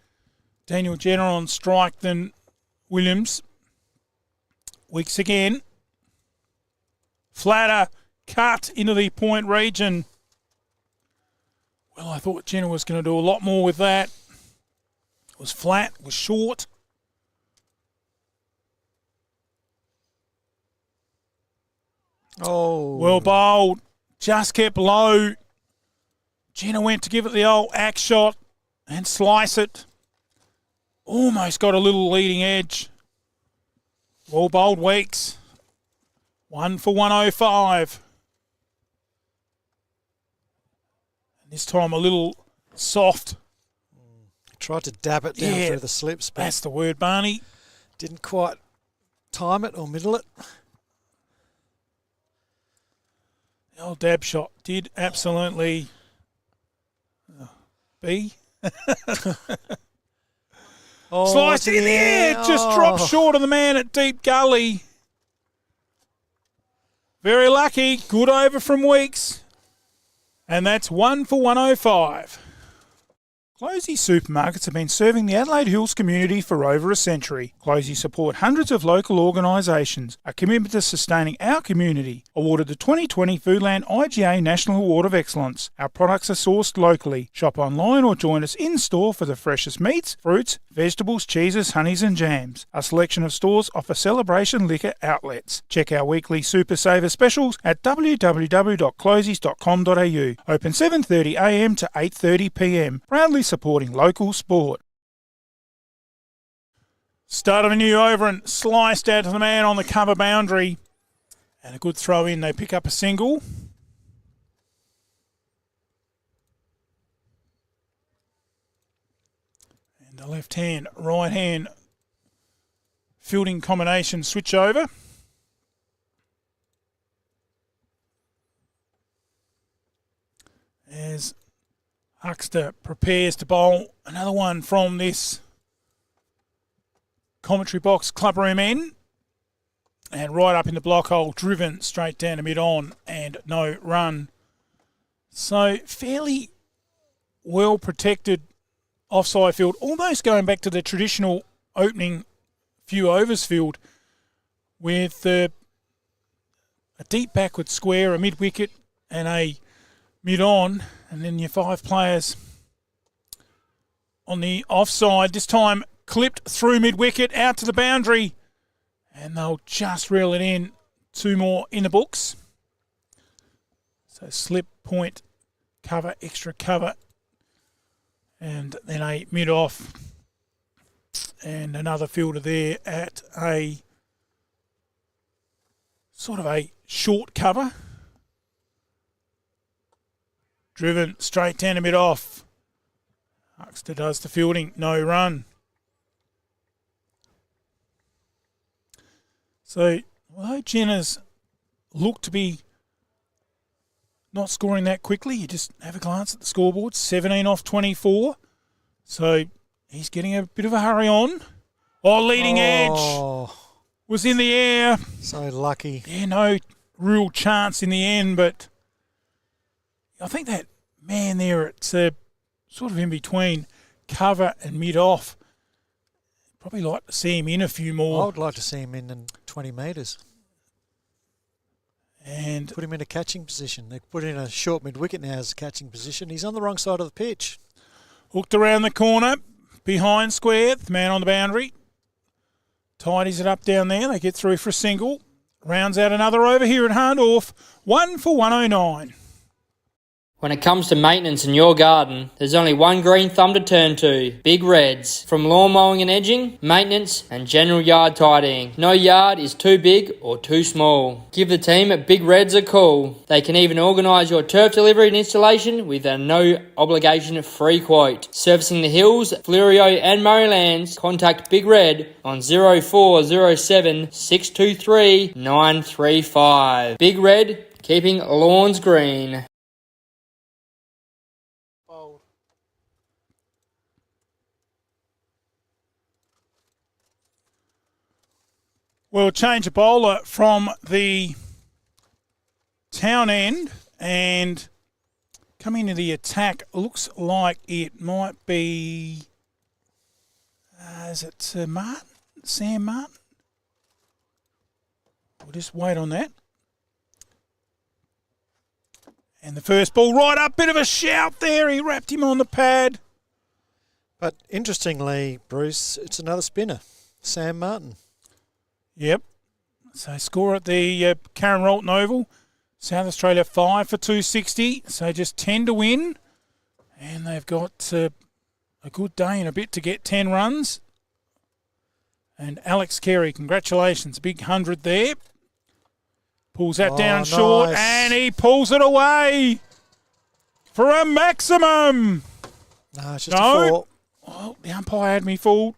Daniel Jenner on strike than Williams. Weeks again. Flatter cut into the point region. Well, I thought Jenner was going to do a lot more with that. It was flat, it was short. Oh. Well bowled. Just kept low. Jenner went to give it the old axe shot and slice it. Almost got a little leading edge. Well bowled Weeks. 1 for 105. And this time a little soft. Tried to dab it down through the slips, but that's the word, Barney. Didn't quite time it or middle it. The old dab shot did absolutely be. Sliced it in the air. Just dropped short of the man at deep gully. Very lucky. Good over from Weeks. And that's 1 for 105. Closey supermarkets have been serving the Adelaide Hills community for over a century. Closey support hundreds of local organisations. A commitment to sustaining our community. Awarded the 2020 Foodland IGA National Award of Excellence. Our products are sourced locally. Shop online or join us in-store for the freshest meats, fruits, vegetables, cheeses, honeys and jams. A selection of stores offer celebration liquor outlets. Check our weekly Super Saver specials at www.closeys.com.au. Open 7:30am to 8:30pm. Proudly supporting local sport. Start of a new over and sliced out to the man on the cover boundary. And a good throw in. They pick up a single. And the left hand, right hand fielding combination switch over. As Huckster prepares to bowl another one from this commentary box clubroom end. And right up in the block hole, driven straight down to mid-on and no run. So fairly well protected offside field, almost going back to the traditional opening few overs field with a deep backward square, a mid-wicket and a mid-on, and then your 5 players on the offside. This time clipped through mid-wicket, out to the boundary, and they'll just reel it in. 2 more in the books. So slip, point, cover, extra cover, and then a mid-off, and another fielder there at a sort of a short cover. Driven straight down to mid-off. Huckster does the fielding, no run. So, although Jenner's looked to be not scoring that quickly, you just have a glance at the scoreboard, 17 off 24. So, he's getting a bit of a hurry on. Oh, leading edge was in the air. So lucky. Yeah, no real chance in the end, but I think that man there, it's sort of in between cover and mid-off. Probably like to see him in a few more. I would like to see him in 20 metres. And put him in a catching position. They put in a short mid-wicket now as a catching position. He's on the wrong side of the pitch. Hooked around the corner, behind square, the man on the boundary. Tidies it up down there. They get through for a single. Rounds out another over here at Hahndorf. 1 for 109. When it comes to maintenance in your garden, there's only one green thumb to turn to, Big Reds. From lawn mowing and edging, maintenance and general yard tidying. No yard is too big or too small. Give the team at Big Reds a call. They can even organise your turf delivery and installation with a no obligation free quote. Servicing the Hills, Fleurieu and Murraylands, contact Big Red on 0407 623 935. Big Red, keeping lawns green. We'll change a bowler from the town end and coming into the attack. Looks like it might be, is it Martin? Sam Martin? We'll just wait on that. And the first ball right up, bit of a shout there. He wrapped him on the pad. But interestingly, Bruce, it's another spinner, Sam Martin. Yep. So score at the Karen Rolton Oval. South Australia 5 for 260. So just 10 to win. And they've got a good day and a bit to get 10 runs. And Alex Carey, congratulations. Big 100 there. Pulls that down short. Nice. And he pulls it away for a maximum. No, it's just a 4. Oh, the umpire had me fooled.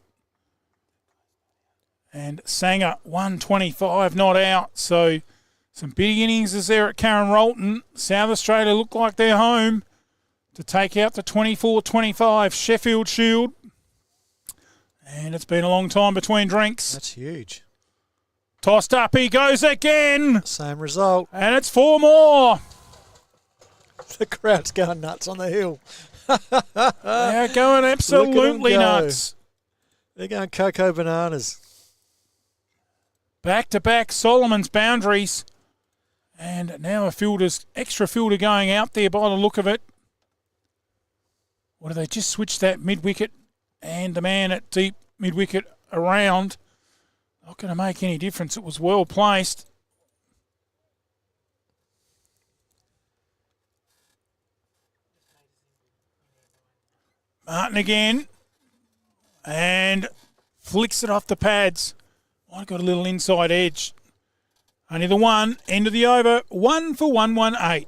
And Sanger, 125, not out. So some big innings is there at Karen Rolton. South Australia look like they're home to take out the 24-25 Sheffield Shield. And it's been a long time between drinks. That's huge. Tossed up, he goes again. Same result. And it's 4 more. The crowd's going nuts on the hill. They're going absolutely go. nuts. They're going cocoa bananas. Back-to-back Solomon's boundaries. And now extra fielder going out there by the look of it. What do they just switch that mid-wicket and the man at deep mid-wicket around? Not going to make any difference. It was well placed. Martin again. And flicks it off the pads. I got a little inside edge. Only the one. End of the over. 1 for 118.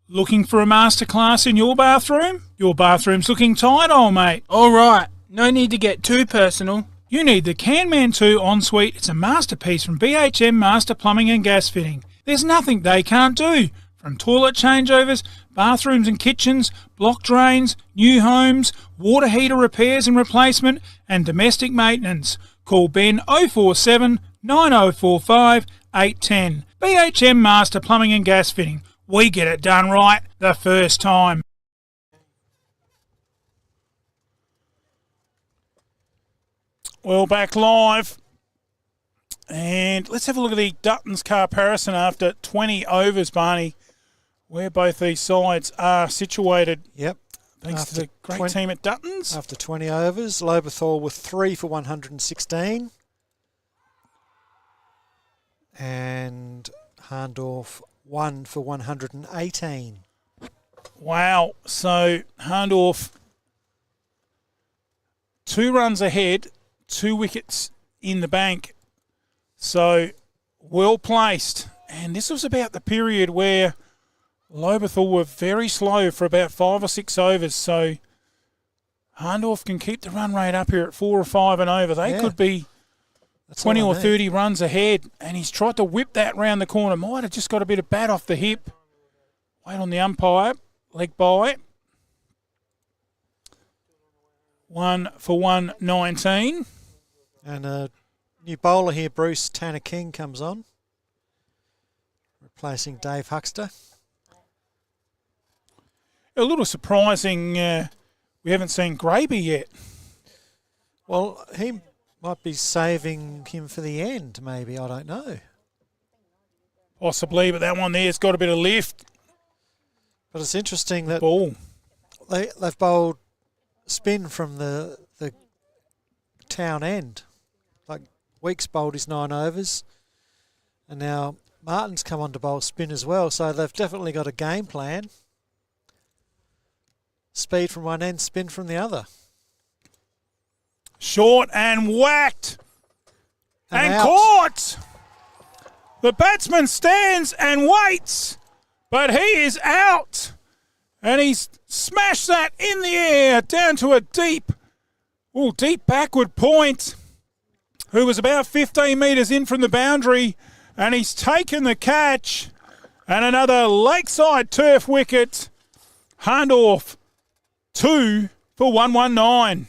Looking for a masterclass in your bathroom? Your bathroom's looking tight, old mate. All right, no need to get too personal. You need the Canman 2 Ensuite. It's a masterpiece from BHM Master Plumbing and Gas Fitting. There's nothing they can't do. From toilet changeovers, bathrooms and kitchens, block drains, new homes, water heater repairs and replacement, and domestic maintenance. Call Ben 047 9045 810. BHM Master Plumbing and Gas Fitting. We get it done right the first time. Well, back live. And let's have a look at the Dutton's comparison after 20 overs, Barney, where both these sides are situated. Yep. Thanks to the great team at Dutton's. After 20 overs, Lobethal with 3 for 116. And Hahndorf 1 for 118. Wow. So Hahndorf 2 runs ahead, 2 wickets in the bank. So well placed. And this was about the period where Lobethal were very slow for about 5 or 6 overs. So Hahndorf can keep the run rate up here at 4 or 5 and over. They could be 20 or 30 runs ahead. And he's tried to whip that round the corner. Might have just got a bit of bat off the hip. Wait on the umpire. Leg by. 1 for 119. And a new bowler here, Bruce Tanner King, comes on, replacing Dave Huxter. A little surprising we haven't seen Graby yet. Well, he might be saving him for the end, maybe. I don't know. Possibly, but that one there's got a bit of lift. But it's interesting that ball. They've bowled spin from the town end. Like Weeks bowled his 9 overs, and now Martin's come on to bowl spin as well, so they've definitely got a game plan. Speed from one end, spin from the other. Short and whacked. And out. caught. The batsman stands and waits, but he is out. And he's smashed that in the air down to a deep backward point, who was about 15 metres in from the boundary, and he's taken the catch. And another lakeside turf wicket. Hahndorf, 2 for 119.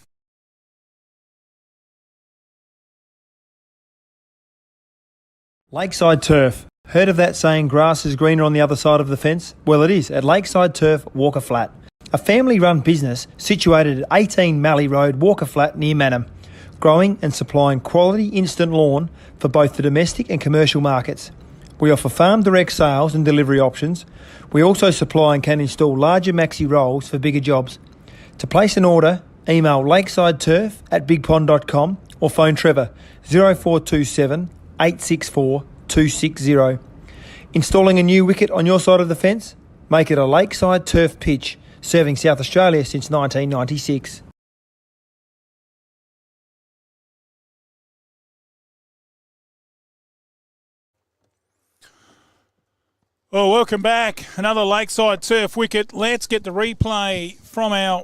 Lakeside Turf. Heard of that saying, grass is greener on the other side of the fence? Well, it is at Lakeside Turf, Walker Flat. A family-run business situated at 18 Mallee Road, Walker Flat, near Manham. Growing and supplying quality instant lawn for both the domestic and commercial markets. We offer farm direct sales and delivery options. We also supply and can install larger maxi rolls for bigger jobs. To place an order, email lakesideturf@bigpond.com or phone Trevor 0427 864 260. Installing a new wicket on your side of the fence? Make it a Lakeside Turf pitch, serving South Australia since 1996. Well, welcome back. Another Lakeside Turf wicket. Let's get the replay from our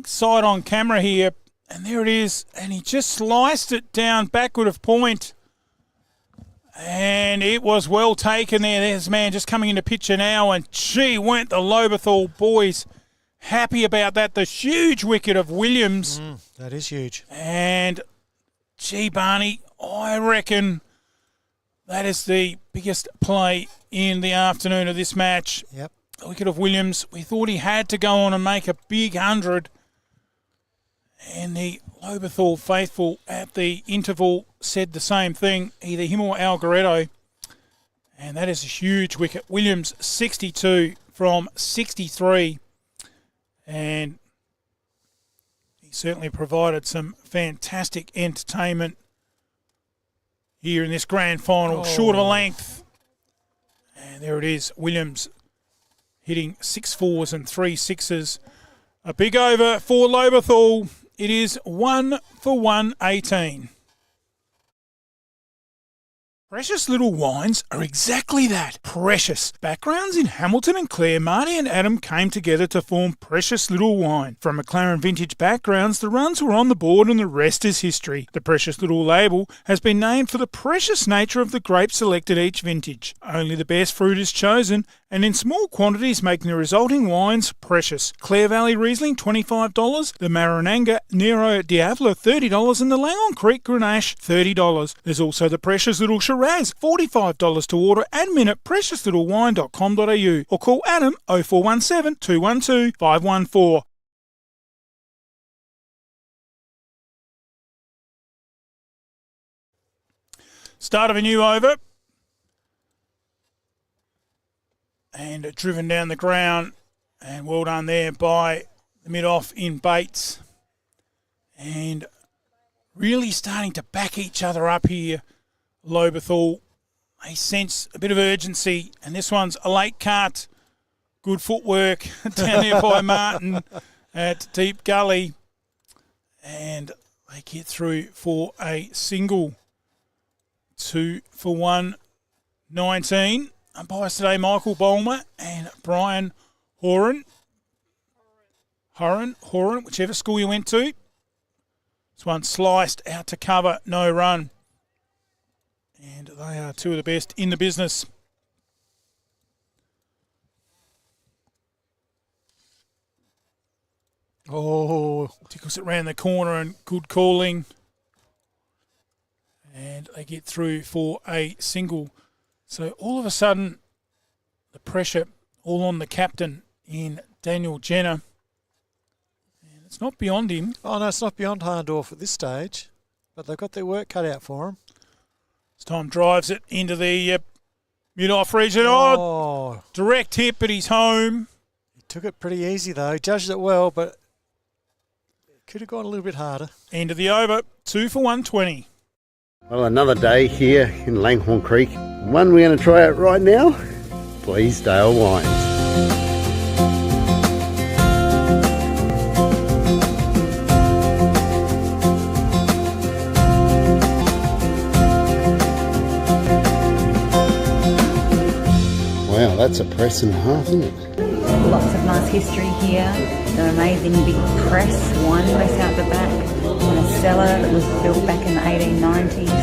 side on camera here. And there it is. And he just sliced it down backward of point. And it was well taken there. There's man just coming into picture now. And gee, weren't the Lobethal boys happy about that. The huge wicket of Williams. That is huge. And gee, Barney, I reckon that is the biggest play in the afternoon of this match. Yep. The wicket of Williams. We thought he had to go on and make a big 100. And the Lobethal faithful at the interval said the same thing, either him or Algaretto. And that is a huge wicket. Williams 62 from 63. And he certainly provided some fantastic entertainment here in this grand final. Short of a length. And there it is. Williams hitting 6 4s and 3 6s. A big over for Lobethal. It is 1 for 118. Precious Little Wines are exactly that, precious. Backgrounds in Hamilton and Clare, Marty and Adam came together to form Precious Little Wine. From McLaren Vintage backgrounds, the runs were on the board and the rest is history. The Precious Little label has been named for the precious nature of the grapes selected each vintage. Only the best fruit is chosen, and in small quantities making the resulting wines precious. Clare Valley Riesling $25, the Marananga Nero Diavolo $30 and the Langon Creek Grenache $30. There's also the Precious Little Shiraz $45 to order. Admin at preciouslittlewine.com.au or call Adam 0417 212 514. Start of a new over. And driven down the ground. And well done there by the mid-off in Bates. And really starting to back each other up here. Lobethal, they sense a bit of urgency. And this one's a late cut. Good footwork down there by Martin at Deep Gully. And they get through for a single. 2 for 119. Umpires today, Michael Bolmer and Brian Horan, whichever school you went to. This one sliced out to cover, no run. And they are two of the best in the business. Oh, tickles it round the corner and good calling. And they get through for a single. So all of a sudden, the pressure all on the captain in Daniel Jenner. And it's not beyond him. Oh, no, it's not beyond Hahndorf at this stage. But they've got their work cut out for him. This time drives it into the mid-off region. Oh, direct hit, but he's home. He took it pretty easy, though. He judged it well, but it could have gone a little bit harder. End of the over, 2 for 120. Well, another day here in Langhorne Creek. One we're going to try out right now. Bleasdale Wines. Wow, that's a press and a half, isn't it? Lots of nice history here. The amazing big press, wine press out the back, and a cellar that was built back in the 1890s.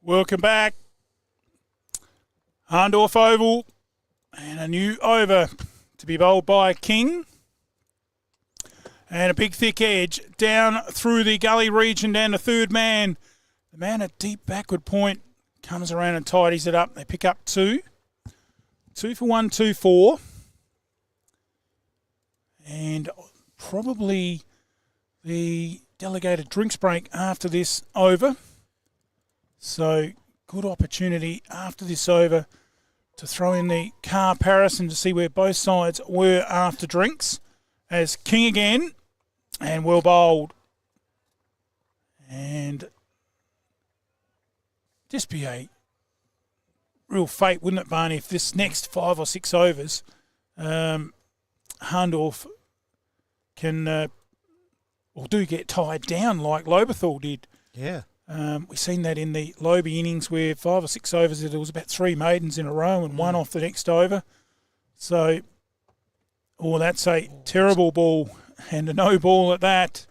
Welcome back. Hahndorf Oval and a new over to be bowled by King. And a big thick edge down through the gully region down to third man. The man at deep backward point comes around and tidies it up. They pick up 2. 2 for 1, 2 4. And probably the delegated drinks break after this over. So good opportunity after this over to throw in the comparison to see where both sides were after drinks. As King again, and well bowled. And just be a real fate, wouldn't it, Barney, if this next 5 or 6 overs, Hahndorf can or do get tied down like Lobethal did. Yeah. We've seen that in the Lobie innings where 5 or 6 overs, there was about 3 maidens in a row and one off the next over. So, that's a terrible ball and a no ball at that.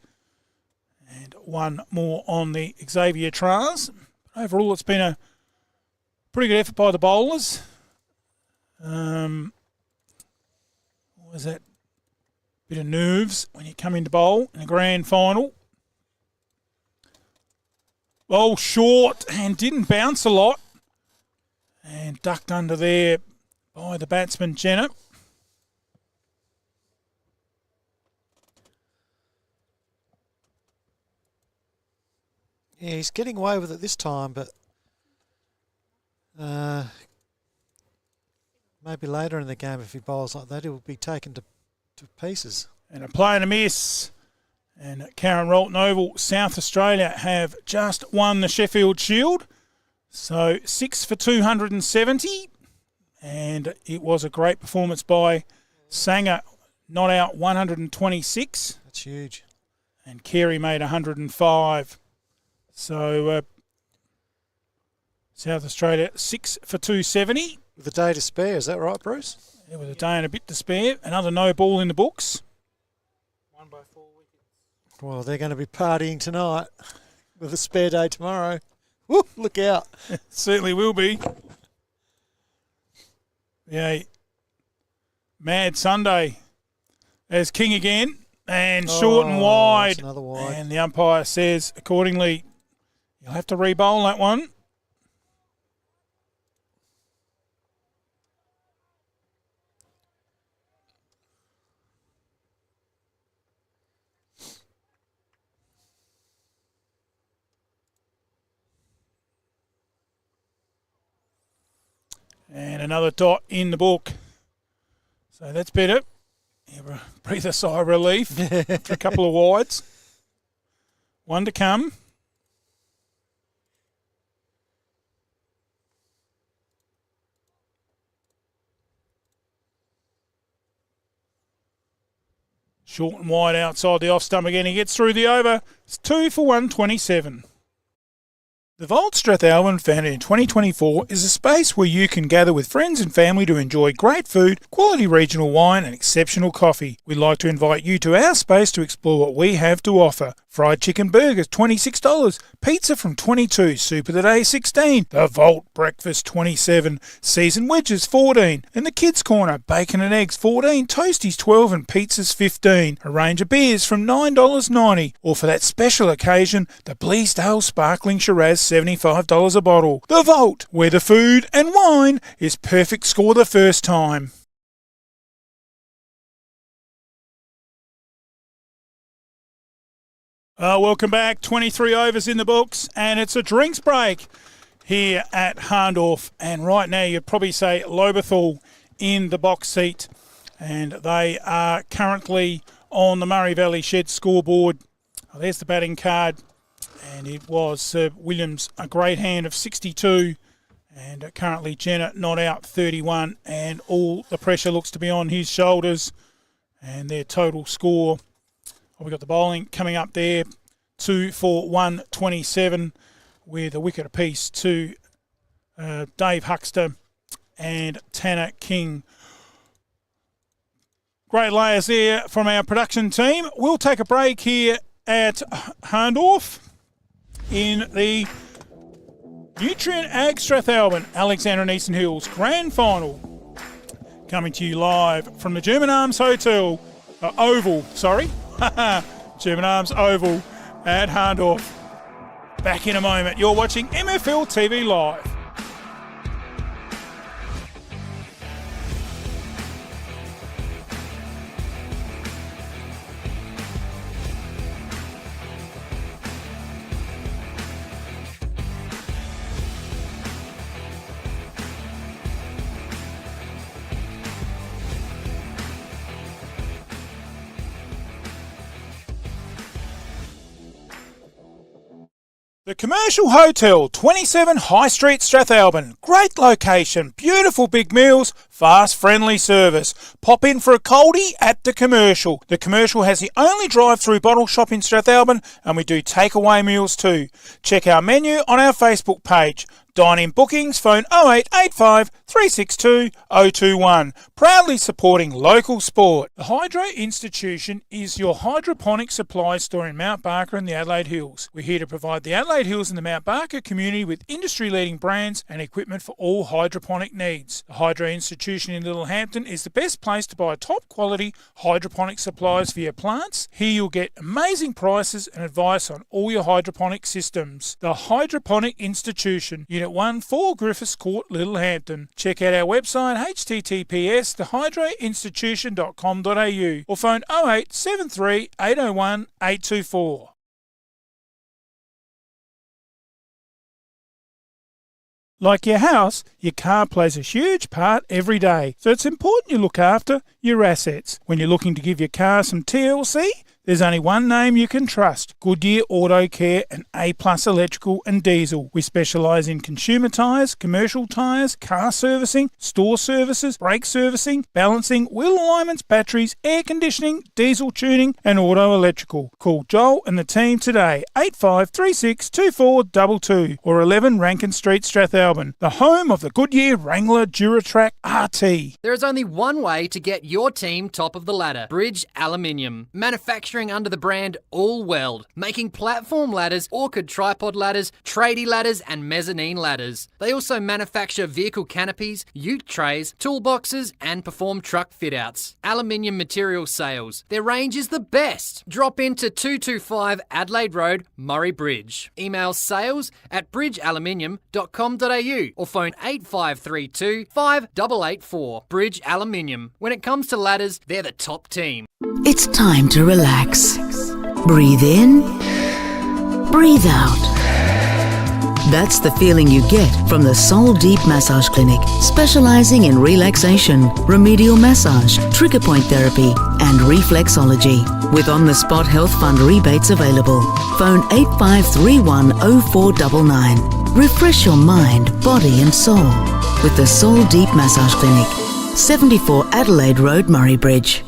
And one more on the Xavier Tras. Overall, it's been a pretty good effort by the bowlers. What was that? Bit of nerves when you come into bowl in a grand final. Bowl short and didn't bounce a lot. And ducked under there by the batsman, Jenner. Yeah, he's getting away with it this time, but maybe later in the game, if he bowls like that, he'll be taken to pieces. And a play and a miss. And Karen Rolton Oval, South Australia have just won the Sheffield Shield. So 6 for 270. And it was a great performance by Sanger, not out 126. That's huge. And Carey made 105. So South Australia 6 for 270. With a day to spare, is that right, Bruce? There was a day and a bit to spare. Another no ball in the books. Well, they're going to be partying tonight with a spare day tomorrow. Woo, look out. Certainly will be. Yeah. Mad Sunday. There's King again. And short and wide. Another wide. And the umpire says, accordingly, you'll have to re-bowl that one. And another dot in the book. So that's better. Yeah, breathe a sigh of relief after a couple of wides. One to come. Short and wide outside the off stump again. He gets through the over. It's 2 for 127. The Vault Strathallan, founded in 2024, is a space where you can gather with friends and family to enjoy great food, quality regional wine and exceptional coffee. We'd like to invite you to our space to explore what we have to offer. Fried chicken burgers, $26. Pizza from $22. Soup of the day, $16. The Vault Breakfast, $27. Seasoned wedges, $14. And the Kids Corner, bacon and eggs, $14. Toasties, $12. And pizzas, $15. A range of beers from $9.90. Or for that special occasion, the Bleasdale Sparkling Shiraz, $75 a bottle. The Vault, where the food and wine is perfect score the first time. Welcome back. 23 overs in the books, and it's a drinks break here at Hahndorf. And right now, you'd probably say Lobethal in the box seat and they are currently on the Murray Valley Shed scoreboard. Oh, there's the batting card, and it was Williams, a great hand of 62, and currently Jenner not out 31, and all the pressure looks to be on his shoulders, and their total score, we've got the bowling coming up there, 2 for 127, with a wicket apiece to Dave Huxter and Tanner King. Great layers there from our production team. We'll take a break here at Hahndorf in the Nutrient Ag Strathalbyn Alexander and Eastern Hills Grand Final. Coming to you live from the German Arms Hotel, Oval, sorry. German Arms Oval at Hahndorf. Back in a moment. You're watching MFLTV Live. The Commercial Hotel, 27 High Street, Strathalbyn. Great location, beautiful big meals, fast, friendly service. Pop in for a coldie at The Commercial. The Commercial has the only drive-through bottle shop in Strathalbyn, and we do takeaway meals too. Check our menu on our Facebook page. Dine-in bookings, phone 0885 362 021. Proudly supporting local sport. The Hydro Institution is your hydroponics supply store in Mount Barker and the Adelaide Hills. We're here to provide the Adelaide Hills and the Mount Barker community with industry-leading brands and equipment for all hydroponic needs. The Hydro Institution in Littlehampton is the best place to buy top-quality hydroponic supplies for your plants. Here you'll get amazing prices and advice on all your hydroponic systems. The Hydroponic Institution, Unit 1, 4 Griffiths Court, Littlehampton. Check out our website https://thehydroinstitution.com.au or phone 0873 801 824. Like your house, your car plays a huge part every day, so it's important you look after your assets. When you're looking to give your car some TLC, there's only one name you can trust: Goodyear Auto Care and A+ Electrical and Diesel. We specialise in consumer tyres, commercial tyres, car servicing, store services, brake servicing, balancing, wheel alignments, batteries, air conditioning, diesel tuning and auto electrical. Call Joel and the team today, 8536 2422 or 11 Rankin Street, Strathalbyn, the home of the Goodyear Wrangler Duratrack RT. There is only one way to get your team top of the ladder: Bridge Aluminium. Manufacturing under the brand All Weld, making platform ladders, orchid tripod ladders, tradie ladders and mezzanine ladders. They also manufacture vehicle canopies, ute trays, toolboxes and perform truck fit-outs. Aluminium material sales. Their range is the best. Drop into 225 Adelaide Road, Murray Bridge. Email sales@bridgealuminium.com.au or phone 8532 5884. Bridge Aluminium. When it comes to ladders, they're the top team. It's time to relax. Breathe in, breathe out. That's the feeling you get from the Soul Deep Massage Clinic, specializing in relaxation, remedial massage, trigger point therapy, and reflexology. With on-the-spot health fund rebates available. Phone 8531 0499. Refresh your mind, body and soul with the Soul Deep Massage Clinic, 74 Adelaide Road, Murray Bridge.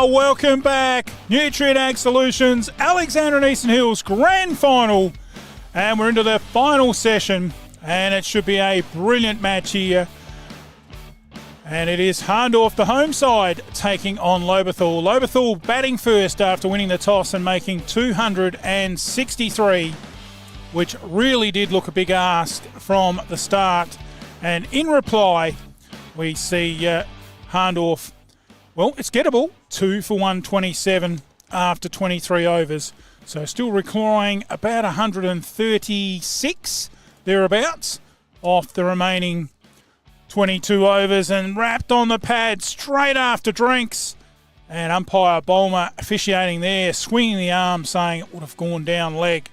Welcome back. Nutrient Ag Solutions, Alexander and Eastern Hills Grand Final. And we're into the final session, and it should be a brilliant match here. And it is Hahndorf, the home side, taking on Lobethal. Lobethal batting first after winning the toss and making 263, which really did look a big ask from the start. And in reply, we see Hahndorf, well, it's gettable, 2 for 127 after 23 overs. So still requiring about 136 thereabouts off the remaining 22 overs, and wrapped on the pad straight after drinks. And umpire Bulmer officiating there, swinging the arm, saying it would have gone down leg.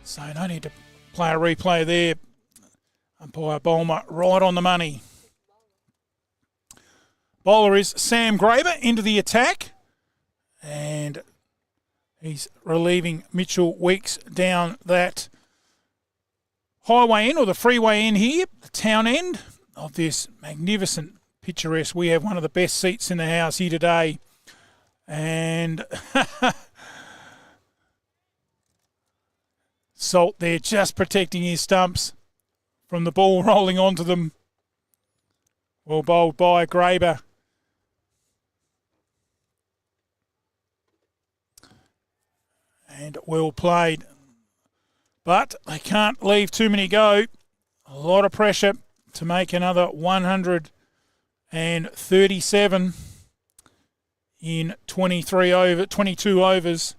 So no need to play a replay there. Umpire Bulmer right on the money. Bowler is Sam Graber into the attack. And he's relieving Mitchell Weeks down that highway end, or the freeway end here, the town end of this magnificent picturesque. We have one of the best seats in the house here today. And Salt there just protecting his stumps from the ball rolling onto them. Well bowled by Graber. And well played. But they can't leave too many go. A lot of pressure to make another 137 in 22 overs.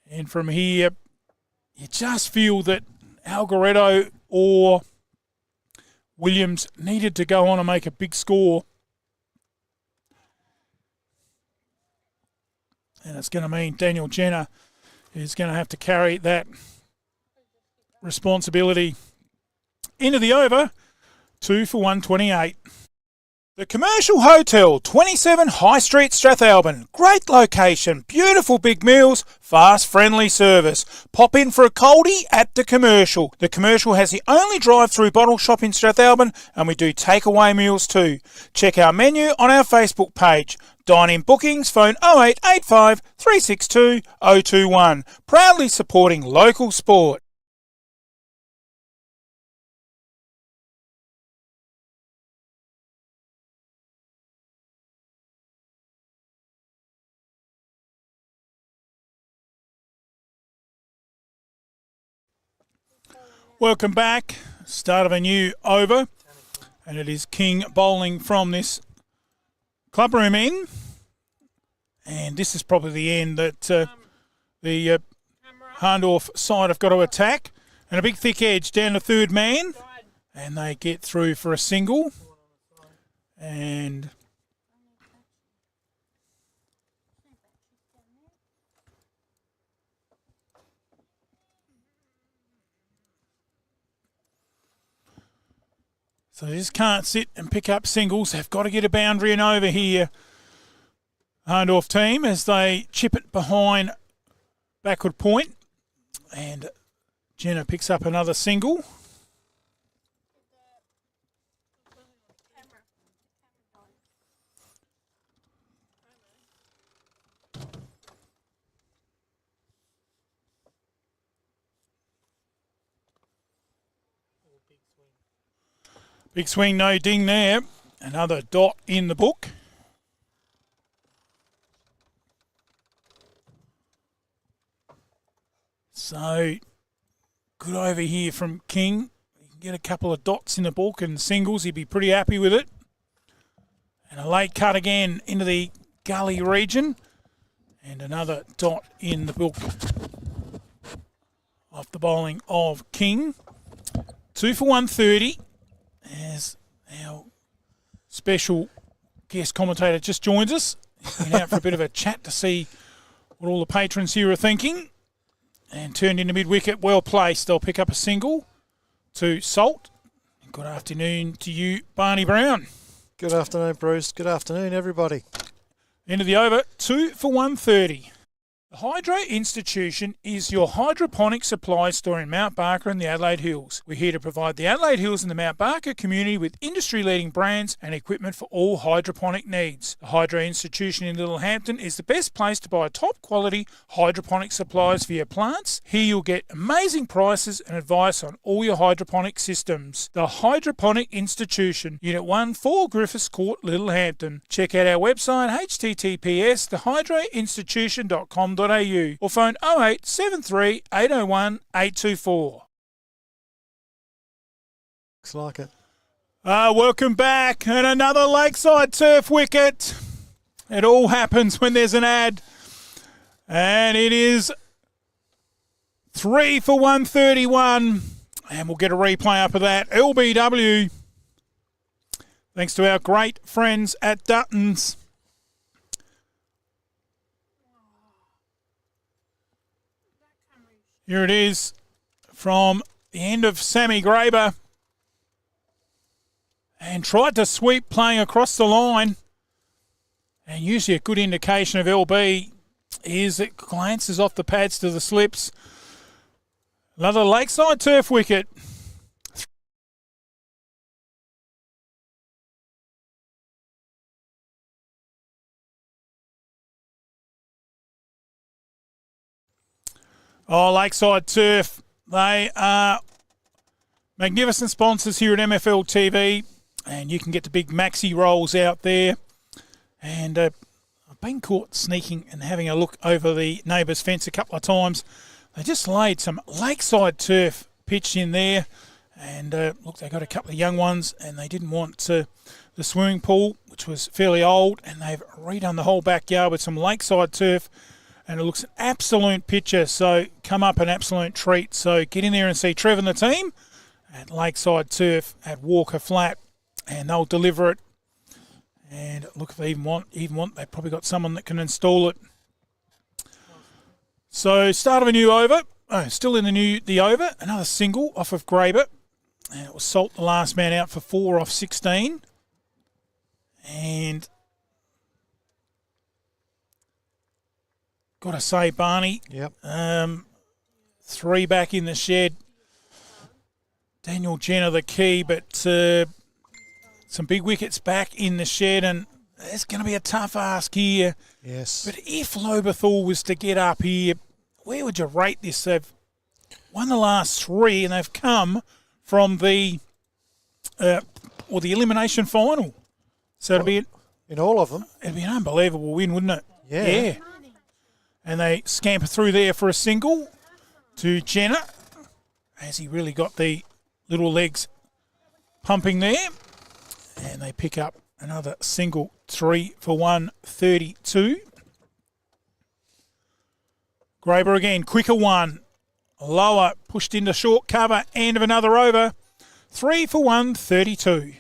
And from here, you just feel that Algaretto or Williams needed to go on and make a big score. And it's going to mean Daniel Jenner is going to have to carry that responsibility into the over. 2 for 128. The Commercial Hotel, 27 High Street, Strathalbyn. Great location, beautiful big meals, fast, friendly service. Pop in for a coldie at The Commercial. The Commercial has the only drive-through bottle shop in Strathalbyn, and we do takeaway meals too. Check our menu on our Facebook page. Dine-in bookings, phone 0885 362 021. Proudly supporting local sport. Welcome back. Start of a new over. And it is King bowling from this clubroom in. And this is probably the end that the Hahndorf side have got to attack. And a big thick edge down to third man. And they get through for a single. And so they just can't sit and pick up singles. They've got to get a boundary and over here. Hahndorf team as they chip it behind backward point. And Jenner picks up another single. Big swing, no ding there. Another dot in the book. So, good over here from King. He can get a couple of dots in the book and singles. He'd be pretty happy with it. And a late cut again into the gully region. And another dot in the book off the bowling of King. 2 for 130. As our special guest commentator just joins us. He's been out for a bit of a chat to see what all the patrons here are thinking. And turned into mid-wicket, well placed. They'll pick up a single to Salt. Good afternoon to you, Barney Brown. Good afternoon, Bruce. Good afternoon, everybody. End of the over, 2 for 130. The Hydro Institution is your hydroponic supply store in Mount Barker and the Adelaide Hills. We're here to provide the Adelaide Hills and the Mount Barker community with industry-leading brands and equipment for all hydroponic needs. The Hydro Institution in Littlehampton is the best place to buy top-quality hydroponic supplies for your plants. Here you'll get amazing prices and advice on all your hydroponic systems. The Hydroponic Institution, Unit 1, 4 Griffiths Court, Littlehampton. Check out our website, https://thehydroinstitution.com.au or phone 0873 801 824. Looks like it. Welcome back, and another Lakeside Turf Wicket. It all happens when there's an ad, and it is 3 for 131, and we'll get a replay up of that. LBW, thanks to our great friends at Dutton's. Here it is from the end of Sammy Graber. And tried to sweep playing across the line. And usually a good indication of LB is it glances off the pads to the slips. Another Lakeside Turf wicket. Oh, Lakeside Turf. They are magnificent sponsors here at MFLTV. And you can get the big maxi rolls out there. And I've been caught sneaking and having a look over the neighbour's fence a couple of times. They just laid some Lakeside Turf pitch in there. And look, they got a couple of young ones, and they didn't want the swimming pool, which was fairly old. And they've redone the whole backyard with some Lakeside Turf. And it looks an absolute picture, so come up an absolute treat. So get in there and see Trev and the team at Lakeside Turf at Walker Flat, and they'll deliver it. And look, if they even want, they've probably got someone that can install it. So start of a new over. Still in the over, another single off of Graber. And it was Salt, the last man out, for 4 off 16. And got to say, Barney, yep. 3 back in the shed. Daniel Jenner the key, but some big wickets back in the shed, and it's going to be a tough ask here. Yes. But if Lobethal was to get up here, where would you rate this? They've won the last 3, and they've come from the elimination final. So it'll be in all of them. It'd be an unbelievable win, wouldn't it? Yeah. And they scamper through there for a single to Jenner, as he really got the little legs pumping there. And they pick up another single, 3 for 132. Graber again, quicker one. Lower, pushed into short cover, end of another over. 3 for 132.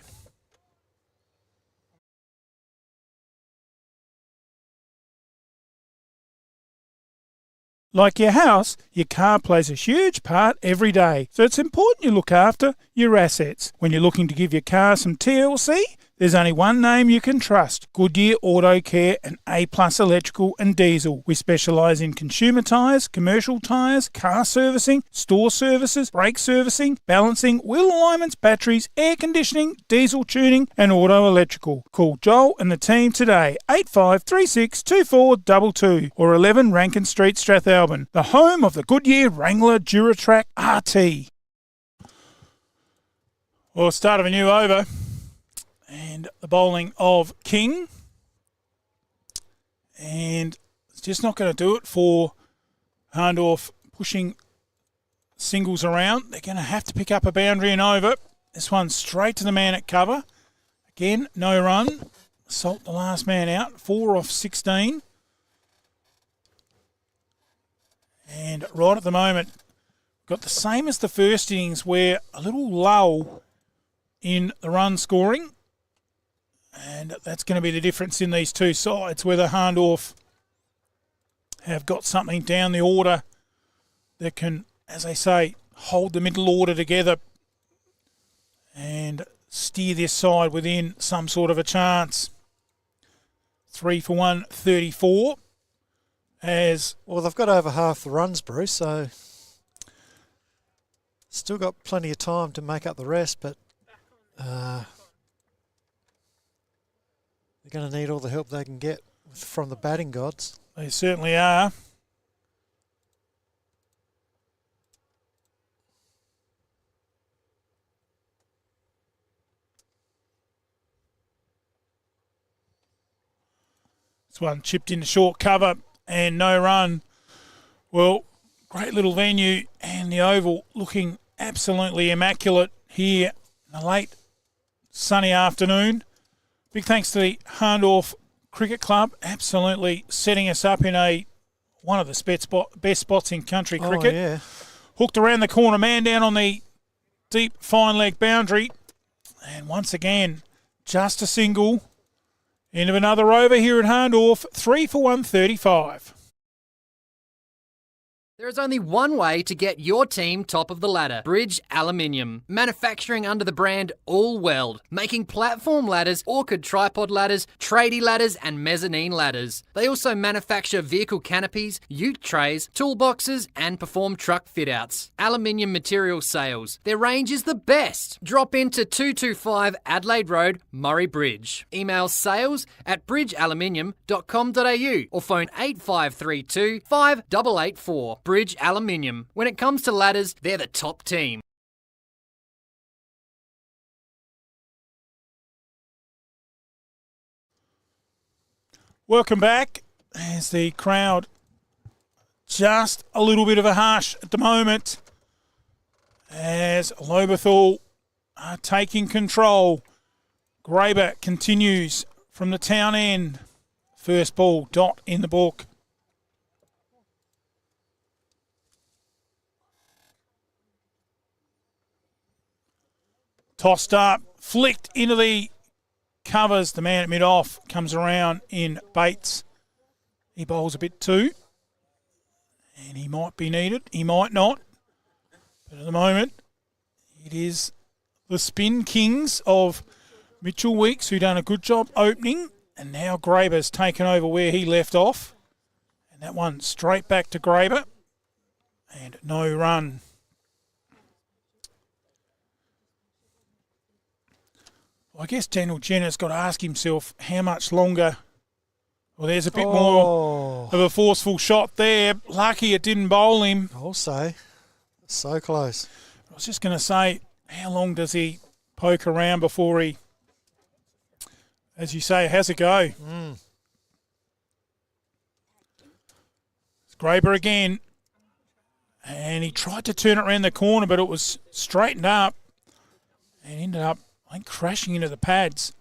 Like your house, your car plays a huge part every day, so it's important you look after your assets. When you're looking to give your car some TLC, there's only one name you can trust: Goodyear Auto Care and A+ Electrical and Diesel. We specialise in consumer tyres, commercial tyres, car servicing, store services, brake servicing, balancing, wheel alignments, batteries, air conditioning, diesel tuning and auto electrical. Call Joel and the team today, 8536 2422 or 11 Rankin Street, Strathalbyn, the home of the Goodyear Wrangler Duratrack RT. Well, start of a new over. And the bowling of King. And it's just not going to do it for Hahndorf pushing singles around. They're going to have to pick up a boundary and over. This one straight to the man at cover. Again, no run. Salt, the last man out. 4 off 16. And right at the moment, got the same as the first innings, where a little lull in the run scoring. And that's going to be the difference in these two sides, whether Hahndorf have got something down the order that can, as they say, hold the middle order together and steer this side within some sort of a chance. 3 for 134. Well, they've got over half the runs, Bruce, so still got plenty of time to make up the rest, but they're going to need all the help they can get from the batting gods. They certainly are. This one chipped into short cover and no run. Well, great little venue and the oval looking absolutely immaculate here in a late sunny afternoon. Big thanks to the Hahndorf Cricket Club, absolutely setting us up in one of the best spots in country cricket. Yeah. Hooked around the corner, man down on the deep fine leg boundary. And once again, just a single. End of another over here at Hahndorf, 3 for 135. There is only one way to get your team top of the ladder. Bridge Aluminium. Manufacturing under the brand All Weld. Making platform ladders, orchid tripod ladders, tradie ladders and mezzanine ladders. They also manufacture vehicle canopies, ute trays, toolboxes and perform truck fit-outs. Aluminium material sales. Their range is the best. Drop into 225 Adelaide Road, Murray Bridge. Email sales@bridgealuminium.com.au or phone 8532 5884. Bridge Aluminium. When it comes to ladders, they're the top team. Welcome back. As the crowd just a little bit of a hush at the moment as Lobethal are taking control. Graber continues from the town end. First ball, dot in the book. Tossed up, flicked into the covers. The man at mid-off comes around in Bates. He bowls a bit too. And he might be needed. He might not. But at the moment, it is the spin kings of Mitchell Weeks who done a good job opening. And now Graber's taken over where he left off. And that one straight back to Graber. And no run. I guess Daniel Jenner's got to ask himself how much longer. Well, there's a bit more of a forceful shot there. Lucky it didn't bowl him. Also, so close. I was just going to say, how long does he poke around before he, as you say, has a go? It's Graber again. And he tried to turn it around the corner, but it was straightened up and ended up, I think, crashing into the pads.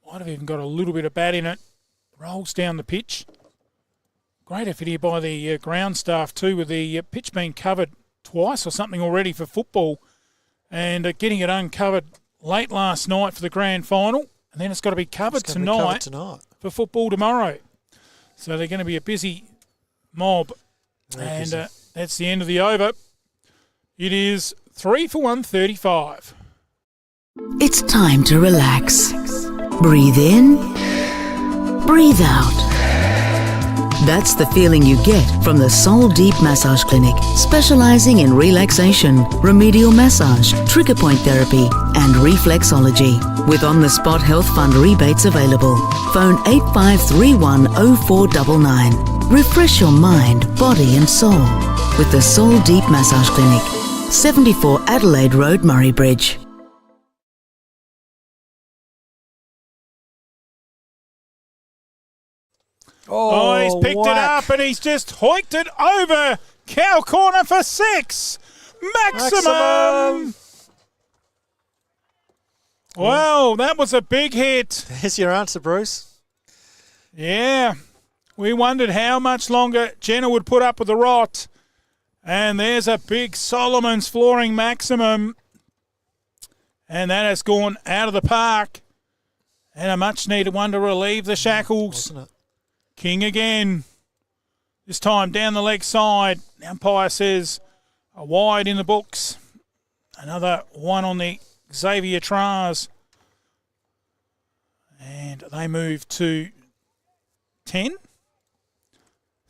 Might have even got a little bit of bat in it. Rolls down the pitch. Great effort here by the ground staff too, with the pitch being covered twice or something already for football. And getting it uncovered late last night for the grand final. And then it's got to be covered tonight for football tomorrow. So they're going to be a busy mob. And that's the end of the over. It is 3 for 135. It's time to relax. Breathe in, breathe out. That's the feeling you get from the Soul Deep Massage Clinic, specializing in relaxation, remedial massage, trigger point therapy, and reflexology. With on-the-spot health fund rebates available. Phone 8531 0499. Refresh your mind, body and soul with the Soul Deep Massage Clinic, 74 Adelaide Road, Murray Bridge. Oh, he's picked it up and he's just hoiked it over. Cow corner for 6. Maximum. Well, that was a big hit. There's your answer, Bruce. Yeah. We wondered how much longer Jenner would put up with the rot. And there's a big Solomon's flooring maximum. And that has gone out of the park. And a much-needed one to relieve the shackles. Wasn't it? King again. This time down the leg side. The umpire says a wide in the books. Another one on the Xavier Traz. And they move to 10.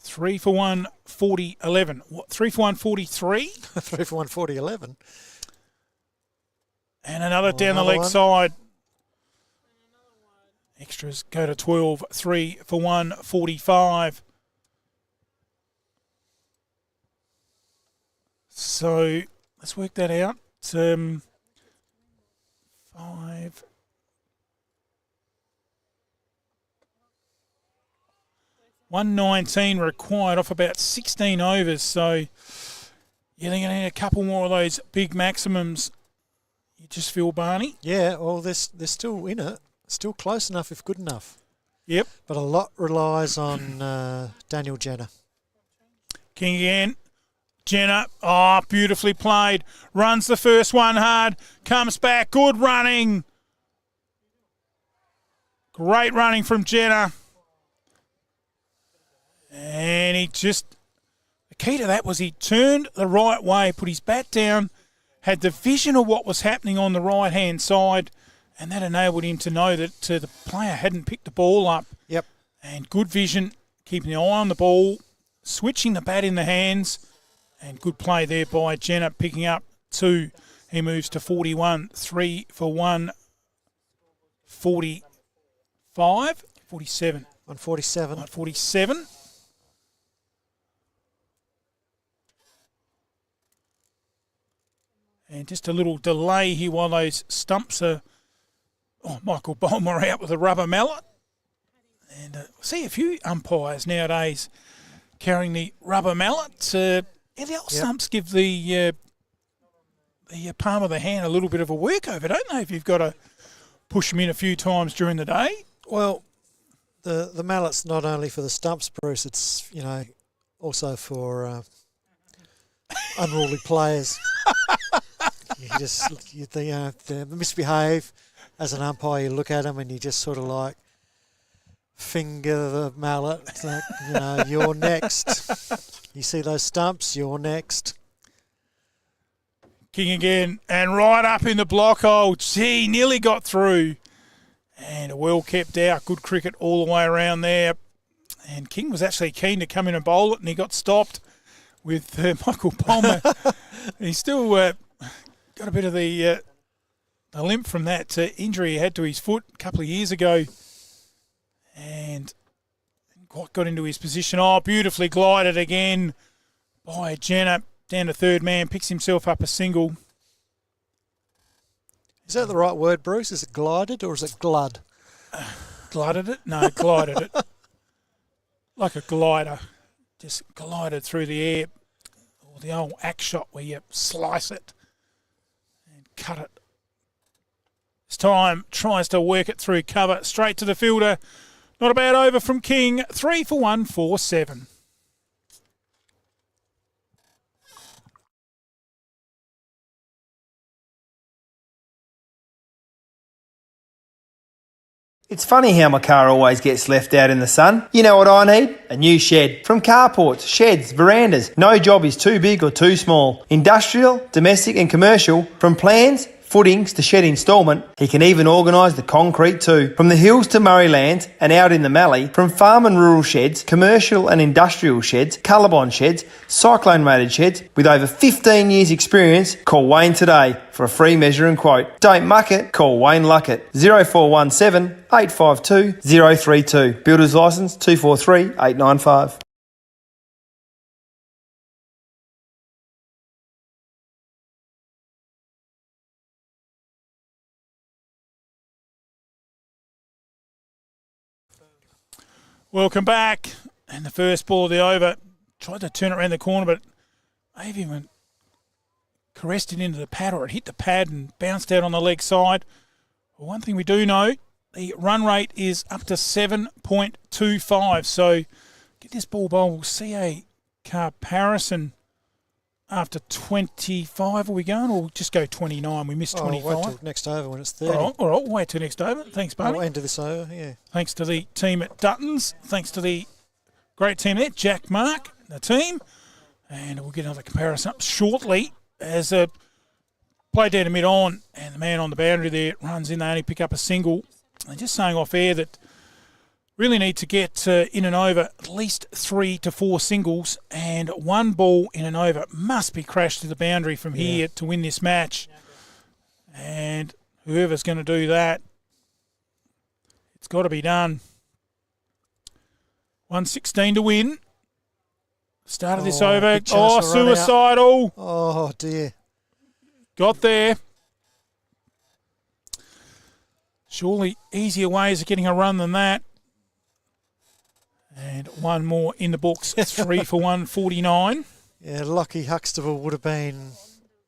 3 for 1, 40, 11. What, 3 for 1, 43? 3 for 1, 40, 11. And another down the another leg one. side. Extras go to 12, 3 for 1, 45. So let's work that out. 5. 119 required off about 16 overs. So you're going to need a couple more of those big maximums. You just feel, Barney? Yeah, well, they're still in it. Still close enough if good enough. Yep. But a lot relies on Daniel Jenner. King again. Jenner, beautifully played. Runs the first one hard. Comes back. Good running. Great running from Jenner. And the key to that was he turned the right way, put his bat down, had the vision of what was happening on the right-hand side, and that enabled him to know that the player hadn't picked the ball up. Yep. And good vision, keeping the eye on the ball, switching the bat in the hands, and good play there by Jenner, picking up 2. He moves to 41, 3 for 1, 45, 47. 147. 147. And just a little delay here while those stumps are... Michael Bulmer out with a rubber mallet. And see a few umpires nowadays carrying the rubber mallet. The old stumps give the palm of the hand a little bit of a workover, don't they, if you've got to push them in a few times during the day? Well, the mallet's not only for the stumps, Bruce. It's, also for unruly players. They misbehave. As an umpire, you look at them and you just sort of like finger the mallet. You're next. You see those stumps, you're next. King again, and right up in the block hole. Gee, nearly got through. And well kept out. Good cricket all the way around there. And King was actually keen to come in and bowl it, and he got stopped with Michael Palmer. He's still got a bit of the limp from that injury he had to his foot a couple of years ago. And quite got into his position. Beautifully glided again by Jenner. Down to third man, picks himself up a single. Is that the right word, Bruce? Is it glided or is it glud? Glided it? No, glided it. Like a glider. Just glided through the air. Or the old axe shot where you slice it and cut it. This time tries to work it through cover. Straight to the fielder. Not a bad over from King. 3 for 1, 4-7. It's funny how my car always gets left out in the sun. You know what I need? A new shed. From carports, sheds, verandas. No job is too big or too small. Industrial, domestic and commercial. From plans, footings to shed instalment, he can even organise the concrete too. From the hills to Murrayland and out in the Mallee, from farm and rural sheds, commercial and industrial sheds, Colorbond sheds, cyclone rated sheds, with over 15 years experience, call Wayne today for a free measure and quote. Don't muck it, call Wayne Luckett. 0417 852 032. Builder's licence 243 895. Welcome back. And the first ball of the over. Tried to turn it around the corner, but maybe went caressed it into the pad, or it hit the pad and bounced out on the leg side. Well, one thing we do know, the run rate is up to 7.25. So get this ball bowl. We'll see a comparison after 25. Are we going, or just go 29? We missed 25. Wait till next over when it's 30. All right, we'll wait till next over. Thanks, Barney. End of this over, yeah. Thanks to the team at Dutton's. Thanks to the great team there, Jack, Mark, the team. And we'll get another comparison up shortly as a play down to mid-on, and the man on the boundary there runs in. They only pick up a single. And just saying off air that Really need to get in and over at least 3 to 4 singles, and one ball in and over must be crashed to the boundary from here to win this match. And whoever's going to do that, it's got to be done. 116 to win. Start of this over. Oh, suicidal. Oh, dear. Got there. Surely easier ways of getting a run than that. And one more in the books, 3 for 149. Yeah, Lockie Huxtable would have been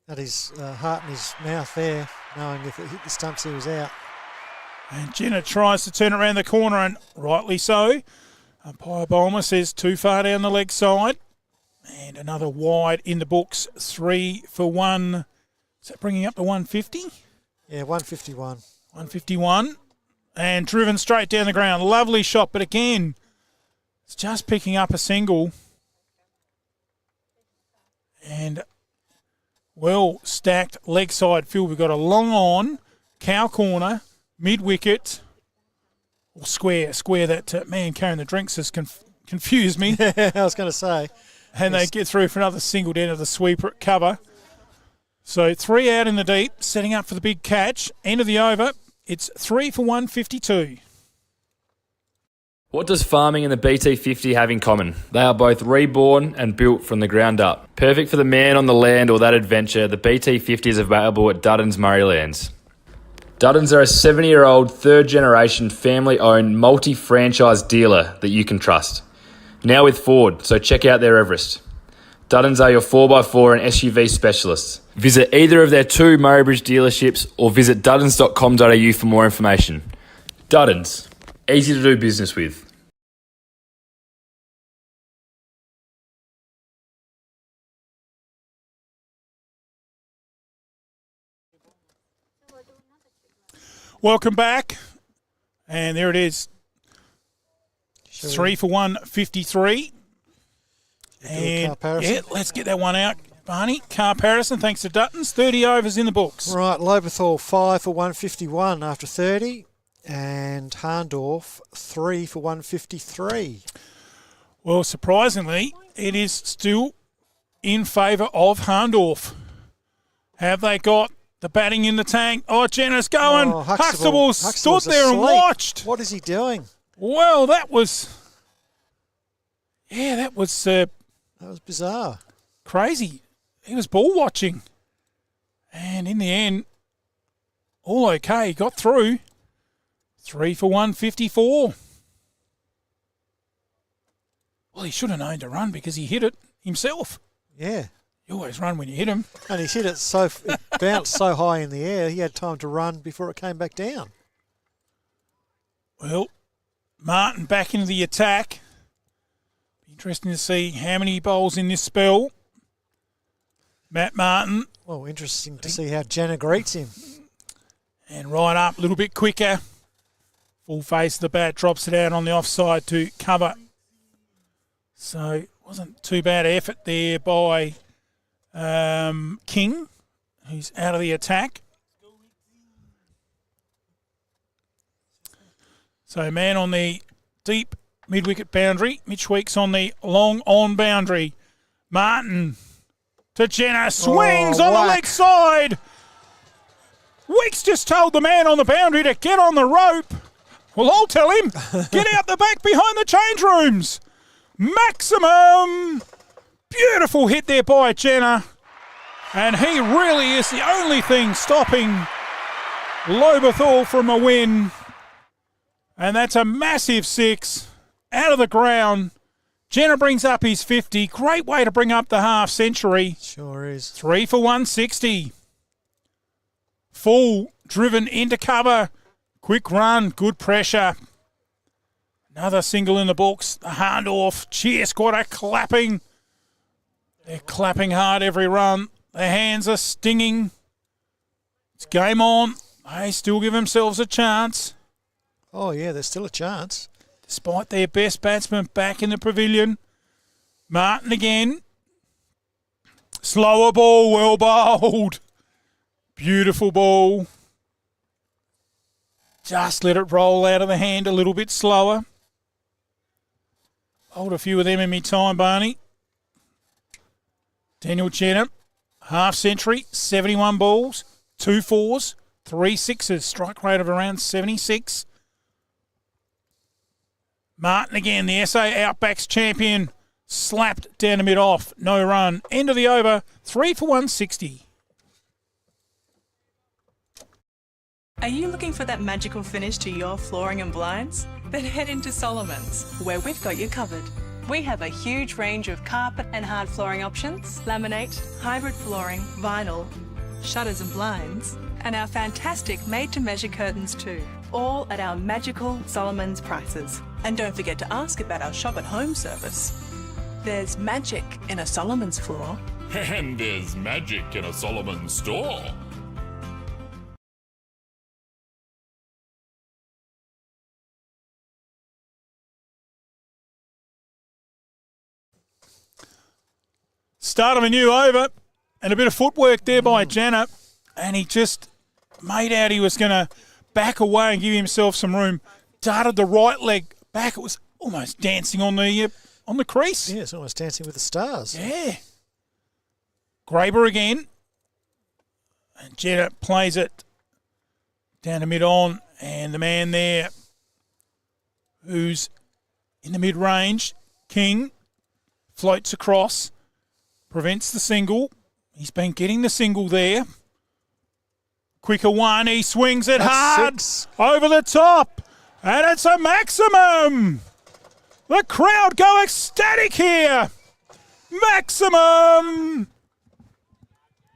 at his heart in his mouth there, knowing if it hit the stumps he was out. And Jenna tries to turn around the corner, and rightly so. Umpire Bulmer says too far down the leg side. And another wide in the books, 3 for 1. Is that bringing up to 150? Yeah, 151. 151. And driven straight down the ground. Lovely shot, but again, it's just picking up a single. And well stacked leg side field. We've got a long on, cow corner, mid wicket, or square. That man carrying the drinks has confused me. I was going to say. And they get through for another single down to the sweeper at cover. So 3 out in the deep, setting up for the big catch. End of the over. It's 3 for 152. What does farming and the BT50 have in common? They are both reborn and built from the ground up. Perfect for the man on the land or that adventure, the BT50 is available at Duddon's Murraylands. Duddon's are a 70-year-old, third-generation, family-owned, multi-franchise dealer that you can trust. Now with Ford, so check out their Everest. Duddon's are your 4x4 and SUV specialists. Visit either of their 2 Murraybridge dealerships or visit duddons.com.au for more information. Duddon's. Easy to do business with. Welcome back. And there it is. 3 for 153. And yeah, let's get that one out, Barney. Carparison, thanks to Duttons. 30 overs in the books. Right, Lobethal 5 for 151 after 30. And Hahndorf 3 for 153. Well, surprisingly, it is still in favour of Hahndorf. Have they got the batting in the tank? Oh, Jenna's going. Huxtable stood there and watched. What is he doing? Well, that was bizarre. Crazy. He was ball watching. And in the end, all okay. Got through. 3 for 154. Well, he should have known to run because he hit it himself. Yeah. You always run when you hit him. And he hit it it bounced so high in the air, he had time to run before it came back down. Well, Martin back into the attack. Interesting to see how many bowls in this spell. Matt Martin. Well, interesting to see how Jenna greets him. And right up a little bit quicker. Full face of the bat, drops it out on the offside to cover. So it wasn't too bad effort there by King, who's out of the attack. So man on the deep mid-wicket boundary. Mitch Weeks on the long on boundary. Martin to Jenna. Swings on the leg side. Weeks just told the man on the boundary to get on the rope. Well, I'll tell him. Get out the back behind the change rooms. Maximum. Beautiful hit there by Jenna. And he really is the only thing stopping Lobethal from a win. And that's a massive 6 out of the ground. Jenna brings up his 50. Great way to bring up the half century. Sure is. 3 for 160. Full driven into cover. Quick run, good pressure. Another single in the books. The Hahndorf cheer squad are clapping. They're clapping hard every run. Their hands are stinging. It's game on. They still give themselves a chance. Oh, yeah, there's still a chance. Despite their best batsman back in the pavilion. Martin again. Slower ball, well bowled. Beautiful ball. Just let it roll out of the hand a little bit slower. Hold a few of them in me time, Barney. Daniel Jenner, half century, 71 balls, 2 fours, 3 sixes, strike rate of around 76. Martin again, the SA Outbacks champion, slapped down the mid-off, no run. End of the over, 3 for 160. Are you looking for that magical finish to your flooring and blinds? Then head into Solomon's, where we've got you covered. We have a huge range of carpet and hard flooring options, laminate, hybrid flooring, vinyl, shutters and blinds, and our fantastic made-to-measure curtains too, all at our magical Solomon's prices. And don't forget to ask about our shop at home service. There's magic in a Solomon's floor. And there's magic in a Solomon's store. Start of a new over, and a bit of footwork there by Janner, and he just made out he was going to back away and give himself some room. Darted the right leg back. It was almost dancing on the crease. Yeah, it's almost dancing with the stars. Yeah. Graber again. And Jenner plays it down to mid-on, and the man there who's in the mid-range, King, floats across. Prevents the single. He's been getting the single there. Quicker one. He swings it hard. 6. Over the top. And it's a maximum. The crowd go ecstatic here. Maximum.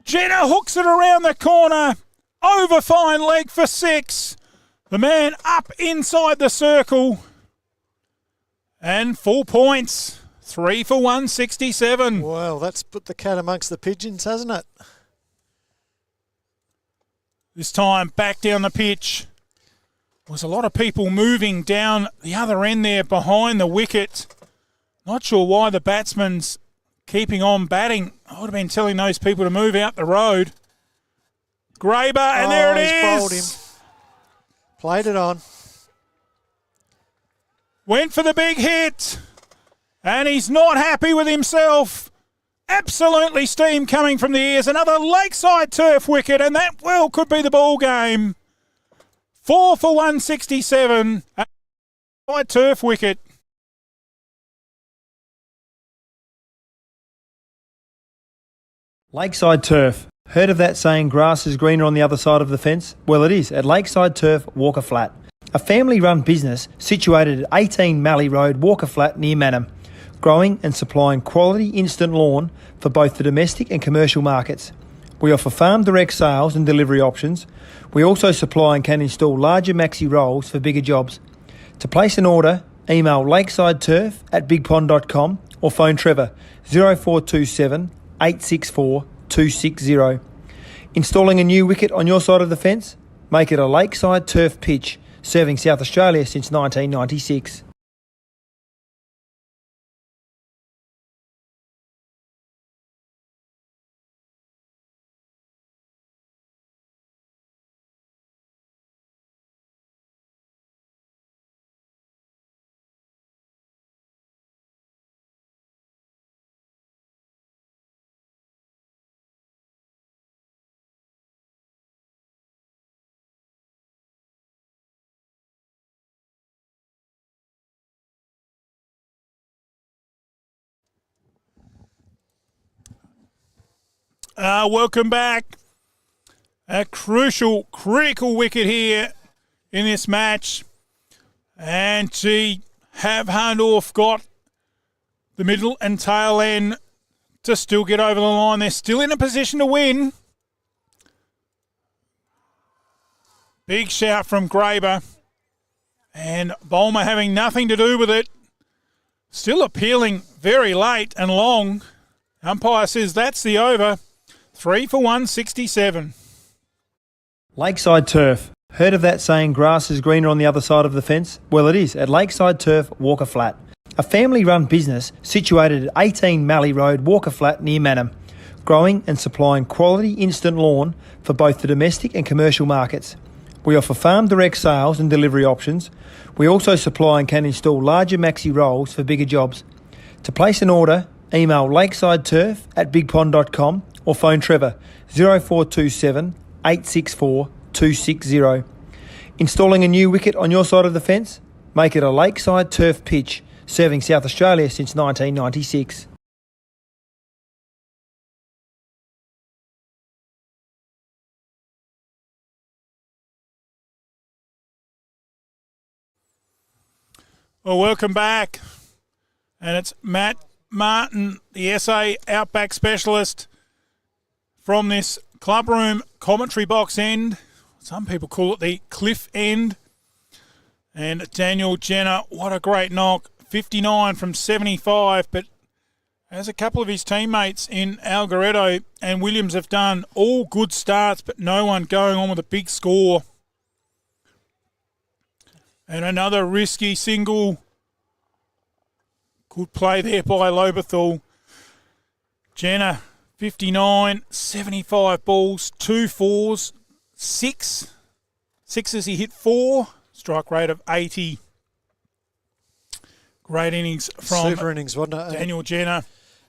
Jenner hooks it around the corner. Over fine leg for 6. The man up inside the circle. And 4 points. 3 for 167. Well, that's put the cat amongst the pigeons, hasn't it? This time back down the pitch. Was a lot of people moving down the other end there behind the wicket. Not sure why the batsman's keeping on batting. I would have been telling those people to move out the road. Graber, and there it is. He's bowled him. Played it on. Went for the big hit. And he's not happy with himself. Absolutely steam coming from the ears. Another lakeside turf wicket, and that well could be the ball game. 4 for 167. Lakeside turf wicket. Lakeside Turf. Heard of that saying, grass is greener on the other side of the fence? Well, it is at Lakeside Turf, Walker Flat. A family-run business situated at 18 Mallee Road, Walker Flat, near Manham. Growing and supplying quality instant lawn for both the domestic and commercial markets. We offer farm direct sales and delivery options. We also supply and can install larger maxi rolls for bigger jobs. To place an order, email lakesideturf@bigpond.com or phone Trevor 0427 864 260. Installing a new wicket on your side of the fence? Make it a Lakeside Turf pitch, serving South Australia since 1996. Welcome back. A crucial, critical wicket here in this match. And have Hahndorf got the middle and tail end to still get over the line. They're still in a position to win. Big shout from Graber. And Bulmer having nothing to do with it. Still appealing very late and long. Umpire says that's the over. 3 for 167. Lakeside Turf. Heard of that saying, grass is greener on the other side of the fence? Well, it is at Lakeside Turf, Walker Flat. A family-run business situated at 18 Mallee Road, Walker Flat, near Manham. Growing and supplying quality instant lawn for both the domestic and commercial markets. We offer farm direct sales and delivery options. We also supply and can install larger maxi rolls for bigger jobs. To place an order, email lakesideturf@bigpond.com or phone Trevor 0427 864 260. Installing a new wicket on your side of the fence? Make it a Lakeside Turf pitch, serving South Australia since 1996. Well, welcome back. And it's Matt Martin, the SA Outback Specialist, from this clubroom commentary box end. Some people call it the cliff end. And Daniel Jenner, what a great knock. 59 from 75, but as a couple of his teammates in Algoretto and Williams have done, all good starts, but no one going on with a big score. And another risky single. Good play there by Lobethal. Jenner, 59, 75 balls, 2 fours, 6. 6 he hit 4. Strike rate of 80. Great innings from Super innings, wasn't it? Daniel Jenner.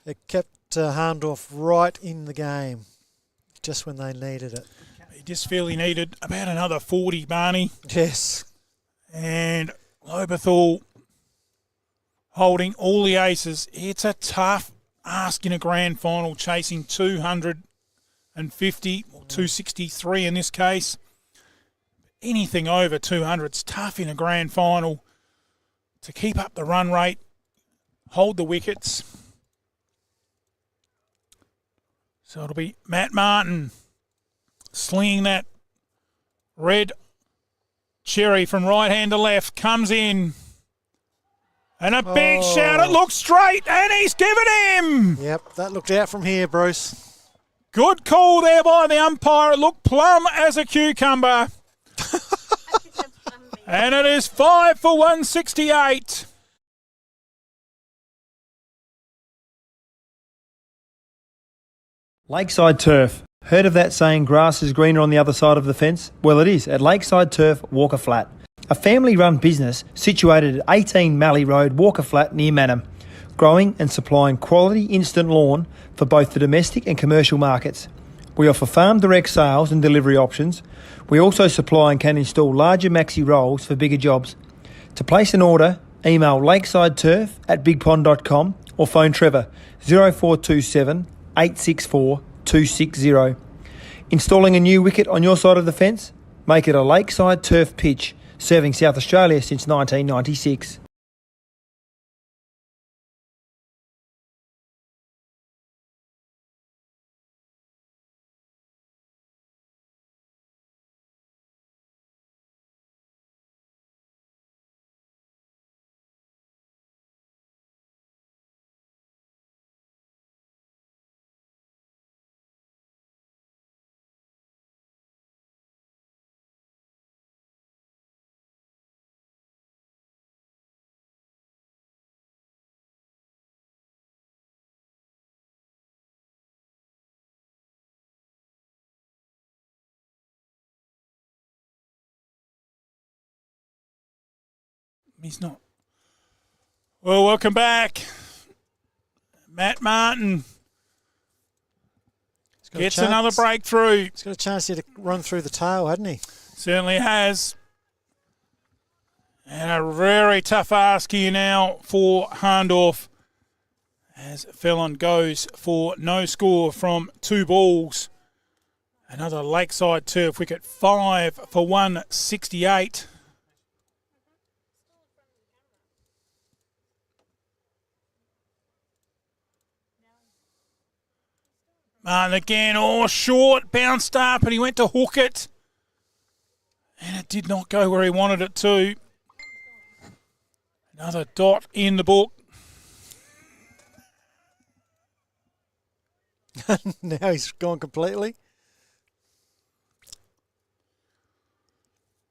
It kept Hahndorf right in the game, just when they needed it. He just feel he needed about another 40, Barney. Yes. And Lobethal holding all the aces. It's a tough ask in a grand final, chasing 250 or 263 in this case. Anything over 200 is tough in a grand final to keep up the run rate, hold the wickets. So it'll be Matt Martin slinging that red cherry from right hand to left, comes in. And a big shout, it looks straight, and he's given him! Yep, that looked out from here, Bruce. Good call there by the umpire. It looked plumb as a cucumber. And it is 5 for 168. Lakeside Turf. Heard of that saying, grass is greener on the other side of the fence? Well, it is at Lakeside Turf, Walker Flat. A family-run business situated at 18 Mallee Road, Walker Flat, near Manham. Growing and supplying quality instant lawn for both the domestic and commercial markets. We offer farm direct sales and delivery options. We also supply and can install larger maxi rolls for bigger jobs. To place an order, email lakesideturf@bigpond.com or phone Trevor 0427 864 260. Installing a new wicket on your side of the fence? Make it a Lakeside Turf pitch, serving South Australia since 1996. He's not. Well, welcome back. Matt Martin gets another breakthrough. He's got a chance here to run through the tail, hadn't he? Certainly has. And a very tough ask here now for Hahndorf, as Fellon goes for no score from 2 balls. Another Lakeside Turf wicket, 5 for 168. Martin again, short, bounced up, and he went to hook it. And it did not go where he wanted it to. Another dot in the book. Now he's gone completely.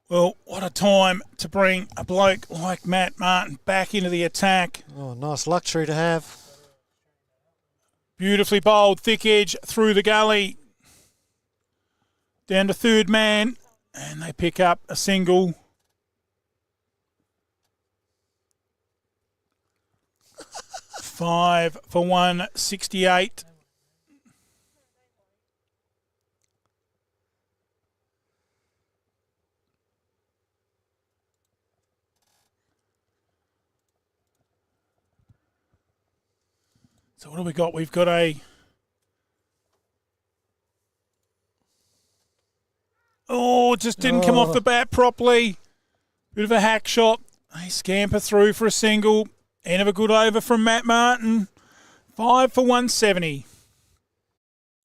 Well, what a time to bring a bloke like Matt Martin back into the attack. Oh, nice luxury to have. Beautifully bowled, thick edge through the gully. Down to third man. And they pick up a single. Five for 168. So what do we got? We've got a... Oh, just didn't come off the bat properly. Bit of a hack shot. They scamper through for a single. End of a good over from Matt Martin. 5 for 170.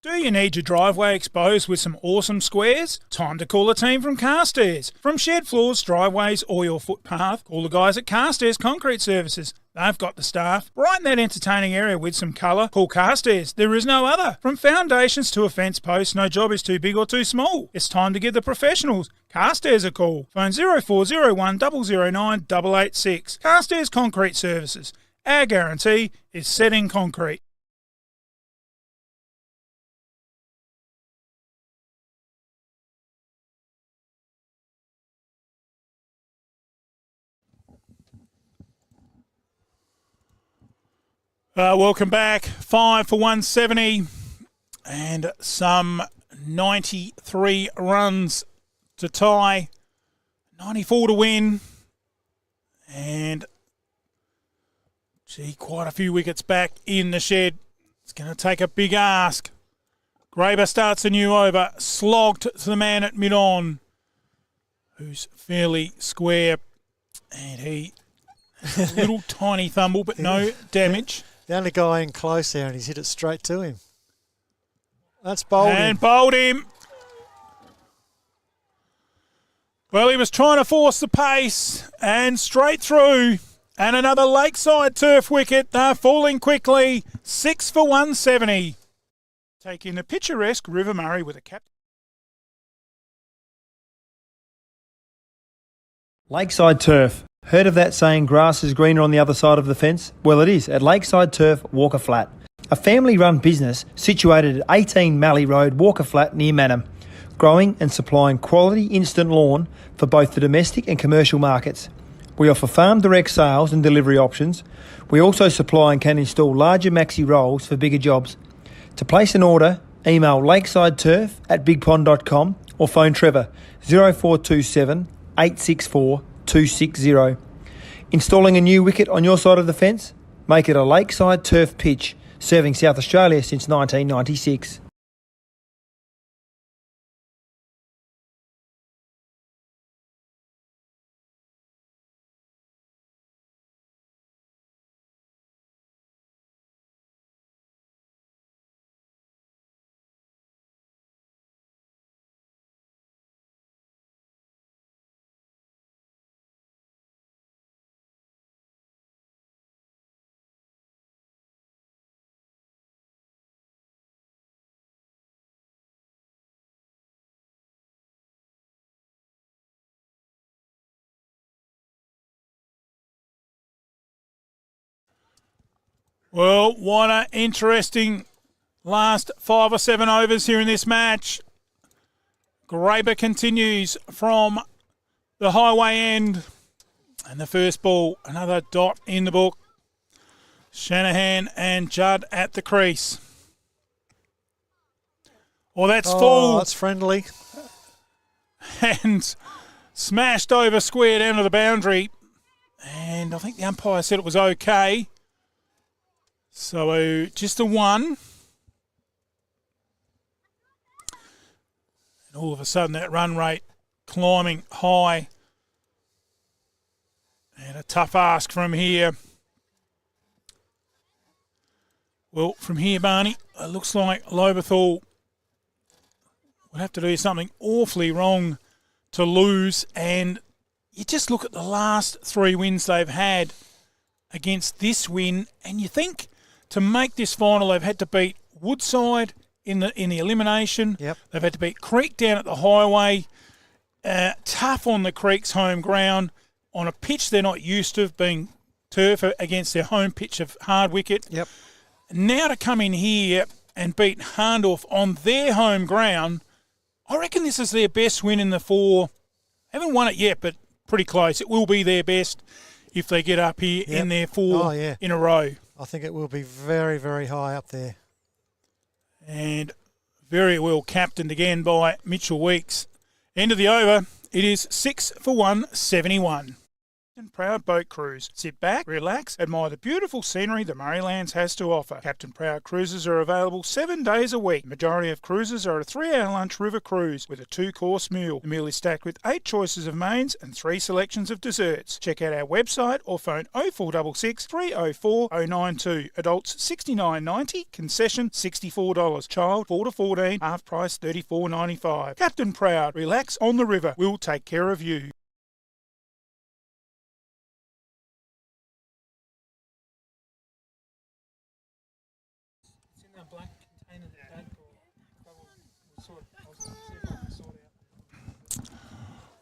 Do you need your driveway exposed with some awesome squares? Time to call a team from Carstairs. From shed floors, driveways, or your footpath, call the guys at Carstairs Concrete Services. They've got the staff. Brighten that entertaining area with some colour. Call Carstairs. There is no other. From foundations to a fence post, no job is too big or too small. It's time to give the professionals Carstairs a call. Phone 0401 009 886. Carstairs Concrete Services. Our guarantee is setting concrete. Welcome back. 5 for 170 and some 93 runs to tie, 94 to win, and quite a few wickets back in the shed. It's going to take a big ask. Graber starts a new over, slogged to the man at mid-on, who's fairly square, and he has a little tiny thumble, but no damage. The only guy in close there, and he's hit it straight to him. That's bowled him. And bowled him. Well, he was trying to force the pace, and straight through. And another Lakeside turf wicket. They're falling quickly. 6 for 170. Taking the picturesque River Murray with a cap. Lakeside Turf. Heard of that saying, grass is greener on the other side of the fence? Well, it is at Lakeside Turf, Walker Flat. A family-run business situated at 18 Mallee Road, Walker Flat, near Manham. Growing and supplying quality instant lawn for both the domestic and commercial markets. We offer farm direct sales and delivery options. We also supply and can install larger maxi rolls for bigger jobs. To place an order, email lakesideturf@bigpond.com or phone Trevor 0427 864 260. Installing a new wicket on your side of the fence? Make it a Lakeside Turf pitch, serving South Australia since 1996. Well, what an interesting last 5 or 7 overs here in this match. Graber continues from the highway end. And the first ball, another dot in the book. Shanahan and Judd at the crease. Well, that's full. That's friendly. And smashed over square down to the boundary. And I think the umpire said it was okay. So just a 1. And all of a sudden that run rate climbing high. And a tough ask from here. Well, from here, Barney, it looks like Lobethal would have to do something awfully wrong to lose. And you just look at the last 3 wins they've had against this win, and you think to make this final they've had to beat Woodside in the elimination. Yep. They've had to beat Creek down at the highway. Tough on the Creek's home ground on a pitch they're not used to, being turf against their home pitch of hard wicket. Yep. Now to come in here and beat Hahndorf on their home ground, I reckon this is their best win in the 4. Haven't won it yet, but pretty close. It will be their best if they get up here in their 4 in a row. I think it will be very, very high up there. And very well captained again by Mitchell Weeks. End of the over. It is 6 for 171. And Proud Boat Cruise. Sit back, relax, admire the beautiful scenery the Murraylands has to offer. Captain Proud cruises are available 7 days a week. Majority of cruises are a 3-hour lunch river cruise with a 2-course meal. The meal is stacked with 8 choices of mains and 3 selections of desserts. Check out our website or phone 0466 304 092. Adults $69.90, concession $64. Child 4 to 14, half price $34.95. Captain Proud, relax on the river. We'll take care of you.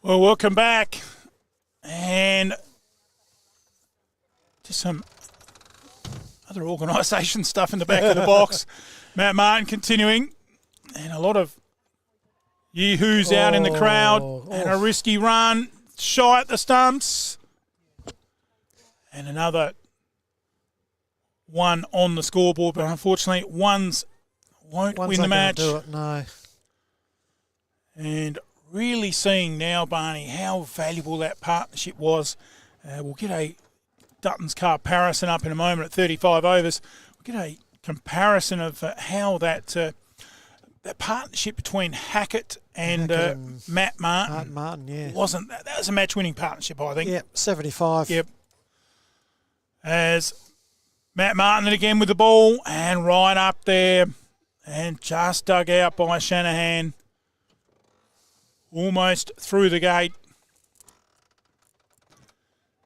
Well, welcome back. And just some other organisation stuff in the back of the box. Matt Martin continuing. And a lot of yee-hoos out in the crowd. And a risky run. Shy at the stumps. And another one on the scoreboard. But unfortunately, ones won't win the match. Do it, no. And really seeing now, Barney, how valuable that partnership was. We'll get a Dutton's comparison up in a moment at 35 overs. We'll get a comparison of how that partnership between Hackett and Matt Martin. Wasn't that was a match-winning partnership, I think. Yep, 75. Yep. As Matt Martin again with the ball and right up there and just dug out by Shanahan. Almost through the gate.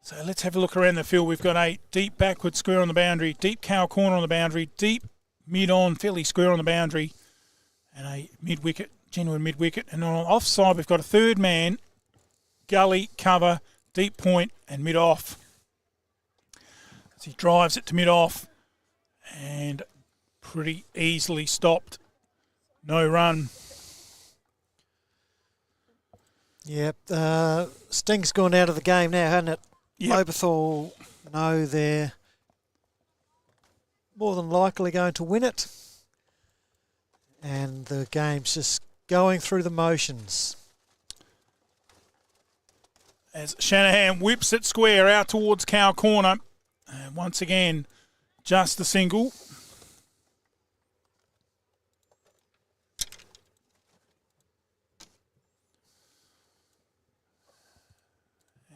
So let's have a look around the field. We've got a deep backward square on the boundary, deep cow corner on the boundary, deep mid-on, fairly square on the boundary, and a mid-wicket, genuine mid-wicket. And on offside, we've got a third man, gully, cover, deep point, and mid-off. As he drives it to mid-off and pretty easily stopped. No run. Yep. Sting's gone out of the game now, hasn't it? Yep. Lobethal know they're more than likely going to win it. And the game's just going through the motions. As Shanahan whips it square out towards Cow Corner. And once again, just the single.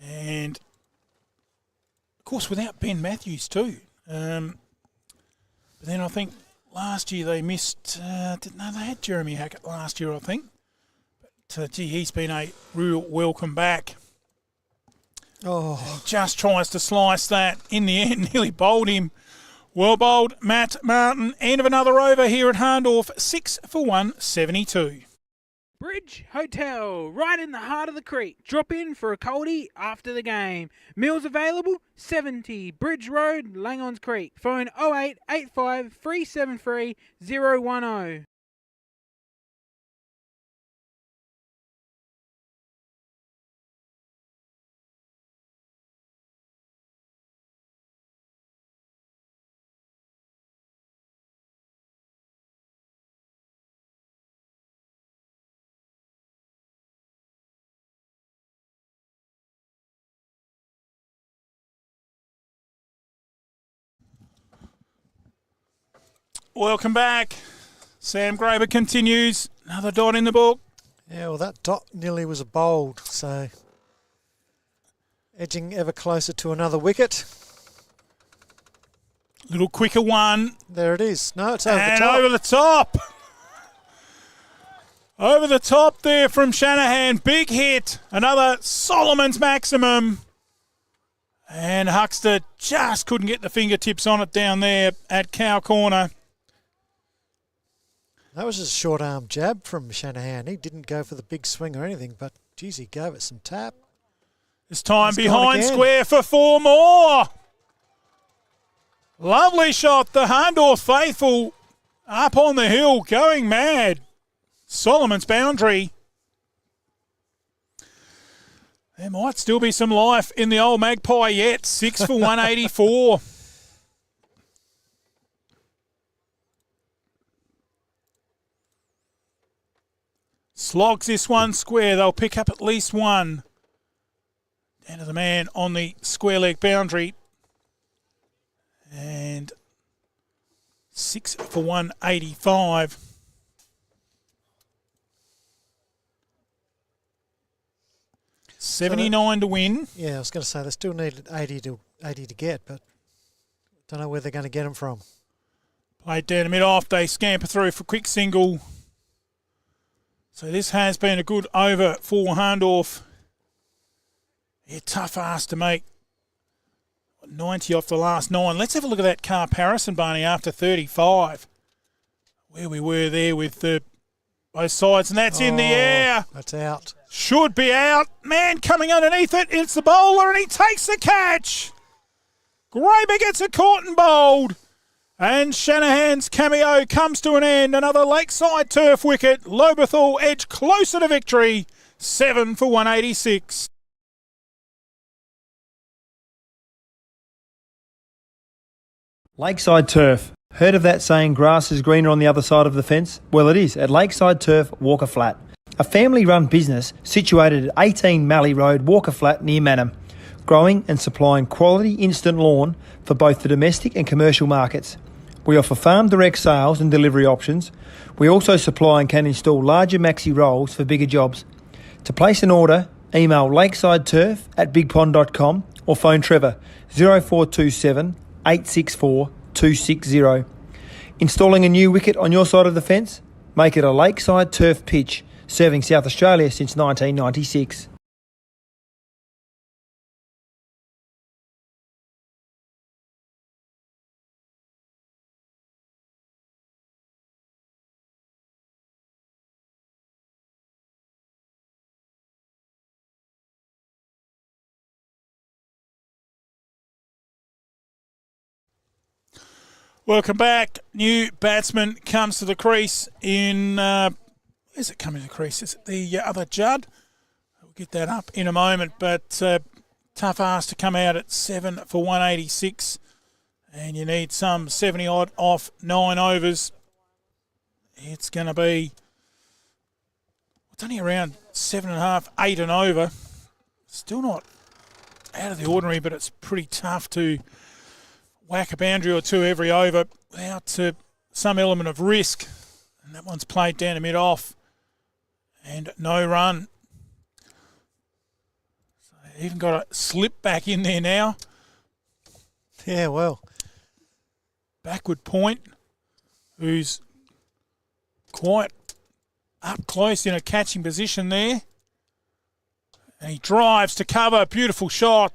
And, of course, without Ben Matthews too. But then I think last year they missed... they had Jeremy Hackett last year, I think. But, gee, he's been a real welcome back. Oh. And just tries to slice that. In the end, nearly bowled him. Well bowled, Matt Martin. End of another over here at Hahndorf. 6 for 172. Bridge Hotel, right in the heart of the creek. Drop in for a coldie after the game. Meals available, 70 Bridge Road, Langons Creek. Phone 0885 373 010. Welcome back. Sam Graber continues. Another dot in the book. Yeah, well, that dot nearly was a bowled, so edging ever closer to another wicket. Little quicker one. There it is. No, it's over the and top. over the top. Over the top there from Shanahan. Big hit. Another Solomon's maximum. And Huckster just couldn't get the fingertips on it down there at Cow Corner. That was just a short arm jab from Shanahan. He didn't go for the big swing or anything, but geez, he gave it some tap. This time It's gone behind again. square for 4 more. Lovely shot. The Hahndorf faithful up on the hill going mad. Solomon's boundary. There might still be some life in the old Magpie yet. 6 for 184. Slogs this one square. They'll pick up at least one. Down to the man on the square leg boundary. And 6 for 185. $79 to win. Yeah, I was going to say they still need 80 to get, but don't know where they're going to get them from. Played down the mid-off. They scamper through for quick single. So this has been a good over for Hahndorf. Yeah, tough ask to make 90 off the last 9. Let's have a look at that comparison, Barney, after 35. Where we were there with both sides, and that's in the air. That's out. Should be out. Man coming underneath it. It's the bowler, and he takes the catch. Graber gets a caught and bowled. And Shanahan's cameo comes to an end. Another lakeside turf wicket. Lobethal edge closer to victory. 7 for 186. Lakeside Turf. Heard of that saying, grass is greener on the other side of the fence? Well, it is at Lakeside Turf, Walker Flat. A family-run business situated at 18 Mallee Road, Walker Flat, near Manham. Growing and supplying quality instant lawn for both the domestic and commercial markets. We offer farm direct sales and delivery options. We also supply and can install larger maxi rolls for bigger jobs. To place an order, email lakesideturf@bigpond.com or phone Trevor 0427 864 260. Installing a new wicket on your side of the fence? Make it a Lakeside Turf pitch, serving South Australia since 1996. Welcome back. New batsman comes to the crease in... where's it coming to the crease? Is it the other Judd? We'll get that up in a moment, but tough ask to come out at 7 for 186. And you need some 70-odd off 9 overs. It's going to be... It's only around 7.5, 8 and over. Still not out of the ordinary, but it's pretty tough to whack a boundary or two every over without some element of risk. And that one's played down the mid-off. And no run. So even got a slip back in there now. Yeah, well. Backward point, who's quite up close in a catching position there. And he drives to cover. Beautiful shot.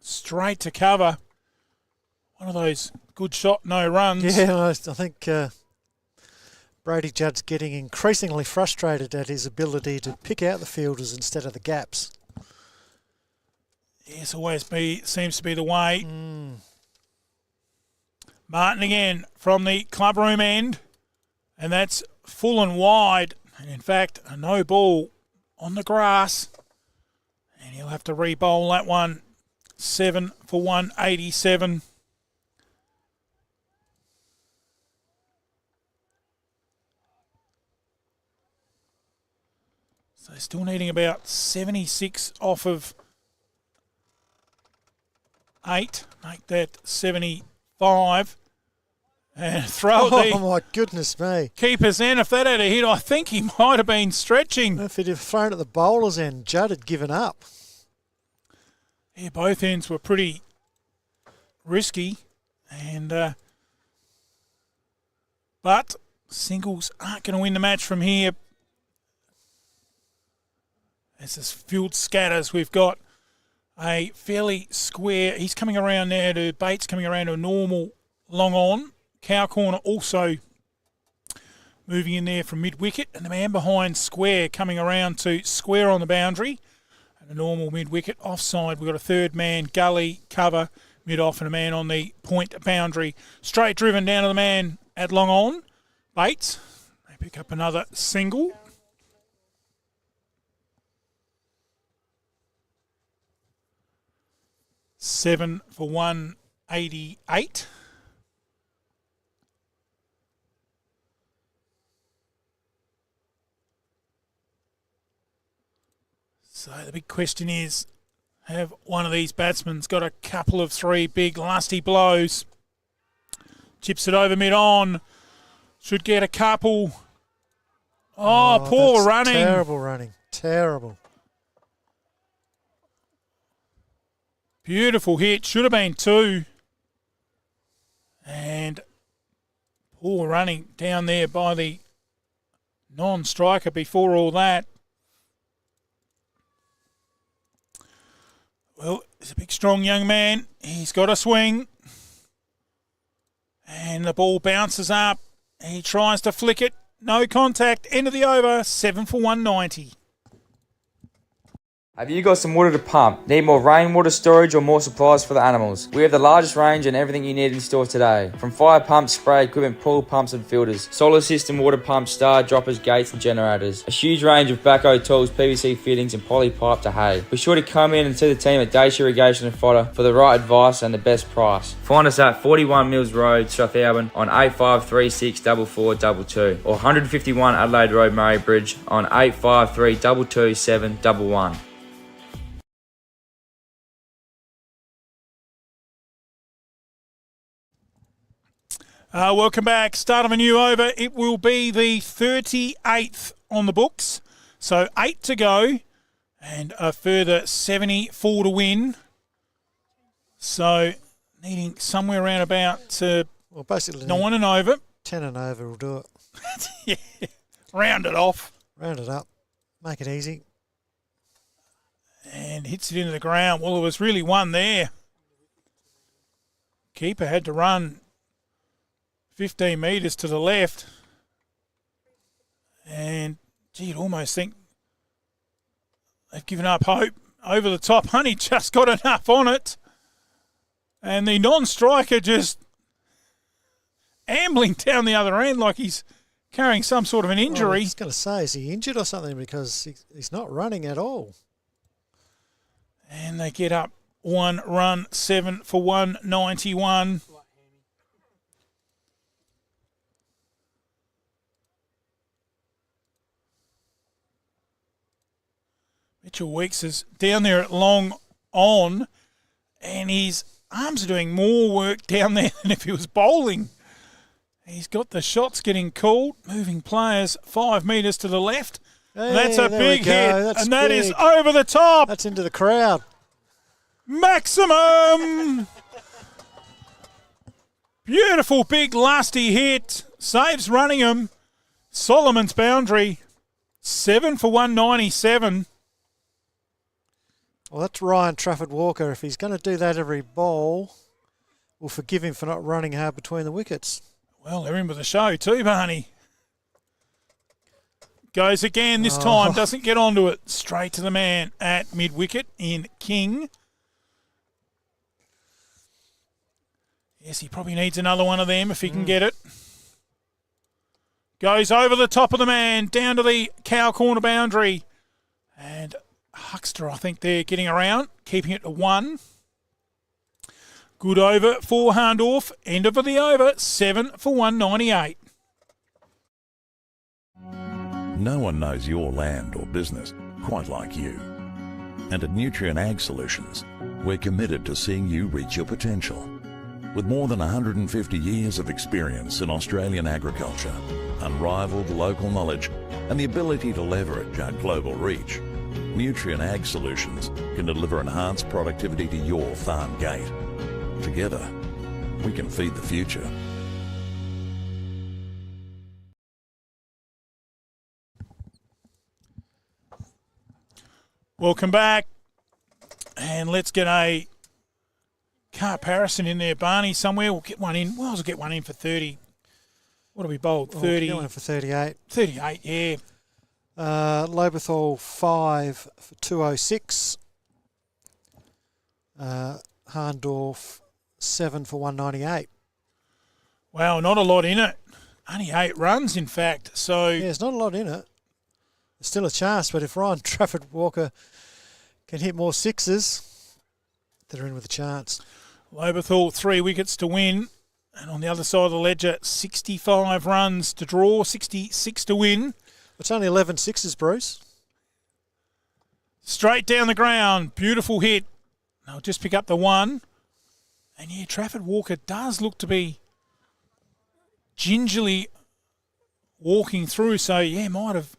Straight to cover. One of those good shot, no runs. Yeah, I think Brady Judd's getting increasingly frustrated at his ability to pick out the fielders instead of the gaps. Yes, always seems to be the way. Martin again from the clubroom end. And that's full and wide. And in fact, a no ball on the grass. And he'll have to re-bowl that one. 7 for 187. So still needing about 76 off of 8. Make that 75. And throw Oh, my goodness me. Keeper's end. If that had a hit, I think he might have been stretching. If he'd have thrown at the bowler's end, Judd had given up. Yeah, both ends were pretty risky. And but singles aren't going to win the match from here. As this field scatters, we've got a fairly square. He's coming around there to Bates, coming around to a normal long on. Cow corner also moving in there from mid-wicket. And the man behind square coming around to square on the boundary. And a normal mid-wicket. Offside, we've got a third man, gully, cover, mid-off, and a man on the point boundary. Straight driven down to the man at long on. Bates, they pick up another single. 7 for 188. So the big question is, have one of these batsmen got a couple of 3 big lusty blows? Chips it over mid-on. Should get a couple. Oh, poor that's running. Terrible running. Terrible. Beautiful hit. Should have been 2. And poor running down there by the non-striker before all that. Well, he's a big, strong young man. He's got a swing. And the ball bounces up. He tries to flick it. No contact. End of the over. 7 for 190. Have you got some water to pump? Need more rainwater storage or more supplies for the animals? We have the largest range and everything you need in store today. From fire pumps, spray equipment, pool pumps and filters, solar system, water pumps, star droppers, gates and generators. A huge range of backhoe tools, PVC fittings and poly pipe to hay. Be sure to come in and see the team at Dacia Irrigation and Fodder for the right advice and the best price. Find us at 41 Mills Road, Strathalbyn on 85364422 or 151 Adelaide Road, Murray Bridge on 85322711. Welcome back. Start of a new over. It will be the 38th on the books. So 8 to go and a further 74 to win. So needing somewhere around about well, basically 9 and over. 10 and over will do it. Yeah. Round it off. Round it up. Make it easy. And hits it into the ground. Well, there was really one there. Keeper had to run 15 metres to the left. And, gee, you'd almost think they've given up hope. Over the top, Honey just got enough on it. And the non-striker just ambling down the other end like he's carrying some sort of an injury. I was going to say, is he injured or something? Because he's not running at all. And they get up 1 run, 7 for 191. Mitchell Weeks is down there at long on, and his arms are doing more work down there than if he was bowling. He's got the shots getting called, moving players 5 metres to the left. Hey, that's a big hit, That's and that big. is over the top. That's into the crowd. Maximum! Beautiful big lusty hit. Saves Runningham. Solomon's boundary. 7 for 197. Well, that's Ryan Trafford-Walker. If he's going to do that every ball, we'll forgive him for not running hard between the wickets. Well, they're in with the show too, Barney. Goes again this time. Doesn't get onto it. Straight to the man at mid-wicket in King. Yes, he probably needs another one of them if he can get it. Goes over the top of the man, down to the cow corner boundary. And Huckster, I think they're getting around, keeping it to 1. Good over for Hahndorf. End of the over, 7 for 198. No one knows your land or business quite like you. And at Nutrient Ag Solutions, we're committed to seeing you reach your potential. With more than 150 years of experience in Australian agriculture, unrivaled local knowledge, and the ability to leverage our global reach, Nutrient Ag Solutions can deliver enhanced productivity to your farm gate. Together, we can feed the future. Welcome back. And let's get a comparison in there, Barney, somewhere. We'll get one in. Well, we'll get one in for 30. What do we bowled? 30. We'll get one for 38. 38, yeah. Lobethal 5 for 206. Hahndorf 7 for 198. Wow, not a lot in it. Only 8 runs, in fact. So yeah, there's not a lot in it. There's still a chance, but if Ryan Trafford-Walker can hit more sixes, they're in with a chance. Lobethal 3 wickets to win. And on the other side of the ledger, 65 runs to draw, 66 to win. It's only 11 sixes, Bruce. Straight down the ground. Beautiful hit. They'll just pick up the one. And yeah, Trafford Walker does look to be gingerly walking through. So yeah, might have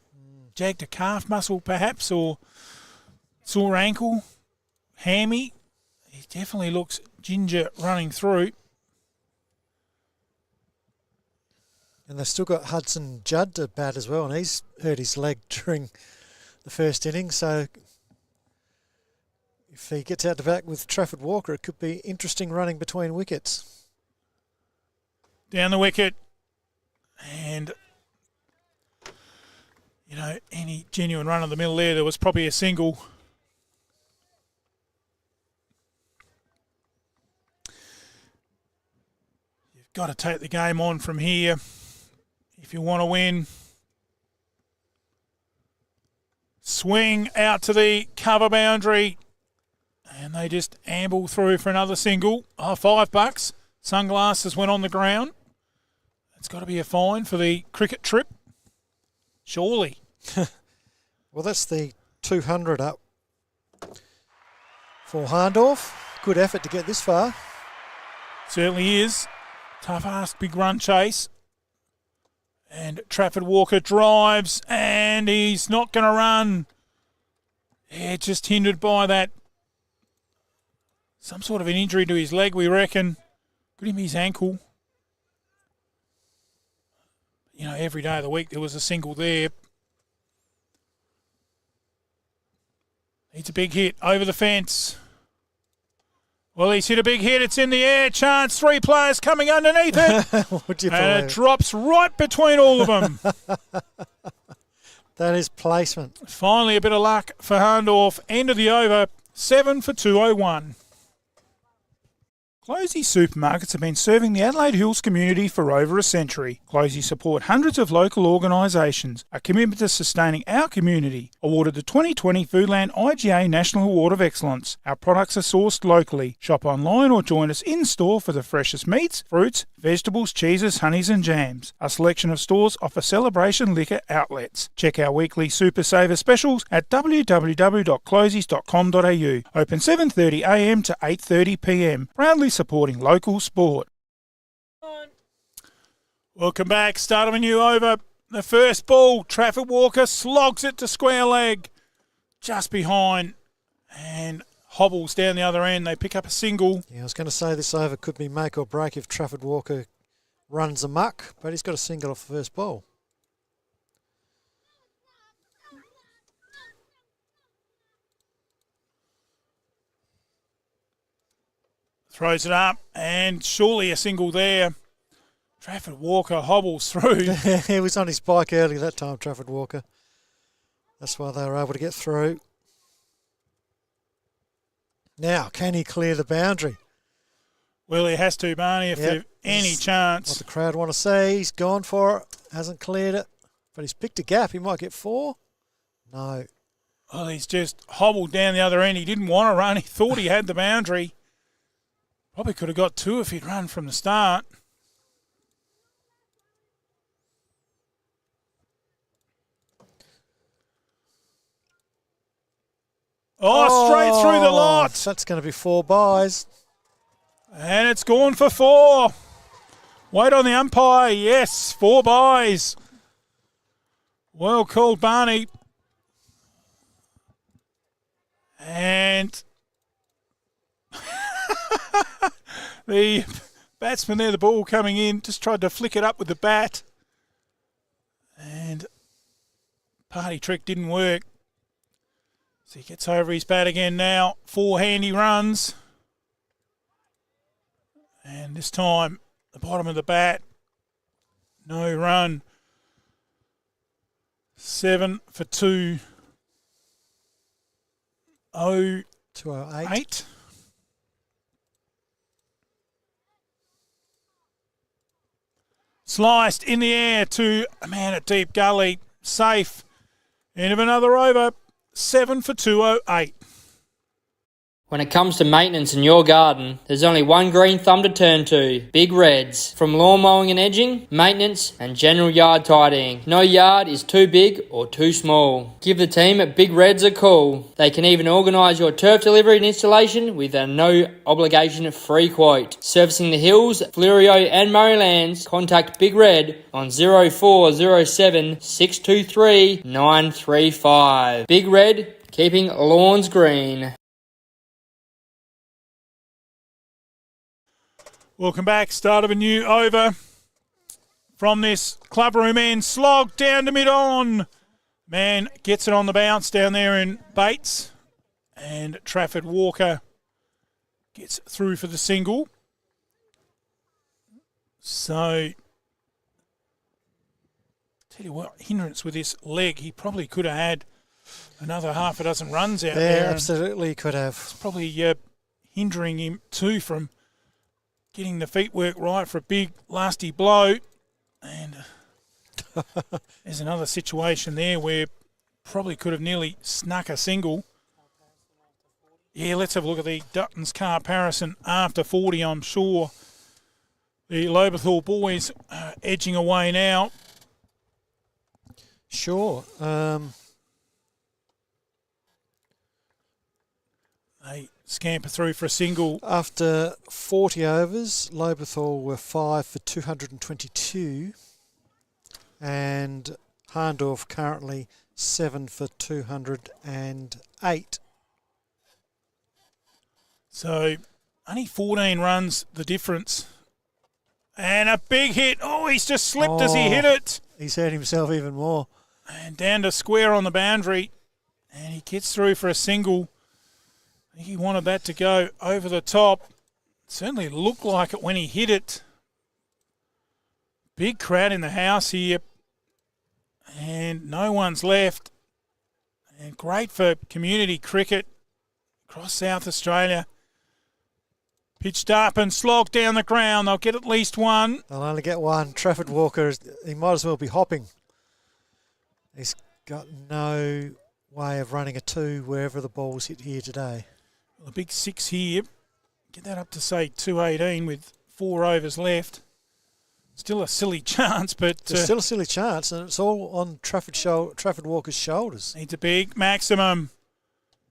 jagged a calf muscle perhaps, or sore ankle, hammy. He definitely looks ginger running through. And they've still got Hudson Judd to bat as well, and he's hurt his leg during the first inning. So if he gets out to bat with Trafford Walker, it could be interesting running between wickets. Down the wicket. And, you know, any genuine run of the middle there was probably a single. You've got to take the game on from here if you want to win. Swing out to the cover boundary. And they just amble through for another single. Oh, $5. Sunglasses went on the ground. It's got to be a fine for the cricket trip. Surely. Well, that's the 200 up for Hahndorf. Good effort to get this far. Certainly is. Tough ask, big run chase. And Trafford Walker drives, and he's not going to run. Yeah, just hindered by that. Some sort of an injury to his leg, we reckon. Could him his ankle. You know, every day of the week there was a single there. Needs a big hit over the fence. Well, he's hit a big hit. It's in the air. Chance. 3 players coming underneath it. Would you and believe? It drops right between all of them. That is placement. Finally, a bit of luck for Hahndorf. End of the over. 7 for 201. Closey supermarkets have been serving the Adelaide Hills community for over a century. Closey support hundreds of local organisations. A commitment to sustaining our community. Awarded the 2020 Foodland IGA National Award of Excellence. Our products are sourced locally. Shop online or join us in-store for the freshest meats, fruits, vegetables, cheeses, honeys and jams. A selection of stores offer celebration liquor outlets. Check our weekly Super Saver specials at www.closeys.com.au. Open 7:30am to 8:30pm. Proudly supporting local sport. Welcome back. Start of a new over. The first ball, Trafford Walker slogs it to square leg. Just behind. And hobbles down the other end. They pick up a single. Yeah, I was going to say this over could be make or break if Trafford Walker runs amok, but he's got a single off the first ball. Throws it up, and surely a single there. Trafford Walker hobbles through. He was on his bike early that time, Trafford Walker. That's why they were able to get through. Now, can he clear the boundary? Well, he has to, Barney, if there's any chance. What the crowd want to see. He's gone for it. Hasn't cleared it. But he's picked a gap. He might get 4. No. Well, he's just hobbled down the other end. He didn't want to run. He thought he had the boundary. Probably could have got 2 if he'd run from the start. Oh, straight through the lot. That's going to be 4 byes. And it's gone for 4. Wait on the umpire. Yes, 4 byes. Well called, Barney. And the batsman there, the ball coming in, just tried to flick it up with the bat. And party trick didn't work. So he gets over his bat again now. 4 handy runs. And this time, the bottom of the bat, no run. 7 for 208. Sliced in the air to a man at deep gully. Safe. End of another over. 7 for 208. When it comes to maintenance in your garden, there's only one green thumb to turn to, Big Reds. From lawn mowing and edging, maintenance and general yard tidying. No yard is too big or too small. Give the team at Big Reds a call. They can even organise your turf delivery and installation with a no obligation free quote. Servicing the hills, Fleurieu and Murraylands, contact Big Red on 0407 623 935. Big Red, keeping lawns green. Welcome back. Start of a new over from this clubroom end. Slog down to mid-on. Man gets it on the bounce down there in Bates. And Trafford Walker gets through for the single. So, tell you what, hindrance with this leg. He probably could have had another half a dozen runs out there. Yeah, absolutely could have. It's probably hindering him too from getting the feet work right for a big, lasty blow. And there's another situation there where probably could have nearly snuck a single. Yeah, let's have a look at the Dutton's car comparison after 40, I'm sure. The Lobethal boys are edging away now. Sure. They scamper through for a single. After 40 overs, Lobethal were 5 for 222 and Hahndorf currently 7 for 208. So only 14 runs the difference. And a big hit. Oh, he's just slipped as he hit it. He's hurt himself even more. And down to square on the boundary. And he gets through for a single. I think he wanted that to go over the top. Certainly looked like it when he hit it. Big crowd in the house here. And no one's left. And great for community cricket across South Australia. Pitched up and slogged down the ground. They'll get at least one. They'll only get one. Trafford Walker, he might as well be hopping. He's got no way of running a two wherever the ball's hit here today. Well, a big six here. Get that up to, say, 218 with 4 overs left. Still a silly chance, but... It's still a silly chance, and it's all on Trafford Walker's shoulders. Needs a big maximum.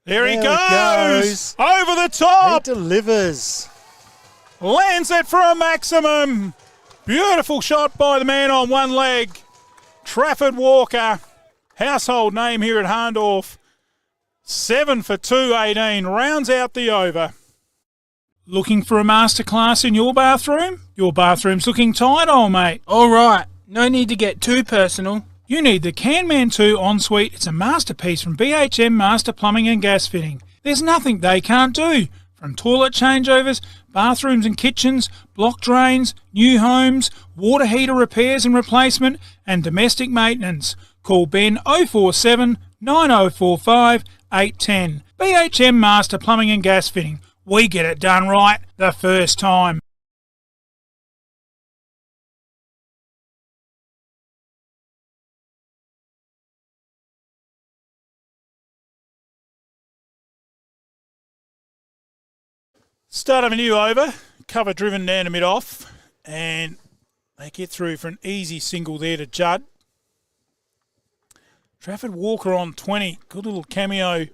There he goes! Over the top! He delivers. Lands it for a maximum. Beautiful shot by the man on one leg. Trafford Walker, household name here at Hahndorf. 7 for 218, rounds out the over. Looking for a masterclass in your bathroom? Your bathroom's looking tight, old mate. All right, no need to get too personal. You need the Canman 2 Ensuite. It's a masterpiece from BHM Master Plumbing and Gas Fitting. There's nothing they can't do. From toilet changeovers, bathrooms and kitchens, block drains, new homes, water heater repairs and replacement, and domestic maintenance. Call Ben 047 9045 810. BHM Master Plumbing and Gas Fitting. We get it done right the first time. Start of a new over, cover driven down to mid-off, and they get through for an easy single there to Judd. Trafford Walker on 20, good little cameo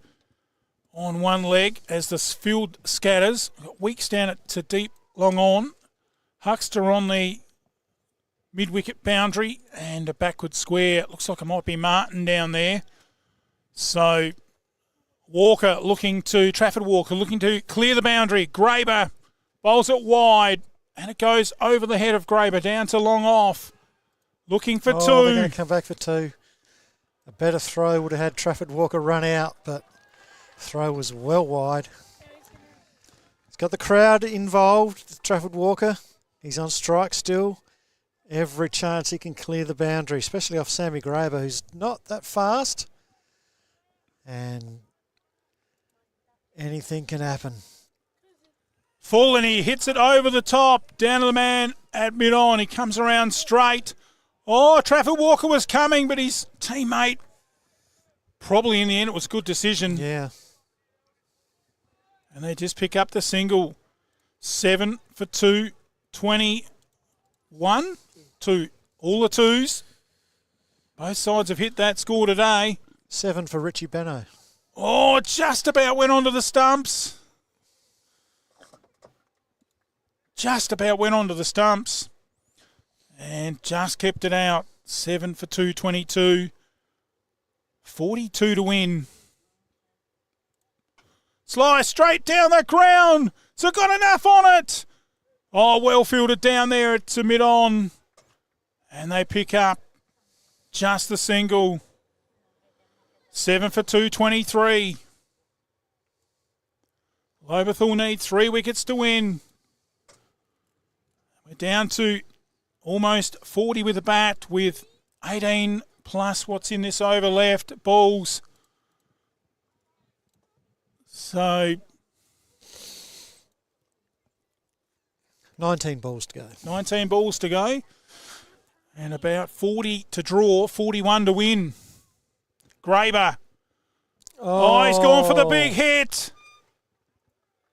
on one leg as the field scatters. Got Weeks down to deep long on. Huckster on the mid-wicket boundary and a backward square. Looks like it might be Martin down there. So... Trafford Walker looking to clear the boundary. Graber bowls it wide and it goes over the head of Graber down to long off. Looking for 2. They're going to come back for 2. A better throw would have had Trafford Walker run out, but throw was well wide. He's got the crowd involved, Trafford Walker. He's on strike still. Every chance he can clear the boundary, especially off Sammy Graber, who's not that fast. And... anything can happen. Full and he hits it over the top. Down to the man at mid-on. He comes around straight. Oh, Trafford Walker was coming, but his teammate, probably in the end, it was a good decision. Yeah. And they just pick up the single. 7 for 2, 21. 2. All the twos. Both sides have hit that score today. 7 for Richie Benno. Oh, just about went onto the stumps. Just about went onto the stumps. And just kept it out. 7 for 2, 22. 42 to win. Slice straight down the ground. So got enough on it. Oh, well fielded down there at mid-on. And they pick up just the single. 7 for 2, 23. Lobethal need 3 wickets to win. We're down to almost 40 with the bat with 18 plus what's in this over left. Balls. So 19 balls to go. 19 balls to go. And about 40 to draw, 41 to win. Graber. Oh, he's gone for the big hit.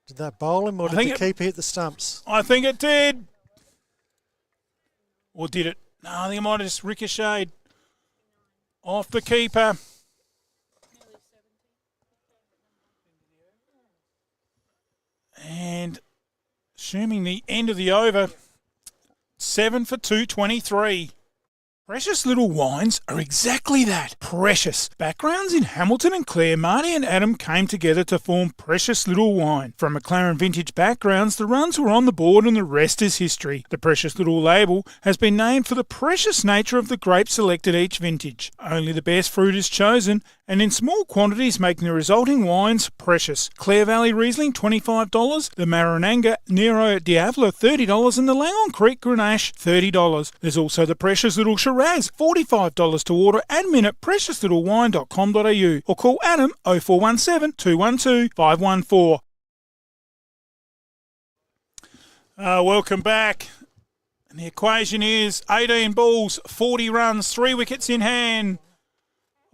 Did that bowl him or did the keeper hit the stumps? I think it did. Or did it? No, I think it might have just ricocheted off the keeper. And assuming the end of the over, 7 for 2, 23. Precious Little Wines are exactly that, precious. Backgrounds in Hamilton and Clare, Marty and Adam came together to form Precious Little Wine. From McLaren Vintage backgrounds, the runs were on the board and the rest is history. The Precious Little label has been named for the precious nature of the grape selected each vintage. Only the best fruit is chosen, and in small quantities making the resulting wines precious. Clare Valley Riesling $25, the Marananga Nero Diavolo $30 and the Langon Creek Grenache $30. There's also the Precious Little Shiraz $45 to order. Admin at preciouslittlewine.com.au or call Adam 0417 212 514. Welcome back. And the equation is 18 balls, 40 runs, 3 wickets in hand.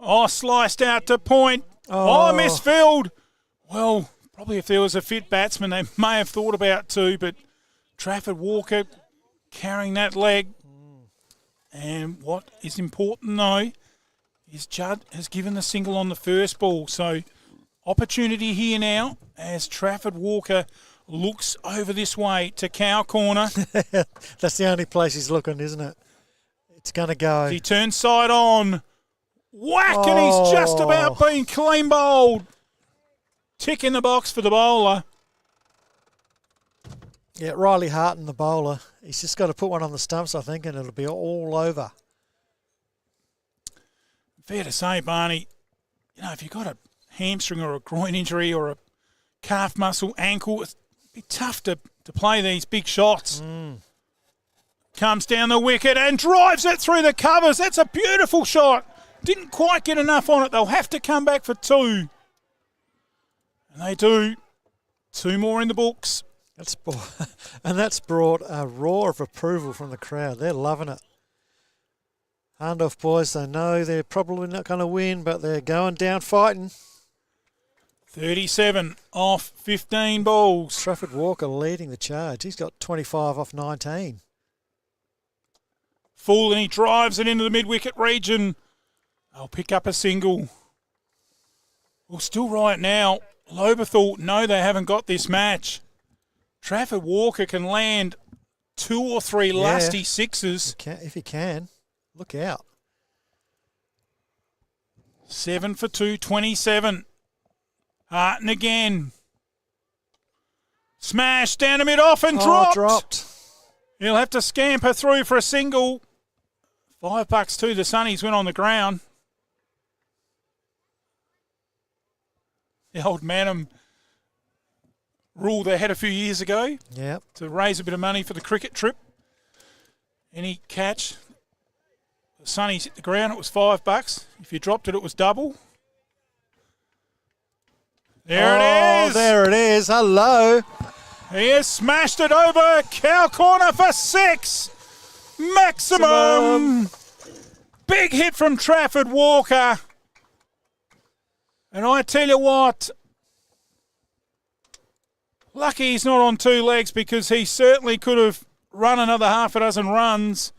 Oh, sliced out to point. Oh, misfilled. Well, probably if there was a fit batsman, they may have thought about two, but Trafford Walker carrying that leg. And what is important, though, is Judd has given the single on the first ball. So opportunity here now as Trafford Walker looks over this way to Cow Corner. That's the only place he's looking, isn't it? It's going to go. He turns side on. Whack, and he's just about been clean bowled. Tick in the box for the bowler. Yeah, Riley Harton, the bowler. He's just got to put one on the stumps, I think, and it'll be all over. Fair to say, Barney, you know, if you've got a hamstring or a groin injury or a calf muscle, ankle, it'd be tough to play these big shots. Comes down the wicket and drives it through the covers. That's a beautiful shot. Didn't quite get enough on it. They'll have to come back for 2. And they do. 2 more in the books. That's brought a roar of approval from the crowd. They're loving it. Hahndorf boys, they know they're probably not going to win, but they're going down fighting. 37 off 15 balls. Trafford Walker leading the charge. He's got 25 off 19. Full, and he drives it into the mid-wicket region. They'll pick up a single. Well, still right now, Lobethal know they haven't got this match. Trafford Walker can land 2 or 3 lusty sixes. If he can, look out. 7 for 2, 27. Harton again. Smash down to mid-off and dropped. He'll have to scamper through for a single. $5 to the Sunnies went on the ground. The old Manham rule they had a few years ago to raise a bit of money for the cricket trip. Any catch, the Sunnies hit the ground, it was $5. If you dropped it, it was double. There it is. There it is. Hello. He has smashed it over Cow Corner for 6. Maximum. Big hit from Trafford Walker. And I tell you what, Lucky he's not on two legs because he certainly could have run another half a dozen runs.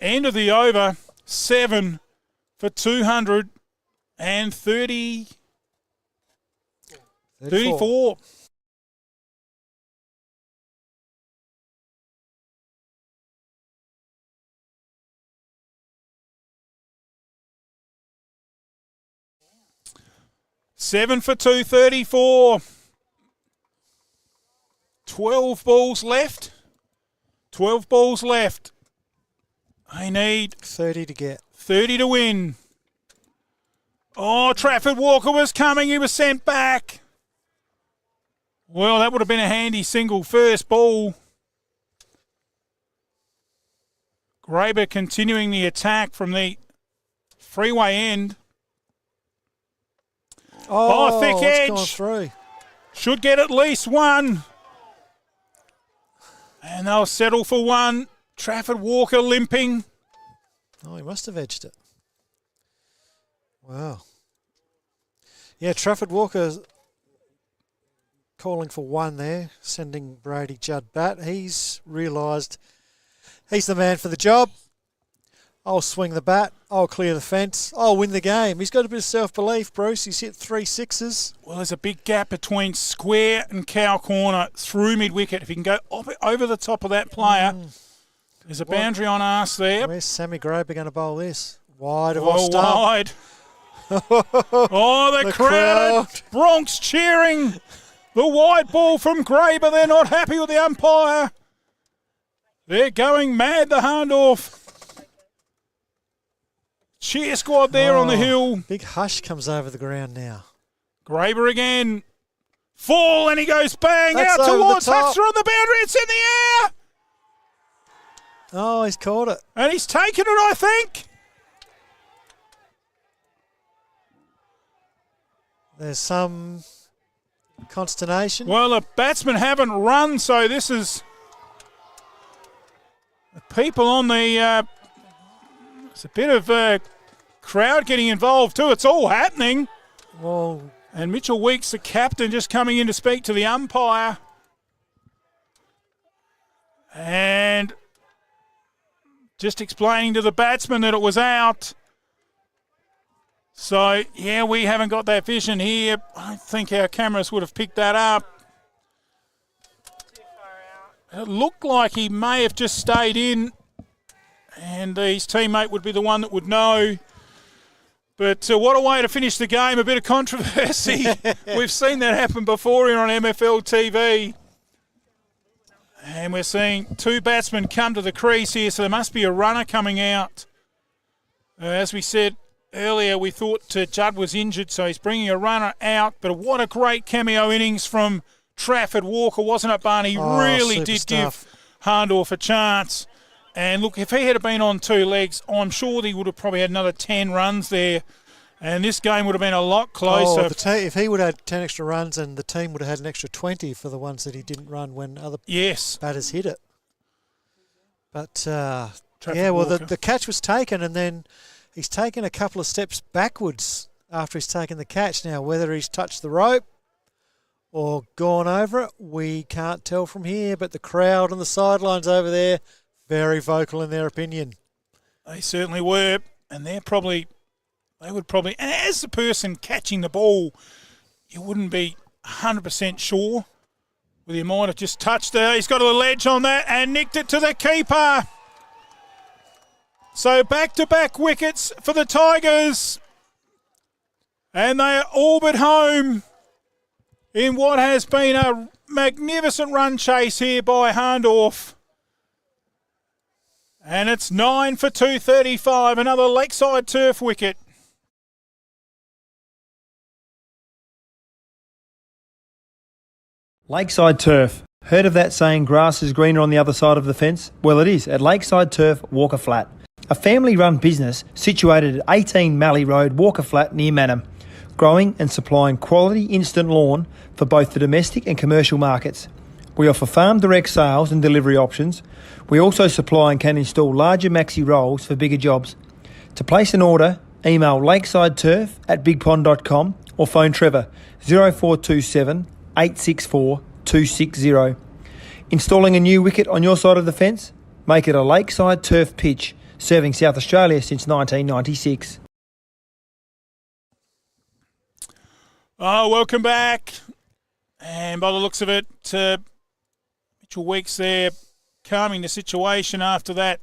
End of the over, 7 for 234. 7 for 234. 12 balls left. 12 balls left. They need 30 to get. 30 to win. Oh, Trafford Walker was coming. He was sent back. Well, that would have been a handy single first ball. Graber continuing the attack from the freeway end. Oh, thick edge. Gone through. Should get at least one. And they'll settle for one. Trafford Walker limping. Oh, he must have edged it. Wow. Yeah, Trafford Walker calling for one there, sending Brady Judd bat. He's realised he's the man for the job. I'll swing the bat. I'll clear the fence. I'll win the game. He's got a bit of self-belief, Bruce. He's hit 3 sixes. Well, there's a big gap between square and cow corner through mid-wicket. If he can go over the top of that player, there's a boundary on arse there. Where's Sammy Graber going to bowl this? Wide of Oh, off stump. wide. Oh, the crowd. Bronx cheering. The wide ball from Graber. They're not happy with the umpire. They're going mad, the Hahndorf cheer squad there on the hill. Big hush comes over the ground now. Graber again. Fall, and he goes bang. That's out over towards the top. Huxter on the boundary. It's in the air. Oh, he's caught it. And he's taken it, I think. There's some consternation. Well, the batsmen haven't run, so this is the people on the... It's a bit of crowd getting involved too. It's all happening. Well, and Mitchell Weeks, the captain, just coming in to speak to the umpire. And just explaining to the batsman that it was out. So, yeah, we haven't got that vision here. I think our cameras would have picked that up. It looked like he may have just stayed in. And his teammate would be the one that would know. But what a way to finish the game. A bit of controversy. We've seen that happen before here on MFLTV. And we're seeing two batsmen come to the crease here, so there must be a runner coming out. As we said earlier, we thought Judd was injured, so he's bringing a runner out. But what a great cameo innings from Trafford Walker, wasn't it, Barney? He really did give Hahndorf a chance. And look, if he had been on two legs, I'm sure he would have probably had another 10 runs there. And this game would have been a lot closer. If he would have had 10 extra runs, and the team would have had an extra 20 for the ones that he didn't run when other batters hit it. But, the catch was taken, and then he's taken a couple of steps backwards after he's taken the catch. Now, whether he's touched the rope or gone over it, we can't tell from here. But the crowd on the sidelines over there, very vocal in their opinion. They certainly were, and they would probably, and as the person catching the ball, you wouldn't be 100% sure whether he might have just touched it. He's got a ledge on that and nicked it to the keeper. So back-to-back wickets for the Tigers, and they are all but home in what has been a magnificent run chase here by Hahndorf. And it's 9 for 235, another Lakeside turf wicket. Lakeside Turf. Heard of that saying, grass is greener on the other side of the fence? Well, it is at Lakeside Turf, Walker Flat. A family-run business situated at 18 Mallee Road, Walker Flat, near Manham. Growing and supplying quality instant lawn for both the domestic and commercial markets. We offer farm direct sales and delivery options. We also supply and can install larger maxi rolls for bigger jobs. To place an order, email lakesideturf@bigpond.com or phone Trevor 0427 864 260. Installing a new wicket on your side of the fence? Make it a lakeside turf pitch, serving South Australia since 1996. Oh, welcome back. And by the looks of it, Mitchell Weeks there calming the situation after that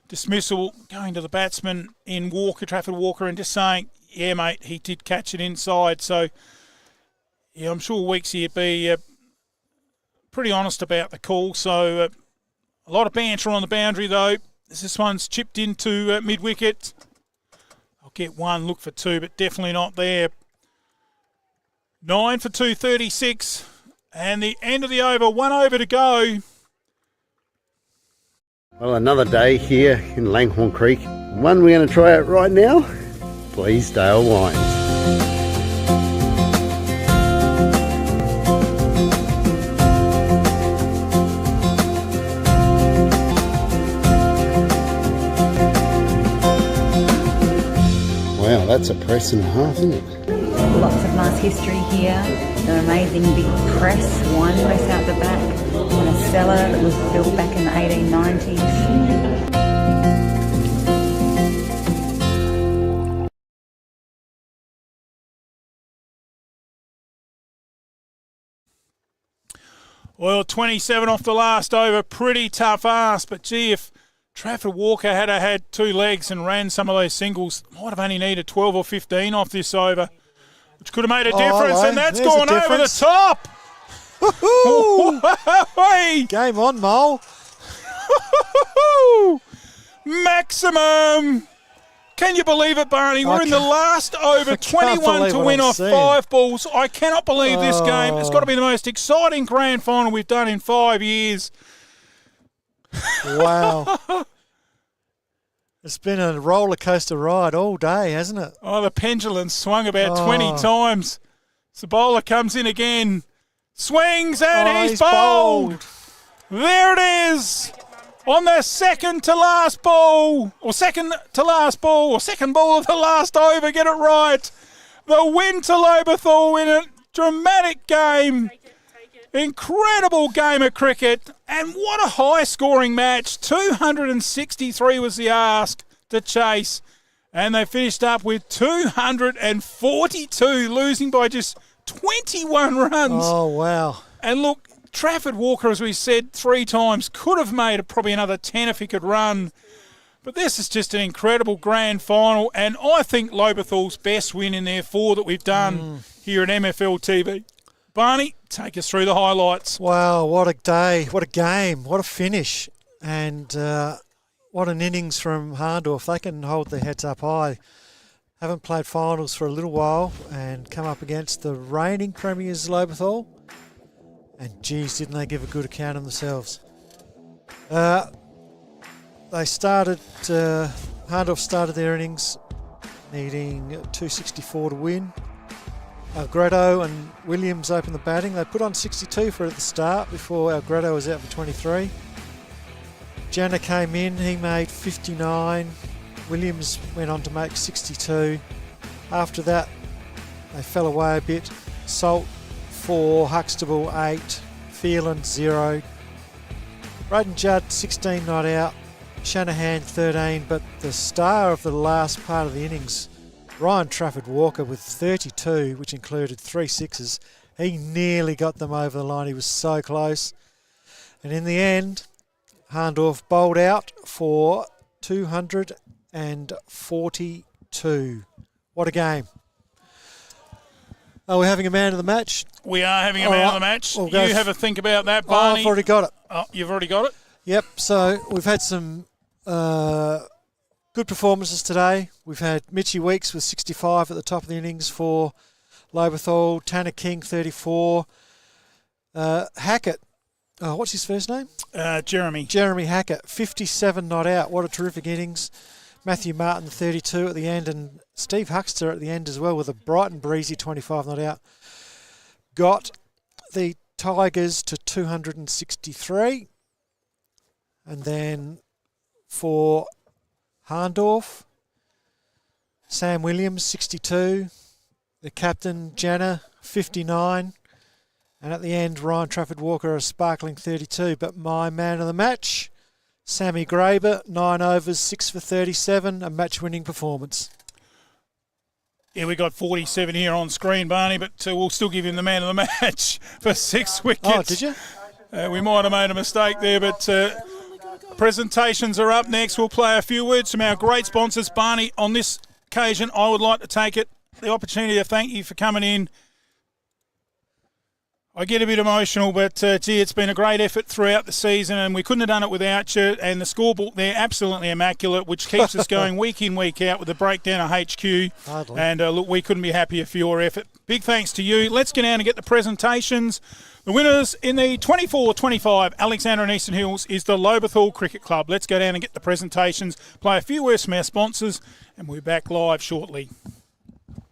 dismissal, going to the batsman in Walker, Trafford Walker, and just saying, yeah, mate, he did catch it inside. So, yeah, I'm sure Weeks here be pretty honest about the call. So, a lot of banter on the boundary, though. This one's chipped into mid-wicket. I'll get one, look for two, but definitely not there. 9 for 236. And the end of the over, 1 over to go. Well, another day here in Langhorne Creek. One we're going to try out right now. Bleasdale Wines. Wow, that's a press and a half, isn't it? Lots of nice history here. An amazing big press, wine press out the back, and a cellar that was built back in the 1890s. Well, 27 off the last over, pretty tough ask, but gee, if Trafford Walker had two legs and ran some of those singles, might have only needed 12 or 15 off this over, which could have made a difference, and that's gone over the top. Game on, Mole. Maximum. Can you believe it, Barney? We're in the last over, 21 to win off 5 balls. I cannot believe this game. It's got to be the most exciting grand final we've done in 5 years. Wow. It's been a roller coaster ride all day, hasn't it? Oh, the pendulum swung about 20 times. The bowler comes in again, swings, and he's bowled. There it is. On the second ball of the last over, get it right. The win to Lobethal in a dramatic game. Incredible game of cricket, and what a high-scoring match. 263 was the ask to chase, and they finished up with 242, losing by just 21 runs. Oh, wow. And look, Trafford Walker, as we said 3 times, could have made probably another 10 if he could run. But this is just an incredible grand final, and I think Lobethal's best win in their 4 that we've done here at MFLTV. Barney, take us through the highlights. Wow, what a day, what a game, what a finish, and what an innings from Hahndorf. They can hold their heads up high. Haven't played finals for a little while and come up against the reigning premiers Lobethal. And geez, didn't they give a good account of themselves. They started, Hahndorf started their innings needing 264 to win. Algretto and Williams opened the batting. They put on 62 for at the start before Algretto was out for 23. Janner came in, he made 59. Williams went on to make 62. After that, they fell away a bit. Salt 4, Huxtable 8, Phelan 0. Braden Judd 16 not out, Shanahan 13, but the star of the last part of the innings, Ryan Trafford Walker with 32, which included 3 sixes. He nearly got them over the line. He was so close. And in the end, Hahndorf bowled out for 242. What a game. Are we having a man of the match? We are having a man of the match. We'll you have a think about that, Barney. I've already got it. Oh, you've already got it? Yep, so we've had some good performances today. We've had Mitchie Weeks with 65 at the top of the innings for Lobethal, Tanner King 34, Hackett, what's his first name? Jeremy Hackett, 57 not out. What a terrific innings. Matthew Martin 32 at the end, and Steve Huxter at the end as well with a bright and breezy 25 not out. Got the Tigers to 263. And then for Hahndorf, Sam Williams, 62. The captain, Janner, 59. And at the end, Ryan Trafford-Walker a sparkling 32. But my man of the match, Sammy Graber, 9 overs, 6 for 37, a match-winning performance. Yeah, we got 47 here on screen, Barney, but we'll still give him the man of the match for 6 wickets. Oh, did you? We might have made a mistake there, but presentations are up next. We'll play a few words from our great sponsors. Barney, on this occasion, I would like to take the opportunity to thank you for coming in. I get a bit emotional, but gee, it's been a great effort throughout the season, and we couldn't have done it without you. And the scorebook there, absolutely immaculate, which keeps us going week in, week out with the breakdown of HQ. Hardly. And look, we couldn't be happier for your effort. Big thanks to you. Let's get down and get the presentations. The winners in the 24-25 Alexander and Eastern Hills is the Lobethal Cricket Club. Let's go down and get the presentations, play a few words from our sponsors, and we'll be back live shortly.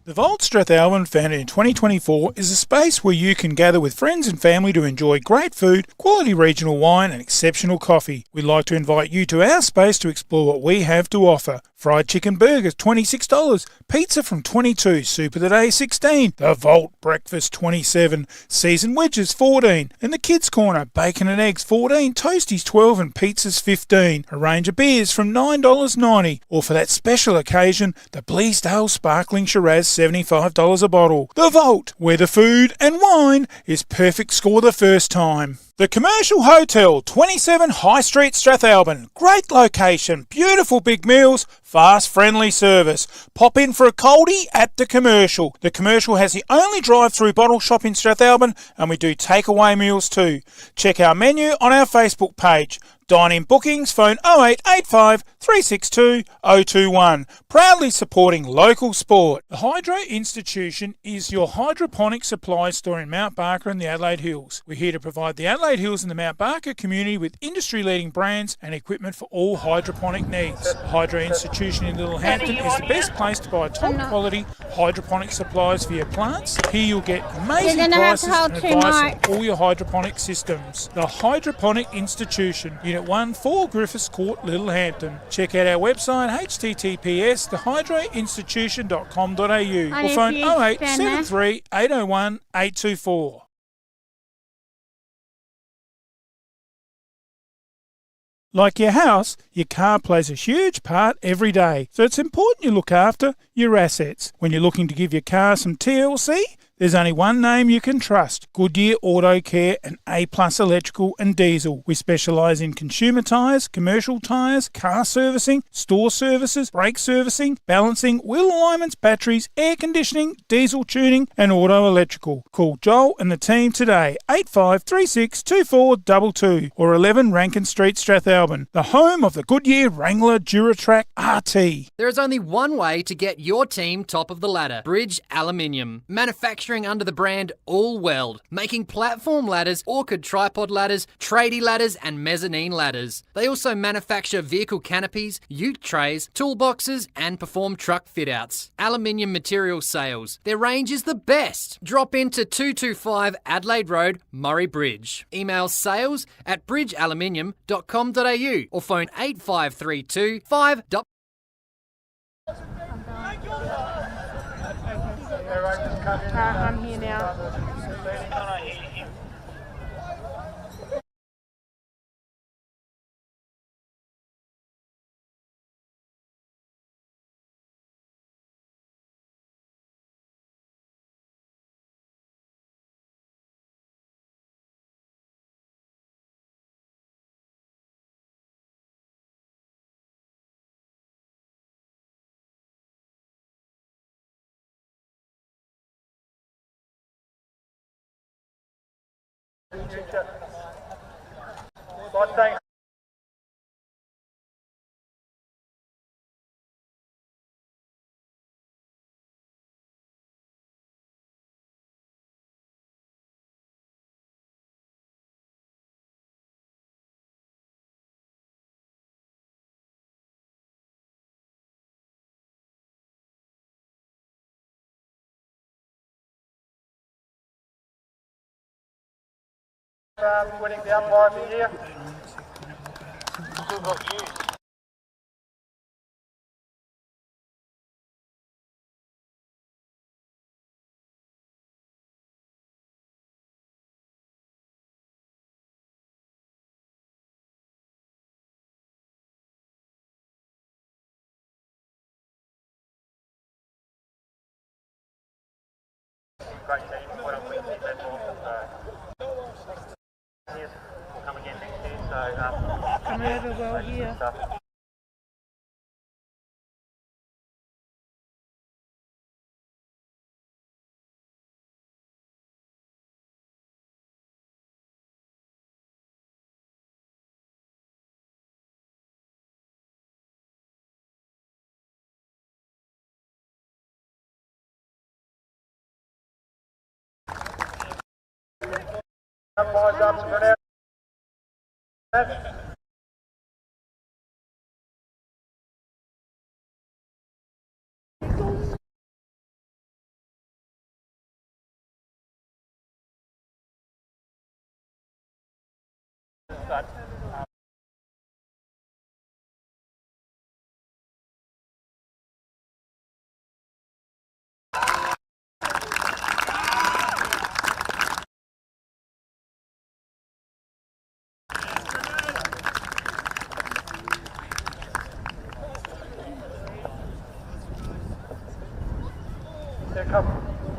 The Vault Strathalbyn, founded in 2024, is a space where you can gather with friends and family to enjoy great food, quality regional wine and exceptional coffee. We'd like to invite you to our space to explore what we have to offer. Fried chicken burgers, $26. Pizza from $22. Soup of the day, $16. The Vault breakfast, $27. Seasoned wedges, $14. In the kids' corner, bacon and eggs, $14. Toasties, $12. And pizzas, $15. A range of beers from $9.90. Or for that special occasion, the Bleasdale Sparkling Shiraz, $75 a bottle. The Vault, where the food and wine is perfect score the first time. The Commercial Hotel, 27 High Street, Strathalbyn. Great location, beautiful big meals, fast, friendly service. Pop in for a coldie at the Commercial. The Commercial has the only drive-through bottle shop in Strathalbyn, and we do takeaway meals too. Check our menu on our Facebook page. Dine-in bookings, phone 0885 362 021. Proudly supporting local sport. The Hydro Institution is your hydroponic supply store in Mount Barker and the Adelaide Hills. We're here to provide the Adelaide Hills and the Mount Barker community with industry-leading brands and equipment for all hydroponic needs. The Hydro Institution in Littlehampton is the best place to buy top-quality hydroponic supplies for your plants. Here you'll get amazing prices and advice on all your hydroponic systems. The Hydroponic Institution, Unit 1, 4 Griffiths Court, Littlehampton. Check out our website, https://thehydroinstitution.com.au or phone 0873 801 824. Like your house, your car plays a huge part every day, so it's important you look after your assets. When you're looking to give your car some TLC, there's only one name you can trust: Goodyear Auto Care and A+ Electrical and Diesel. We specialise in consumer tyres, commercial tyres, car servicing, store services, brake servicing, balancing, wheel alignments, batteries, air conditioning, diesel tuning and auto electrical. Call Joel and the team today, 8536 2422 or 11 Rankin Street, Strathalbyn, the home of the Goodyear Wrangler Duratrack RT. There is only one way to get your team top of the ladder: Bridge Aluminium. Manufacturing under the brand All Weld, making platform ladders, orchid tripod ladders, tradie ladders and mezzanine ladders. They also manufacture vehicle canopies, ute trays, toolboxes and perform truck fit-outs. Aluminium material sales. Their range is the best. Drop into 225 Adelaide Road, Murray Bridge. Email sales@bridgealuminium.com.au or phone 8532 5. I'm here now. Thanks. Winning the umpire of the year. Still got you. great team. Quite on quick team left off. We'll come again next year. So come over well here. Lines up to Brunel.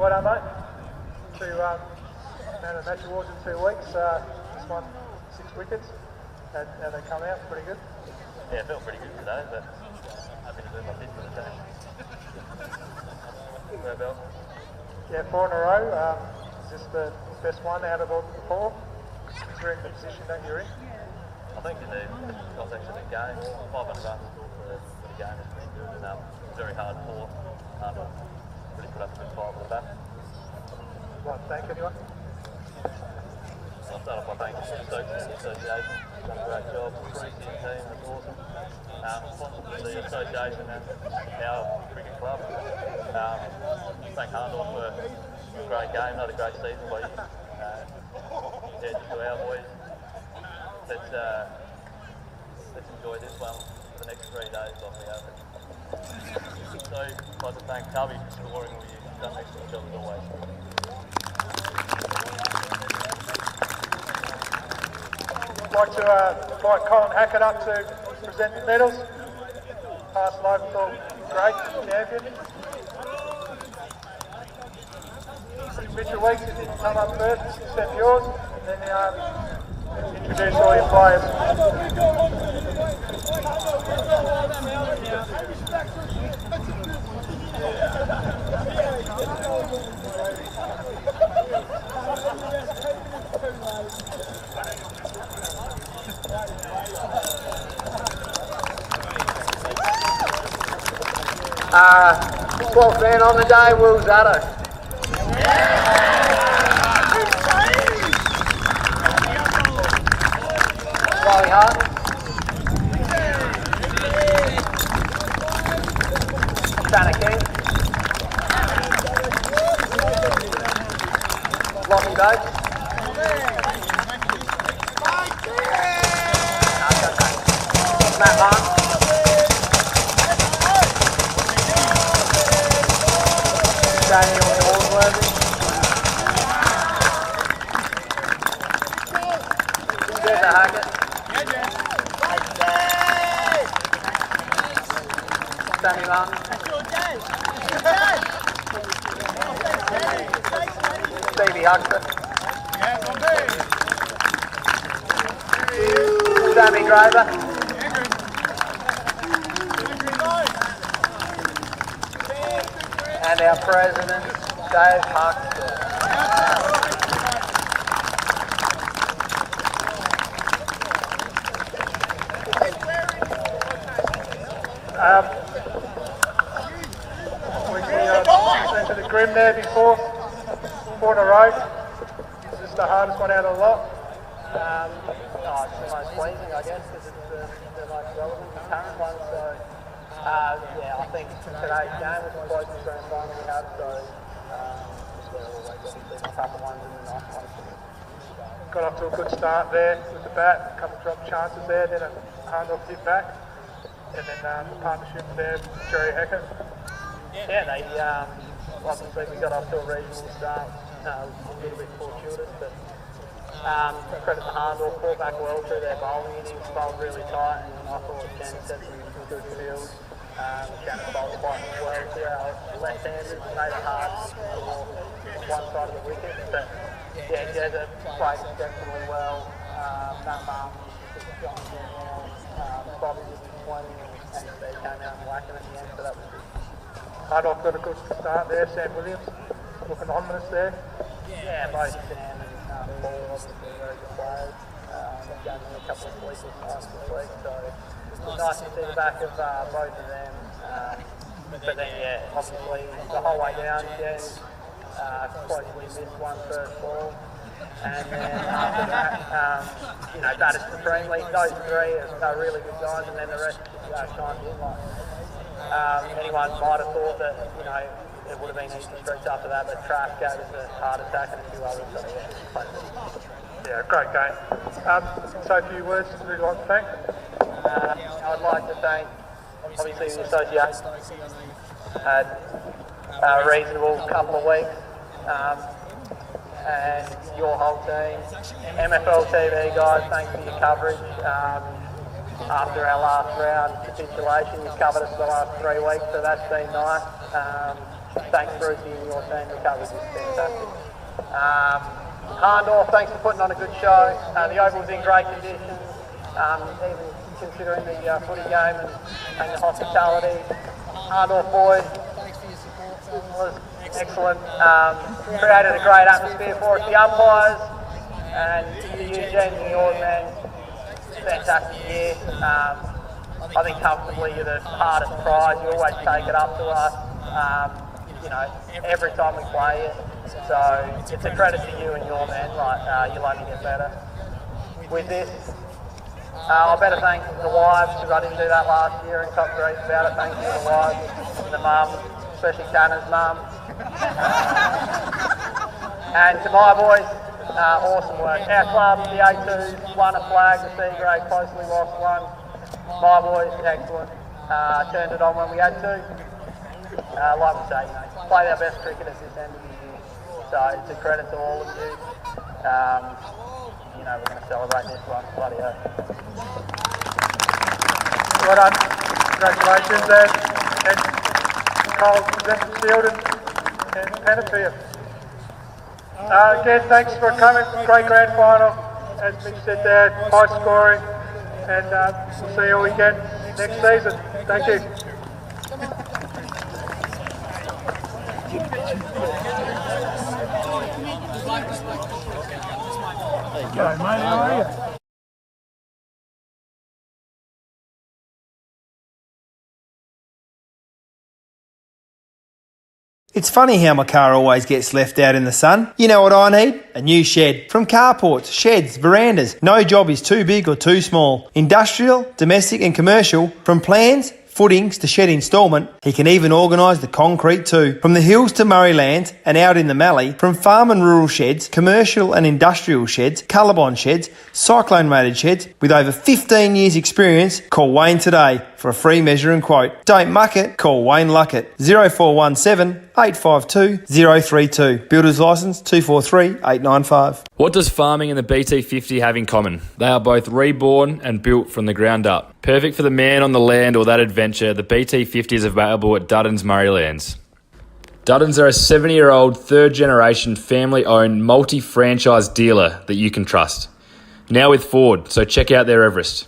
Well done, mate. Two man of the match awards in 2 weeks. This one, 6 wickets. And they come out pretty good. Yeah, it felt pretty good today, but happy to do my bit for the day. Yeah, 4 in a row. Is this the best one out of all the 4? Considering the position that you're in? I think in the context of the game, 500 runs for the game has been good, and very hard for. Really put up a good fight with the bat. Want to thank anyone? I'll start off by thanking the Stokes Association. Done a great job. Brucey and team, that's awesome. Sponsored the association and our cricket club. Thank Hahndorf for a great game, another great season by you. Yeah, just to our boys. Let's enjoy this one for the next 3 days while we have it. So I'd like to thank Tubby for scoring with you. You've done an excellent job as always. I'd like to invite Colin Hackett up to present the medals. Past Lobethal, great champion. Mitchell Weeks, if you can come up first, step yours, and then introduce all your players. Fourth man on the day, Will Zatto. Riley Hart. Santa King. Lockie Bates. Matt Mark. Daniel Allsworthy. Jezza Hackett. Sammy Martin. Stevie Huxter. Sammy Graver. And our president, Dave Huxter. We mentioned the Grim there before, 4 in a row. This is the hardest one out of the lot. It's the most pleasing, I guess, because it's the most relevant, the current one. So, yeah, I think today's game was the closest grand final we had. So, obviously the tougher ones and the nice ones. Got off to a good start there with the bat, a couple of drop chances there, then a Hahndorf hit back. And then the partnership there with Jerry Hackett. Yeah, they, like I said, we got off to a reasonable start, a little bit fortuitous, but credit to Hahndorf, fought back well through their bowling innings, bowled really tight, and I thought Jen set some good fields. Shannon bowled quite well to our left-handers, made it hard for one side of the wicket. But yeah, Jezza played exceptionally well. Matt Marm took a shot well. Bobby was in 20 and they came out and whacking at the end, so that was good. Hahndorf got a good start there. Sam Williams looking ominous there. Yeah, both Sam and Paul obviously very good players. They've done a couple of sleepers last week, so it's nice to see the back of both of them. But then, yeah, obviously the whole way down, Jen closely missed one first ball. And then after that, batted supremely. Those three are really good guys, and then the rest chimed in. Anyone might have thought that, it would have been easy streaks after that, but Trask gave us a heart attack and a few others, so yeah, great game. So a few words we'd like to thank. I'd like to thank, obviously, the association. Had a reasonable couple of weeks. And your whole team. MFLTV guys, thanks for your coverage. After our last round capitulation, you've covered us for the last 3 weeks, so that's been nice. Thanks Brucey and your team, the coverage is fantastic. Hahndorf, thanks for putting on a good show. The Oval's in great condition, even considering the footy game and the hospitality. Hahndorf boys was excellent. Created a great atmosphere for us. The umpires and the Eugene and yours, man, fantastic year. I think comfortably you're the hardest prize. You always take it up to us. Every time we play it. So it's a credit to you and your men. You'll only get better with this. I better thank the wives because I didn't do that last year and cop grief about it. Thanks to the wives and the mums, especially Tanner's mum. And to my boys, awesome work. Our club, the A2s, won a flag, the C grade closely lost one. My boys, excellent. Turned it on when we had to. Like we say, played our best cricket at this end of the year. So it's a credit to all of you. We're going to celebrate this one. Bloody hell. Well done. Congratulations there. And Cole Field and Penfield. Again, thanks for coming. Great grand final. As Mitch said there, high scoring. And we'll see you all again next season. Thank you. G'day, mate. How are you? It's funny how my car always gets left out in the sun. You know what I need? A new shed. From carports, sheds, verandas. No job is too big or too small. Industrial, domestic and commercial. From plans, footings to shed instalment, he can even organise the concrete too. From the hills to Murraylands and out in the Mallee, from farm and rural sheds, commercial and industrial sheds, colorbond sheds, cyclone rated sheds, with over 15 years experience, call Wayne today for a free measure and quote. Don't muck it, call Wayne Luckett. 0417 852 032. Builder's licence 243 895. What does farming and the BT50 have in common? They are both reborn and built from the ground up. Perfect for the man on the land or that adventure, the BT50 is available at Duddon's Murraylands. Duddon's are a 70-year-old, third-generation, family-owned, multi-franchise dealer that you can trust. Now with Ford, so check out their Everest.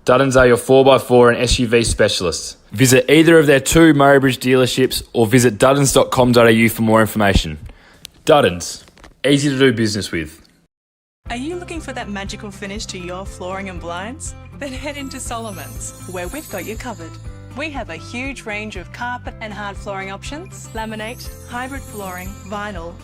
Duddon's are your 4x4 and SUV specialists. Visit either of their 2 Murraybridge dealerships or visit duddons.com.au for more information. Duddon's, easy to do business with. Are you looking for that magical finish to your flooring and blinds? Then head into Solomon's, where we've got you covered. We have a huge range of carpet and hard flooring options, laminate, hybrid flooring, vinyl,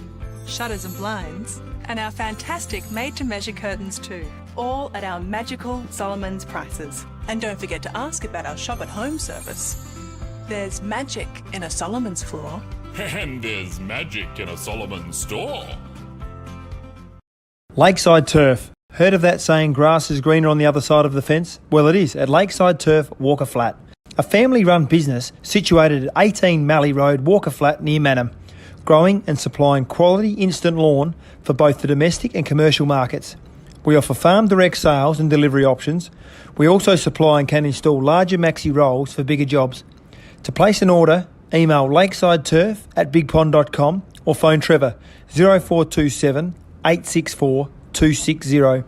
shutters and blinds, and our fantastic made-to-measure curtains too. All at our magical Solomon's prices. And don't forget to ask about our shop at home service. There's magic in a Solomon's floor. And there's magic in a Solomon store. Lakeside Turf. Heard of that saying, grass is greener on the other side of the fence? Well, it is at Lakeside Turf, Walker Flat. A family-run business situated at 18 Mallee Road, Walker Flat, near Manham. Growing and supplying quality instant lawn for both the domestic and commercial markets. We offer farm direct sales and delivery options. We also supply and can install larger maxi rolls for bigger jobs. To place an order, email lakesideturf@bigpond.com or phone Trevor 0427 864 260.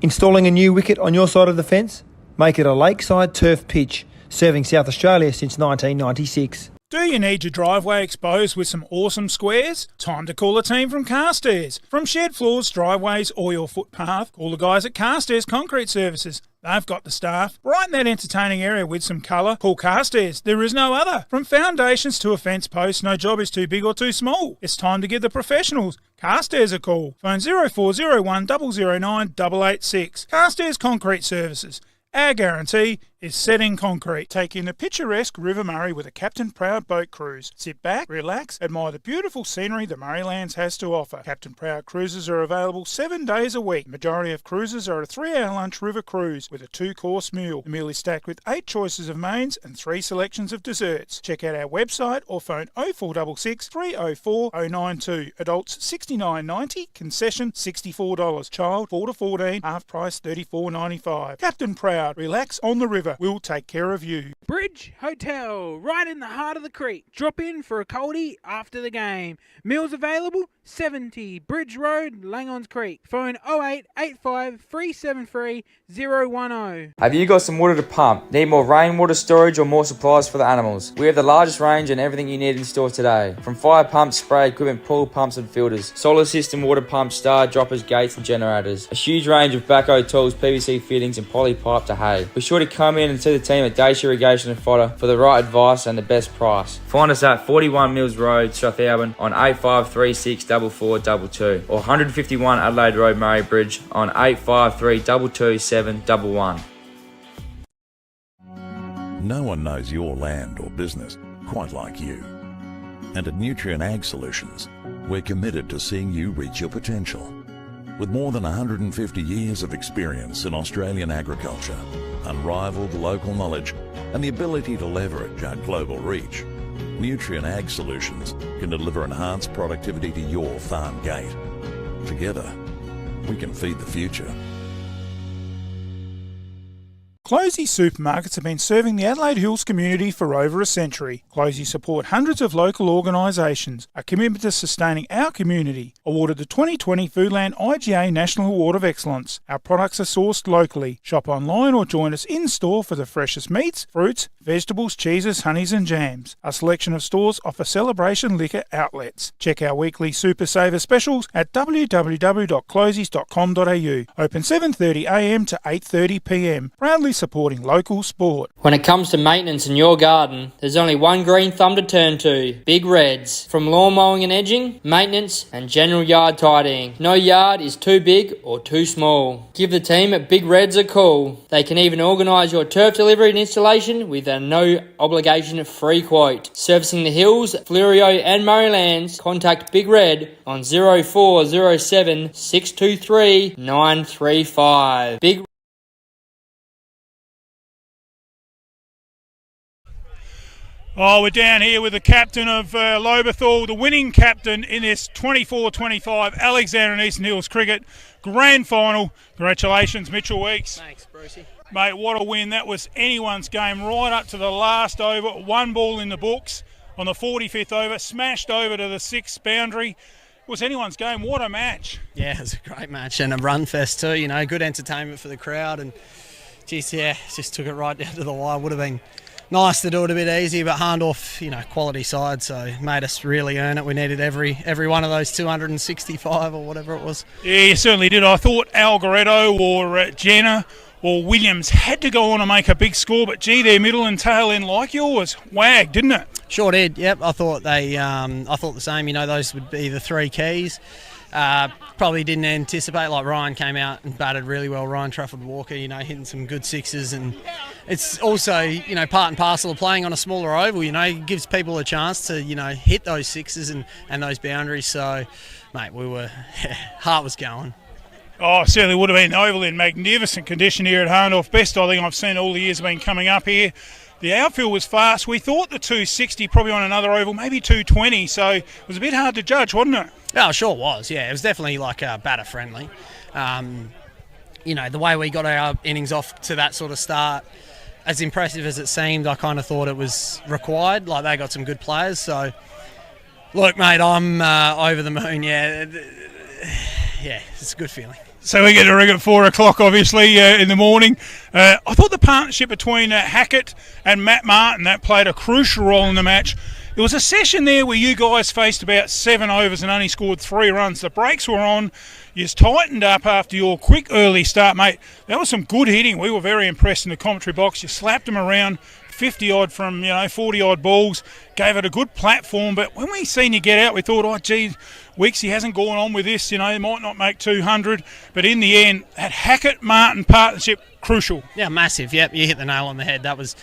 Installing a new wicket on your side of the fence? Make it a Lakeside Turf pitch, serving South Australia since 1996. Do you need your driveway exposed with some awesome squares? Time to call a team from Carstairs. From shed floors, driveways or your footpath, call the guys at Carstairs Concrete Services. They've got the staff. Brighten that entertaining area with some colour. Call Carstairs. There is no other. From foundations to a fence post, no job is too big or too small. It's time to give the professionals Carstairs a call. Phone 0401 009 886. Carstairs Concrete Services. Our guarantee is set in concrete. Take in the picturesque River Murray with a Captain Proud boat cruise. Sit back, relax, admire the beautiful scenery the Murraylands has to offer. Captain Proud cruises are available 7 days a week. Majority of cruises are a 3-hour lunch river cruise with a 2-course meal. The meal is stacked with 8 choices of mains and 3 selections of desserts. Check out our website or phone 0466 304 092. Adults $69.90, concession $64. Child 4 to 14, half price $34.95. Captain Proud. Relax on the river. We'll take care of you. Bridge Hotel, right in the heart of the creek. Drop in for a coldie after the game. Meals available, 70 Bridge Road, Langons Creek. Phone 0885 373 010. Have you got some water to pump? Need more rainwater storage or more supplies for the animals? We have the largest range and everything you need in store today. From fire pumps, spray equipment, pool pumps and filters, solar system, water pumps, star droppers, gates and generators. A huge range of backhoe tools, PVC fittings and poly pipe to hay. Be sure to come in and see the team at Dacia Irrigation and Fodder for the right advice and the best price. Find us at 41 Mills Road, Strathalbyn on 8536 4422 or 151 Adelaide Road, Murray Bridge on 853 22711. No one knows your land or business quite like you. And at Nutrient Ag Solutions, we're committed to seeing you reach your potential. With more than 150 years of experience in Australian agriculture, unrivaled local knowledge, and the ability to leverage our global reach, Nutrient Ag Solutions can deliver enhanced productivity to your farm gate. Together, we can feed the future. Closey supermarkets have been serving the Adelaide Hills community for over a century. Closey support hundreds of local organisations. A commitment to sustaining our community. Awarded the 2020 Foodland IGA National Award of Excellence. Our products are sourced locally. Shop online or join us in-store for the freshest meats, fruits, vegetables, cheeses, honeys and jams. A selection of stores offer celebration liquor outlets. Check our weekly Super Saver specials at www.closies.com.au. Open 7:30am to 8:30pm. Proudly supporting local sport. When it comes to maintenance in your garden, there's only one green thumb to turn to: Big Reds. From lawn mowing and edging, maintenance and general yard tidying. No yard is too big or too small. Give the team at Big Reds a call. They can even organise your turf delivery and installation with a no obligation free quote. Servicing the Hills, Fleurieu and Murraylands, contact Big Red on 0407 623 935. Big Oh, we're down here with the captain of Lobethal, the winning captain in this 24-25 Alexander and Eastern Hills Cricket Grand Final. Congratulations, Mitchell Weeks. Thanks, Brucey. Mate, what a win. That was anyone's game right up to the last over. 1 ball in the books on the 45th over, smashed over to the 6th boundary. It was anyone's game. What a match. Yeah, it was a great match and a run fest too, you know, good entertainment for the crowd and geez, yeah, just took it right down to the wire. Would have been nice to do it a bit easier, but Hahndorf, you know, quality side, so made us really earn it. We needed every one of those 265 or whatever it was. Yeah, you certainly did. I thought Algoretto or Jenner or Williams had to go on and make a big score, but gee, their middle and tail end like yours wagged, didn't it? Sure did. Yep, I thought I thought the same. You know, those would be the 3 keys. Probably didn't anticipate, like Ryan came out and batted really well. Ryan Trafford-Walker, you know, hitting some good sixes, and it's also, you know, part and parcel of playing on a smaller oval. You know, it gives people a chance to, you know, hit those sixes and those boundaries. So, mate, heart was going. Oh, certainly would have been. Oval in magnificent condition here at Hahndorf. Best I think I've seen all the years I've been coming up here. The outfield was fast. We thought the 260 probably on another oval, maybe 220, so it was a bit hard to judge, wasn't it? Oh, sure was, yeah. It was definitely like batter friendly. You know, the way we got our innings off to that sort of start, as impressive as it seemed, I kind of thought it was required. Like, they got some good players. So, look, mate, I'm over the moon. Yeah, it's a good feeling. So we get a ring at 4 o'clock, obviously, in the morning. I thought the partnership between Hackett and Matt Martin, that played a crucial role in the match. There was a session there where you guys faced about 7 overs and only scored 3 runs. The brakes were on. You tightened up after your quick early start, mate. That was some good hitting. We were very impressed in the commentary box. You slapped them around 50-odd from, 40-odd balls, gave it a good platform. But when we seen you get out, we thought, oh, gee, Weeks, he hasn't gone on with this. He might not make 200. But in the end, that Hackett-Martin partnership, crucial. Yeah, massive. Yep, you hit the nail on the head. That was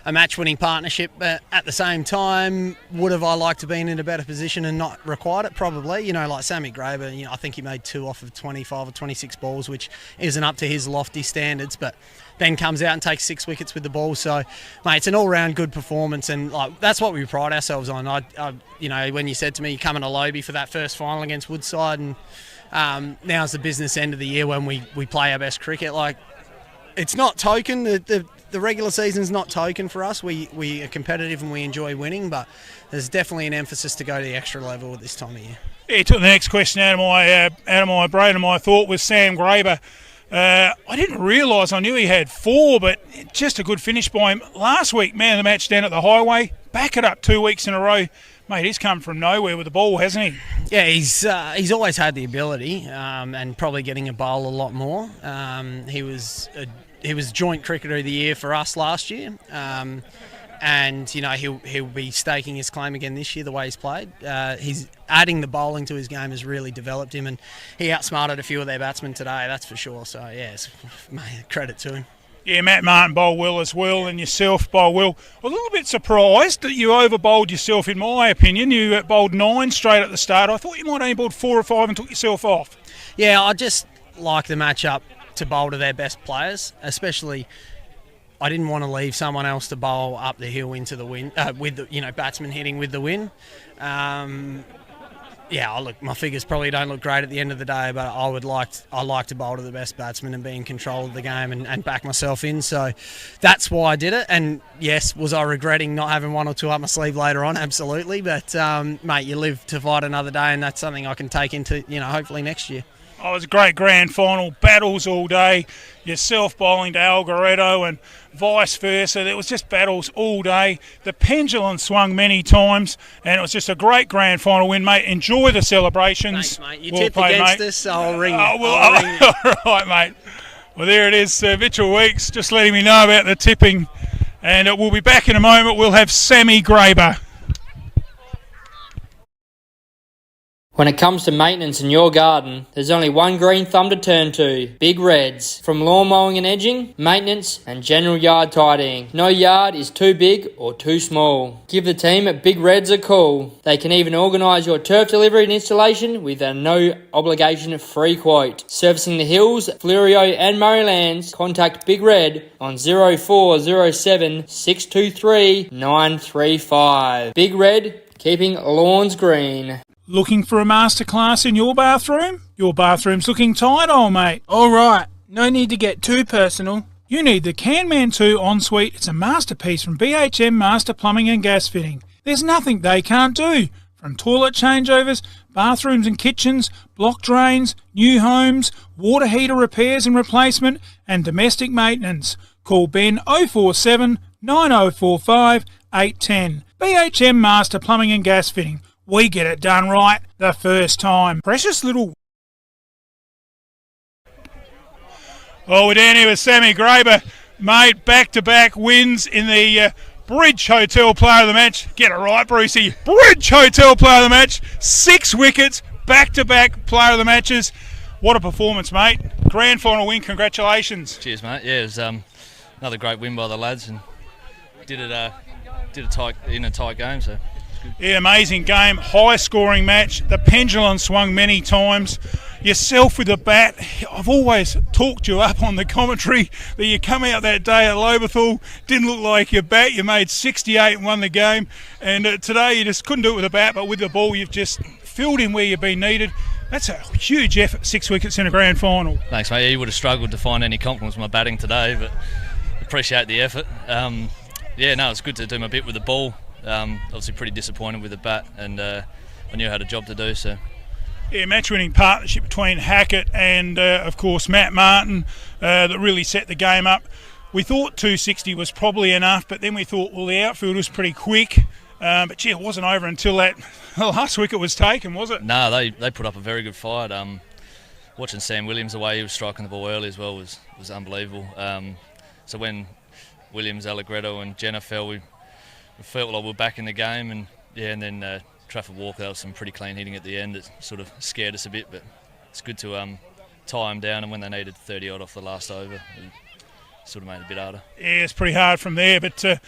a match-winning partnership, but at the same time, would have I liked to been in a better position and not required it? Probably. Like Sammy Graber, I think he made 2 off of 25 or 26 balls, which isn't up to his lofty standards, but then comes out and takes 6 wickets with the ball. So, mate, it's an all-round good performance, and that's what we pride ourselves on. When you said to me, coming to Lobie for that first final against Woodside, and now's the business end of the year when we play our best cricket. It's not token. The regular season's not token for us. We are competitive and we enjoy winning, but there's definitely an emphasis to go to the extra level at this time of year. Yeah, he took the next question out of my brain, and my thought was Sam Graber. I didn't realise. I knew he had 4, but just a good finish by him. Last week, man of the match down at the Highway. Back it up 2 weeks in a row. Mate, he's come from nowhere with the ball, hasn't he? Yeah, he's always had the ability, and probably getting a bowl a lot more. He was joint cricketer of the year for us last year, and he'll be staking his claim again this year the way he's played. He's adding the bowling to his game has really developed him, and he outsmarted a few of their batsmen today, that's for sure. So credit to him. Yeah, Matt Martin bowled well as well, and yourself bowled well. A little bit surprised that you over-bowled yourself, in my opinion. You bowled 9 straight at the start. I thought you might only bowled 4 or 5 and took yourself off. Yeah, I just like the match-up to bowl to their best players, especially I didn't want to leave someone else to bowl up the hill into the wind, with the, batsmen hitting with the wind. Look, my figures probably don't look great at the end of the day, but I like to bowl to the best batsman and be in control of the game and back myself in. So that's why I did it. And yes, was I regretting not having 1 or 2 up my sleeve later on? Absolutely. But mate, you live to fight another day, and that's something I can take into hopefully next year. Oh, it was a great grand final, battles all day, yourself bowling to Algaretto and vice versa. There was just battles all day. The pendulum swung many times, and it was just a great grand final win, mate. Enjoy the celebrations. Thanks, mate. You tipped against us, so I'll ring you. All right, mate. Well, there it is, Mitchell Weeks, just letting me know about the tipping. And we'll be back in a moment. We'll have Sammy Graber. When it comes to maintenance in your garden, there's only one green thumb to turn to: Big Reds. From lawn mowing and edging, maintenance and general yard tidying, no yard is too big or too small. Give the team at Big Reds a call. They can even organise your turf delivery and installation with a no obligation free quote. Servicing the Hills, Fleurieu and Murraylands, contact Big Red on 0407 623 935. Big Red, keeping lawns green. Looking for a masterclass in your bathroom? Your bathroom's looking tight, old mate. All right, no need to get too personal. You need the Canman 2 Ensuite. It's a masterpiece from BHM Master Plumbing and Gas Fitting. There's nothing they can't do. From toilet changeovers, bathrooms and kitchens, block drains, new homes, water heater repairs and replacement, and domestic maintenance. Call Ben 047 9045 810. BHM Master Plumbing and Gas Fitting. We get it done right the first time. Precious little... Oh, we're down here with Sammy Graber. Mate, back-to-back wins in the Bridge Hotel Player of the Match. Get it right, Brucey. Bridge Hotel Player of the Match. 6 wickets, back-to-back Player of the Matches. What a performance, mate. Grand final win, congratulations. Cheers, mate. Yeah, it was another great win by the lads, and did it in a tight game, so... Yeah, amazing game, high scoring match. The pendulum swung many times. Yourself with the bat. I've always talked you up on the commentary that you come out that day at Lobethal, didn't look like your bat. You made 68 and won the game. And today you just couldn't do it with the bat, but with the ball you've just filled in where you've been needed. That's a huge effort, 6 wickets in a grand final. Thanks, mate. Yeah, you would have struggled to find any compliments with my batting today, but appreciate the effort. Yeah, no, it's good to do my bit with the ball. Obviously pretty disappointed with the bat, and I knew I had a job to do, so. Yeah, match-winning partnership between Hackett and, of course, Matt Martin that really set the game up. We thought 260 was probably enough, but then we thought, well, the outfield was pretty quick. But, gee, it wasn't over until that last wicket was taken, was it? No, they put up a very good fight. Watching Sam Williams, the way he was striking the ball early as well was unbelievable. So when Williams, Allegretto and Jenner fell, we felt like we were back in the game. And then Trafford Walker, that was some pretty clean hitting at the end. It sort of scared us a bit, but it's good to tie them down. And when they needed 30-odd off the last over, it sort of made it a bit harder. Yeah, it's pretty hard from there, but to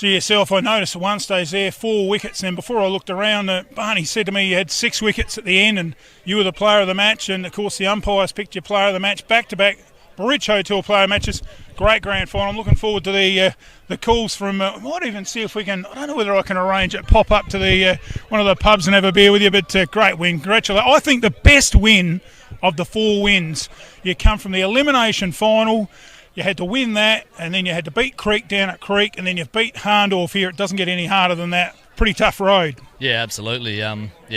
yourself, I noticed at one stage there, 4 wickets, and before I looked around, Barney said to me you had 6 wickets at the end and you were the player of the match, and of course the umpires picked your player of the match, back-to-back Bridge Hotel player matches. Great grand final. I'm looking forward to the calls from, might even see if we can, I don't know whether I can arrange it, pop up to the one of the pubs and have a beer with you, but great win. Congratulations. I think the best win of the 4 wins, you come from the elimination final. You had to win that, and then you had to beat Creek down at Creek, and then you've beat Hahndorf here. It doesn't get any harder than that. Pretty tough road. Yeah, absolutely.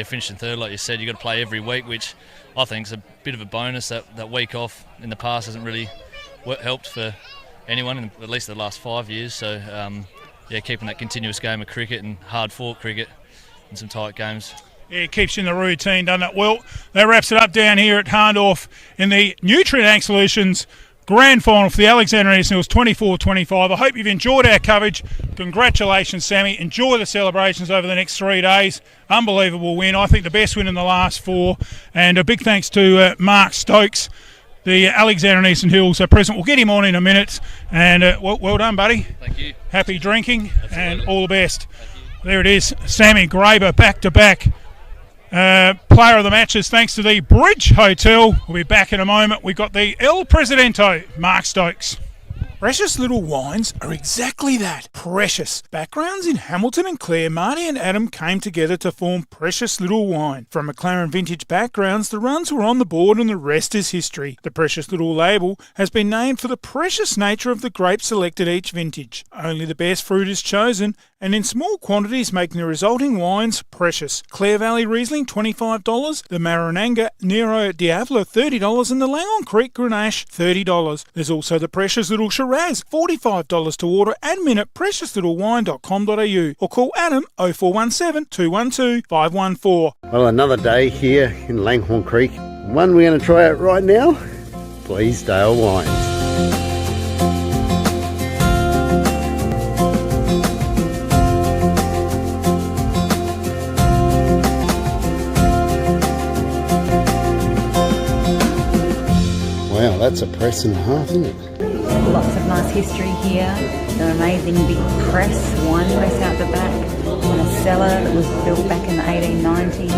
Finishing third, like you said, you've got to play every week, which I think is a bit of a bonus. That week off in the past hasn't really helped for anyone, in at least the last 5 years. So, keeping that continuous game of cricket and hard-fought cricket and some tight games. Yeah, it keeps you in the routine, doesn't it? Well, that wraps it up down here at Hahndorf in the Nutrient Ag Solutions Grand Final for the Alexander and Hills 24-25. I hope you've enjoyed our coverage. Congratulations, Sammy. Enjoy the celebrations over the next 3 days. Unbelievable win. I think the best win in the last 4. And a big thanks to Mark Stokes, the Alexander and Eastern Hills president. We'll get him on in a minute. And well done, buddy. Thank you. Happy drinking. Absolutely. And all the best. There it is. Sammy Graber back-to-back. Player of the matches thanks to the Bridge Hotel. We'll be back in a moment. We've got the El Presidento, Mark Stokes. Precious Little Wines are exactly that, precious. Backgrounds in Hamilton and Clare, Marty and Adam came together to form Precious Little Wine. From McLaren Vintage backgrounds, the runs were on the board and the rest is history. The Precious Little label has been named for the precious nature of the grapes selected each vintage. Only the best fruit is chosen, and in small quantities making the resulting wines precious. Clare Valley Riesling $25, the Marananga Nero Diavolo $30 and the Langon Creek Grenache $30. There's also the Precious Little Shiraz $45 to order. Admin at preciouslittlewine.com.au or call Adam 0417 212 514. Well, another day here in Langhorne Creek. One we're going to try out right now. Bleasdale Wines. Wow, that's a press and a half, isn't it? Lots of nice history here. An amazing big press, wine press out the back, and a cellar that was built back in the 1890s.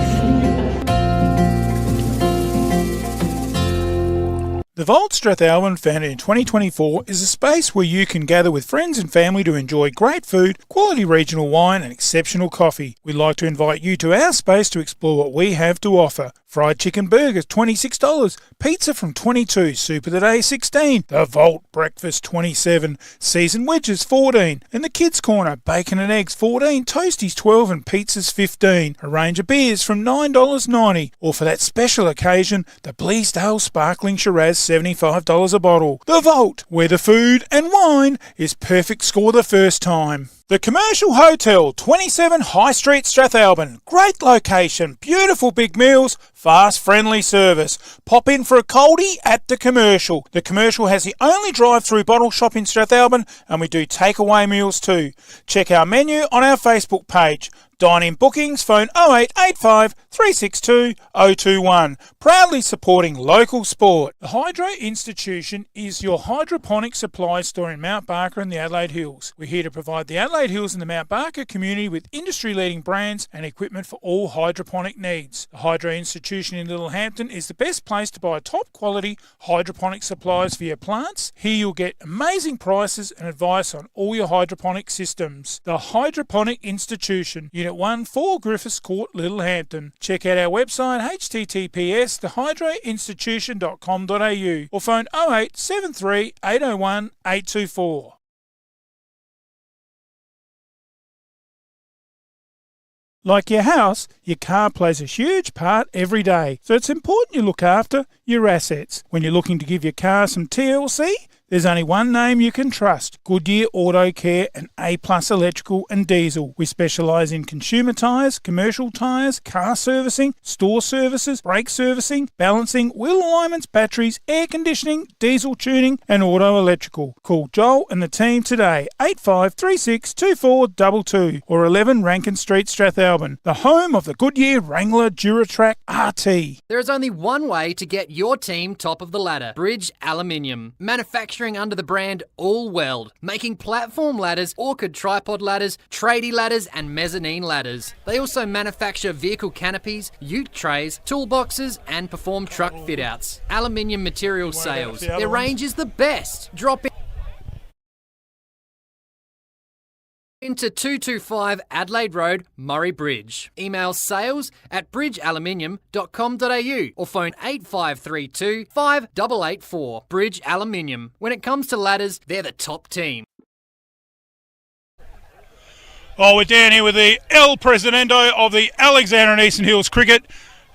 The Vault Strathalbyn, founded in 2024, is a space where you can gather with friends and family to enjoy great food, quality regional wine and exceptional coffee. We'd like to invite you to our space to explore what we have to offer. Fried chicken burgers $26, pizza from $22, soup of the day $16, the Vault breakfast $27, seasoned wedges $14, and the kids corner bacon and eggs $14, toasties $12 and pizzas $15. A range of beers from $9.90, or for that special occasion, the Bleasdale Sparkling Shiraz $75 a bottle. The Vault, where the food and wine is perfect score the first time. The Commercial Hotel, 27 High Street, Strathalbyn. Great location, beautiful big meals, fast, friendly service. Pop in for a coldie at The Commercial. The Commercial has the only drive-through bottle shop in Strathalbyn, and we do takeaway meals too. Check our menu on our Facebook page. Dine-in bookings, phone 0885 362 021. Proudly supporting local sport. The Hydro Institution is your hydroponic supply store in Mount Barker and the Adelaide Hills. We're here to provide the Adelaide Hills and the Mount Barker community with industry-leading brands and equipment for all hydroponic needs. The Hydro Institution in Littlehampton is the best place to buy top-quality hydroponic supplies for your plants. Here you'll get amazing prices and advice on all your hydroponic systems. The Hydroponic Institution, Unit 1, 4 Griffiths Court, Littlehampton. Check out our website https://thehydroinstitution.com.au or phone 0873 801 824. Like your house, your car plays a huge part every day, so it's important you look after your assets. When you're looking to give your car some TLC, there's only one name you can trust: Goodyear Auto Care and A+ Electrical and Diesel. We specialise in consumer tyres, commercial tyres, car servicing, store services, brake servicing, balancing, wheel alignments, batteries, air conditioning, diesel tuning and auto electrical. Call Joel and the team today, 8536 2422 or 11 Rankin Street, Strathalbyn, the home of the Goodyear Wrangler Duratrack RT. There is only one way to get your team top of the ladder: Bridge Aluminium. Manufacturing under the brand All Weld, making platform ladders, orchid tripod ladders, tradie ladders and mezzanine ladders. They also manufacture vehicle canopies, ute trays, toolboxes and perform truck fit-outs. Aluminium material sales. Their range is the best. Drop into 225 Adelaide Road, Murray Bridge. Email sales@bridgealuminium.com.au or phone 8532 5884. Bridge Aluminium. When it comes to ladders, they're the top team. Oh, we're down here with the El Presidente of the Alexander and Eastern Hills Cricket,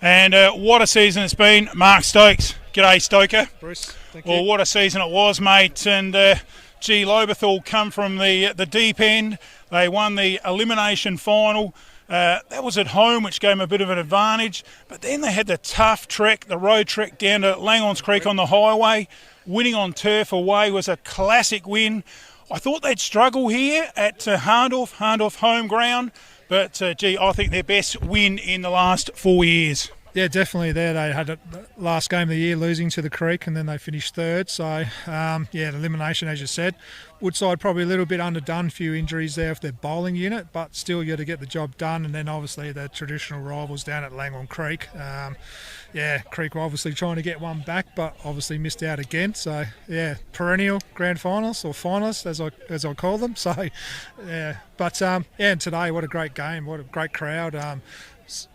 and what a season it's been. Mark Stokes. G'day, Stoker. Bruce, thank you. Well, what a season it was, mate, and Lobethal come from the deep end. They won the elimination final. That was at home, which gave them a bit of an advantage. But then they had the tough trek, the road trek down to Langons Creek on the highway. Winning on turf away was a classic win. I thought they'd struggle here at Hahndorf home ground. But, I think their best win in the last 4 years. Yeah, definitely there. They had the last game of the year losing to the Creek, and then they finished third. So, the elimination, as you said. Woodside probably a little bit underdone, few injuries there for their bowling unit, but still you got to get the job done. And then obviously the traditional rivals down at Langon Creek. Creek were obviously trying to get one back, but obviously missed out again. So, perennial grand finals or finalists, as I call them. So, and today, what a great game, what a great crowd. It's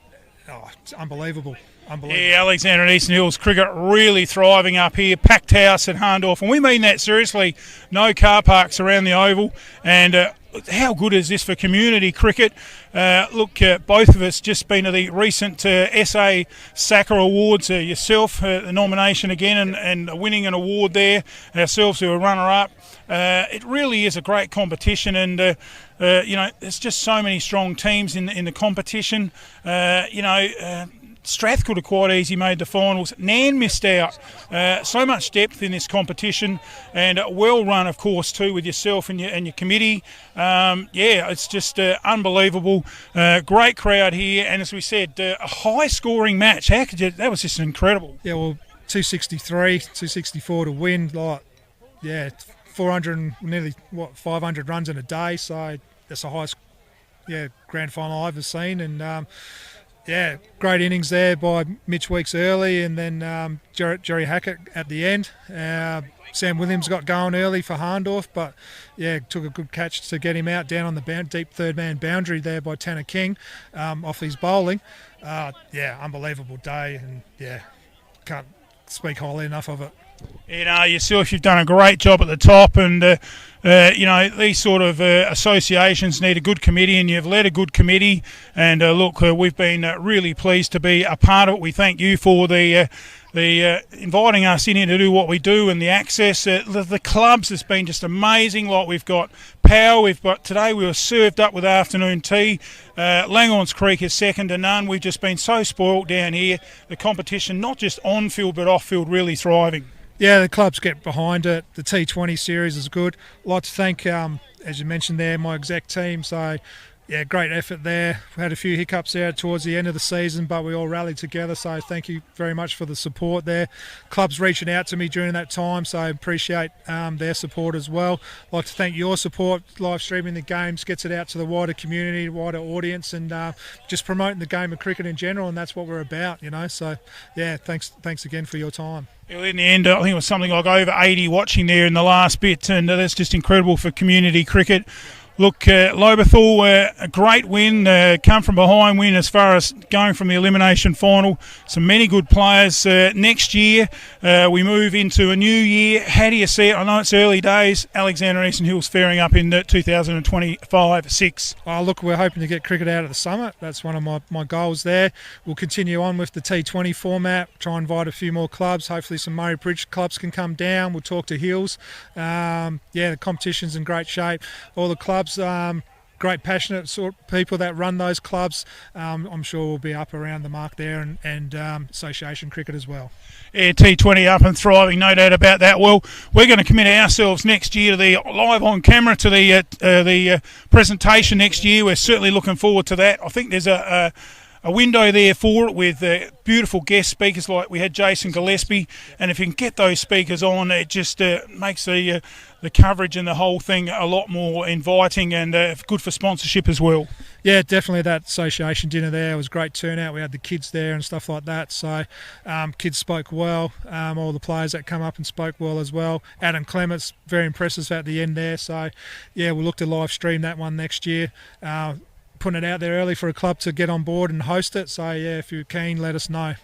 unbelievable. Yeah, Alexander and Eastern Hills Cricket really thriving up here. Packed house at Hahndorf, and we mean that seriously. No car parks around the oval, and how good is this for community cricket? Both of us just been to the recent SA SACA Awards. Yourself, the nomination again, and winning an award there. Ourselves, who are runner-up. It really is a great competition, and there's just so many strong teams in the competition. Strathcould have quite easy made the finals. Nan missed out. So much depth in this competition, and well run, of course, too, with yourself and your committee. It's just unbelievable. Great crowd here, and as we said, a high-scoring match. That was just incredible. Yeah, well, 263, 264 to win. 400 and nearly 500 runs in a day. So that's the highest grand final I've ever seen, and. Great innings there by Mitch Weeks early, and then Jerry Hackett at the end. Sam Williams got going early for Hahndorf, but took a good catch to get him out down on the deep third man boundary there by Tanner King off his bowling. Unbelievable day, and can't speak highly enough of it. Yourself, you've done a great job at the top, and these sort of associations need a good committee, and you've led a good committee. And we've been really pleased to be a part of it. We thank you for the inviting us in here to do what we do, and the access. The clubs has been just amazing. We've got power. Today we were served up with afternoon tea. Langons Creek is second to none. We've just been so spoilt down here. The competition, not just on field but off field, really thriving. Yeah, the clubs get behind it. The T20 series is good. I'd like to thank, as you mentioned there, my exec team. So, great effort there. We had a few hiccups there towards the end of the season, but we all rallied together. So thank you very much for the support there. Clubs reaching out to me during that time, so I appreciate their support as well. I'd like to thank your support. Live streaming the games gets it out to the wider community, wider audience, and just promoting the game of cricket in general, and that's what we're about, So, thanks again for your time. In the end, I think it was something like over 80 watching there in the last bit, and that's just incredible for community cricket. Look, Lobethal, a great win, come from behind win as far as going from the elimination final. Some many good players. Next year, we move into a new year. How do you see it? I know it's early days. Alexander and Eastern Hills faring up in 2025-6. Oh, look, we're hoping to get cricket out at the summit. That's one of my goals there. We'll continue on with the T20 format, try and invite a few more clubs. Hopefully some Murray Bridge clubs can come down. We'll talk to Hills. The competition's in great shape. All the clubs, great passionate sort of people that run those clubs. I'm sure we'll be up around the mark there, and association cricket as well. Yeah, T20 up and thriving, no doubt about that. Well, we're going to commit ourselves next year to the live on camera to the presentation next year. We're certainly looking forward to that. I think there's a window there for it with beautiful guest speakers like we had Jason Gillespie, and if you can get those speakers on, it just makes the coverage and the whole thing a lot more inviting and good for sponsorship as well. Yeah, definitely that association dinner there was great turnout. We had the kids there and stuff like that, so kids spoke well. All the players that come up and spoke well as well. Adam Clements, very impressive at the end there, so yeah, we'll look to live stream that one next year. Putting it out there early for a club to get on board and host it, so yeah, if you're keen, let us know.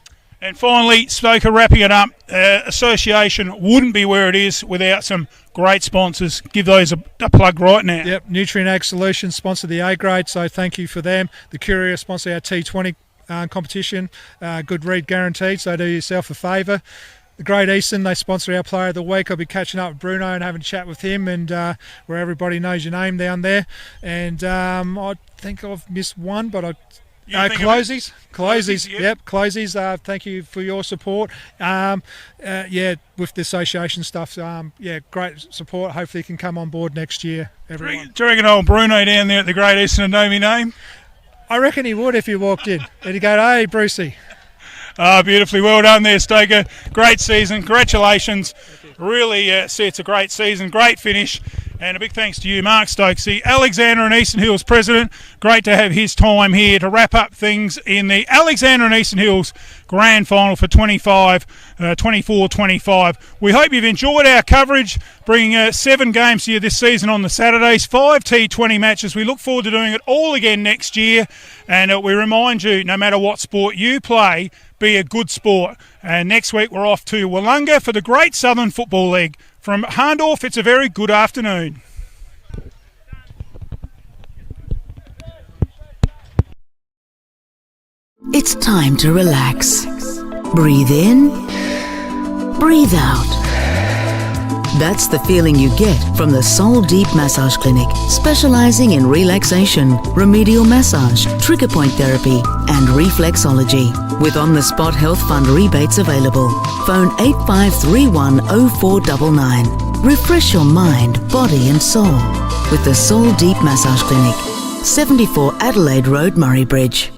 And finally, Stoker, wrapping it up, association wouldn't be where it is without some great sponsors. Give those a plug right now. Yep, Nutrient Ag Solutions sponsor the A grade, so thank you for them. The Courier sponsor our T20 competition, good read guaranteed, so do yourself a favour. The Great Eastern, they sponsor our Player of the Week. I'll be catching up with Bruno and having a chat with him, and where everybody knows your name down there. And I think I've missed one, but Closies. Yep, Closies. Thank you for your support. With the association stuff, great support. Hopefully you can come on board next year, everyone. Do you reckon old Bruno down there at the Great Eastern would know me name? I reckon he would if you walked in. And he'd go, hey, Brucey. Beautifully well done there, Stoker. Great season. Congratulations. Really see it's a great season, great finish. And a big thanks to you, Mark Stokesy, Alexander and Eastern Hills president. Great to have his time here to wrap up things in the Alexander and Eastern Hills Grand Final for 24-25. We hope you've enjoyed our coverage, bringing 7 games to you this season on the Saturdays, 5 T20 matches. We look forward to doing it all again next year. And we remind you, no matter what sport you play, be a good sport. And next week we're off to Wollonga for the Great Southern Football League. From Hahndorf, it's a very good afternoon. It's time to relax. Breathe in, breathe out. That's the feeling you get from the Soul Deep Massage Clinic, specializing in relaxation, remedial massage, trigger point therapy, and reflexology. With on-the-spot health fund rebates available. Phone 8531 0499. Refresh your mind, body and soul with the Soul Deep Massage Clinic, 74 Adelaide Road, Murray Bridge.